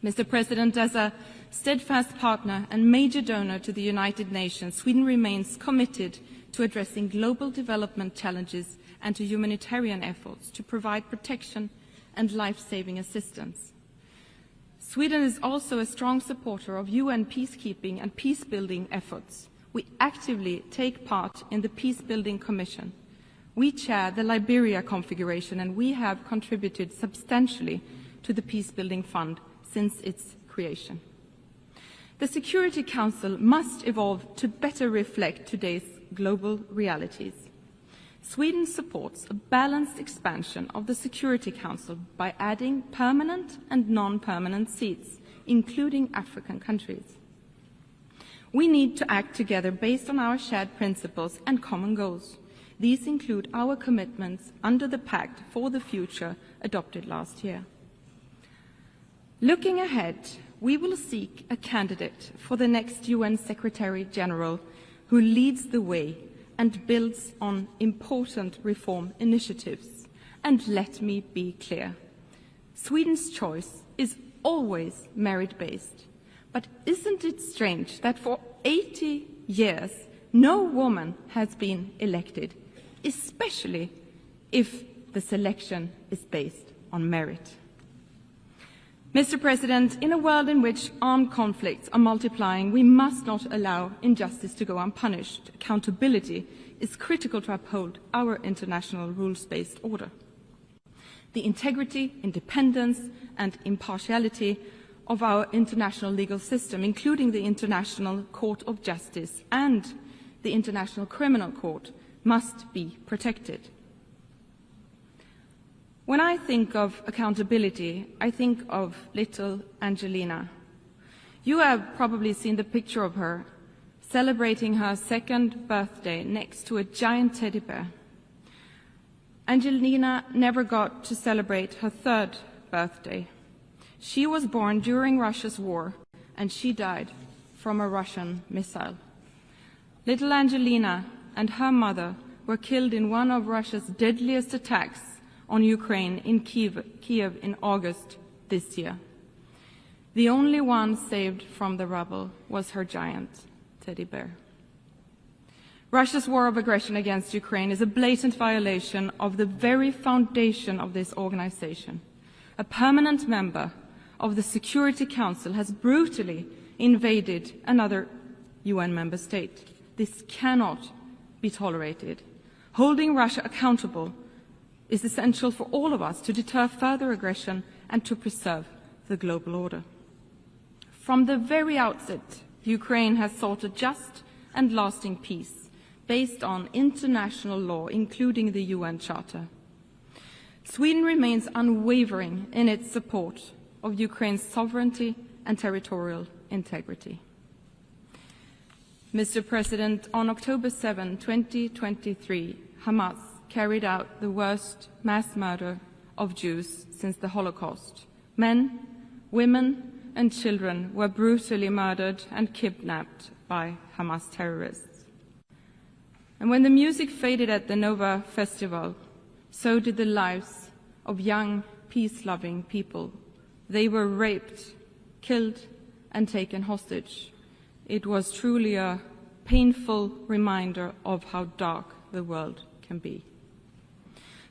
Mr. President, as a steadfast partner and major donor to the United Nations, Sweden remains committed to addressing global development challenges and to humanitarian efforts to provide protection and life-saving assistance. Sweden is also a strong supporter of UN peacekeeping and peace-building efforts. We actively take part in the Peacebuilding Commission. We chair the Liberia configuration, and we have contributed substantially to the Peacebuilding Fund since its creation. The Security Council must evolve to better reflect today's global realities. Sweden supports a balanced expansion of the Security Council by adding permanent and non-permanent seats, including African countries. We need to act together based on our shared principles and common goals. These include our commitments under the Pact for the Future adopted last year. Looking ahead, we will seek a candidate for the next UN Secretary General who leads the way and builds on important reform initiatives. And let me be clear, Sweden's choice is always merit-based. But isn't it strange that for 80 years no woman has been elected, especially if the selection is based on merit. Mr. President, in a world in which armed conflicts are multiplying, we must not allow injustice to go unpunished. Accountability is critical to uphold our international rules-based order. The integrity, independence, and impartiality of our international legal system, including the International Court of Justice and the International Criminal Court, must be protected. When I think of accountability, I think of little Angelina. You have probably seen the picture of her celebrating her 2nd birthday next to a giant teddy bear. Angelina never got to celebrate her 3rd birthday. She was born during Russia's war, and she died from a Russian missile. Little Angelina and her mother were killed in one of Russia's deadliest attacks on Ukraine in Kiev in August this year. The only one saved from the rubble was her giant teddy bear. Russia's war of aggression against Ukraine is a blatant violation of the very foundation of this organization. A permanent member of the Security Council has brutally invaded another UN member state. This cannot be tolerated. Holding Russia accountable is essential for all of us to deter further aggression and to preserve the global order. From the very outset, Ukraine has sought a just and lasting peace based on international law, including the UN Charter. Sweden remains unwavering in its support of Ukraine's sovereignty and territorial integrity. Mr. President, on October 7, 2023, Hamas carried out the worst mass murder of Jews since the Holocaust. Men, women, and children were brutally murdered and kidnapped by Hamas terrorists. And when the music faded at the Nova Festival, so did the lives of young, peace-loving people. They were raped, killed, and taken hostage. It was truly a painful reminder of how dark the world can be.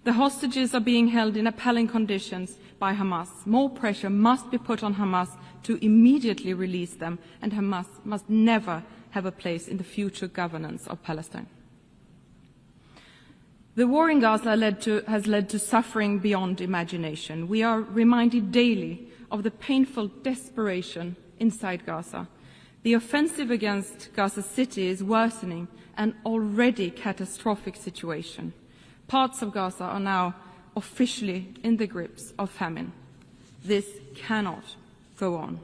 The hostages are being held in appalling conditions by Hamas. More pressure must be put on Hamas to immediately release them, and Hamas must never have a place in the future governance of Palestine. The war in Gaza has led to suffering beyond imagination. We are reminded daily of the painful desperation inside Gaza. The offensive against Gaza City is worsening an already catastrophic situation. Parts of Gaza are now officially in the grips of famine. This cannot go on.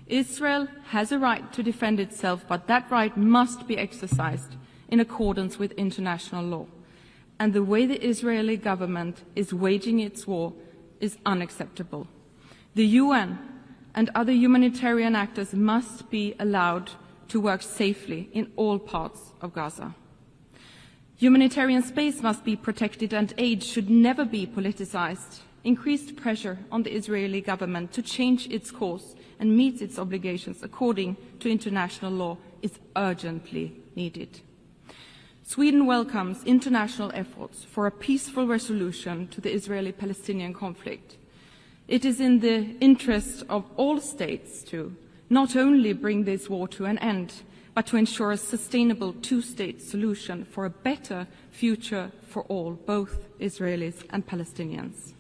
Israel has a right to defend itself, but that right must be exercised in accordance with international law. And the way the Israeli government is waging its war is unacceptable. The UN and other humanitarian actors must be allowed to work safely in all parts of Gaza. Humanitarian space must be protected and aid should never be politicized. Increased pressure on the Israeli government to change its course and meet its obligations according to international law is urgently needed. Sweden welcomes international efforts for a peaceful resolution to the Israeli-Palestinian conflict. It is in the interest of all states to not only bring this war to an end, but to ensure a sustainable two-state solution for a better future for all, both Israelis and Palestinians.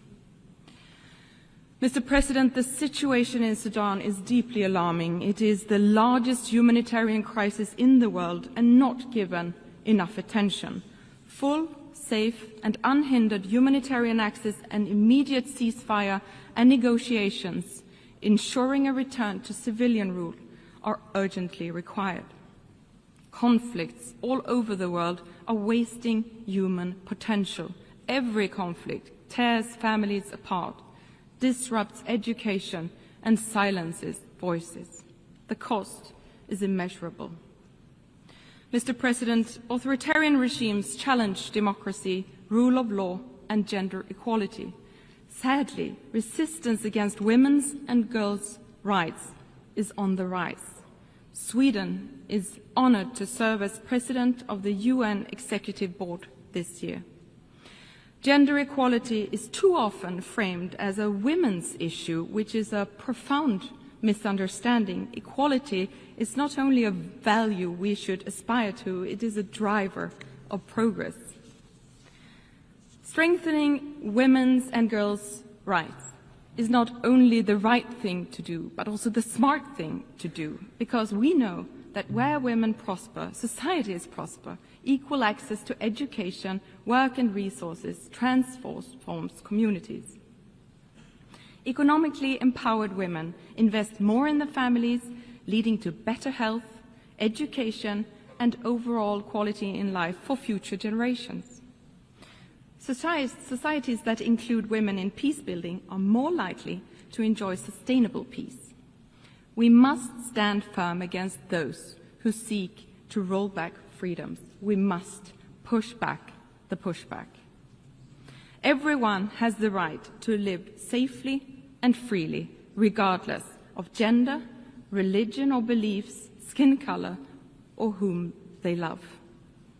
Mr. President, the situation in Sudan is deeply alarming. It is the largest humanitarian crisis in the world and not given enough attention. Full, safe and unhindered humanitarian access and immediate ceasefire and negotiations, ensuring a return to civilian rule, are urgently required. Conflicts all over the world are wasting human potential. Every conflict tears families apart, disrupts education, and silences voices. The cost is immeasurable. Mr. President, authoritarian regimes challenge democracy, rule of law, and gender equality. Sadly, resistance against women's and girls' rights is on the rise. Sweden is honored to serve as President of the UN Executive Board this year. Gender equality is too often framed as a women's issue, which is a profound misunderstanding. Equality is not only a value we should aspire to, it is a driver of progress. Strengthening women's and girls' rights is not only the right thing to do, but also the smart thing to do, because we know that where women prosper, societies prosper. Equal access to education, work and resources transforms communities. Economically empowered women invest more in their families, leading to better health, education, and overall quality in life for future generations. Societies that include women in peacebuilding are more likely to enjoy sustainable peace. We must stand firm against those who seek to roll back freedoms. We must push back the pushback. Everyone has the right to live safely and freely, regardless of gender, religion or beliefs, skin color, or whom they love.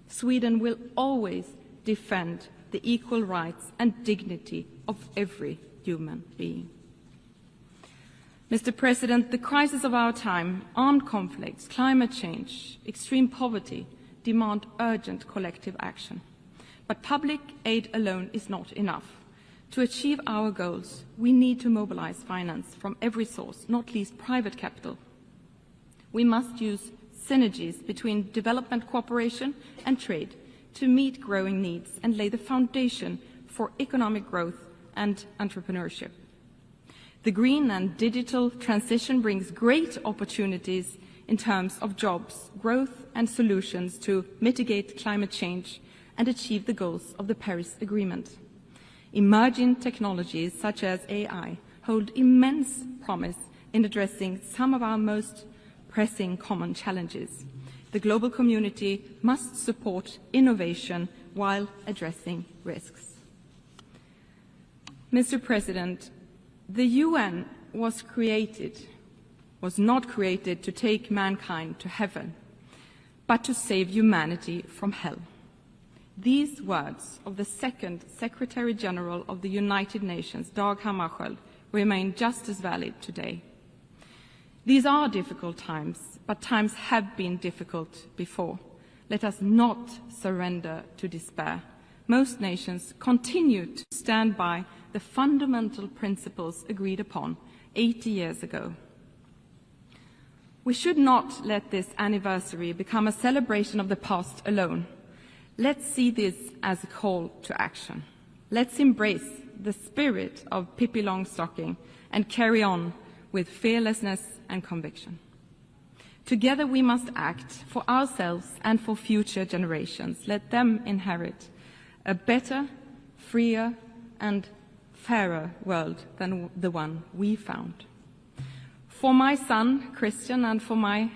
Sweden will always defend the equal rights and dignity of every human being. Mr. President, the crisis of our time, armed conflicts, climate change, extreme poverty, demand urgent collective action. But public aid alone is not enough. To achieve our goals, we need to mobilize finance from every source, not least private capital. We must use synergies between development cooperation and trade to meet growing needs and lay the foundation for economic growth and entrepreneurship. The green and digital transition brings great opportunities in terms of jobs, growth and solutions to mitigate climate change and achieve the goals of the Paris Agreement. Emerging technologies such as AI hold immense promise in addressing some of our most pressing common challenges. The global community must support innovation while addressing risks. Mr. President, the UN was not created to take mankind to heaven, but to save humanity from hell. These words of the second Secretary General of the United Nations, Dag Hammarskjöld, remain just as valid today. These are difficult times, but times have been difficult before. Let us not surrender to despair. Most nations continue to stand by the fundamental principles agreed upon 80 years ago. We should not let this anniversary become a celebration of the past alone. Let's see this as a call to action. Let's embrace the spirit of Pippi Longstocking and carry on with fearlessness and conviction. Together we must act for ourselves and for future generations. Let them inherit a better, freer, and fairer world than the one we found. For my son, Christian, and for my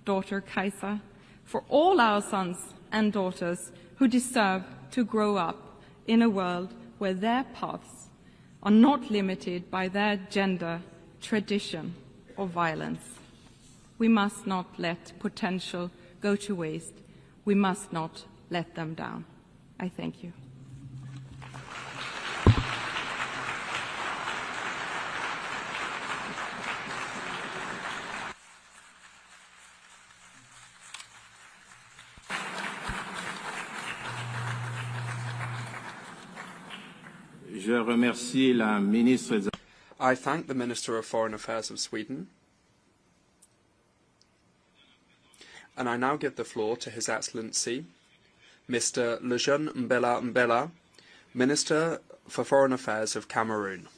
daughter, Kajsa, for all our sons and daughters who deserve to grow up in a world where their paths are not limited by their gender, tradition, or violence. We must not let potential go to waste. We must not let them down. I thank you. I thank the Minister of Foreign Affairs of Sweden. And I now give the floor to His Excellency, Mr. Lejeune Mbela Mbela, Minister for Foreign Affairs of Cameroon.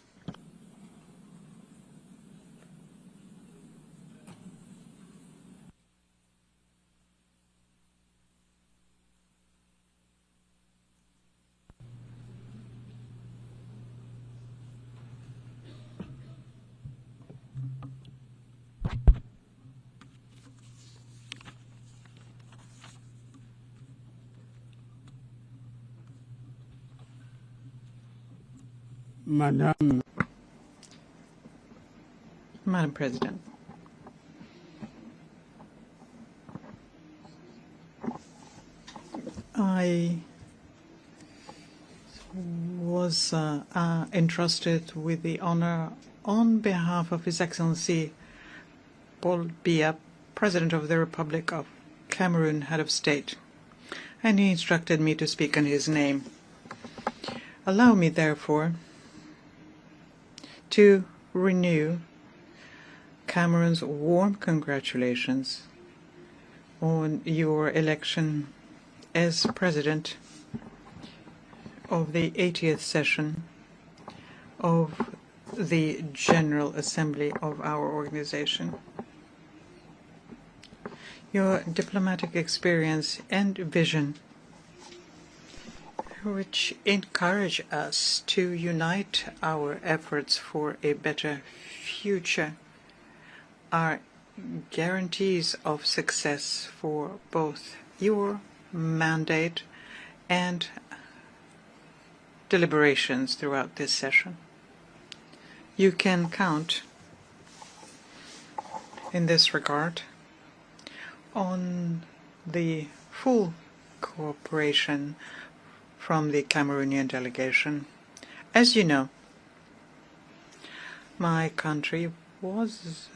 Madam President, I was entrusted with the honor on behalf of His Excellency Paul Biya, President of the Republic of Cameroon, Head of State, and he instructed me to speak in his name. Allow me, therefore, to renew Cameroon's warm congratulations on your election as President of the 80th session of the General Assembly of our organization. Your diplomatic experience and vision, which encourage us to unite our efforts for a better future, are guarantees of success for both your mandate and deliberations throughout this session. You can count in this regard on the full cooperation from the Cameroonian delegation. As you know, my country was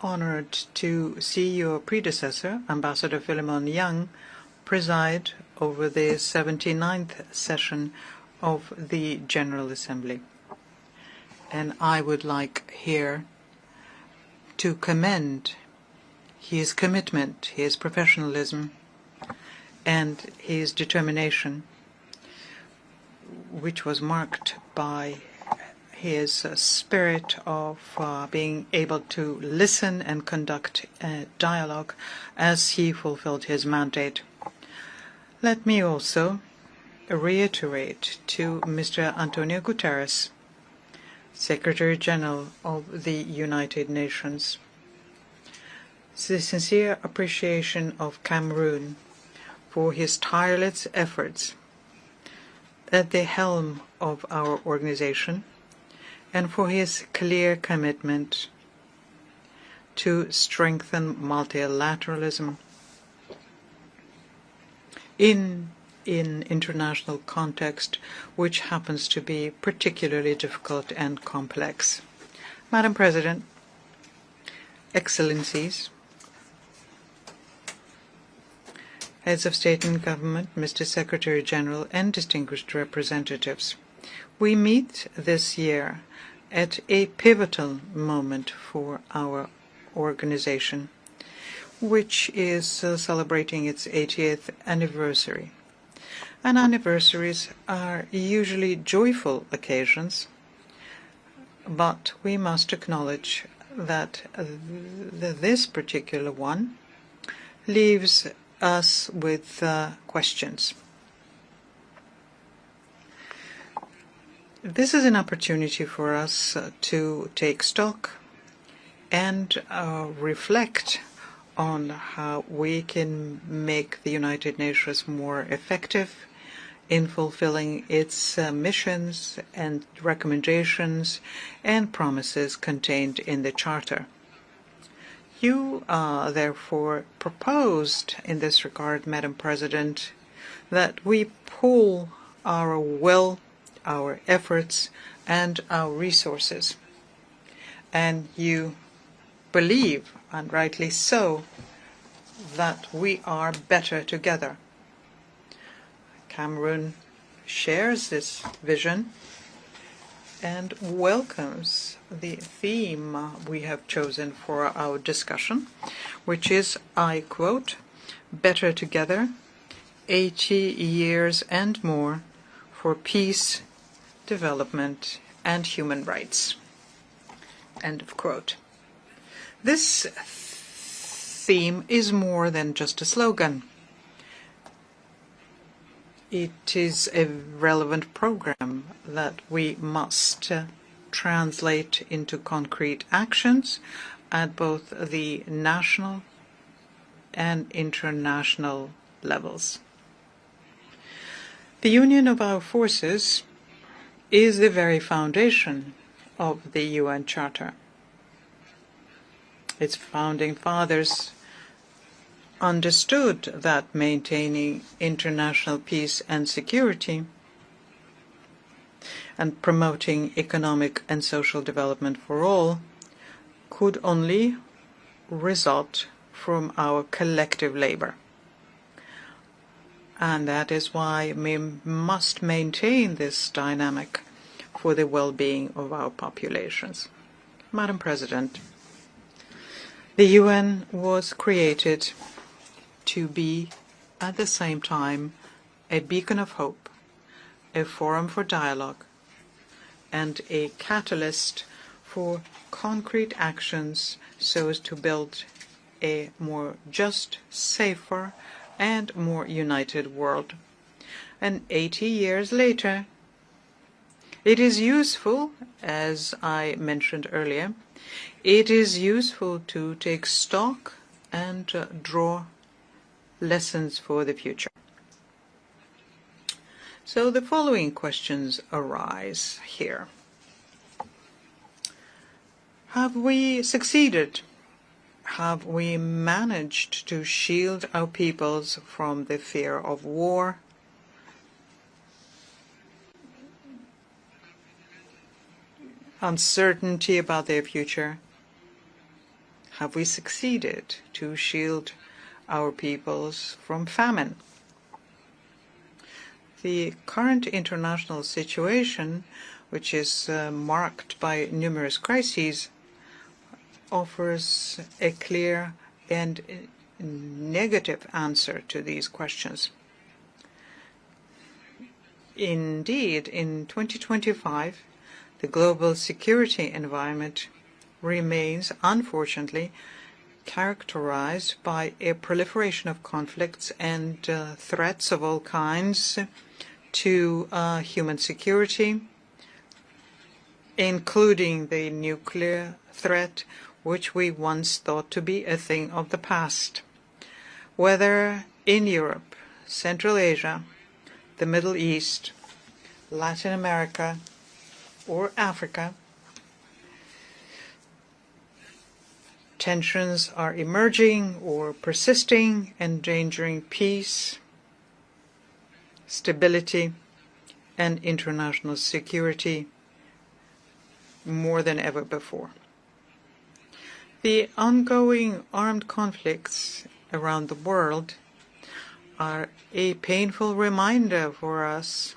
honored to see your predecessor, Ambassador Philemon Young, preside over the 79th session of the General Assembly. And I would like here to commend his commitment, his professionalism, and his determination, which was marked by his spirit of being able to listen and conduct a dialogue as he fulfilled his mandate. Let me also reiterate to Mr. Antonio Guterres, Secretary General of the United Nations, the sincere appreciation of Cameroon for his tireless efforts at the helm of our organization and for his clear commitment to strengthen multilateralism in international context, which happens to be particularly difficult and complex. Madam President, Excellencies, Heads of State and Government, Mr. Secretary General, and distinguished representatives, we meet this year at a pivotal moment for our organization, which is celebrating its 80th anniversary. And anniversaries are usually joyful occasions, but we must acknowledge that this particular one leaves us with questions. This is an opportunity for us to take stock and reflect on how we can make the United Nations more effective in fulfilling its missions and recommendations and promises contained in the Charter. You therefore proposed in this regard, Madam President, that we pool our will, our efforts, and our resources. And you believe, and rightly so, that we are better together. Cameroon shares this vision and welcomes the theme we have chosen for our discussion, which is, I quote, "Better Together, 80 years and more for peace, development, and human rights." End of quote. This theme is more than just a slogan. It is a relevant program that we must translate into concrete actions at both the national and international levels. The union of our forces is the very foundation of the UN Charter. Its founding fathers understood that maintaining international peace and security and promoting economic and social development for all could only result from our collective labor. And that is why we must maintain this dynamic for the well-being of our populations. Madam President, the UN was created to be, at the same time, a beacon of hope, a forum for dialogue, and a catalyst for concrete actions so as to build a more just, safer, and more united world. And 80 years later, it is useful, as I mentioned earlier, it is useful to take stock and draw lessons for the future. So the following questions arise here. Have we succeeded? Have we managed to shield our peoples from the fear of war? Uncertainty about their future? Have we succeeded to shield our peoples from famine? The current international situation, which is marked by numerous crises, offers a clear and negative answer to these questions. Indeed, in 2025, the global security environment remains, unfortunately, characterized by a proliferation of conflicts and threats of all kinds to human security, including the nuclear threat, which we once thought to be a thing of the past. Whether in Europe, Central Asia, the Middle East, Latin America, or Africa, tensions are emerging or persisting, endangering peace, stability, and international security more than ever before. The ongoing armed conflicts around the world are a painful reminder for us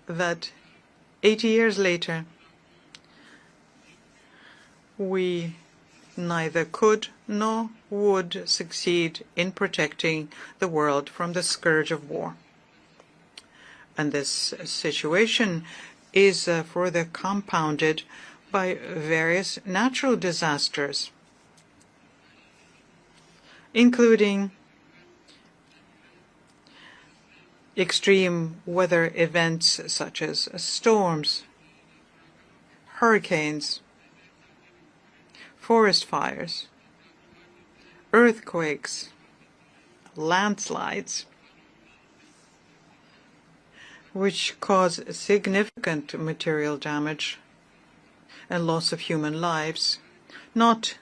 that 80 years later, we neither could nor would succeed in protecting the world from the scourge of war. And this situation is further compounded by various natural disasters, including extreme weather events such as storms, hurricanes, forest fires, earthquakes, landslides, which cause significant material damage and loss of human lives, not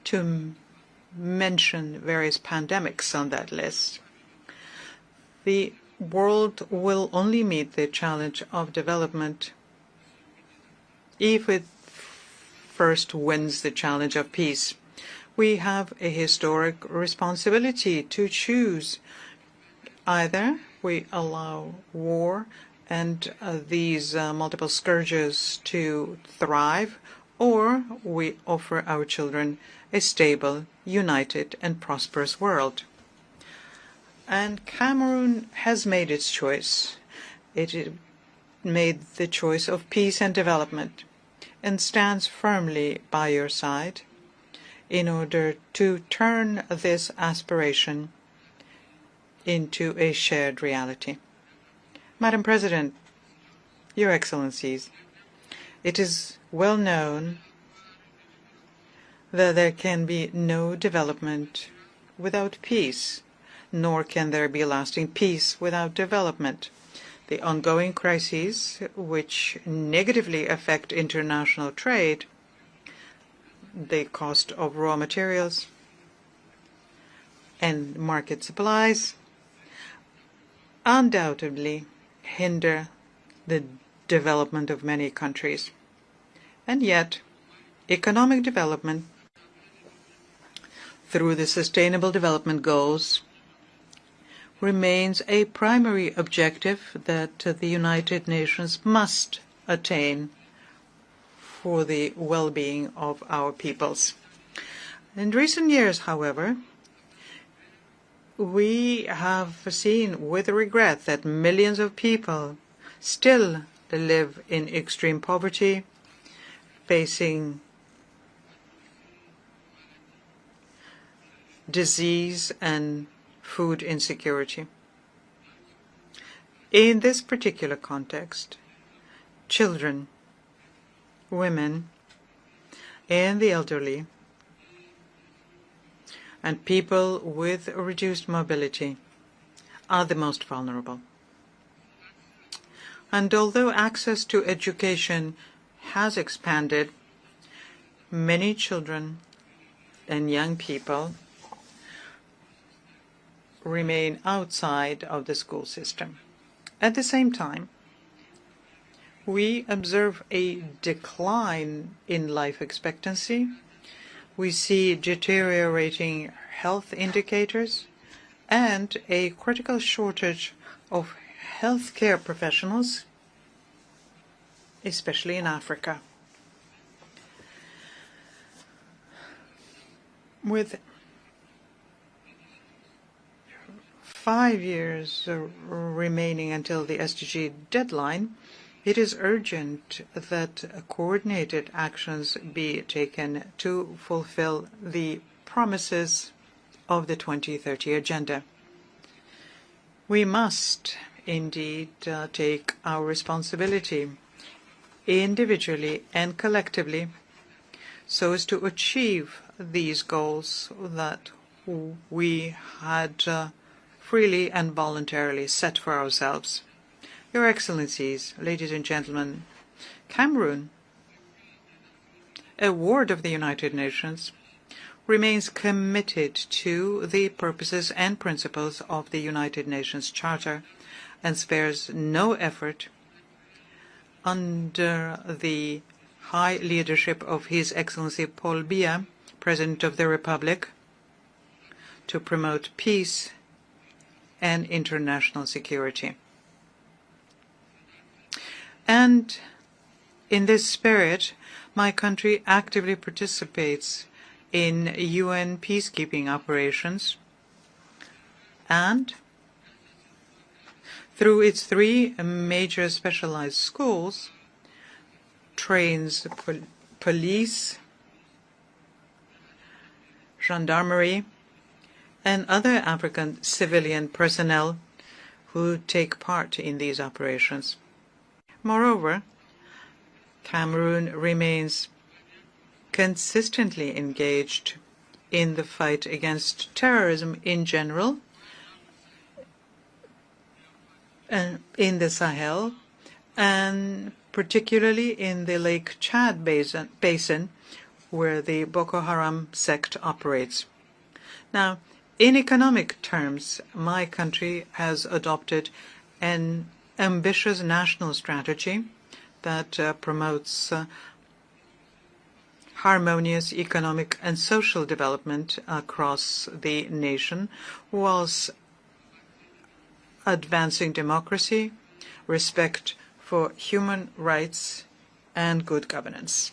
to mention various pandemics on that list. The world will only meet the challenge of development if it first wins the challenge of peace. We have a historic responsibility to choose. Either we allow war and these multiple scourges to thrive, or we offer our children a stable, united, and prosperous world. And Cameroon has made its choice. It made the choice of peace and development and stands firmly by your side in order to turn this aspiration into a shared reality. Madam President, Your Excellencies, it is well known that there can be no development without peace, nor can there be lasting peace without development. The ongoing crises, which negatively affect international trade, the cost of raw materials and market supplies, undoubtedly hinder the development of many countries. And yet, economic development through the Sustainable Development Goals remains a primary objective that the United Nations must attain for the well-being of our peoples. In recent years, however, we have seen with regret that millions of people still live in extreme poverty, facing disease and food insecurity. In this particular context, children, women, and the elderly, and people with reduced mobility are the most vulnerable. And although access to education has expanded, many children and young people remain outside of the school system. At the same time, we observe a decline in life expectancy. We see deteriorating health indicators and a critical shortage of healthcare professionals, especially in Africa. With 5 years remaining until the SDG deadline, it is urgent that coordinated actions be taken to fulfill the promises of the 2030 Agenda. We must indeed take our responsibility individually and collectively so as to achieve these goals that we had freely and voluntarily set for ourselves. Your Excellencies, ladies and gentlemen, Cameroon, a ward of the United Nations, remains committed to the purposes and principles of the United Nations Charter and spares no effort under the high leadership of His Excellency Paul Biya, President of the Republic, to promote peace and international security. And in this spirit, my country actively participates in UN peacekeeping operations and through its 3 major specialized schools, trains police, gendarmerie, and other African civilian personnel who take part in these operations. Moreover, Cameroon remains consistently engaged in the fight against terrorism in general, and in the Sahel, and particularly in the Lake Chad basin, where the Boko Haram sect operates. Now, in economic terms, my country has adopted an ambitious national strategy that promotes harmonious economic and social development across the nation, whilst advancing democracy, respect for human rights, and good governance.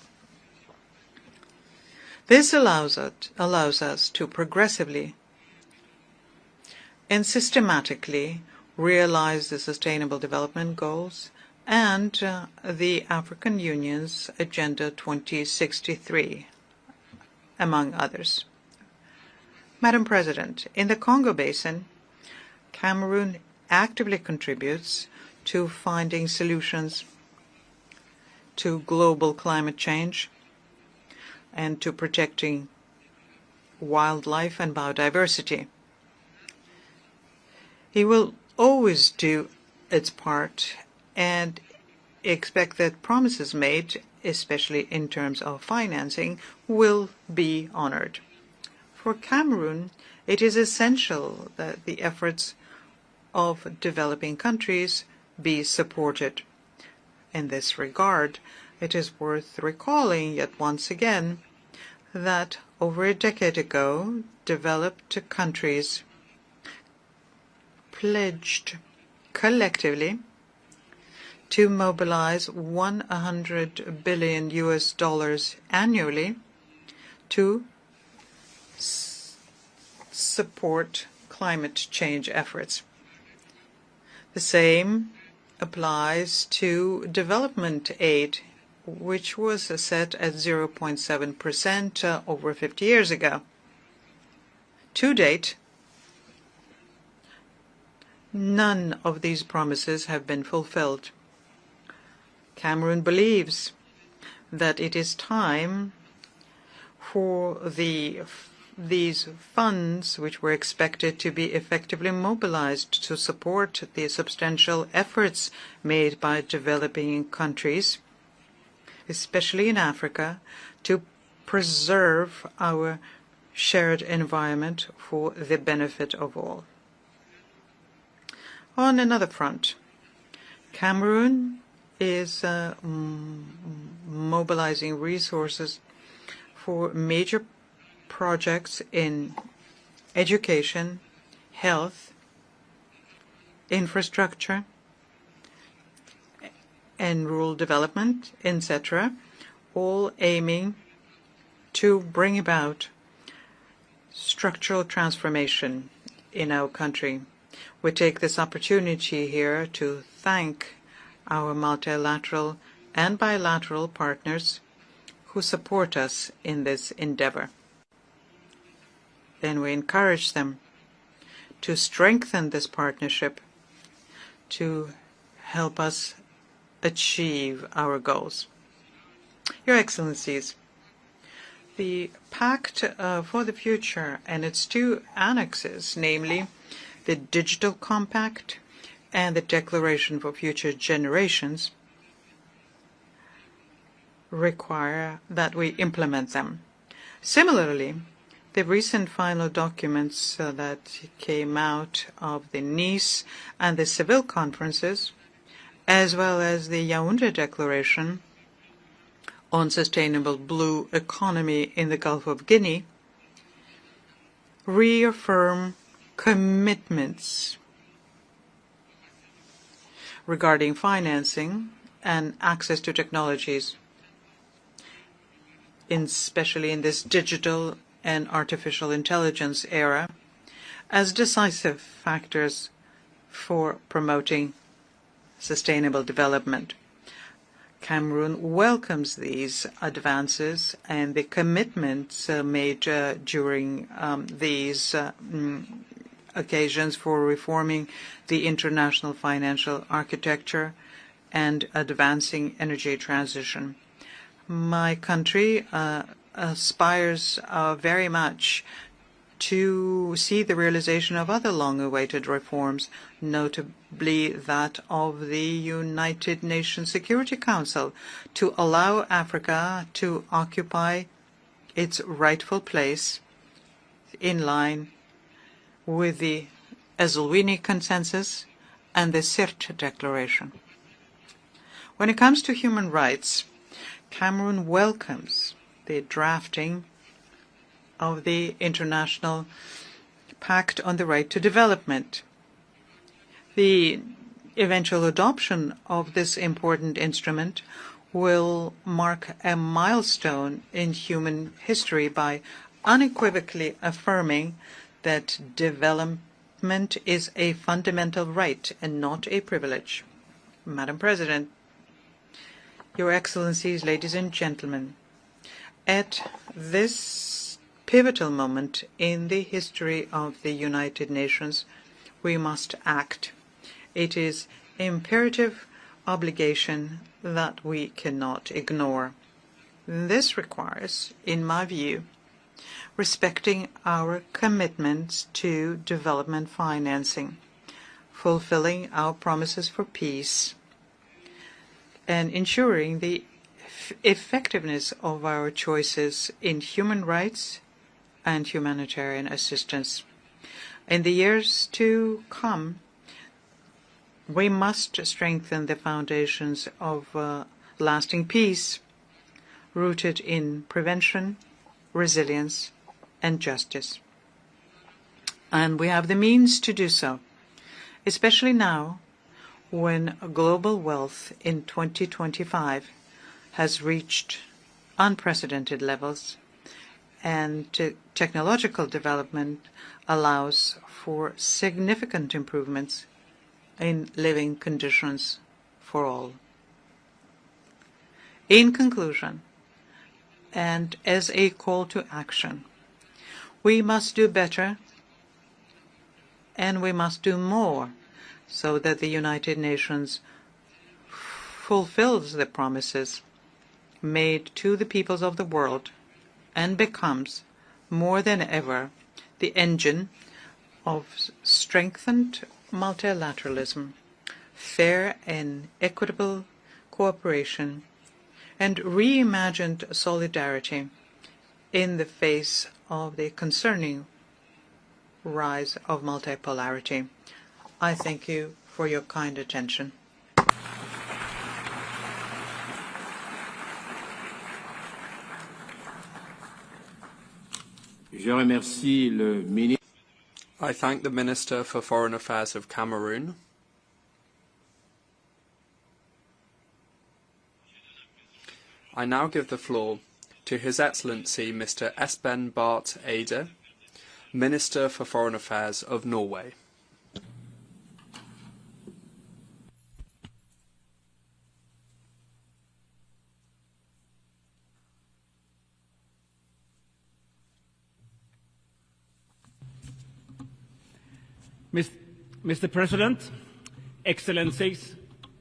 This allows us to progressively and systematically realize the Sustainable Development Goals and the African Union's Agenda 2063, among others. Madam President, in the Congo Basin, Cameroon actively contributes to finding solutions to global climate change and to protecting wildlife and biodiversity. He will always do its part and expect that promises made, especially in terms of financing, will be honored. For Cameroon, it is essential that the efforts of developing countries be supported. In this regard, it is worth recalling yet once again that over a decade ago, developed countries pledged collectively to mobilize $100 billion annually to support climate change efforts. The same applies to development aid, which was set at 0.7% over 50 years ago. To date, none of these promises have been fulfilled. Cameroon believes that it is time for these funds, which were expected to be effectively mobilized to support the substantial efforts made by developing countries, especially in Africa, to preserve our shared environment for the benefit of all. On another front, Cameroon is mobilizing resources for major projects in education, health, infrastructure, and rural development, etc., all aiming to bring about structural transformation in our country. We take this opportunity here to thank our multilateral and bilateral partners who support us in this endeavor. And we encourage them to strengthen this partnership to help us achieve our goals. Your Excellencies, the Pact for the Future and its two annexes, namely the Digital Compact and the Declaration for Future Generations, require that we implement them. Similarly, the recent final documents that came out of the Nice and the Seville conferences, as well as the Yaoundé Declaration on Sustainable Blue Economy in the Gulf of Guinea, reaffirm commitments regarding financing and access to technologies, especially in this digital and artificial intelligence era, as decisive factors for promoting sustainable development. Cameroon welcomes these advances and the commitments made during these occasions for reforming the international financial architecture and advancing energy transition. My country aspires very much to see the realization of other long-awaited reforms, notably that of the United Nations Security Council, to allow Africa to occupy its rightful place in line with the Eswatini Consensus and the Sirte Declaration. When it comes to human rights, Cameroon welcomes the drafting of the International Pact on the Right to Development. The eventual adoption of this important instrument will mark a milestone in human history by unequivocally affirming that development is a fundamental right and not a privilege. Madam President, Your Excellencies, ladies and gentlemen, at this pivotal moment in the history of the United Nations, we must act. It is an imperative obligation that we cannot ignore. This requires, in my view, respecting our commitments to development financing, fulfilling our promises for peace, and ensuring the effectiveness of our choices in human rights and humanitarian assistance. In the years to come, We must strengthen the foundations of lasting peace, rooted in prevention, resilience, and justice. And we have the means to do so, especially now when global wealth in 2025 has reached unprecedented levels and technological development allows for significant improvements in living conditions for all. In conclusion, and as a call to action, we must do better and we must do more so that the United Nations fulfills the promises made to the peoples of the world and becomes, more than ever, the engine of strengthened multilateralism, fair and equitable cooperation, and reimagined solidarity in the face of the concerning rise of multipolarity. I thank you for your kind attention. I thank the Minister for Foreign Affairs of Cameroon. I now give the floor to His Excellency Mr. Espen Barth Eide, Minister for Foreign Affairs of Norway. Mr. President, Excellencies,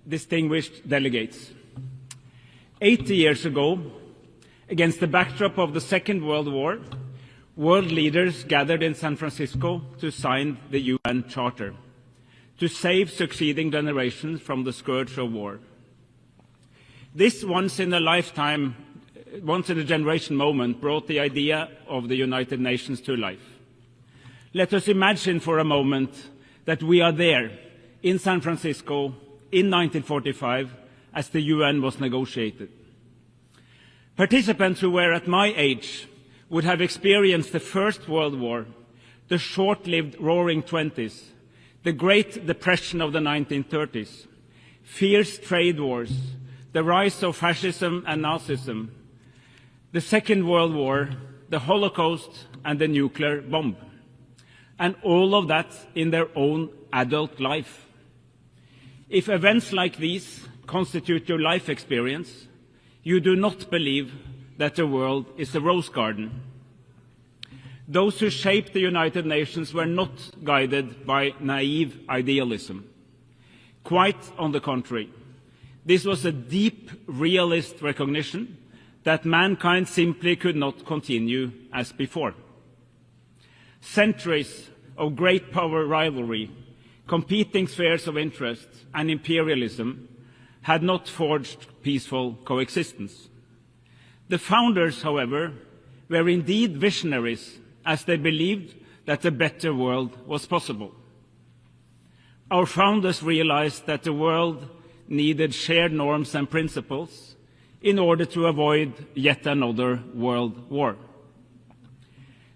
distinguished delegates. 80 years ago, against the backdrop of the Second World War, world leaders gathered in San Francisco to sign the UN Charter, to save succeeding generations from the scourge of war. This once-in-a-generation moment brought the idea of the United Nations to life. Let us imagine for a moment that we are there in San Francisco in 1945 as the UN was negotiated. Participants who were at my age would have experienced the First World War, the short-lived Roaring Twenties, the Great Depression of the 1930s, fierce trade wars, the rise of fascism and Nazism, the Second World War, the Holocaust, and the nuclear bomb. And all of that in their own adult life. If events like these constitute your life experience, you do not believe that the world is a rose garden. Those who shaped the United Nations were not guided by naive idealism. Quite on the contrary, this was a deep realist recognition that mankind simply could not continue as before. Centuries of great power rivalry, competing spheres of interest, and imperialism had not forged peaceful coexistence. The founders, however, were indeed visionaries, as they believed that a better world was possible. Our founders realized that the world needed shared norms and principles in order to avoid yet another world war.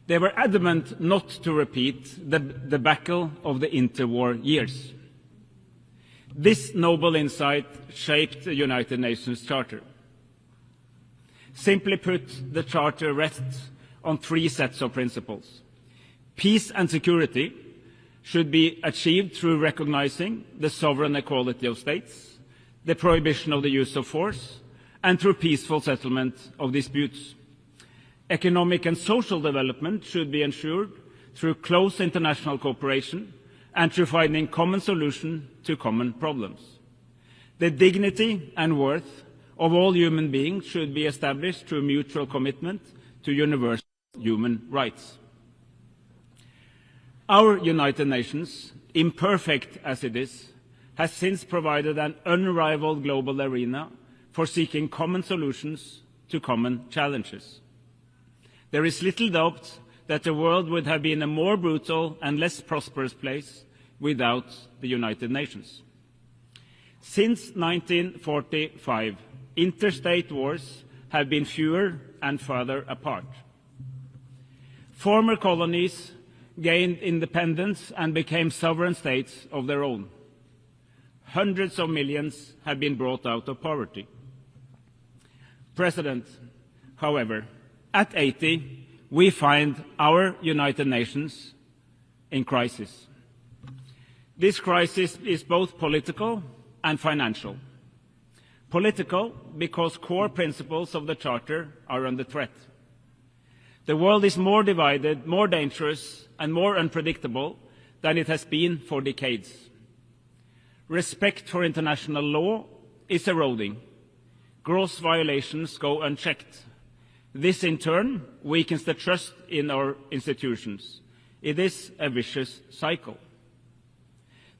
They were adamant not to repeat the debacle of the interwar years. This noble insight shaped the United Nations Charter. Simply put, the Charter rests on three sets of principles. Peace and security should be achieved through recognizing the sovereign equality of states, the prohibition of the use of force, and through peaceful settlement of disputes. Economic and social development should be ensured through close international cooperation and through finding common solutions to common problems. The dignity and worth of all human beings should be established through mutual commitment to universal human rights. Our United Nations, imperfect as it is, has since provided an unrivaled global arena for seeking common solutions to common challenges. There is little doubt that the world would have been a more brutal and less prosperous place without the United Nations. Since 1945, interstate wars have been fewer and further apart. Former colonies gained independence and became sovereign states of their own. Hundreds of millions have been brought out of poverty. President, however, at 80, we find our United Nations in crisis. This crisis is both political and financial. Political, because core principles of the Charter are under threat. The world is more divided, more dangerous, and more unpredictable than it has been for decades. Respect for international law is eroding. Gross violations go unchecked. This, in turn, weakens the trust in our institutions. It is a vicious cycle.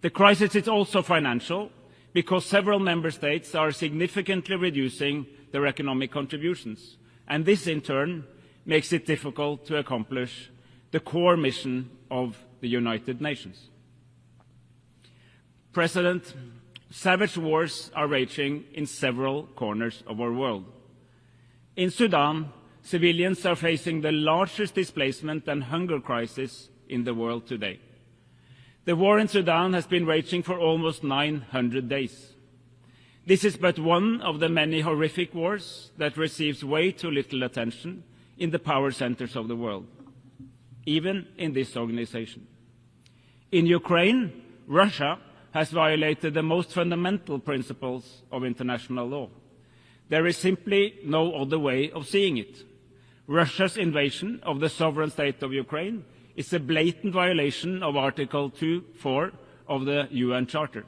The crisis is also financial, because several member states are significantly reducing their economic contributions, and this, in turn, makes it difficult to accomplish the core mission of the United Nations. President, savage wars are raging in several corners of our world. In Sudan, civilians are facing the largest displacement and hunger crisis in the world today. The war in Sudan has been raging for almost 900 days. This is but one of the many horrific wars that receives way too little attention in the power centers of the world, even in this organization. In Ukraine, Russia has violated the most fundamental principles of international law. There is simply no other way of seeing it. Russia's invasion of the sovereign state of Ukraine is a blatant violation of Article 2.4 of the UN Charter.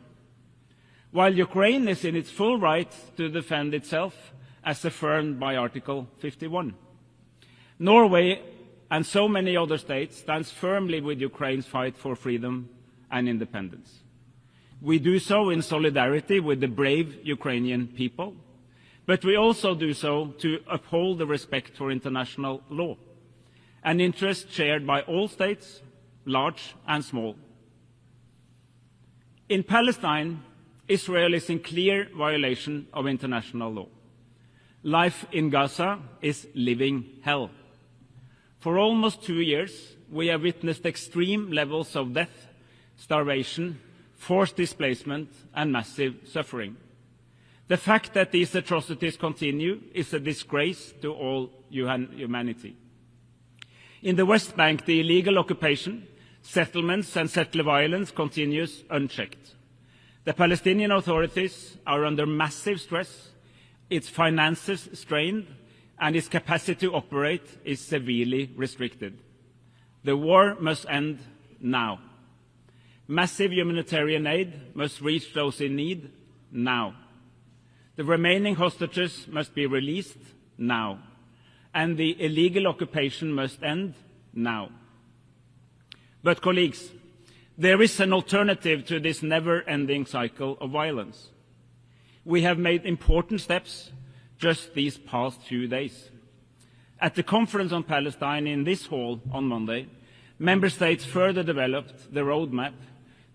While Ukraine is in its full right to defend itself, as affirmed by Article 51. Norway and so many other states stand firmly with Ukraine's fight for freedom and independence. We do so in solidarity with the brave Ukrainian people, but we also do so to uphold the respect for international law, an interest shared by all states, large and small. In Palestine, Israel is in clear violation of international law. Life in Gaza is living hell. For almost 2 years, we have witnessed extreme levels of death, starvation, forced displacement, and massive suffering. The fact that these atrocities continue is a disgrace to all humanity. In the West Bank, the illegal occupation, settlements, and settler violence continues unchecked. The Palestinian authorities are under massive stress, its finances strained, and its capacity to operate is severely restricted. The war must end now. Massive humanitarian aid must reach those in need now. The remaining hostages must be released now, and the illegal occupation must end now. But, colleagues, there is an alternative to this never-ending cycle of violence. We have made important steps just these past few days. At the conference on Palestine in this hall on Monday, member states further developed the roadmap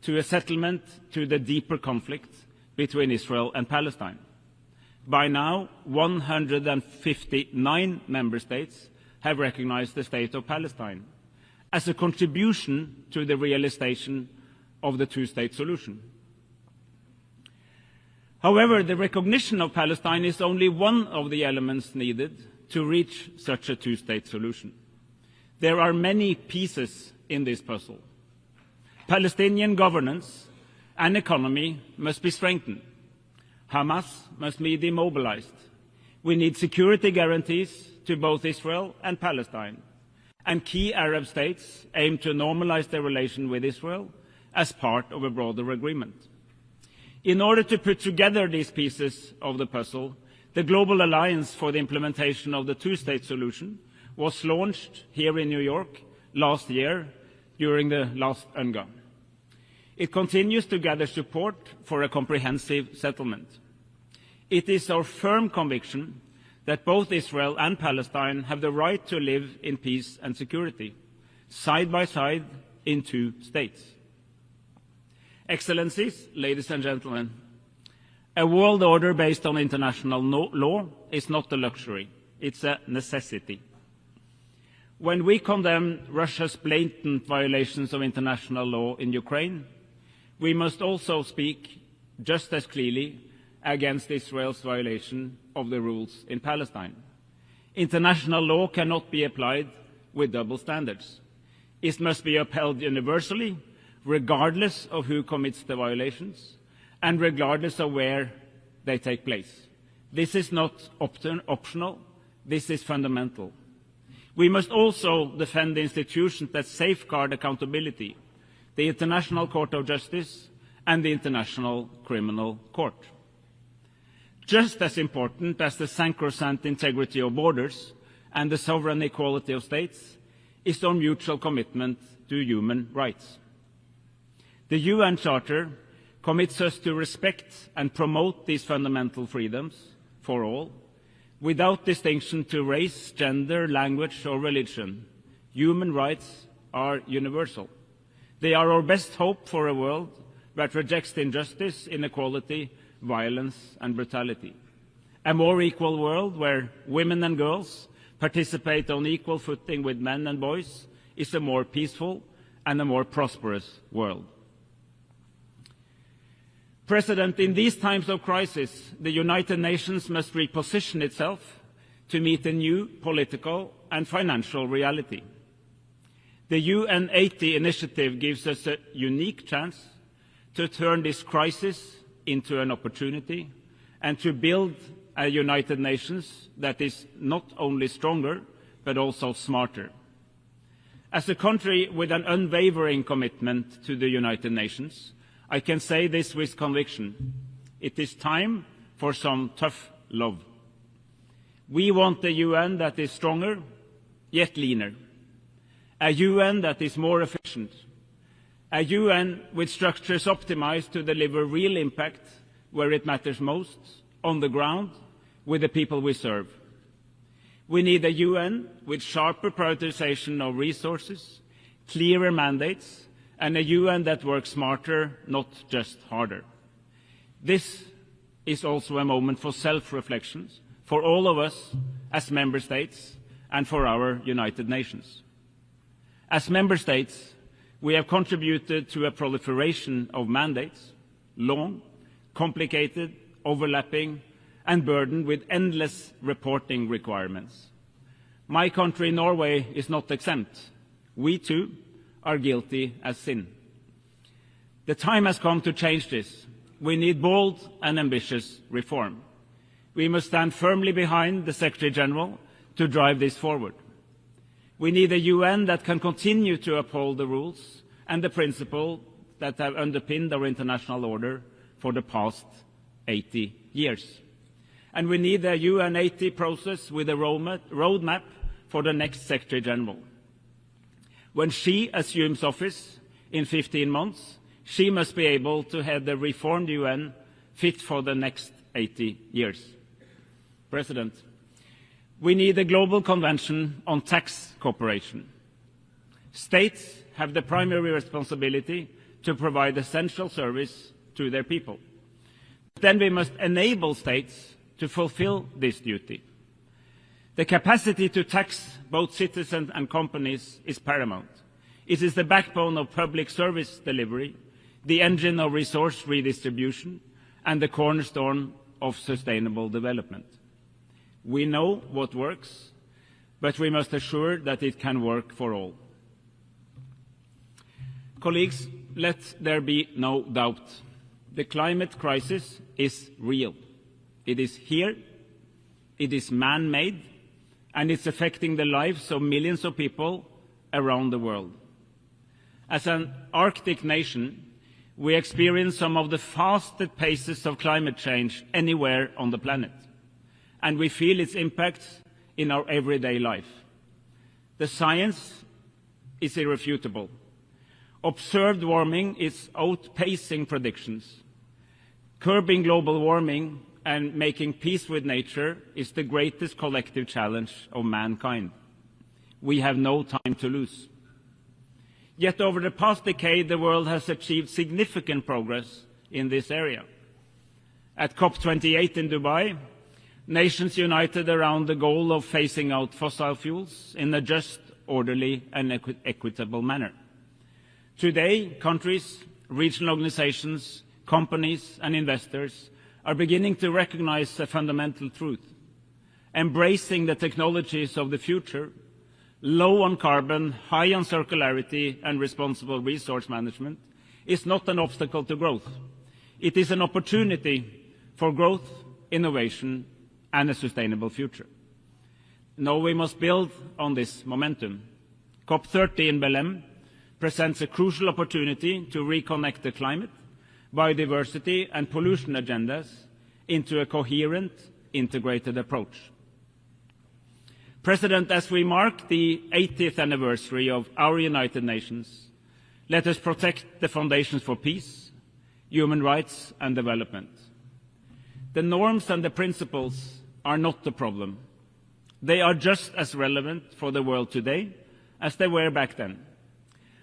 to a settlement to the deeper conflict between Israel and Palestine. By now, 159 member states have recognized the state of Palestine as a contribution to the realization of the two-state solution. However, the recognition of Palestine is only one of the elements needed to reach such a two-state solution. There are many pieces in this puzzle. Palestinian governance and economy must be strengthened. Hamas must be demobilized. We need security guarantees to both Israel and Palestine. And key Arab states aim to normalize their relation with Israel as part of a broader agreement. In order to put together these pieces of the puzzle, the Global Alliance for the Implementation of the Two-State Solution was launched here in New York last year during the last UNGA. It continues to gather support for a comprehensive settlement. It is our firm conviction that both Israel and Palestine have the right to live in peace and security, side by side in two states. Excellencies, ladies and gentlemen, A world order based on international law is not a luxury, it's a necessity. When we condemn Russia's blatant violations of international law in Ukraine, we must also speak just as clearly against Israel's violation of the rules in Palestine. International law cannot be applied with double standards. It must be upheld universally, regardless of who commits the violations and regardless of where they take place. This is not optional, this is fundamental. We must also defend the institutions that safeguard accountability, the International Court of Justice and the International Criminal Court. Just as important as the sacrosanct integrity of borders and the sovereign equality of states is our mutual commitment to human rights. The UN Charter commits us to respect and promote these fundamental freedoms for all, without distinction to race, gender, language or religion. Human rights are universal. They are our best hope for a world that rejects injustice, inequality, violence and brutality. A more equal world where women and girls participate on equal footing with men and boys is a more peaceful and a more prosperous world. President, in these times of crisis, the United Nations must reposition itself to meet a new political and financial reality. The UN 80 initiative gives us a unique chance to turn this crisis into an opportunity and to build a United Nations that is not only stronger, but also smarter. As a country with an unwavering commitment to the United Nations, I can say this with conviction. It is time for some tough love. We want a UN that is stronger, yet leaner. A UN that is more efficient. A UN with structures optimized to deliver real impact where it matters most, on the ground, with the people we serve. We need a UN with sharper prioritization of resources, clearer mandates, and a UN that works smarter, not just harder. This is also a moment for self-reflection for all of us as member states and for our United Nations. As member states, we have contributed to a proliferation of mandates, long, complicated, overlapping, and burdened with endless reporting requirements. My country, Norway, is not exempt. We too are guilty as sin. The time has come to change this. We need bold and ambitious reform. We must stand firmly behind the Secretary General to drive this forward. We need a UN that can continue to uphold the rules and the principles that have underpinned our international order for the past 80 years. And we need a UN 80 process with a roadmap for the next Secretary General. When she assumes office in 15 months, she must be able to head the reformed UN fit for the next 80 years. President, we need a global convention on tax cooperation. States have the primary responsibility to provide essential service to their people. Then we must enable states to fulfill this duty. The capacity to tax both citizens and companies is paramount. It is the backbone of public service delivery, the engine of resource redistribution, and the cornerstone of sustainable development. We know what works, but we must assure that it can work for all. Colleagues, let there be no doubt. The climate crisis is real. It is here, it is man-made, and it's affecting the lives of millions of people around the world. As an Arctic nation, we experience some of the fastest paces of climate change anywhere on the planet, and we feel its impacts in our everyday life. The science is irrefutable. Observed warming is outpacing predictions. Curbing global warming and making peace with nature is the greatest collective challenge of mankind. We have no time to lose. Yet over the past decade, the world has achieved significant progress in this area. At COP28 in Dubai, nations united around the goal of phasing out fossil fuels in a just, orderly and equitable manner. Today, countries, regional organizations, companies and investors are beginning to recognize a fundamental truth. Embracing the technologies of the future, low on carbon, high on circularity and responsible resource management, is not an obstacle to growth. It is an opportunity for growth, innovation and a sustainable future. Now we must build on this momentum. COP30 in Belém presents a crucial opportunity to reconnect the climate, biodiversity and pollution agendas into a coherent, integrated approach. President, as we mark the 80th anniversary of our United Nations, let us protect the foundations for peace, human rights and development. The norms and the principles are not the problem. They are just as relevant for the world today as they were back then.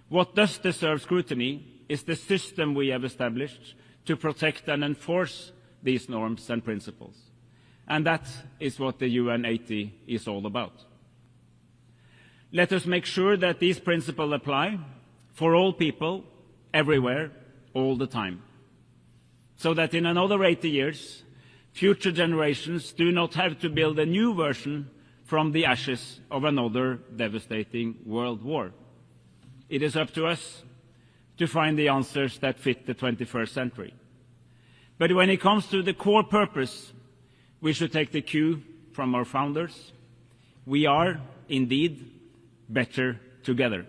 What does deserve scrutiny is the system we have established to protect and enforce these norms and principles. And that is what the UN 80 is all about. Let us make sure that these principles apply for all people, everywhere, all the time, so that in another 80 years, future generations do not have to build a new version from the ashes of another devastating world war. It is up to us to find the answers that fit the 21st century. But when it comes to the core purpose, we should take the cue from our founders. We are, indeed, better together.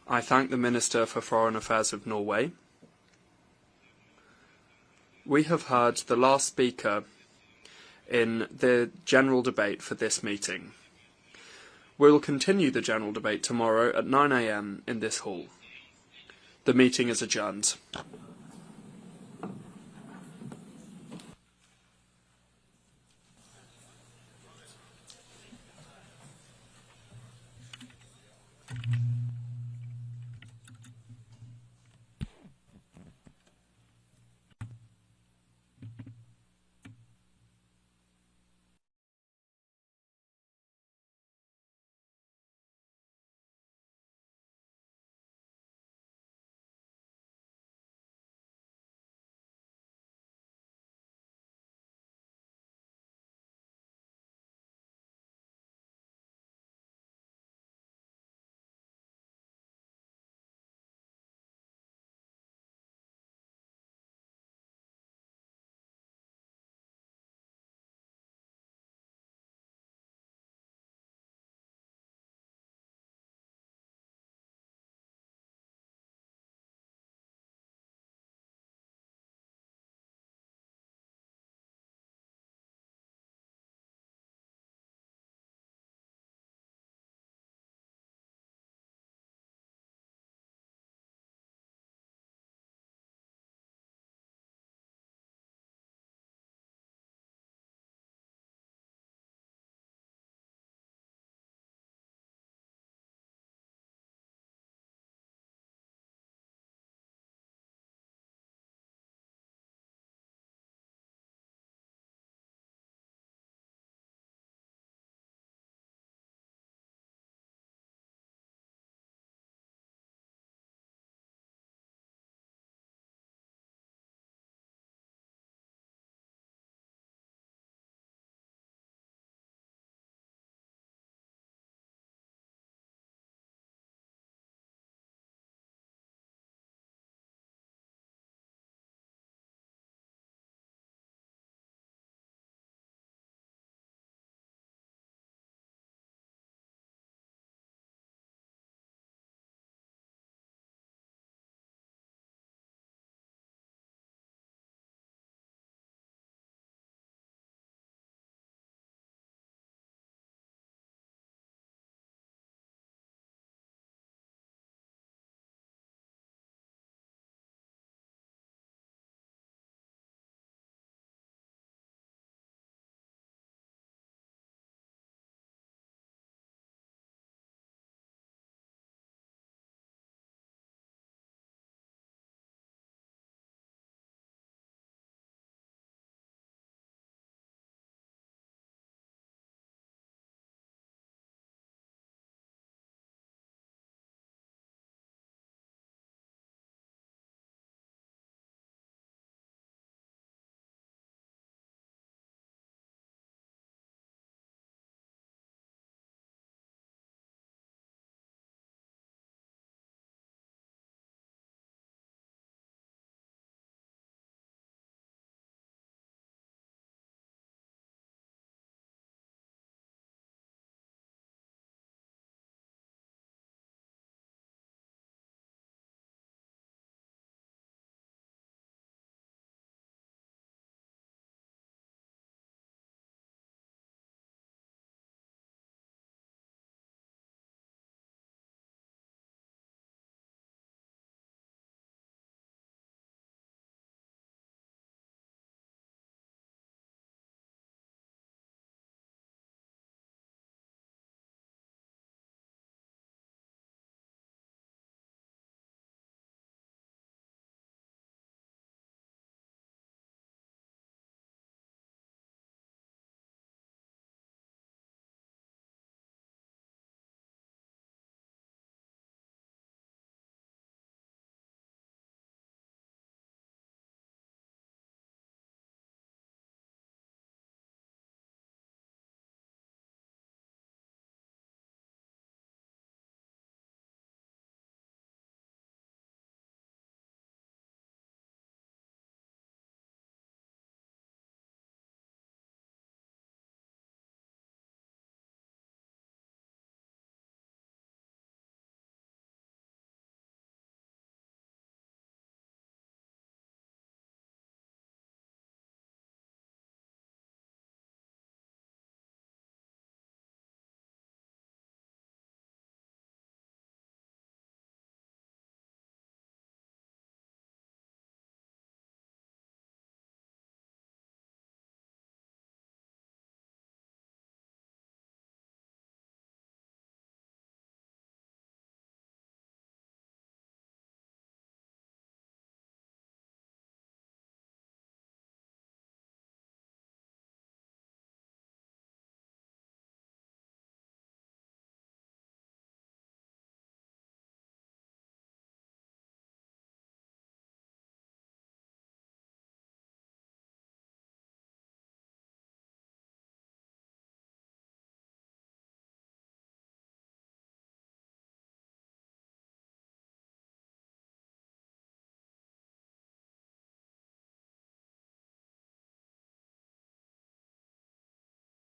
I thank the Minister for Foreign Affairs of Norway. We have heard the last speaker in the general debate for this meeting. We will continue the general debate tomorrow at 9 a.m. in this hall. The meeting is adjourned.